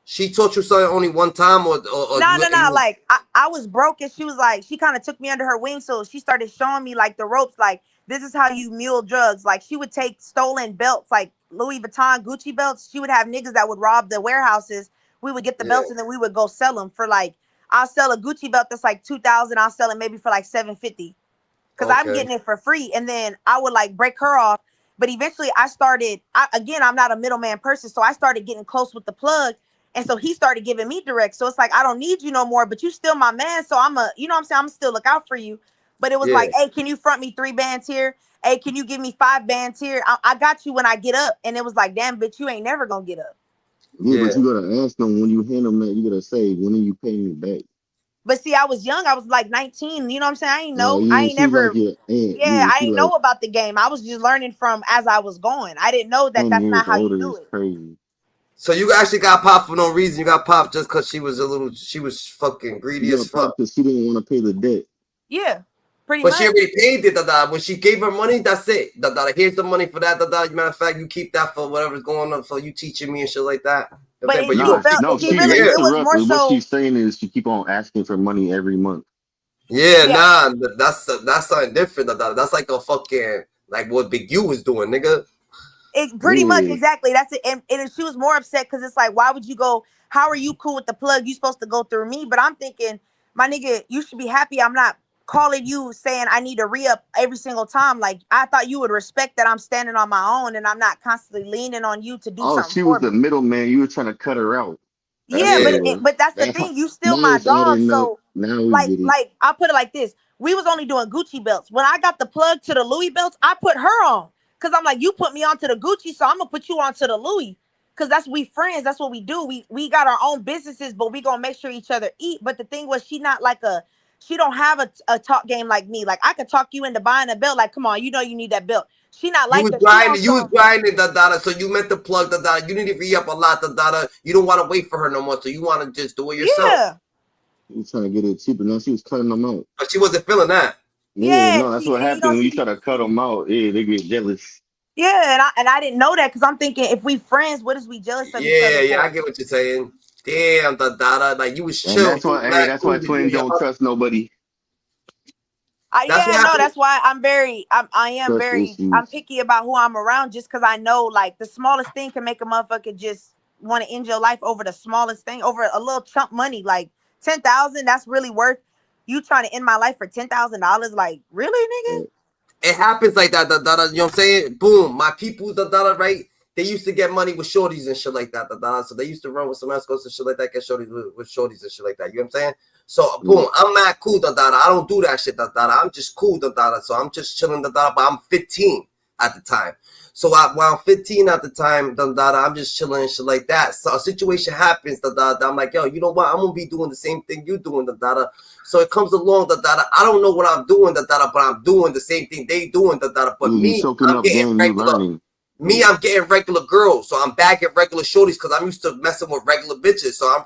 She taught you something only one time, or no. Like I was broke, and she was like, she kind of took me under her wing, so she started showing me like the ropes, like this is how you mule drugs. Like she would take stolen belts, like Louis Vuitton, Gucci belts. She would have niggas that would rob the warehouses. We would get the belts and then we would go sell them for like, I'll sell a Gucci belt that's like $2,000. I'll sell it maybe for like $750 because I'm getting it for free. And then I would like break her off. But eventually I'm not a middleman person. So I started getting close with the plug. And so he started giving me direct. So it's like, I don't need you no more, but you still my man. So you know what I'm saying? I'm still look out for you. But it was like, hey, can you front me 3 bands here? Hey, can you give me 5 bands here? I got you when I get up. And it was like, damn, bitch, you ain't never gonna get up. Yeah, but you gotta ask them when you hand them that, you gotta say, when are you paying me back? But see, I was young. I was like 19. You know what I'm saying? I ain't know. I ain't never. Like I ain't know about the game. I was just learning from as I was going. I didn't know that that's not how you do it. Crazy. So you actually got popped for no reason. You got popped just because she was fucking greedy as fuck. Because she didn't want to pay the debt. Yeah, pretty much. But she already paid it. When she gave her money, that's it. Here's the money for that. Matter of fact, you keep that for whatever's going on for you teaching me and shit like that. But it was more so. What she's saying is she keep on asking for money every month. Nah, that's something different. That's like a fucking like what Big U was doing, nigga. It pretty much exactly. That's it. And she was more upset because it's like, why would you go? How are you cool with the plug? You supposed to go through me. But I'm thinking, my nigga, you should be happy I'm not calling you saying I need to re-up every single time. Like, I thought you would respect that I'm standing on my own and I'm not constantly leaning on you to do Oh, something she was for the me. middleman. You were trying to cut her out. That's Yeah, what but it was. but that's the That's how, thing. You still now my it's dog. adding up. So Now we get it. like I put it like this. We was only doing Gucci belts. When I got the plug to the Louis belts, I put her on. Cause I'm like, you put me onto the Gucci, so I'm gonna put you onto the Louis. Cause that's we friends. That's what we do. We got our own businesses, but we gonna make sure each other eat. But the thing was, she don't have a talk game like me. Like I could talk you into buying a belt. Like, come on, you know you need that belt. She not You like was that. She on grinding, some. Dada. So you meant to plug Dada. You need to re-up a lot, Dada. You don't want to wait for her no more, so you want to just do it yourself. Yeah. You trying to get it cheaper. Now she was cutting them out. But she wasn't feeling that. Yeah, Yeah. no, that's what And you happened know when you she. try to cut them out. Yeah, they get jealous. Yeah, and I didn't know that because I'm thinking if we friends, what is we jealous of each other Yeah, I for? get what you're saying. Damn, Dada. Like you was And chill. that's why, hey, that's why twin don't trust nobody. That's what Yeah, no, happened. that's why Trust I'm issues. picky about who I'm around just because I know like the smallest thing can make a motherfucker just want to end your life over the smallest thing, over a little chump money, like 10,000. That's really worth you trying to end my life for $10,000. Like, really, nigga? It happens like that, Dada. You know what I'm saying? Boom. My people, Dada, right? They used to get money with shorties and shit like that, Dada. So they used to run with some escorts and shit like that, get shorties with shorties and shit like that. You know what I'm saying? So boom, I'm mad cool, Dada. I don't do that shit, Dada. I'm just cool, Dada. So I'm just chilling, Dada. But I'm 15 at the time. So while I'm 15 at the time, Dada, I'm just chilling and shit like that. So a situation happens, Dada. I'm like, yo, you know what? I'm gonna be doing the same thing you doing, Dada. So it comes along, Dada. I don't know what I'm doing, Dada, but I'm doing the same thing they doing, Dada. But You me, soaking I'm up getting game, you regular. learning. I'm getting regular girls, so I'm bagging regular shorties because I'm used to messing with regular bitches. So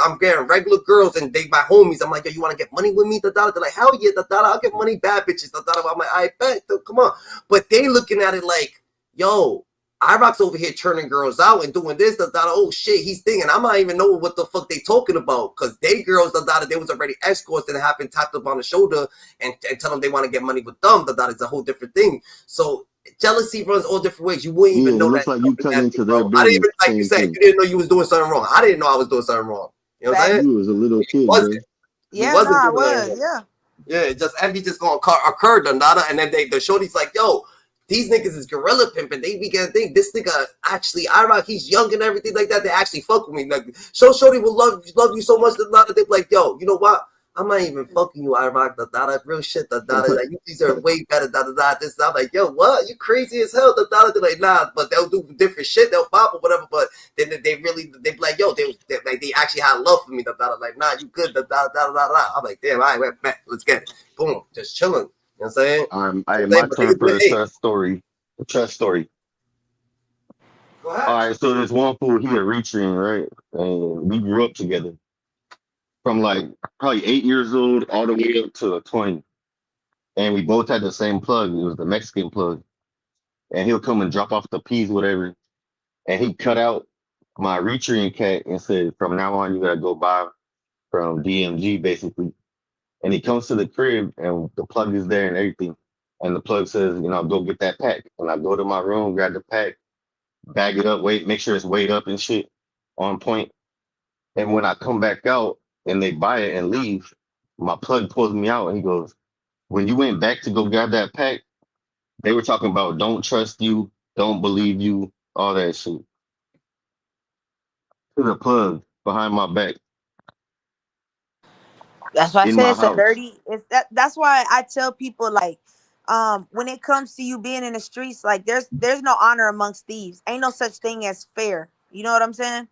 I'm getting regular girls, and they my homies. I'm like, yo, you want to get money with me? They're like, hell yeah, I'll get money, bad bitches. I'm like, I bet, come on. But they looking at it like, yo, IROC's over here turning girls out and doing this, oh shit, he's thinking. I'm not even knowing what the fuck they talking about because they girls, they was already escorts that happened tapped up on the shoulder and tell them they want to get money with them. It's a whole different thing. So jealousy runs all different ways. You wouldn't Yeah, even it know looks that. like you cut into their Bro. I didn't business. even, like you Same said, thing. you didn't know you was doing something wrong. I didn't know I was doing something wrong. You know what I'm saying? You was a little kid, bro. Wasn't. He Yeah, no, wasn't I doing was. anything. Yeah. Yeah, just envy just gonna occur, Donada, and then the shorty's like, yo, these niggas is gorilla pimping. They begin to think this nigga actually IROC, he's young and everything like that. They actually fuck with me. Like, shorty will love you so much that they be like, yo, you know what? I'm not even fucking you, IROC, real shit, Like, you deserve way better, this. I'm like, yo, what? You crazy as hell, They're like, nah, but they'll do different shit. They'll pop or whatever, but then they really, they be like, yo, they actually had love for me, like, nah, you good, I'm like, damn, all right, went back, let's get it. Boom, just chilling. You know what I'm saying? My turn for a trust story. A trust story. Go ahead. All right, so this one fool, he a reaching, right? And we grew up together from like probably 8 years old all the way up to 20. And we both had the same plug. It was the Mexican plug. And he'll come and drop off the peas, whatever. And he cut out my reaching cat and said, from now on, you gotta go buy from DMG, basically. And he comes to the crib and the plug is there and everything. And the plug says, go get that pack. And I go to my room, grab the pack, bag it up, make sure it's weighed up and shit on point. And when I come back out and they buy it and leave, my plug pulls me out and he goes, when you went back to go grab that pack, they were talking about don't trust you, don't believe you, all that shit. To the plug behind my back. That's why I In said my it's a house. dirty. That's why I tell people like, when it comes to you being in the streets, like there's no honor amongst thieves. Ain't no such thing as fair. You know what I'm saying?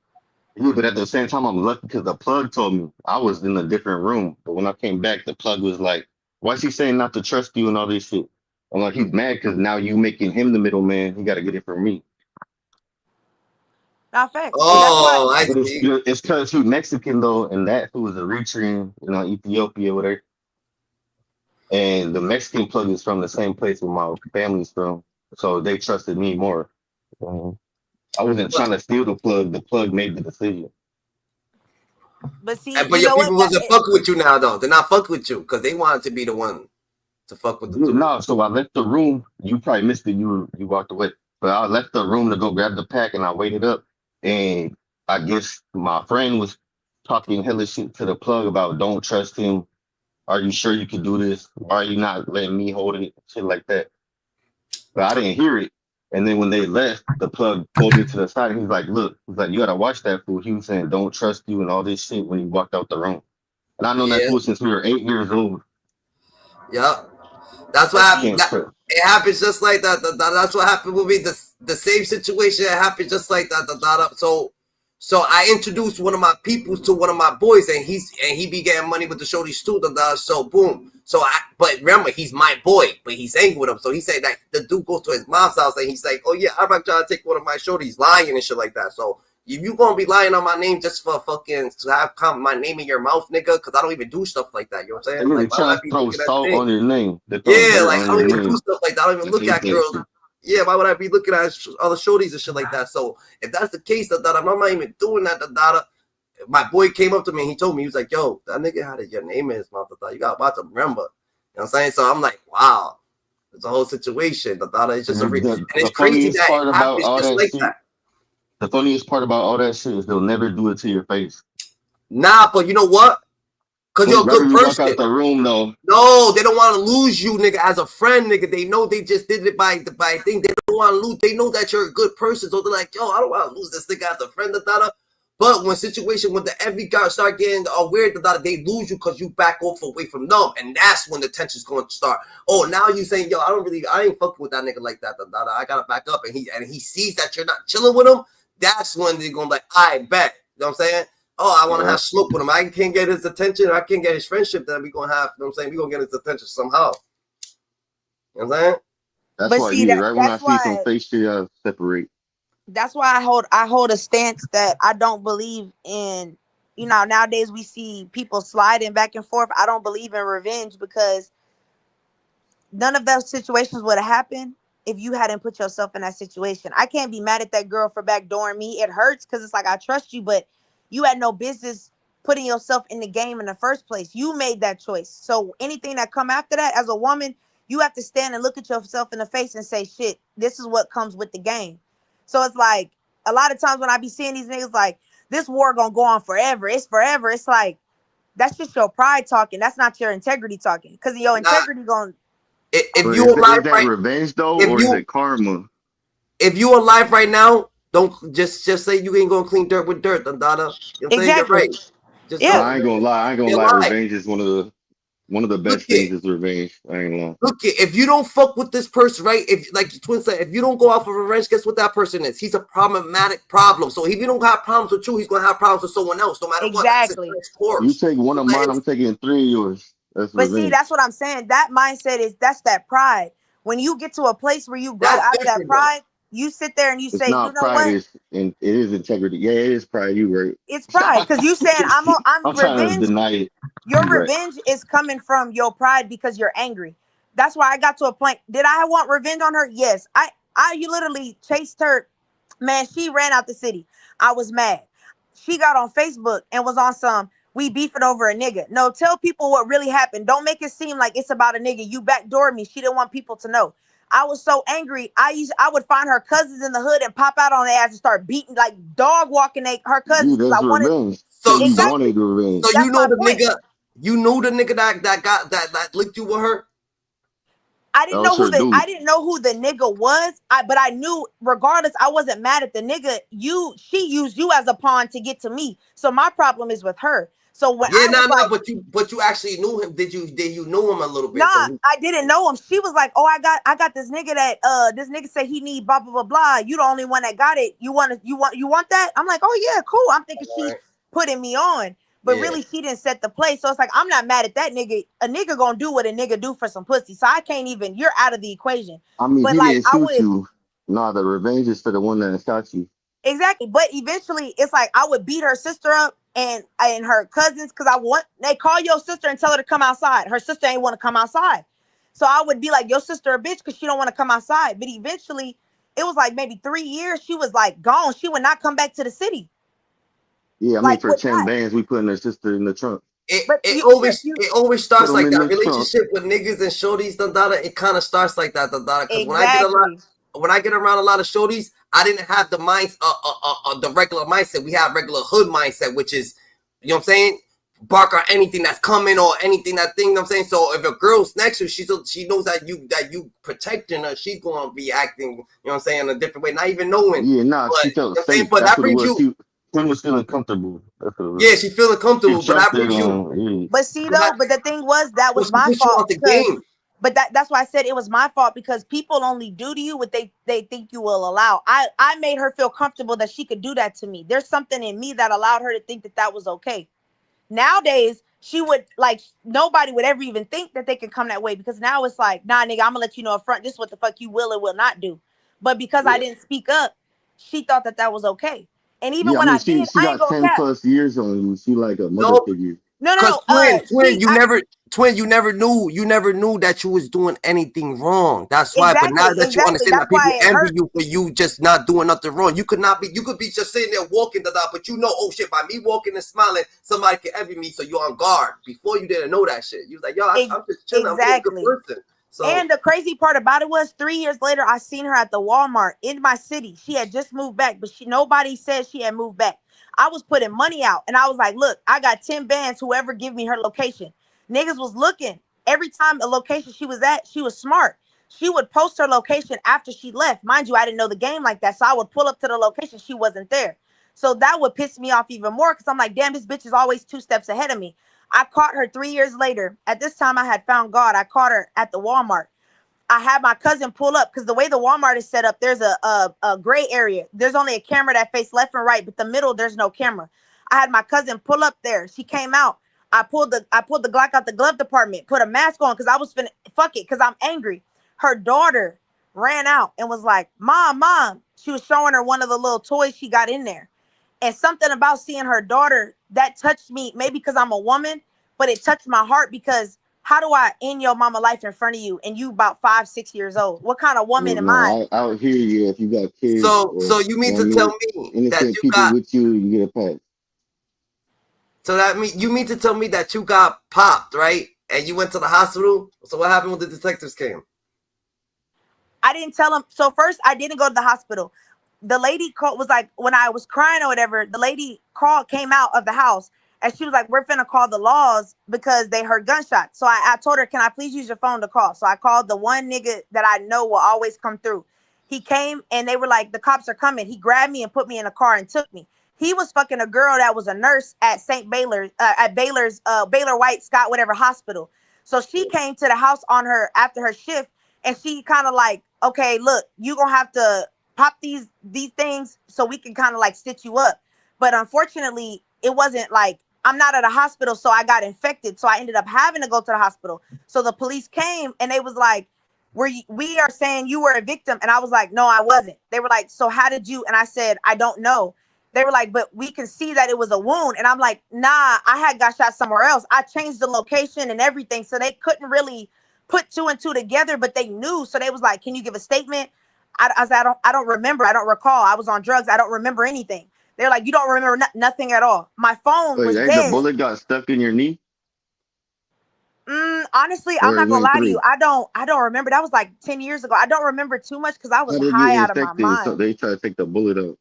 Yeah, but at the same time, I'm lucky because the plug told me I was in a different room. But when I came back, the plug was like, why is he saying not to trust you and all this shit? I'm like, he's mad because now you making him the middleman. He got to get it from me. Not facts. And that's why. Oh, I But see. it's because he's Mexican though, and that who was Eritrean, Ethiopia, whatever. And the Mexican plug is from the same place where my family's from, so they trusted me more. I wasn't trying to steal the plug. The plug made the decision. But see, But you your know what? people wasn't fucking with you now, though. They're not fucking with you because they wanted to be the one to fuck with the dude. No, so I left the room. You probably missed it. You walked away, but I left the room to go grab the pack, and I waited up. And I guess my friend was talking hella shit to the plug about don't trust him. Are you sure you can do this? Why are you not letting me hold it? Shit like that. But I didn't hear it. And then when they left, the plug pulled me to the side. And he's like, look, he's like, you gotta watch that fool. He was saying, don't trust you and all this shit when he walked out the room. And I've known that Yeah. fool since we were 8 years old. Yep. That's what happened. It happens just like that. That's what happened with me. The same situation happened just like that. So I introduced one of my peoples to one of my boys, and he be getting money with the shorties too. So boom. But remember, he's my boy, but he's angry with him. So he said that the dude goes to his mom's house and he's like, "Oh yeah, I'm trying to take one of my shorties," lying and shit like that. So if you gonna be lying on my name just for fucking to have my name in your mouth, nigga, because I don't even do stuff like that. You know what I'm saying? They really Like, why would trying I to be throw looking at salt things? on your name. They throw Yeah, dirt like I on don't your even do name. stuff like that. I don't even look at girls. Yeah, why would I be looking at other shorties and shit like that? So if that's the case, I'm not even doing that. My boy came up to me and he told me, he was like, "Yo, that nigga had your name in his mouth. You got about to remember." You know what I'm saying? So I'm like, wow, it's a whole situation. It's just and it's crazy funniest that part it about happens all just that like shit, that. the funniest part about all that shit is they'll never do it to your face. Nah, but you know what? Because you're a Rather good you walk person. out the room though. No, they don't want to lose you, nigga, as a friend, nigga. They know they just did it by thing. They don't want to lose. They know that you're a good person. So they're like, yo, I don't want to lose this nigga as a friend, But when the envy guys start getting weird, they lose you because you back off away from them. And that's when the tension's going to start. Oh, now you saying, yo, I ain't fucking with that nigga like that, I got to back up. And he sees that you're not chilling with him. That's when they're going to be like, I bet. You know what I'm saying? Oh, I want to have smoke with him. I can't get his attention. I can't get his friendship. Then we're going to have, you know what I'm saying? We're going to get his attention somehow. You know what I'm saying? That's But why, see, yeah, right when I that's see some why fake shit, separate. that's why I hold a stance that I don't believe in. You know, nowadays we see people sliding back and forth. I don't believe in revenge because none of those situations would have happened if you hadn't put yourself in that situation. I can't be mad at that girl for backdooring me. It hurts because it's like I trust you, but you had no business putting yourself in the game in the first place. You made that choice. So anything that come after that, as a woman, you have to stand and look at yourself in the face and say, shit, this is what comes with the game. So it's like a lot of times when I be seeing these niggas like, this war gonna go on forever. It's forever. It's like, that's just your pride talking. That's not your integrity talking. Because your integrity going if But you is alive that right, revenge though, if or is you it karma? if you alive right now, don't just say you ain't gonna clean dirt with dirt, Dada. You know what I'm saying? You're exactly. right. Just Yeah. No, don't I ain't gonna lie. I ain't gonna be lie. alive. Revenge is one of the Look best it. things is revenge. I ain't lying. Look it. If you don't fuck with this person, right? If like your twin said, if you don't go out for revenge, guess what that person is? He's a problematic problem. So if you don't have problems with you, he's gonna have problems with someone else, no matter what. That's Exactly. his You course. take one of mine, I'm taking 3 of yours. That's But see, revenge. that's what I'm saying. That mindset that's that pride. When you get to a place where you grow That's out of that different though. pride, you sit there and you It's say, you not know pride, what? it is integrity. Yeah, it is pride. You right. It's pride. Because you saying I'm I'm trying to revenge. deny it. Your You right. revenge is coming from your pride because you're angry. That's why I got to a point. Did I want revenge on her? Yes. You literally chased her. Man, she ran out the city. I was mad. She got on Facebook and was on some, we beefing over a nigga. No, tell people what really happened. Don't make it seem like it's about a nigga. You backdoored me. She didn't want people to know. I was so angry. I would find her cousins in the hood and pop out on their ass and start beating, like dog walking her Yeah, cousins because I that's wanted. revenge. So You so Exactly. wanted revenge. so That's you know my the point. nigga, that licked you with her? I That didn't was know her dude. I didn't know who the nigga was. But I knew regardless, I wasn't mad at the nigga. She used you as a pawn to get to me. So my problem is with her. So when Yeah, I was like, but you actually knew him. Did you know him a little nah, bit? So I didn't know him. She was like, oh, I got this nigga that this nigga said he need blah blah blah blah. You the only one that got it. You want that? I'm like, oh yeah, cool. I'm thinking she putting me on. But yeah. really, she didn't set the play. So it's like, I'm not mad at that nigga. A nigga gonna do what a nigga do for some pussy. So I can't even, you're out of the equation. I mean, But he like, didn't I shoot would, you. Nah, the revenge is for the one that shot you. exactly. But eventually, it's like, I would beat her sister up and her cousins because they call your sister and tell her to come outside. Her sister ain't want to come outside. So I would be like, your sister a bitch because she don't want to come outside. But eventually, it was like maybe 3 years, she was like gone. She would not come back to the city. Yeah, I mean, Like, for would 10 not. bands, we putting her sister in the trunk. But It always Put starts them like in that. the trunk. Relationship with niggas and shorties, it kind of starts like that, because exactly. when I get around a lot of shorties, I didn't have the the regular mindset. We have regular hood mindset, which is you know what I'm saying, bark or anything that's coming or anything that thing, you know what I'm saying? So if a girl's next to you, she knows that you protecting her, she's gonna be acting, you know what I'm saying, in a different way, not even knowing. Yeah, nah, But she you know felt what I'm saying? safe. But That's that what it brings was. you, Quinn was feeling comfortable. That's what it was. yeah, she feeling She comfortable, but that trusted brings you, him. Yeah. But see though, but the thing was that but was she my puts you fault out the because game. but that's why I said it was my fault because people only do to you what they think you will allow. I made her feel comfortable that she could do that to me. There's something in me that allowed her to think that that was okay. Nowadays, she would like nobody would ever even think that they can come that way because now it's like, nah, nigga, I'm gonna let you know up front. This is what the fuck you will and will not do. But because I didn't speak up, she thought that that was okay. And even Yeah, I when mean, I she did, she I ain't got gonna 10 cap. plus years on you. She like a mother No, figure. because twin, I, you never knew that you was doing anything wrong. That's why. But now that you exactly. understand That's that people why it envy hurt. you for you just not doing nothing wrong. You could be just sitting there walking but you know, oh shit, by me walking and smiling, somebody can envy me. So you're on guard. Before you didn't know that shit. You was like, yo, I'm just chilling. I'm being a good Exactly. person. So And the crazy part about it was 3 years later, I seen her at the Walmart in my city. She had just moved back, but nobody said she had moved back. I was putting money out and I was like, look, I got 10 bands, whoever give me her location. Niggas was looking. Every time a location she was at, she was smart. She would post her location after she left. Mind you, I didn't know the game like that. So I would pull up to the location. She wasn't there. So that would piss me off even more because I'm like, damn, this bitch is always 2 steps ahead of me. I caught her 3 years later. At this time, I had found God. I caught her at the Walmart. I had my cousin pull up because the way the Walmart is set up, there's a gray area. There's only a camera that faces left and right, but the middle there's no camera. I had my cousin pull up there. She came out. I pulled the Glock out the glove department, put a mask on because I was finna fuck it because I'm angry. Her daughter ran out and was like, Mom. She was showing her one of the little toys she got in there. And something about seeing her daughter that touched me, maybe because I'm a woman, but it touched my heart because how do I end your mama life in front of you and you about 5, 6 years old? What kind of woman Well, am no, I? I would hear you if you got kids so or, you mean you know to what I tell mean, me that innocent you people got with you, you get a pass. so that you mean to tell me that you got popped, right? And you went to the hospital? So what happened when the detectives came? I didn't tell him. So first, I didn't go to the hospital. The lady called, was like, when I was crying or whatever, the lady came out of the house and she was like, we're finna call the laws because they heard gunshots. So I told her, can I please use your phone to call? So I called the one nigga that I know will always come through. He came and they were like, the cops are coming. He grabbed me and put me in a car and took me. He was fucking a girl that was a nurse at St. Baylor's, at Baylor's, Baylor White Scott, whatever hospital. So she came to the house on her after her shift and she kind of like, okay, look, you gonna have to pop these things so we can kind of like stitch you up. But unfortunately, it wasn't like I'm not at a hospital, so I got infected. So I ended up having to go to the hospital. So the police came and they was like, we are saying you were a victim. And I was like, no, I wasn't. They were like, so how did you? And I said, I don't know. They were like, but we can see that it was a wound. And I'm like, nah, I had got shot somewhere else. I changed the location and everything. So they couldn't really put 2 and 2 together, but they knew. So they was like, can you give a statement? I said, I don't remember. I don't recall. I was on drugs. I don't remember anything. They're like, you don't remember nothing at all. My phone Wait, was hey, the dead. bullet got stuck in your knee? Honestly, I'm Or not it gonna went lie to you. through? I don't remember. That was like 10 years ago. I don't remember too much because I was How did you high out of my infected? So mind. they try to take the bullet out.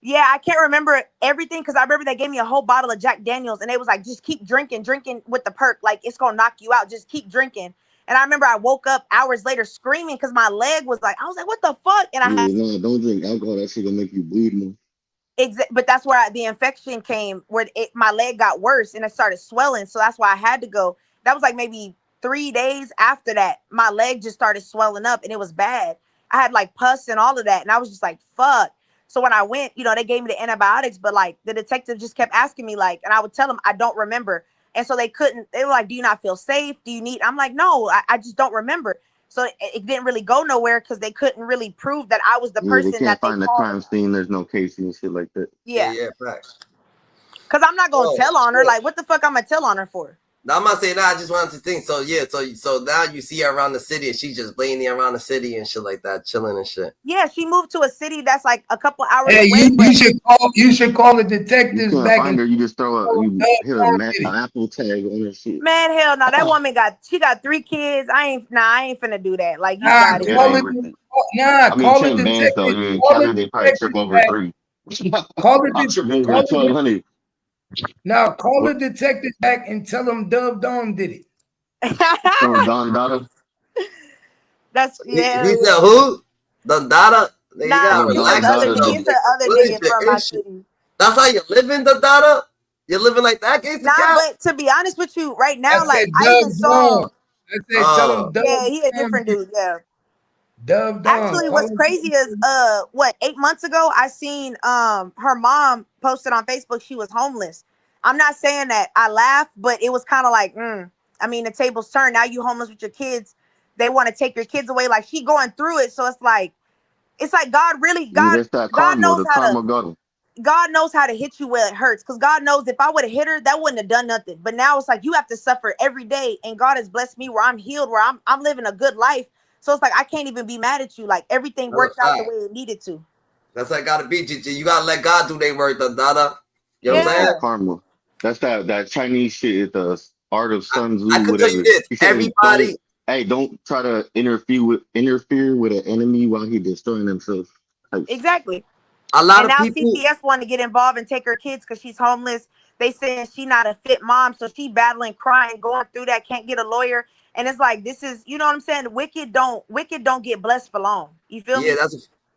Yeah, I can't remember everything because I remember they gave me a whole bottle of Jack Daniels and they was like, just keep drinking with the perk. Like it's gonna knock you out. Just keep drinking. And I remember I woke up hours later screaming because my leg was like, I was like, what the fuck? And I had Yeah, no, don't drink alcohol. That shit gonna make you bleed more. But that's where the infection came, where my leg got worse and it started swelling. So that's why I had to go. That was like maybe 3 days after that. My leg just started swelling up and it was bad. I had like pus and all of that. And I was just like, fuck. So when I went, they gave me the antibiotics, but like the detective just kept asking me like, and I would tell them, I don't remember. And so they were like, do you not feel safe? Do you need, I'm like, no, I just don't remember. So it didn't really go nowhere because they couldn't really prove that I was the Yeah, they person can't that they find the called. crime scene. There's no case and shit like that. Yeah. Facts. Cause I'm not gonna tell on her. Like, what the fuck I'm gonna tell on her for? Now I'm not saying that. I just wanted to think. So yeah, so now you see her around the city, and she's just blaming around the city and shit like that, chilling and shit. Yeah, she moved to a city that's like a couple hours Hey, away. you should call the You detectives couldn't back find in. her. You just you hit an Apple tag on her shit. Man, hell no. That woman got 3 kids. I ain't finna do that. Like, you Nah, got it. It ain't worth it. I mean, call the 10 bands though. detective. Yeah, in Call the Cali they probably trip detective over back. 3. Call I'll the trip over call the 1,200. Now call the detective back and tell them Dove Dawn did it. Oh, Don Dada. That's He yeah. said who? Don Dada. You Nah, gotta Oh, it's Don relax. the other Dada. nigga. It's the other What is nigga your from my issue? city. That's how you living, Don Dada? You're living like that, Nah, Gangstacap? but to be honest with you, right I now, like said I even Dove saw. Dawn. I said tell them Dove Yeah, he a Dawn different did it. dude. Yeah. Dove Dawn. Actually, Call what's him. crazy is what 8 months ago I seen her mom posted on Facebook she was homeless. I'm not saying that I laughed, but it was kind of like, I mean, the tables turned. Now you homeless with your kids. They want to take your kids away. Like she going through it. So it's like God really Yeah, it's that God karma. knows The how to karma got him. God knows how to hit you where it hurts. Because God knows if I would have hit her, that wouldn't have done nothing. But now it's like you have to suffer every day. And God has blessed me where I'm healed, where I'm living a good life. So it's like I can't even be mad at you. Like everything That's worked a out the fact. way it needed to. That's how it gotta be, GG. You gotta let God do their work, Don Dada. You know what I'm Yeah. saying? Karma. That's that Chinese shit. The art of Sun I Tzu, could tell you whatever. this. He said, Everybody, don't try to interfere with an enemy while he destroying himself. Like, Exactly. a lot And of now people, CPS want to get involved and take her kids because she's homeless. They saying she not a fit mom, so she battling, crying, going through that, can't get a lawyer. And it's like this is, you know what I'm saying? Wicked don't get blessed for long. You feel yeah, me?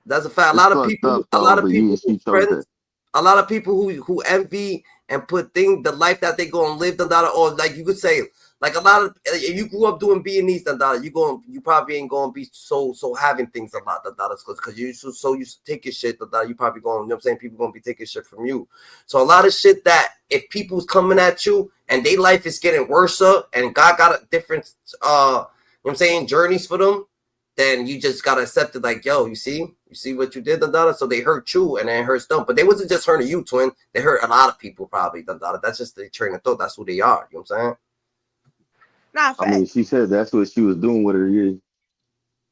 that's a fact. it's fucked up A though, lot of but people yeah, who she chose that. friends, a lot of people who envy and put the life that they gonna live, Don Dada, or like you could say, like a lot of if you grew up doing B&Es, Don Dada, you probably ain't gonna be so having things a lot, Don Dada, because you so used to taking shit, Don Dada, you probably going, you know what I'm saying, people gonna be taking shit from you. So a lot of shit that if people's coming at you and their life is getting worse and God got a different you know what I'm saying, journeys for them, then you just gotta accept it like, yo, you see what you did, Dada. So they hurt you and then it hurts them. But they wasn't just hurting you, twin. They hurt a lot of people probably, Dada. That's just the train of thought. That's who they are. You know what I'm saying? Nah, I mean, facts. she said that's what she was doing with her. Yeah.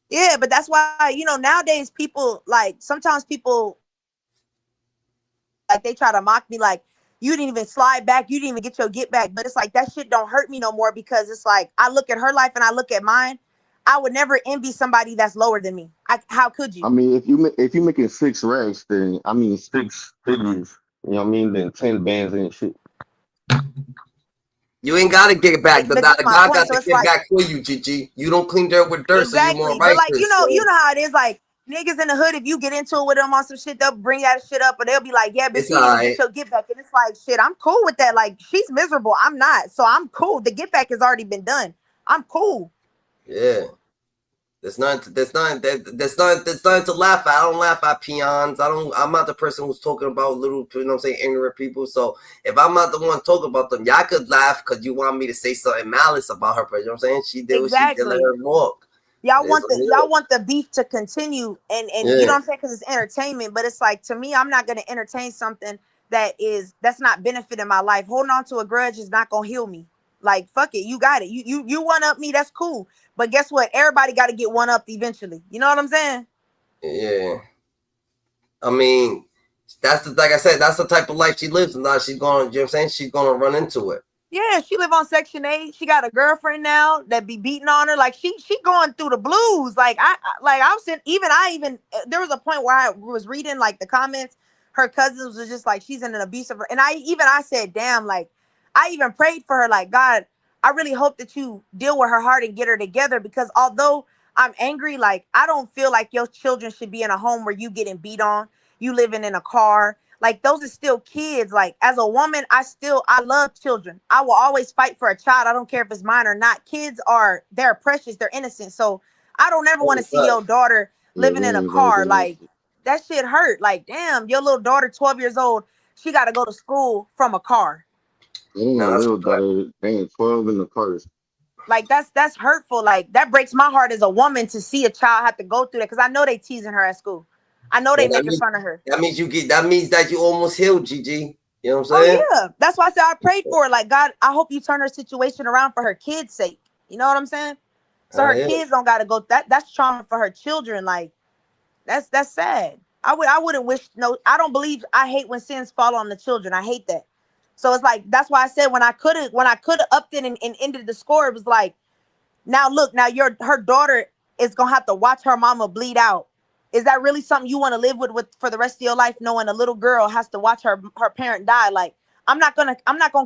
Yeah, but that's why, nowadays people like sometimes people like they try to mock me like you didn't even slide back, you didn't even get your get back. But it's like that shit don't hurt me no more because it's like I look at her life and I look at mine. I would never envy somebody that's lower than me. How could I you? mean, if you making 6 racks, then I mean 6 figures. You know what I mean? Then 10 bands and shit. You ain't gotta get back, But that's Dada. my God point. got So to it's get like back for you, Gigi. You don't clean dirt with dirt, so you're more exactly. But like righteous. you So know how it is. Like niggas in the hood, if you get into it with them on some shit, they'll bring that shit up, or they'll be like, "Yeah, bitch, it's you all didn't even get right. your get back." And it's like, shit, I'm cool with that. Like she's miserable, I'm not, so I'm cool. The get back has already been done. I'm cool. Yeah. There's nothing to laugh at. I don't laugh at peons. I'm not the person who's talking about little, you know what I'm saying, ignorant people. So if I'm not the one talking about them, y'all could laugh because you want me to say something malice about her, but you know what I'm saying? She did what she did, let Exactly. her walk. Y'all It is want what y'all it want the beef to continue, and you know is. what I'm saying, because it's entertainment. But it's like to me, I'm not gonna entertain something that's not benefiting my life. Holding on to a grudge is not gonna heal me. Like fuck it, you got it. You one up me, that's cool. But guess what? Everybody got to get one up eventually. You know what I'm saying? Yeah. I mean, like I said, that's the type of life she lives. And now she's going, you know what I'm saying? She's going to run into it. Yeah, she live on Section 8. She got a girlfriend now that be beating on her. Like she going through the blues. Like I was in, even there was a point where I was reading like the comments. Her cousins was just like she's in an abusive, and I said, damn, like I even prayed for her, like God, I really hope that you deal with her heart and get her together, because although I'm angry, like I don't feel like your children should be in a home where you getting beat on, you living in a car. Like those are still kids. Like as a woman, I love children. I will always fight for a child. I don't care if it's mine or not. They're precious, they're innocent. So I don't ever want to see your daughter Yeah, living they in a involved car. in that Like shit. that shit hurt. Like, damn, your little daughter, 12 years old, she got to go to school from a car. They ain't no little daughter. They ain't 12 in the cars. Like that's hurtful. Like that breaks my heart as a woman to see a child have to go through that, because I know they teasing her at school. I know they Well, making fun of her. that means that you almost healed, Gigi. You know what I'm Oh saying? yeah, that's why I said I prayed for her. Like God, I hope you turn her situation around for her kids' sake. You know what I'm saying? So her Yeah. kids don't got to go. That's trauma for her children. Like that's sad. I wouldn't wish. No, I don't believe. I hate when sins fall on the children. I hate that. So it's like that's why I said when I could have upped it and ended the score, it was like, now look, now her daughter is gonna have to watch her mama bleed out. Is that really something you want to live with for the rest of your life, knowing a little girl has to watch her parent die? Like I'm not gonna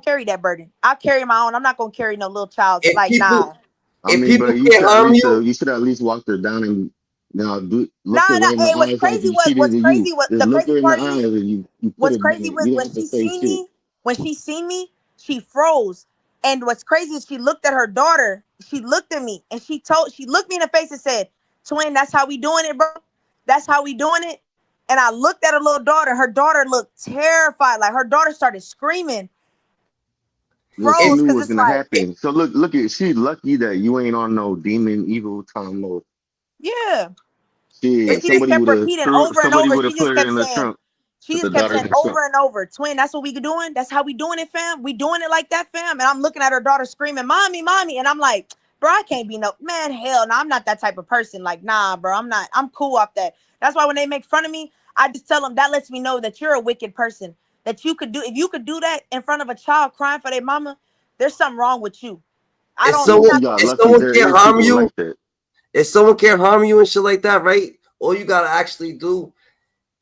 carry that burden. I'll carry my own. I'm not gonna carry no little child's If like nah. people, I if mean, people but can't harm you, you should at least walk her down and Nah, look her nah. right in the Hey, eyes like you see this in you. the Just look crazy her in the part eyes is and you put what's it crazy down. was You don't when have to she say seen shit. me, she froze. And what's crazy is she looked at her daughter. She looked at me and she looked me in the face and said, "Twin, that's how we doing it, bro. That's how we doing it." And I looked at her little daughter. Her daughter looked terrified. Like her daughter started screaming, Yeah, she froze, knew what because was it's gonna like, happen. So look at she lucky that you ain't on no demon evil time mode. yeah. But Shit, she just kept repeating over and somebody over. would have put her in the trunk. She Put the just kept daughter in saying the trunk. over and over, "Twin, that's what we doing. That's how we doing it, fam. We doing it like that, fam." And I'm looking at her daughter screaming, "Mommy, mommy." And I'm like, bro, I can't be no man. Hell no, I'm not that type of person. Like, nah, bro, I'm not. I'm cool off that. That's why when they make fun of me, I just tell them that lets me know that you're a wicked person. That you could do, if you could do that in front of a child crying for their mama, there's something wrong with you. I if don't. You're someone, not You got gonna. if lucky. someone There can't is harm people you, like that. if someone can't harm you and shit like that, right? All you gotta actually do,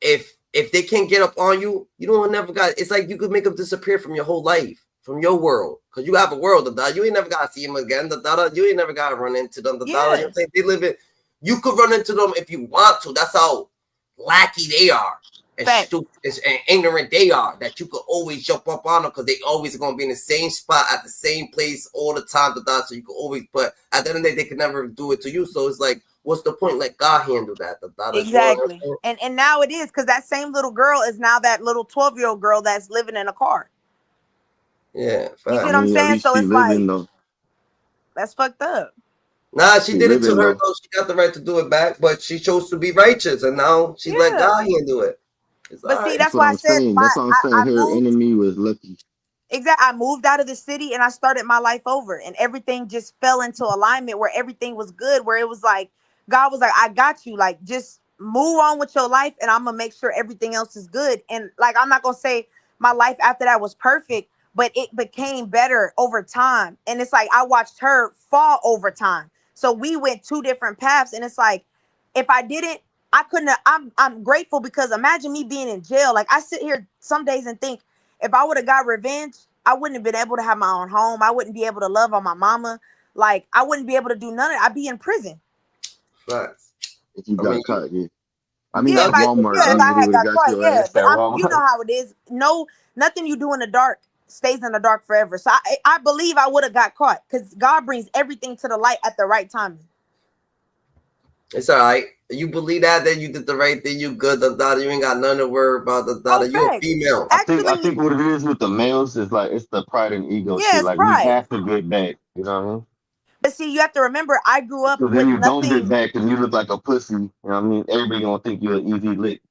if they can't get up on you, you don't never got. It's like you could make them disappear from your whole life, from your world, because you have a world. You ain't never gotta see them again. You ain't never gotta run into them. You know what I'm saying? They live in. You could run into them if you want to. That's how lackey they are. And stupid and ignorant they are, that you could always jump up on them because they always are gonna be in the same spot at the same place all the time. So you could always, but at the end of the day, they could never do it to you. So it's like, what's the point? Let God handle that. Exactly. And now it is, because that same little girl is now that little 12-year-old girl that's living in a car. Yeah. You see I what I'm mean, at saying? least So she it's like, living though. that's fucked up. Nah, she She did it to living her though. though. She got the right to do it back, but she chose to be righteous, and now she let Yeah. God handle it. It's all But see, right. That's that's what why I I'm said saying. That's what I'm saying. I Her moved. enemy was lucky. Exactly. I moved out of the city and I started my life over, and everything just fell into alignment where everything was good, where it was like God was like, "I got you. Like, just move on with your life and I'm gonna make sure everything else is good." And like, I'm not gonna say my life after that was perfect, but it became better over time. And it's like I watched her fall over time. So we went two different paths, and it's like, if I didn't, I couldn't have, I'm grateful, because imagine me being in jail. Like, I sit here some days and think, if I would have got revenge, I wouldn't have been able to have my own home. I wouldn't be able to love on my mama. Like, I wouldn't be able to do none of it. I'd be in prison. Facts. If you I mean, got caught, yeah. I mean, Yeah, at Walmart, if I nigga, they had would have got got caught, your yeah. ass But at you know Walmart. how it is. No, nothing you do in the dark stays in the dark forever. So I believe I would have got caught, because God brings everything to the light at the right time. it's all right. You believe that, then you did the right thing. You good. You ain't got nothing to worry about. You a female. I think what it is with the males is like it's the pride and ego Yeah, shit. it's Like we pride. have to get back. You know what I mean? But see, you have to remember, I grew up So then with you don't nothing. get back and you look like a pussy. You know what I mean? Everybody gonna think you're an easy lick.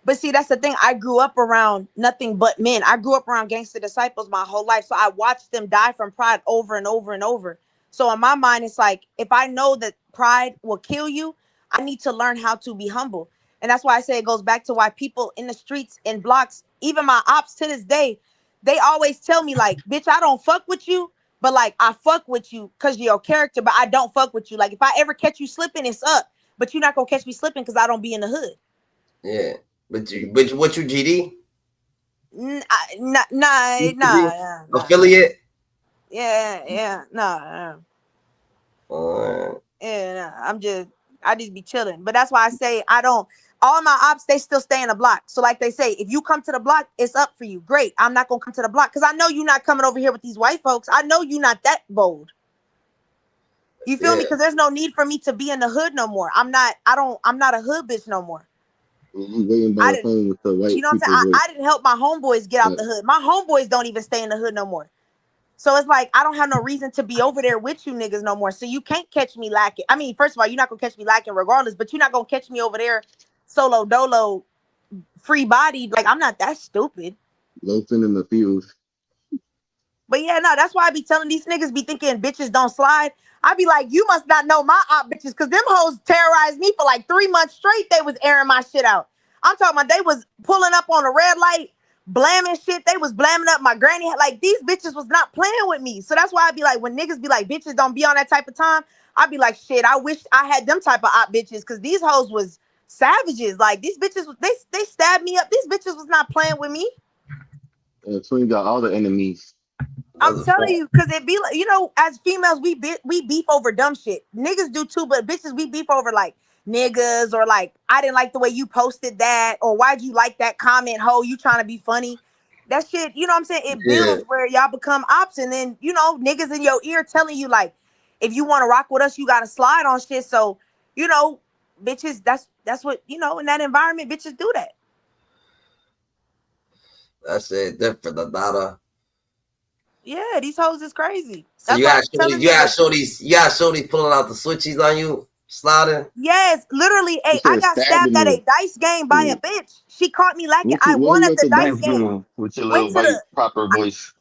But see, that's the thing. I grew up around nothing but men. I grew up around gangster disciples my whole life. So I watched them die from pride over and over and over. So in my mind, it's like, if I know that pride will kill you, I need to learn how to be humble. And that's why I say it goes back to why people in the streets and blocks, even my ops to this day, they always tell me, like, bitch, I don't fuck with you, but like, I fuck with you because of your character, but I don't fuck with you. Like, if I ever catch you slipping, it's up. But you're not going to catch me slipping because I don't be in the hood. Yeah, but what you GD? Nah. Affiliate? Yeah, nah. Yeah, nah. I just be chilling. But that's why I say all my ops, they still stay in the block. So like they say, if you come to the block, it's up for you. Great. I'm not gonna come to the block because I know you're not coming over here with these white folks. I know you're not that bold. You feel me? Because there's no need for me to be in the hood no more. I'm not a hood bitch no more. You waiting by I the didn't, phone with the white you know what I'm people saying? voice. I didn't help my homeboys get out the hood. My homeboys don't even stay in the hood no more. So it's like, I don't have no reason to be over there with you niggas no more. So you can't catch me lacking. I mean, first of all, you're not gonna catch me lacking regardless, but you're not gonna catch me over there solo dolo, free bodied. Like, I'm not that stupid. Loafing in the fields. But yeah, no, that's why I be telling these niggas be thinking bitches don't slide. I be like, you must not know my op bitches, because them hoes terrorized me for like 3 months straight. They was airing my shit out. I'm talking about they was pulling up on a red light, blamming shit. They was blamming up my granny. Like, these bitches was not playing with me. So that's why I be like, when niggas be like, bitches don't be on that type of time, I be like, shit, I wish I had them type of op bitches, because these hoes was savages. Like, these bitches, they stabbed me up. These bitches was not playing with me. Twin got all the enemies. I'm telling you, because it be like, as females, we beef over dumb shit. Niggas do too, but bitches, we beef over like niggas or like, I didn't like the way you posted that, or why'd you like that comment, ho, you trying to be funny. That shit, you know what I'm saying? It Yeah. builds where y'all become ops, and then, niggas in your ear telling you like, if you want to rock with us, you got to slide on shit. So, bitches, that's what, in that environment, bitches do that. That shit different, Dada. Yeah, these hoes is crazy. So That's you why I got be telling you got shorties pulling out the switchies on you, sliding. Yes, literally. He Hey, I said got stabbing stabbed at you. a dice game by a bitch. She caught me lacking. What I you, where won you at at the the dice dice game. game with your Went little to white the. proper voice?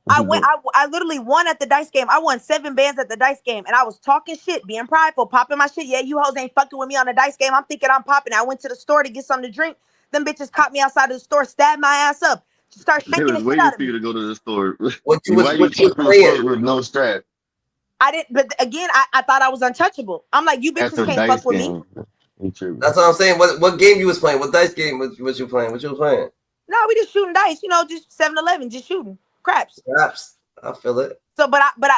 I literally won at the dice game. I won 7 bands at the dice game, and I was talking shit, being prideful, popping my shit. Yeah, you hoes ain't fucking with me on the dice game. I'm thinking I'm popping. I went to the store to get something to drink. Them bitches caught me outside of the store, stabbed my ass up, start They shaking was the shit waiting out of for you me. to go to the store. What you Why you was talking playing? with no strap I didn't, but again, I thought I was untouchable. I'm like, you at bitches the can't dice fuck with me. game? You tripping. That's what I'm saying. What game you was playing? What dice game was you playing? What you was playing? No, we just shooting dice, just 7-Eleven, just shooting craps. Perhaps. I feel it. So,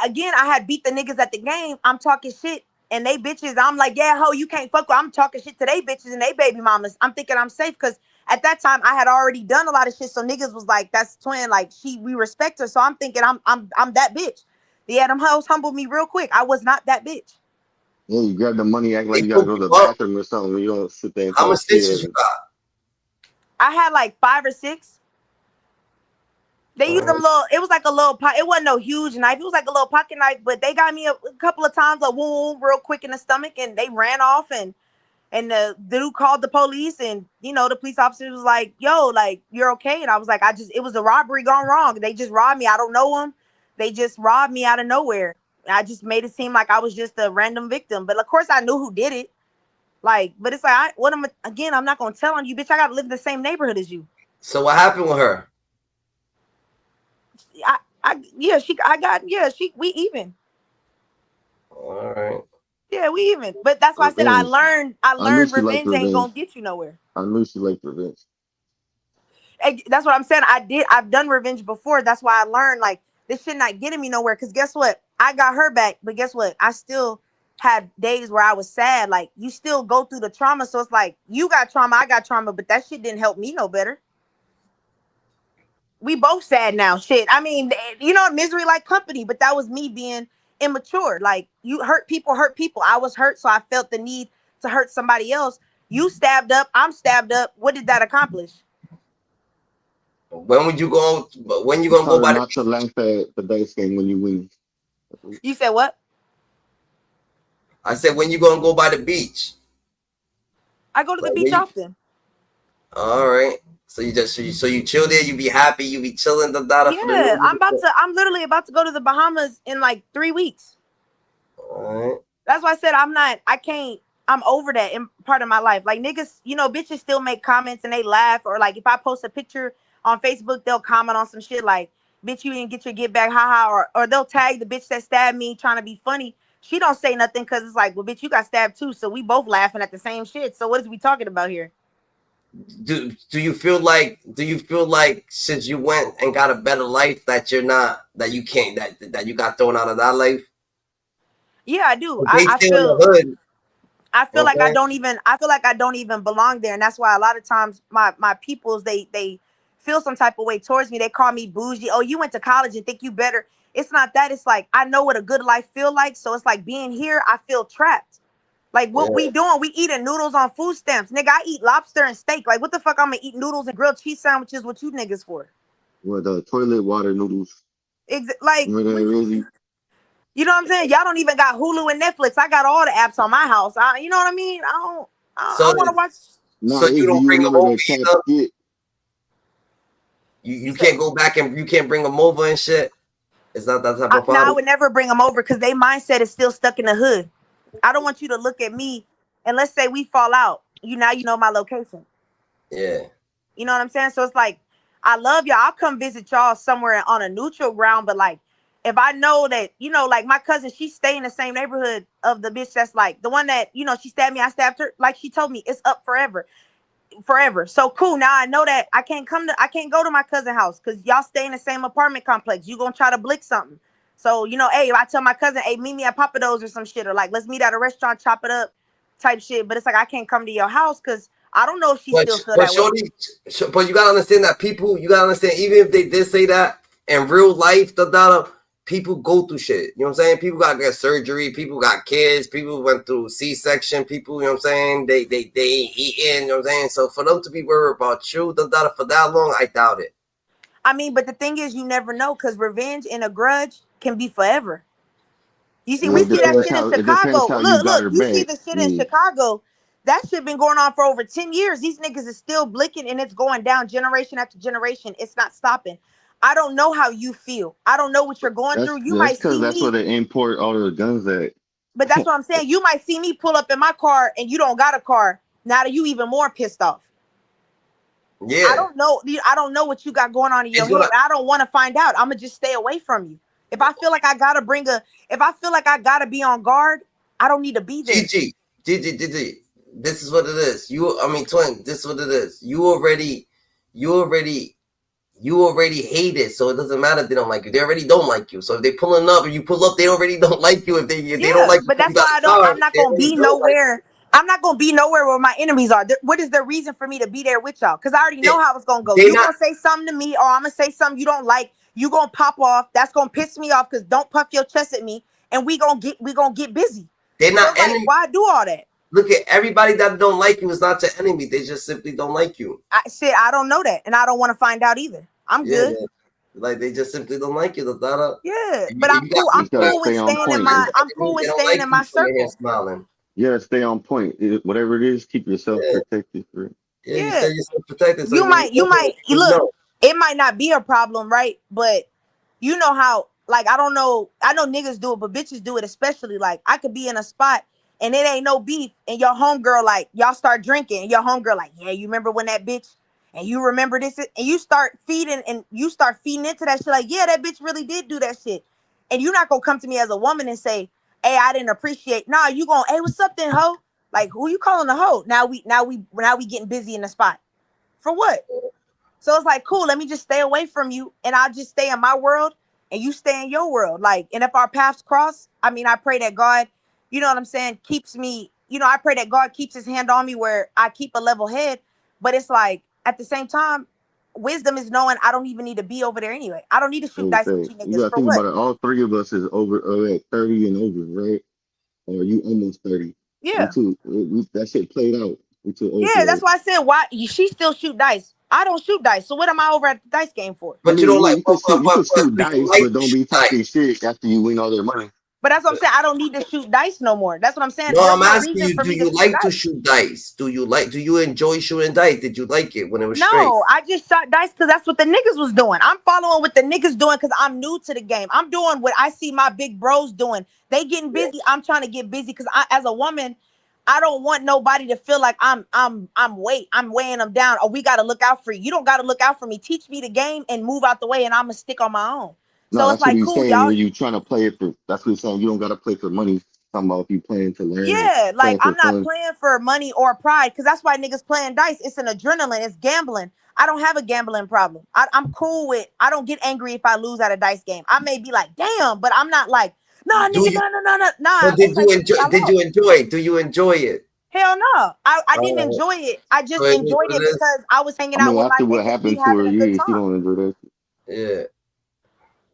again, I had beat the niggas at the game. I'm talking shit, and they bitches. I'm like, yeah, ho, you can't fuck with. I'm talking shit to they bitches and they baby mamas. I'm thinking I'm safe because at that time I had already done a lot of shit. So niggas was like, that's twin. Like we respect her. So I'm thinking I'm that bitch. Yeah, them hoes humbled me real quick. I was not that bitch. Yeah, you grab the money, act like They you gotta put go to you the up. bathroom or something. You don't sit there and How much talk stitches shit. you got? I had like 5 or 6. They used them little. It was like a little. It wasn't no huge knife. It was like a little pocket knife. But they got me a couple of times a wound real quick in the stomach, and they ran off. And the dude called the police, and the police officer was like, yo, like, you're okay. And I was like, it was a robbery gone wrong. They just robbed me. I don't know them. They just robbed me out of nowhere. I just made it seem like I was just a random victim. But of course I knew who did it. Like, but it's like, I'm not gonna tell on you, bitch. I gotta live in the same neighborhood as you. So what happened with her? We even. All right. Yeah, we even. But that's why I said Revenge. I I knew learned she liked revenge ain't revenge. gonna get you nowhere. I knew she liked revenge. That's what I'm saying. I've done revenge before. That's why I learned like this shit not getting me nowhere. Cause guess what? I got her back, but guess what? I still had days where I was sad. Like you still go through the trauma. So it's like you got trauma, I got trauma, but that shit didn't help me no better. We both sad now. Shit. I mean, misery like company, but that was me being immature. Like you hurt people. I was hurt, so I felt the need to hurt somebody else. You stabbed up, I'm stabbed up. What did that accomplish? When would you go? When you It's gonna go harder by not to laugh at the dice game when you win. You said what? I said, when you gonna go by the beach? I go to the beach often. All right. So you chill there. You be happy. You be chilling the data for the Yeah, new. I'm literally about to go to the Bahamas in like 3 weeks. All right. That's why I said I'm over that in part of my life. Like niggas, bitches still make comments and they laugh, or like if I post a picture on Facebook, they'll comment on some shit like, bitch, you didn't get your get back, haha, or they'll tag the bitch that stabbed me trying to be funny. She don't say nothing because it's like, well, bitch, you got stabbed too. So we both laughing at the same shit. So what is we talking about here? Do you feel like since you went and got a better life that you're not that you can't that you got thrown out of that life? Yeah, I do. But they still in the hood. I feel like Okay. I feel like I don't even belong there. And that's why a lot of times my peoples, they feel some type of way towards me. They call me bougie. Oh, you went to college and think you better. It's not that. It's like I know what a good life feel like. So it's like being here, I feel trapped. Like what we doing? We eating noodles on food stamps. Nigga, I eat lobster and steak. Like what the fuck I'm gonna eat noodles and grilled cheese sandwiches? What you niggas for? With the toilet water noodles. Like Really? you know what I'm saying? Y'all don't even got Hulu and Netflix. I got all the apps on my house. You know what I mean? I want to watch. Nah, So you don't you bring them remember over the cat either? skit? You can't go back and you can't bring them over and shit. It's not that type of No, party. I would never bring them over because their mindset is still stuck in the hood. I don't want you to look at me and let's say we fall out. You know my location. Yeah. You know what I'm saying? So it's like I love y'all. I'll come visit y'all somewhere on a neutral ground, but like if I know that, like my cousin, she stay in the same neighborhood of the bitch that's like the one that, she stabbed me, I stabbed her. Like she told me, it's up forever. forever. So cool. Now I know that I can't go to my cousin's house because y'all stay in the same apartment complex. You gonna try to blick something. So, you know, hey, if I tell my cousin, hey, meet me at Papa Do's or some shit, or like, let's meet at a restaurant, chop it up type shit. But it's like, I can't come to your house because I don't know if she still feel that way. But you gotta understand that people, you gotta understand, even if they did say that in real life, people go through shit. You know what I'm saying? People got to get surgery. People got kids. People went through C-section. People, you know what I'm saying? They ain't eating. You know what I'm saying? So for them to be worried about you, for that long, I doubt it. I mean, but the thing is, you never know because revenge and a grudge can be forever. You see, we see that shit in Chicago. Look, you see the shit in Chicago. That shit been going on for over 10 years. These niggas is still blicking and it's going down generation after generation. It's not stopping. I don't know how you feel. I don't know what you're going through. You might see That's where me. they import all the guns at. But that's what I'm saying. You might see me pull up in my car and you don't got a car. Now that you even more pissed off. Yeah. I don't know. I don't know what you got going on in your head. I don't want to find out. I'm gonna just stay away from you. If I feel like I gotta be on guard, I don't need to be there. Gigi, this is what it is. Twin, this is what it is. You already hate it, so it doesn't matter if they don't like you. They already don't like you. So if they pulling up and you pull up, they already don't like you. If they don't like you, but that's why I'm not gonna be nowhere. I'm not gonna be nowhere where my enemies are. What is the reason for me to be there with y'all? Because I already know how it's gonna go. You gonna say something to me, or I'm gonna say something you don't like. You gonna pop off. That's gonna piss me off. Because don't puff your chest at me, and we gonna get busy. They're not enemies. Like, why do all that? Look at everybody that don't like you is not your enemy. They just simply don't like you. I don't know that, and I don't want to find out either. I'm good. Yeah. Like they just simply don't like you. Yeah, but I'm cool. I'm cool with staying in my. I'm cool with staying in my circle. Smiling. Yeah, stay on point. Whatever it is, keep yourself protected. Yeah, you stay yourself protected. You might look. It might not be a problem, right? But you know how, like, I don't know. I know niggas do it, but bitches do it especially. Like, I could be in a spot and it ain't no beef, and your homegirl, like, y'all start drinking, and your homegirl, like, yeah, you remember when that bitch, and you remember this, and you start feeding into that shit, like, yeah, that bitch really did do that shit. And you're not gonna come to me as a woman and say, hey, I didn't appreciate. Nah, you gonna, hey, what's up then, hoe? Like, who you calling a hoe? Now we getting busy in the spot. For what? So it's like, cool, let me just stay away from you, and I'll just stay in my world and you stay in your world. Like, and if our paths cross, I mean, I pray that God, you know what I'm saying, keeps me, I pray that God keeps his hand on me where I keep a level head. But it's like, at the same time, wisdom is knowing I don't even need to be over there anyway. I don't need to shoot dice with you niggas. You gotta think about it. All three of us is over at 30 and over, right? Or you almost 30. Yeah. That shit played out. Yeah, that's why I said, why she still shoot dice. I don't shoot dice. So what am I over at the dice game for? But you don't like. You can shoot dice, but don't be talking shit after you win all their money. But that's what I'm saying. I don't need to shoot dice no more. That's what I'm saying. No, I'm asking you, do you like to shoot dice? Do you enjoy shooting dice? Did you like it when it was straight? No, I just shot dice because that's what the niggas was doing. I'm following what the niggas doing because I'm new to the game. I'm doing what I see my big bros doing. They getting busy. I'm trying to get busy because as a woman, I don't want nobody to feel like I'm weighing them down. Or we got to look out for you. You don't got to look out for me. Teach me the game and move out the way, and I'm gonna stick on my own. No, so that's it's like, what he's cool, saying. y'all. When you trying to play it for, that's what he's saying. You don't got to play for money. Talking about if you playing to learn. Yeah, like I'm not playing for money or pride because that's why niggas playing dice. It's an adrenaline. It's gambling. I don't have a gambling problem. I'm cool with. I don't get angry if I lose at a dice game. I may be like, damn, but I'm not like, nah, nigga, no. But did you enjoy it? Do you enjoy it? Hell no, I didn't enjoy it. I just enjoyed it because I was hanging out with my after what niggas. happened We to her, having a good you time. don't enjoy that. Yeah.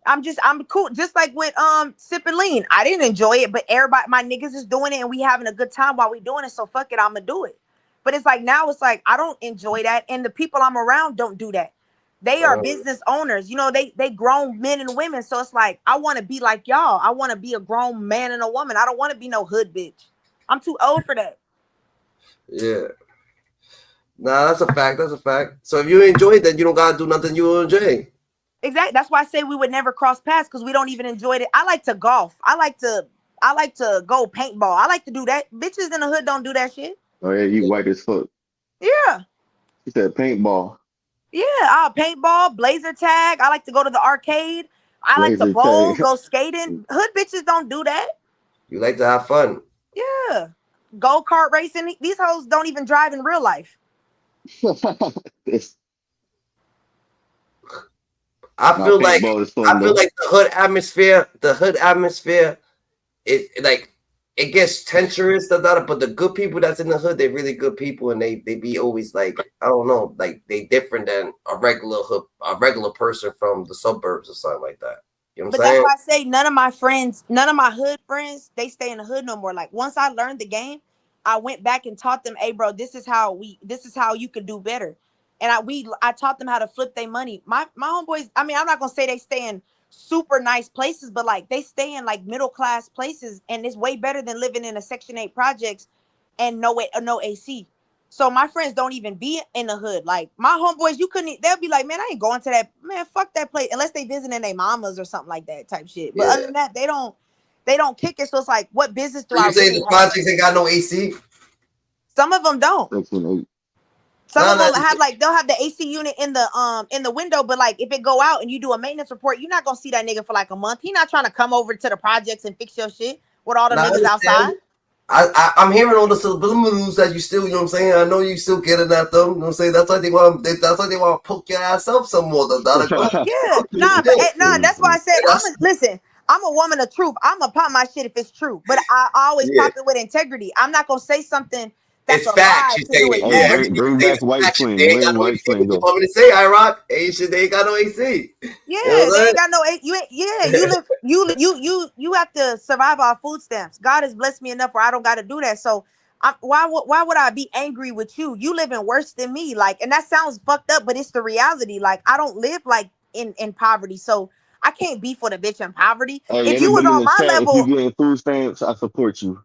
I'm cool. Just like with sipping lean. I didn't enjoy it, but everybody, my niggas is doing it and we having a good time while we doing it. So fuck it, I'ma do it. But it's like now it's like I don't enjoy that. And the people I'm around don't do that. They are business owners. They grown men and women. So it's like I want to be like y'all. I want to be a grown man and a woman. I don't want to be no hood bitch. I'm too old for that. Yeah. Nah, that's a fact. That's a fact. So if you enjoy it, then you don't gotta do nothing you enjoy. Exactly. That's why I say we would never cross paths because we don't even enjoy it. I like to golf. I like to go paintball. I like to do that. Bitches in the hood don't do that shit. Oh yeah, you white as fuck. Yeah. He said paintball. Yeah, I'll paintball, blazer tag. I like to go to the arcade. I like to bowl, go skating. Hood bitches don't do that. You like to have fun. Yeah. Go-kart racing. These hoes don't even drive in real life. It's I not feel like paintball is fun the though. the hood atmosphere, it like it gets tensurous, but the good people that's in the hood, they're really good people, and they be always like, I don't know, like they different than a regular person from the suburbs or something like that. You know what But I'm that's saying? why I say none of my friends, none of my hood friends, they stay in the hood no more. Like once I learned the game, I went back and taught them, hey bro, this is how you could do better. And I taught them how to flip their money. My homeboys, I mean, I'm not gonna say they stay in super nice places, but like they stay in like middle class places, and it's way better than living in a Section 8 projects and no AC. So my friends don't even be in the hood. Like my homeboys, they'll be like, man, I ain't going to that, man, fuck that place, unless they visiting their mamas or something like that type shit. But other Yeah. than that, they don't kick it. So it's like, what business do So I you saying really the have? projects ain't got no AC? Some of them don't. Section 8. Some Nah, of them nah, they'll have the AC unit in the window, but like if it go out and you do a maintenance report, you're not gonna see that nigga for like a month. He not trying to come over to the projects and fix your shit with all them nah, I niggas outside. understand. I'm hearing all the subliminals that you still, you know what I'm saying? I know you still getting at them, you know what I'm saying? That's why they want to poke your ass up some more. Yeah, that's why I said listen. I'm a woman of truth. I'm gonna pop my shit if it's true, but I always Yeah. pop it with integrity. I'm not gonna say something that's It's a facts. lie You to do saying it it. Hey, Yeah, better. everything bring you say back is White facts. Flame. They ain't Where got did no White AC. Flame What you go? want me to say, IROC? Ain't shit. They ain't got no AC. You know Yeah, what they I'm ain't got no. You live. You have to survive off food stamps. God has blessed me enough where I don't got to do that. So, why would I be angry with you? You living worse than me. Like, and that sounds fucked up, but it's the reality. Like, I don't live like in poverty, so I can't beef with a bitch in poverty. Hey, If you was anybody in on the my chat, if you level, getting food stamps, I support you.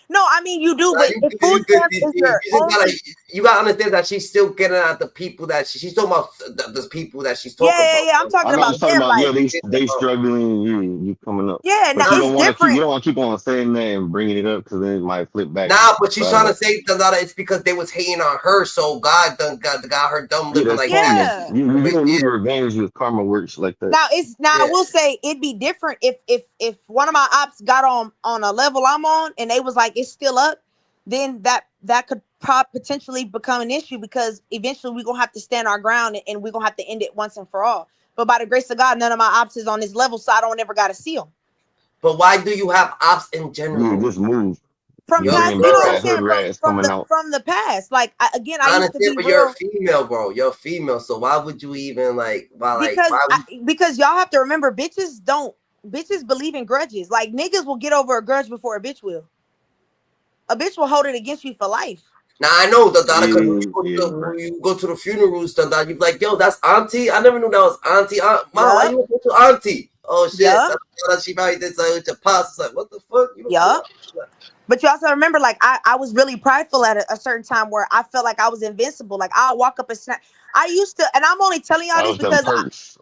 no, I mean you do. Nah, But if food stamps is your only, you gotta understand that she's still getting at the people that she's talking about. The people that she's yeah, talking yeah, about. yeah. I'm I talking know about you're talking them. about, yeah, Like, they struggling, you coming up. yeah, now But you it's don't want to keep, different. you don't want to keep on saying that and bringing it up because then it might flip back. Nah, but she's trying to Right. say that it's because they was hating on her, so God done got her dumb Yeah, living that's like karma. that. Yeah. You don't need revenge with karma works like that. Now I will say it'd be different if one of my ops got on a level I'm on and they was like it's still up, then that could potentially become an issue because eventually we're gonna have to stand our ground and we're gonna have to end it once and for all. But by the grace of God, none of my ops is on this level, so I don't ever gotta see them. But why do you have ops in Yeah, general? just move. From You past, bringing you know back what I'm that saying? hood rats coming out. From the past. Like I I used to understand, be but you're a real female, bro. You're a female, so why would you even because y'all have to remember bitches believe in grudges. Like niggas will get over a grudge before a bitch will. A bitch will hold it against you for life. Now I know the Donna because Right. when you go to the funerals, that you be like, yo, that's auntie. I never knew that was auntie. Mom, why Yup. you go to auntie? Oh shit, Yup. that's she married this with your pops. It's like, what the fuck? You don't Yup. But you also remember, like, I was really prideful at a certain time where I felt like I was invincible. Like, I'll walk up and snap. I used to, and I'm only telling y'all That this was them because, perks.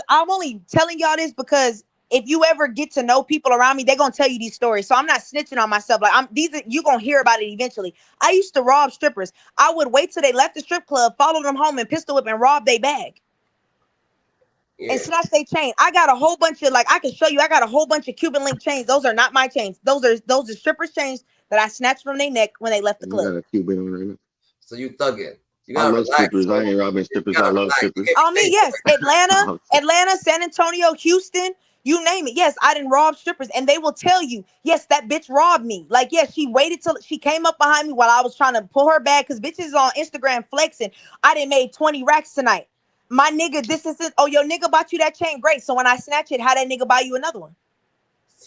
I'm only telling y'all this because if you ever get to know people around me, they're going to tell you these stories. So I'm not snitching on myself. Like, you're going to hear about it eventually. I used to rob strippers. I would wait till they left the strip club, follow them home and pistol whip and rob their bag. And snatch their chain. I got a whole bunch of I can show you. I got a whole bunch of Cuban link chains. Those are not my chains. Those are strippers' chains that I snatched from their neck when they left the You club. got a Cuban on right now. So you thugging. You I gotta love relax, strippers. I bro. ain't robbing You strippers. I gotta love relax. You strippers. can't On be me, saying yes. Atlanta, San Antonio, Houston, you name it. Yes, I didn't rob strippers. And they will tell you, yes, that bitch robbed me. Like, yes, she waited till she came up behind me while I was trying to pull her bag because bitches on Instagram flexing. I done made 20 racks tonight. My nigga, this is it. Oh, your nigga bought you that chain. Great. So when I snatch it, how that nigga buy you another one?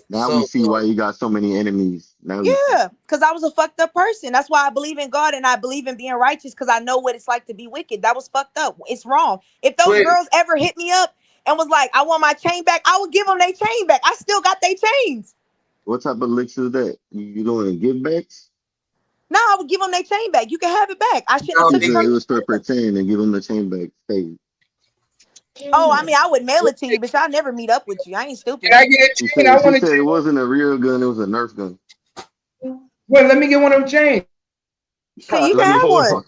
Now we see why you got so many enemies. Now we see. Yeah, because I was a fucked up person. That's why I believe in God and I believe in being righteous because I know what it's like to be wicked. That was fucked up. It's wrong. If those Twin. girls ever hit me up and was like, I want my chain back, I would give them their chain back. I still got their chains. What type of licks is that? You doing give backs? No, I would give them their chain back. You can have it back. I shouldn't have You took it said from it you. was for pretend and give them the chain back. Hey, Oh, I mean, I would mail it to you, but I'll never meet up with you. I ain't stupid. Can I get a she chain? I said want a it chain. wasn't a real gun. It was a Nerf gun. Well, let me get one of them chains. Okay, you Let can me have hold one. on.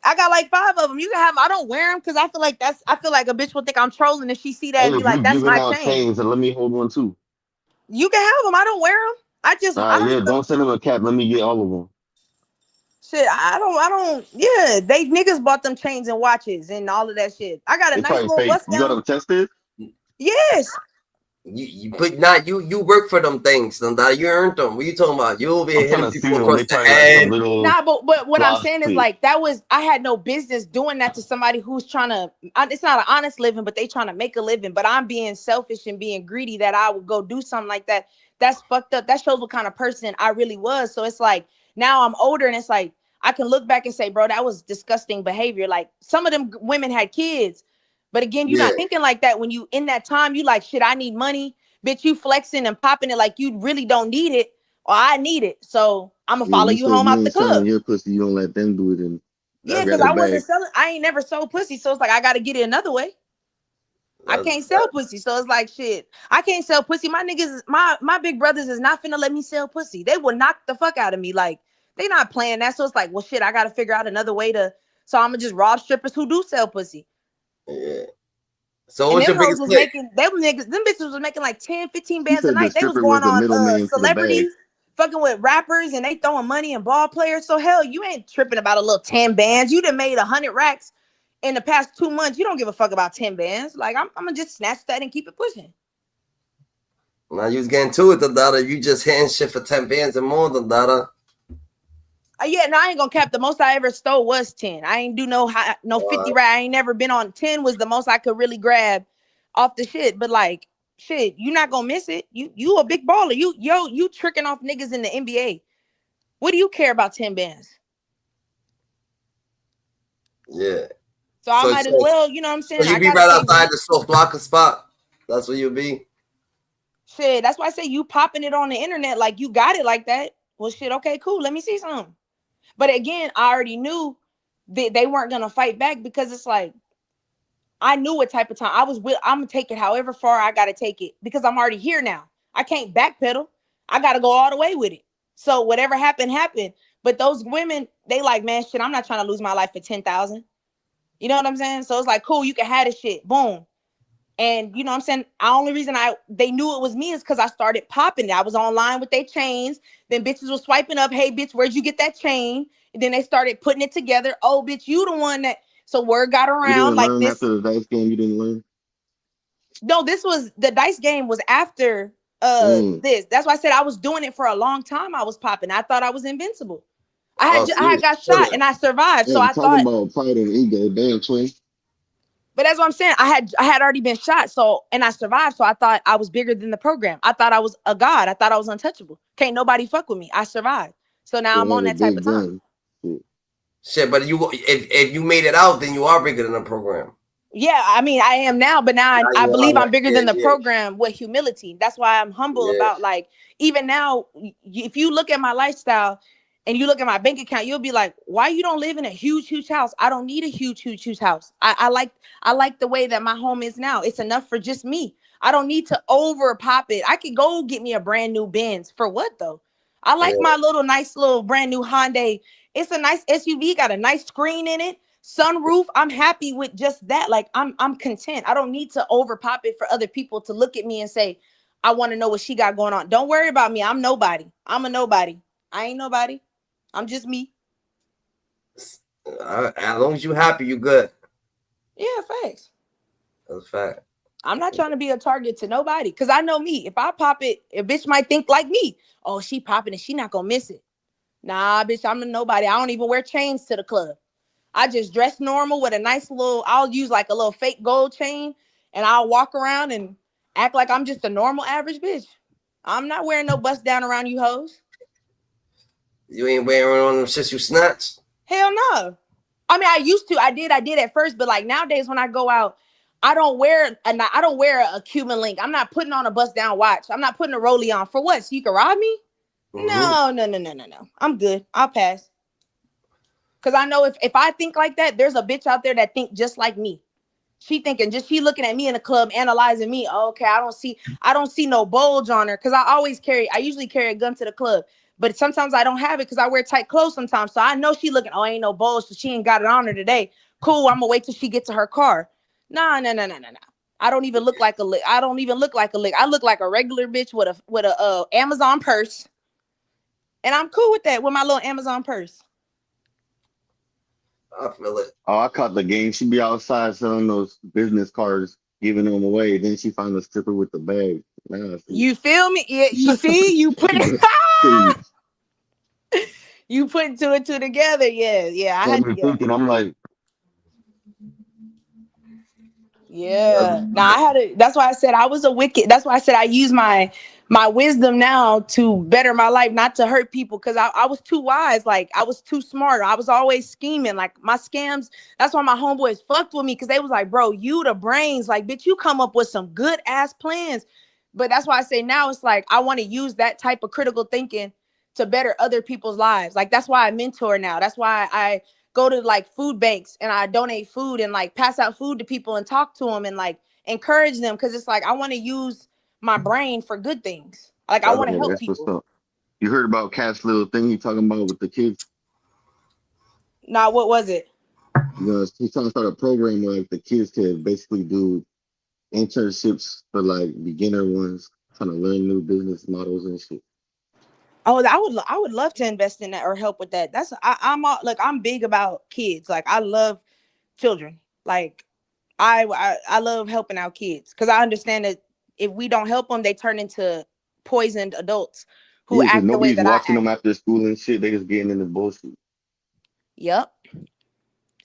I got like 5 of them. You can have them. I don't wear them because I feel like a bitch will think I'm trolling if she see that Hey, and be if you like, that's giving my out chain. chains, and let me hold one too. You can have them. I don't wear them. All right, yeah. Don't send him a cap. Let me get all of them. Shit, yeah, they niggas bought them chains and watches and all of that shit. I got a They nice probably little fake. bust You got down. them tested? Yes. But not you work for them things, Dundada. You earned them. What you talking about? You over I'm here trying hitting to see people them. across They the probably like some head. little Nah, but what I'm gloss saying is tweet. like I had no business doing that to somebody who's trying to. It's not an honest living, but they trying to make a living. But I'm being selfish and being greedy that I would go do something like that. That's fucked up. That shows what kind of person I really was. So it's like now I'm older and it's like I can look back and say, bro, that was disgusting behavior. Like some of them women had kids, but again, you're Yeah. not thinking like that when you in that time. You like shit. I need money, bitch. You flexing and popping it like you really don't need it. Or I need it, so I'm gonna Yeah, follow you you said home you out the ain't selling club. your pussy. You don't let them do it and Yeah, That's because grab the I bag. wasn't selling. I ain't never sold pussy, so it's like I gotta get it another way. I that's can't sell pussy, so it's like shit. I can't sell pussy. My niggas, my big brothers is not finna let me sell pussy. They will knock the fuck out of me. Like they not playing that, so it's like, well, shit. I gotta figure out another way to. So I'm gonna just rob strippers who do sell pussy. yeah. So And what's them your hoes biggest was click? making them niggas, them bitches was making like 10, 15 He bands a said the night. They was stripper was going the on middleman to the bag. celebrities, fucking with rappers, and they throwing money and ball players. So hell, you ain't tripping about a little 10 bands. You done made 100 racks in the past 2 months. You don't give a fuck about 10 bands. Like I'm gonna just snatch that and keep it pushing. Now you was getting to it, Dundada. You just hitting shit for 10 bands and more, Dundada. Yeah, no, I ain't gonna cap. The most I ever stole was 10. I ain't do no 50 rack. I ain't never been on 10 was the most I could really grab off the shit. But like shit, you not gonna miss it. You a big baller. You tricking off niggas in the NBA. What do you care about 10 bands? Yeah. So I might as well, you know what I'm So saying? you I be gotta right pay outside rent. the soft blocker spot. That's where you'll be. Shit, that's why I say you popping it on the internet like you got it like that. Well, shit, okay, cool. Let me see some. But again, I already knew that they weren't gonna fight back because it's like I knew what type of time I was with. I'm gonna take it however far I gotta take it because I'm already here now. I can't backpedal. I gotta go all the way with it. So whatever happened, happened. But those women, they like, man, shit, I'm not trying to lose my life for 10,000. You know what I'm saying? So it's like, cool, you can have this shit. Boom. And you know what I'm saying? The only reason they knew it was me is because I started popping it. I was online with their chains. Then bitches was swiping up, hey bitch, where'd you get that chain? And then they started putting it together. Oh, bitch, you the one that so word got You around didn't like learn this. after the dice game. You didn't learn. No, this was the dice game was after this. That's why I said I was doing it for a long time. I was popping. I thought I was invincible. I So had got shot and I survived. Hey, So I'm I talking thought, about pride and ego. Damn, twin. but that's what I'm saying. I had already been shot, so and I survived. So I thought I was bigger than the program. I thought I was a god. I thought I was untouchable. Can't nobody fuck with me. I survived. So now I'm You on had a that type big of time. gun. Shit. shit, but if you made it out, then you are bigger than the program. Yeah, I mean, I am now, but now Now I you are believe I'm like, bigger yeah, than the yeah, program with humility. That's why I'm humble yeah. about like, even now, if you look at my lifestyle and you look at my bank account, you'll be like, why you don't live in a huge house? I don't need a huge house. I like the way that my home is now. It's enough for just me. I don't need to over pop it. I could go get me a brand new Benz. For what though? I like my nice little brand new Hyundai. It's a nice SUV, got a nice screen in it. Sunroof, I'm happy with just that. Like I'm content. I don't need to over pop it for other people to look at me and say, I want to know what she got going on. Don't worry about me. I'm nobody. I'm a nobody. I ain't nobody. I'm just me. As long as you happy, you good. Yeah, facts. That's a fact. I'm not trying to be a target to nobody because I know me. If I pop it, a bitch might think like me. Oh, she popping it. She not gonna miss it. Nah, bitch, I'm a nobody. I don't even wear chains to the club. I just dress normal with a nice little, I'll use like a little fake gold chain and I'll walk around and act like I'm just a normal average bitch. I'm not wearing no bust down around you hoes. You ain't wearing one of them shits you snatched? Hell no. I mean, I used to. I did at first, but like nowadays when I go out, I don't wear a Cuban link. I'm not putting on a bust down watch. I'm not putting a rollie on. For what? So you can rob me? Mm-hmm. No. I'm good. I'll pass. Cause I know if I think like that, there's a bitch out there that think just like me. She looking at me in the club, analyzing me. Oh, okay, I don't see no bulge on her. Cause I usually carry a gun to the club, but sometimes I don't have it because I wear tight clothes sometimes. So I know she looking, oh, ain't no bulge, so she ain't got it on her today. Cool, I'm gonna wait till she gets to her car. Nah. I don't even look like a lick. I don't even look like a lick. I look like a regular bitch with a Amazon purse. And I'm cool with that with my little Amazon purse. I feel it. Oh, I caught the game. She be outside selling those business cards, giving them away. Then she found a stripper with the bag. Nah, You feel me? Yeah, you see, you put see, you put two and two together. Yeah, yeah. I got had me yeah. thinking. I'm like, Yeah. Now I had to, that's why I said I was a wicked. That's why I said I use my wisdom now to better my life, not to hurt people. Cause I was too wise. Like I was too smart. I was always scheming. Like my scams. That's why my homeboys fucked with me. Cause they was like, bro, you the brains. Like, bitch, you come up with some good ass plans. But that's why I say now it's like I want to use that type of critical thinking to better other people's lives. Like that's why I mentor now. That's why I go to like food banks and I donate food and like pass out food to people and talk to them and like encourage them because it's like I want to use my brain for good things. Like I want to help that's what's people. up. You heard about Cat's little thing he talking about with the kids? Now, what was it? You know, he's trying to start a program where like the kids can basically do internships for like beginner ones, trying to learn new business models and shit. Oh, I would love to invest in that or help with that. I'm all, like I'm big about kids. Like I love children. Like I love helping out kids because I understand that if we don't help them, they turn into poisoned adults who Yeah, because act the way nobody's that I watching them act. after school and shit. They just getting in the bullshit. Yep. You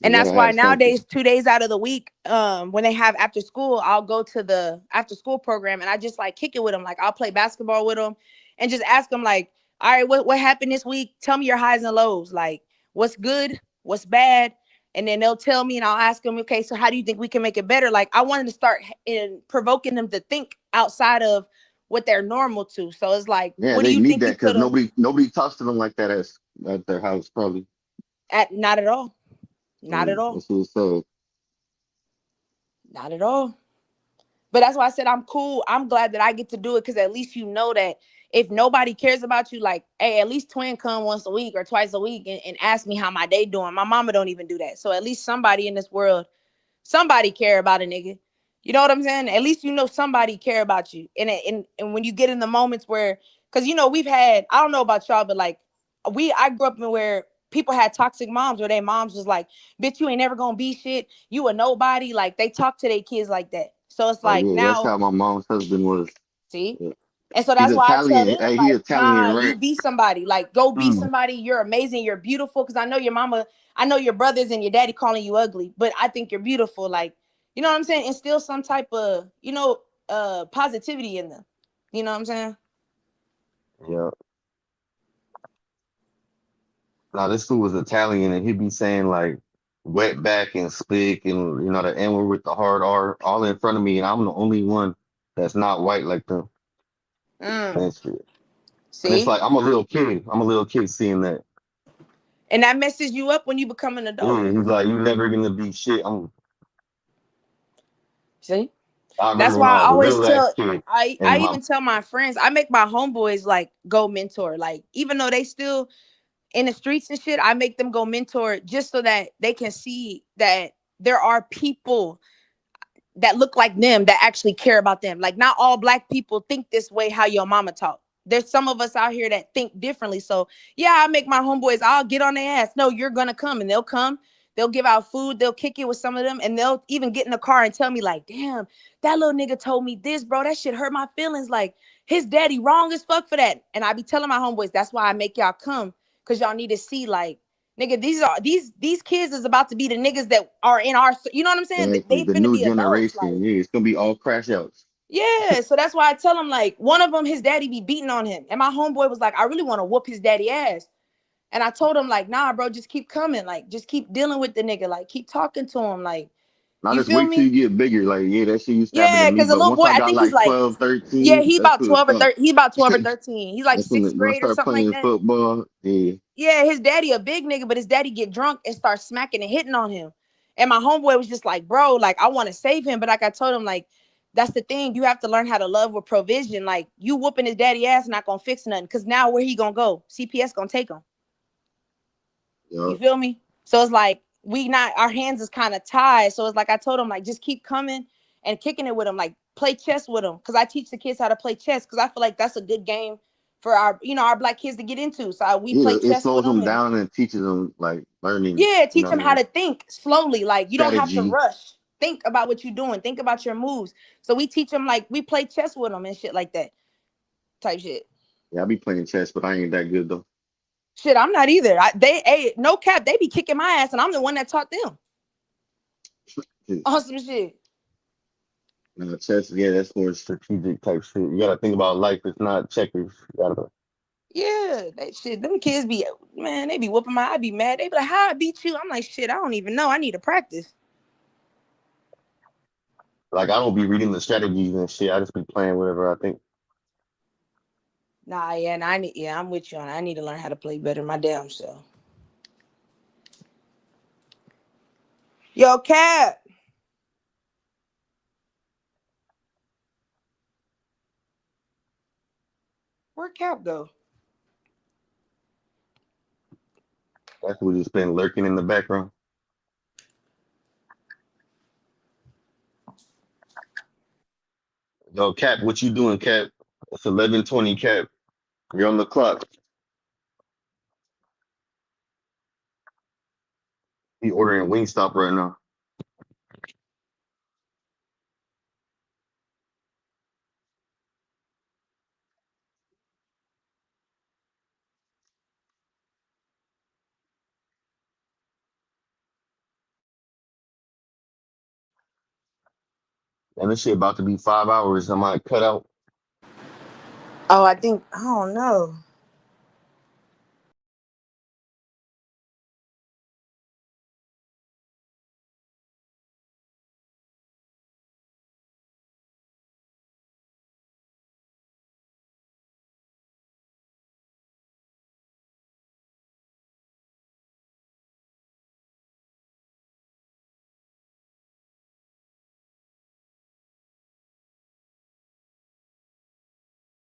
And that's gotta why have something. nowadays 2 days out of the week, when they have after school, I'll go to the after school program and I just like kick it with them. Like I'll play basketball with them and just ask them like, all right, what happened this week? Tell me your highs and lows. Like what's good, what's bad. And then they'll tell me and I'll ask them, okay, so how do you think we can make it better? Like I wanted to start in provoking them to think outside of what they're normal to. So it's like, Yeah, what do they you need think you that because could have nobody talks to them like that at their house probably. not at all. Not at all. That's what it's so. Not at all. But that's why I said I'm cool. I'm glad that I get to do it because at least you know that if nobody cares about you, like, hey, at least twin come once a week or twice a week and ask me how my day doing. My mama don't even do that. So at least somebody in this world, somebody care about a nigga. You know what I'm saying? At least you know somebody care about you. And when you get in the moments where, because you know, we've had, I don't know about y'all, but like I grew up in where people had toxic moms where their moms was like, bitch, you ain't never gonna be shit. You a nobody. Like they talk to their kids like that. So it's Oh like yeah, that's now, how my mom's husband was. see? Yeah. And so He's that's why I tell Italian. them, Hey, he like, Italian, nah, you right? be somebody. Like, go be Mm. somebody. You're amazing. You're beautiful. Because I know your mama, I know your brothers and your daddy calling you ugly, but I think you're beautiful. Like, you know what I'm saying? Instill some type of, positivity in them. You know what I'm saying? Yeah. Now this dude was Italian, and he'd be saying like wetback and spick and the N word with the hard R all in front of me, and I'm the only one that's not white like them. And shit. And it's See? like I'm a little kid. I'm a little kid seeing that. And that messes you up when you become an adult. Yeah, he's like, you never gonna be shit. See? I That's remember when why I I was a always little ass tell kid, and I my even tell my friends, I make my homeboys like go mentor. Like, even though they still in the streets and shit, I make them go mentor just so that they can see that there are people that look like them that actually care about them. Like not all black people think this way how your mama talk. There's some of us out here that think differently. So yeah, I make my homeboys, I'll get on their ass. No, you're gonna come and they'll come. They'll give out food. They'll kick it with some of them. And they'll even get in the car and tell me like, damn, that little nigga told me this, bro. That shit hurt my feelings. Like his daddy wrong as fuck for that. And I be telling my homeboys, that's why I make y'all come. Cause y'all need to see like, nigga, these kids is about to be the niggas that are in our, you know what I'm saying? exactly They the finna new be adults. Like, generation. Yeah, it's gonna be all crash outs. yeah. So that's why I tell him, like, one of them, his daddy be beating on him. And my homeboy was like, I really want to whoop his daddy ass. And I told him, like, nah, bro, just keep coming. Like, just keep dealing with the nigga. Like, keep talking to him. Like, Now you just feel wait till me? you get bigger. Like, yeah, that shit used to happen to Yeah, me. because the But little once boy, I I got think he's like like, 12, yeah, 13, he that's about when it 12 or stopped. 13. He about 12 or 13. He's like That's when, sixth when I grade or started something like playing that. football. Yeah. Yeah, his daddy a big nigga, but his daddy get drunk and start smacking and hitting on him. And my homeboy was just like, bro, like I want to save him, but like I told him, like that's the thing. You have to learn how to love with provision. Like you whooping his daddy ass not gonna fix nothing. Cause now where he gonna go? CPS gonna take him. Yeah. You feel me? So it's like our hands is kind of tied. So it's like I told him, like just keep coming and kicking it with him, like play chess with him. Cause I teach the kids how to play chess because I feel like that's a good game for our, you know, our black kids to get into. So we Yeah, play it chess with slows them them and down and teaches them like learning. yeah, You teach know them what I how mean? to think slowly. Like you don't have to Strategy. rush. Think about what you're doing. Think about your moves. So we teach them like we play chess with them and shit like that. Type shit. Yeah, I be playing chess, but I ain't that good though. Shit, I'm not either. No cap, they be kicking my ass, and I'm the one that taught them. Awesome shit. Chess, yeah, that's more strategic type shit. You gotta think about life. It's not checkers. You gotta. Yeah, that shit. Them kids be, man, they be whooping I be mad. They be like, how I beat you? I'm like, shit, I don't even know. I need to practice. Like I don't be reading the strategies and shit. I just be playing whatever I think. Nah, yeah, and I'm with you on. I need to learn how to play better my damn self. Yo, Cap. Where Cap go? That's what just been lurking in the background. Yo, Cap, what you doing, Cap? It's 11:20, Cap. You're on the clock. He ordering Wingstop right now. And this shit about to be 5 hours. I might cut out. Oh, I don't know.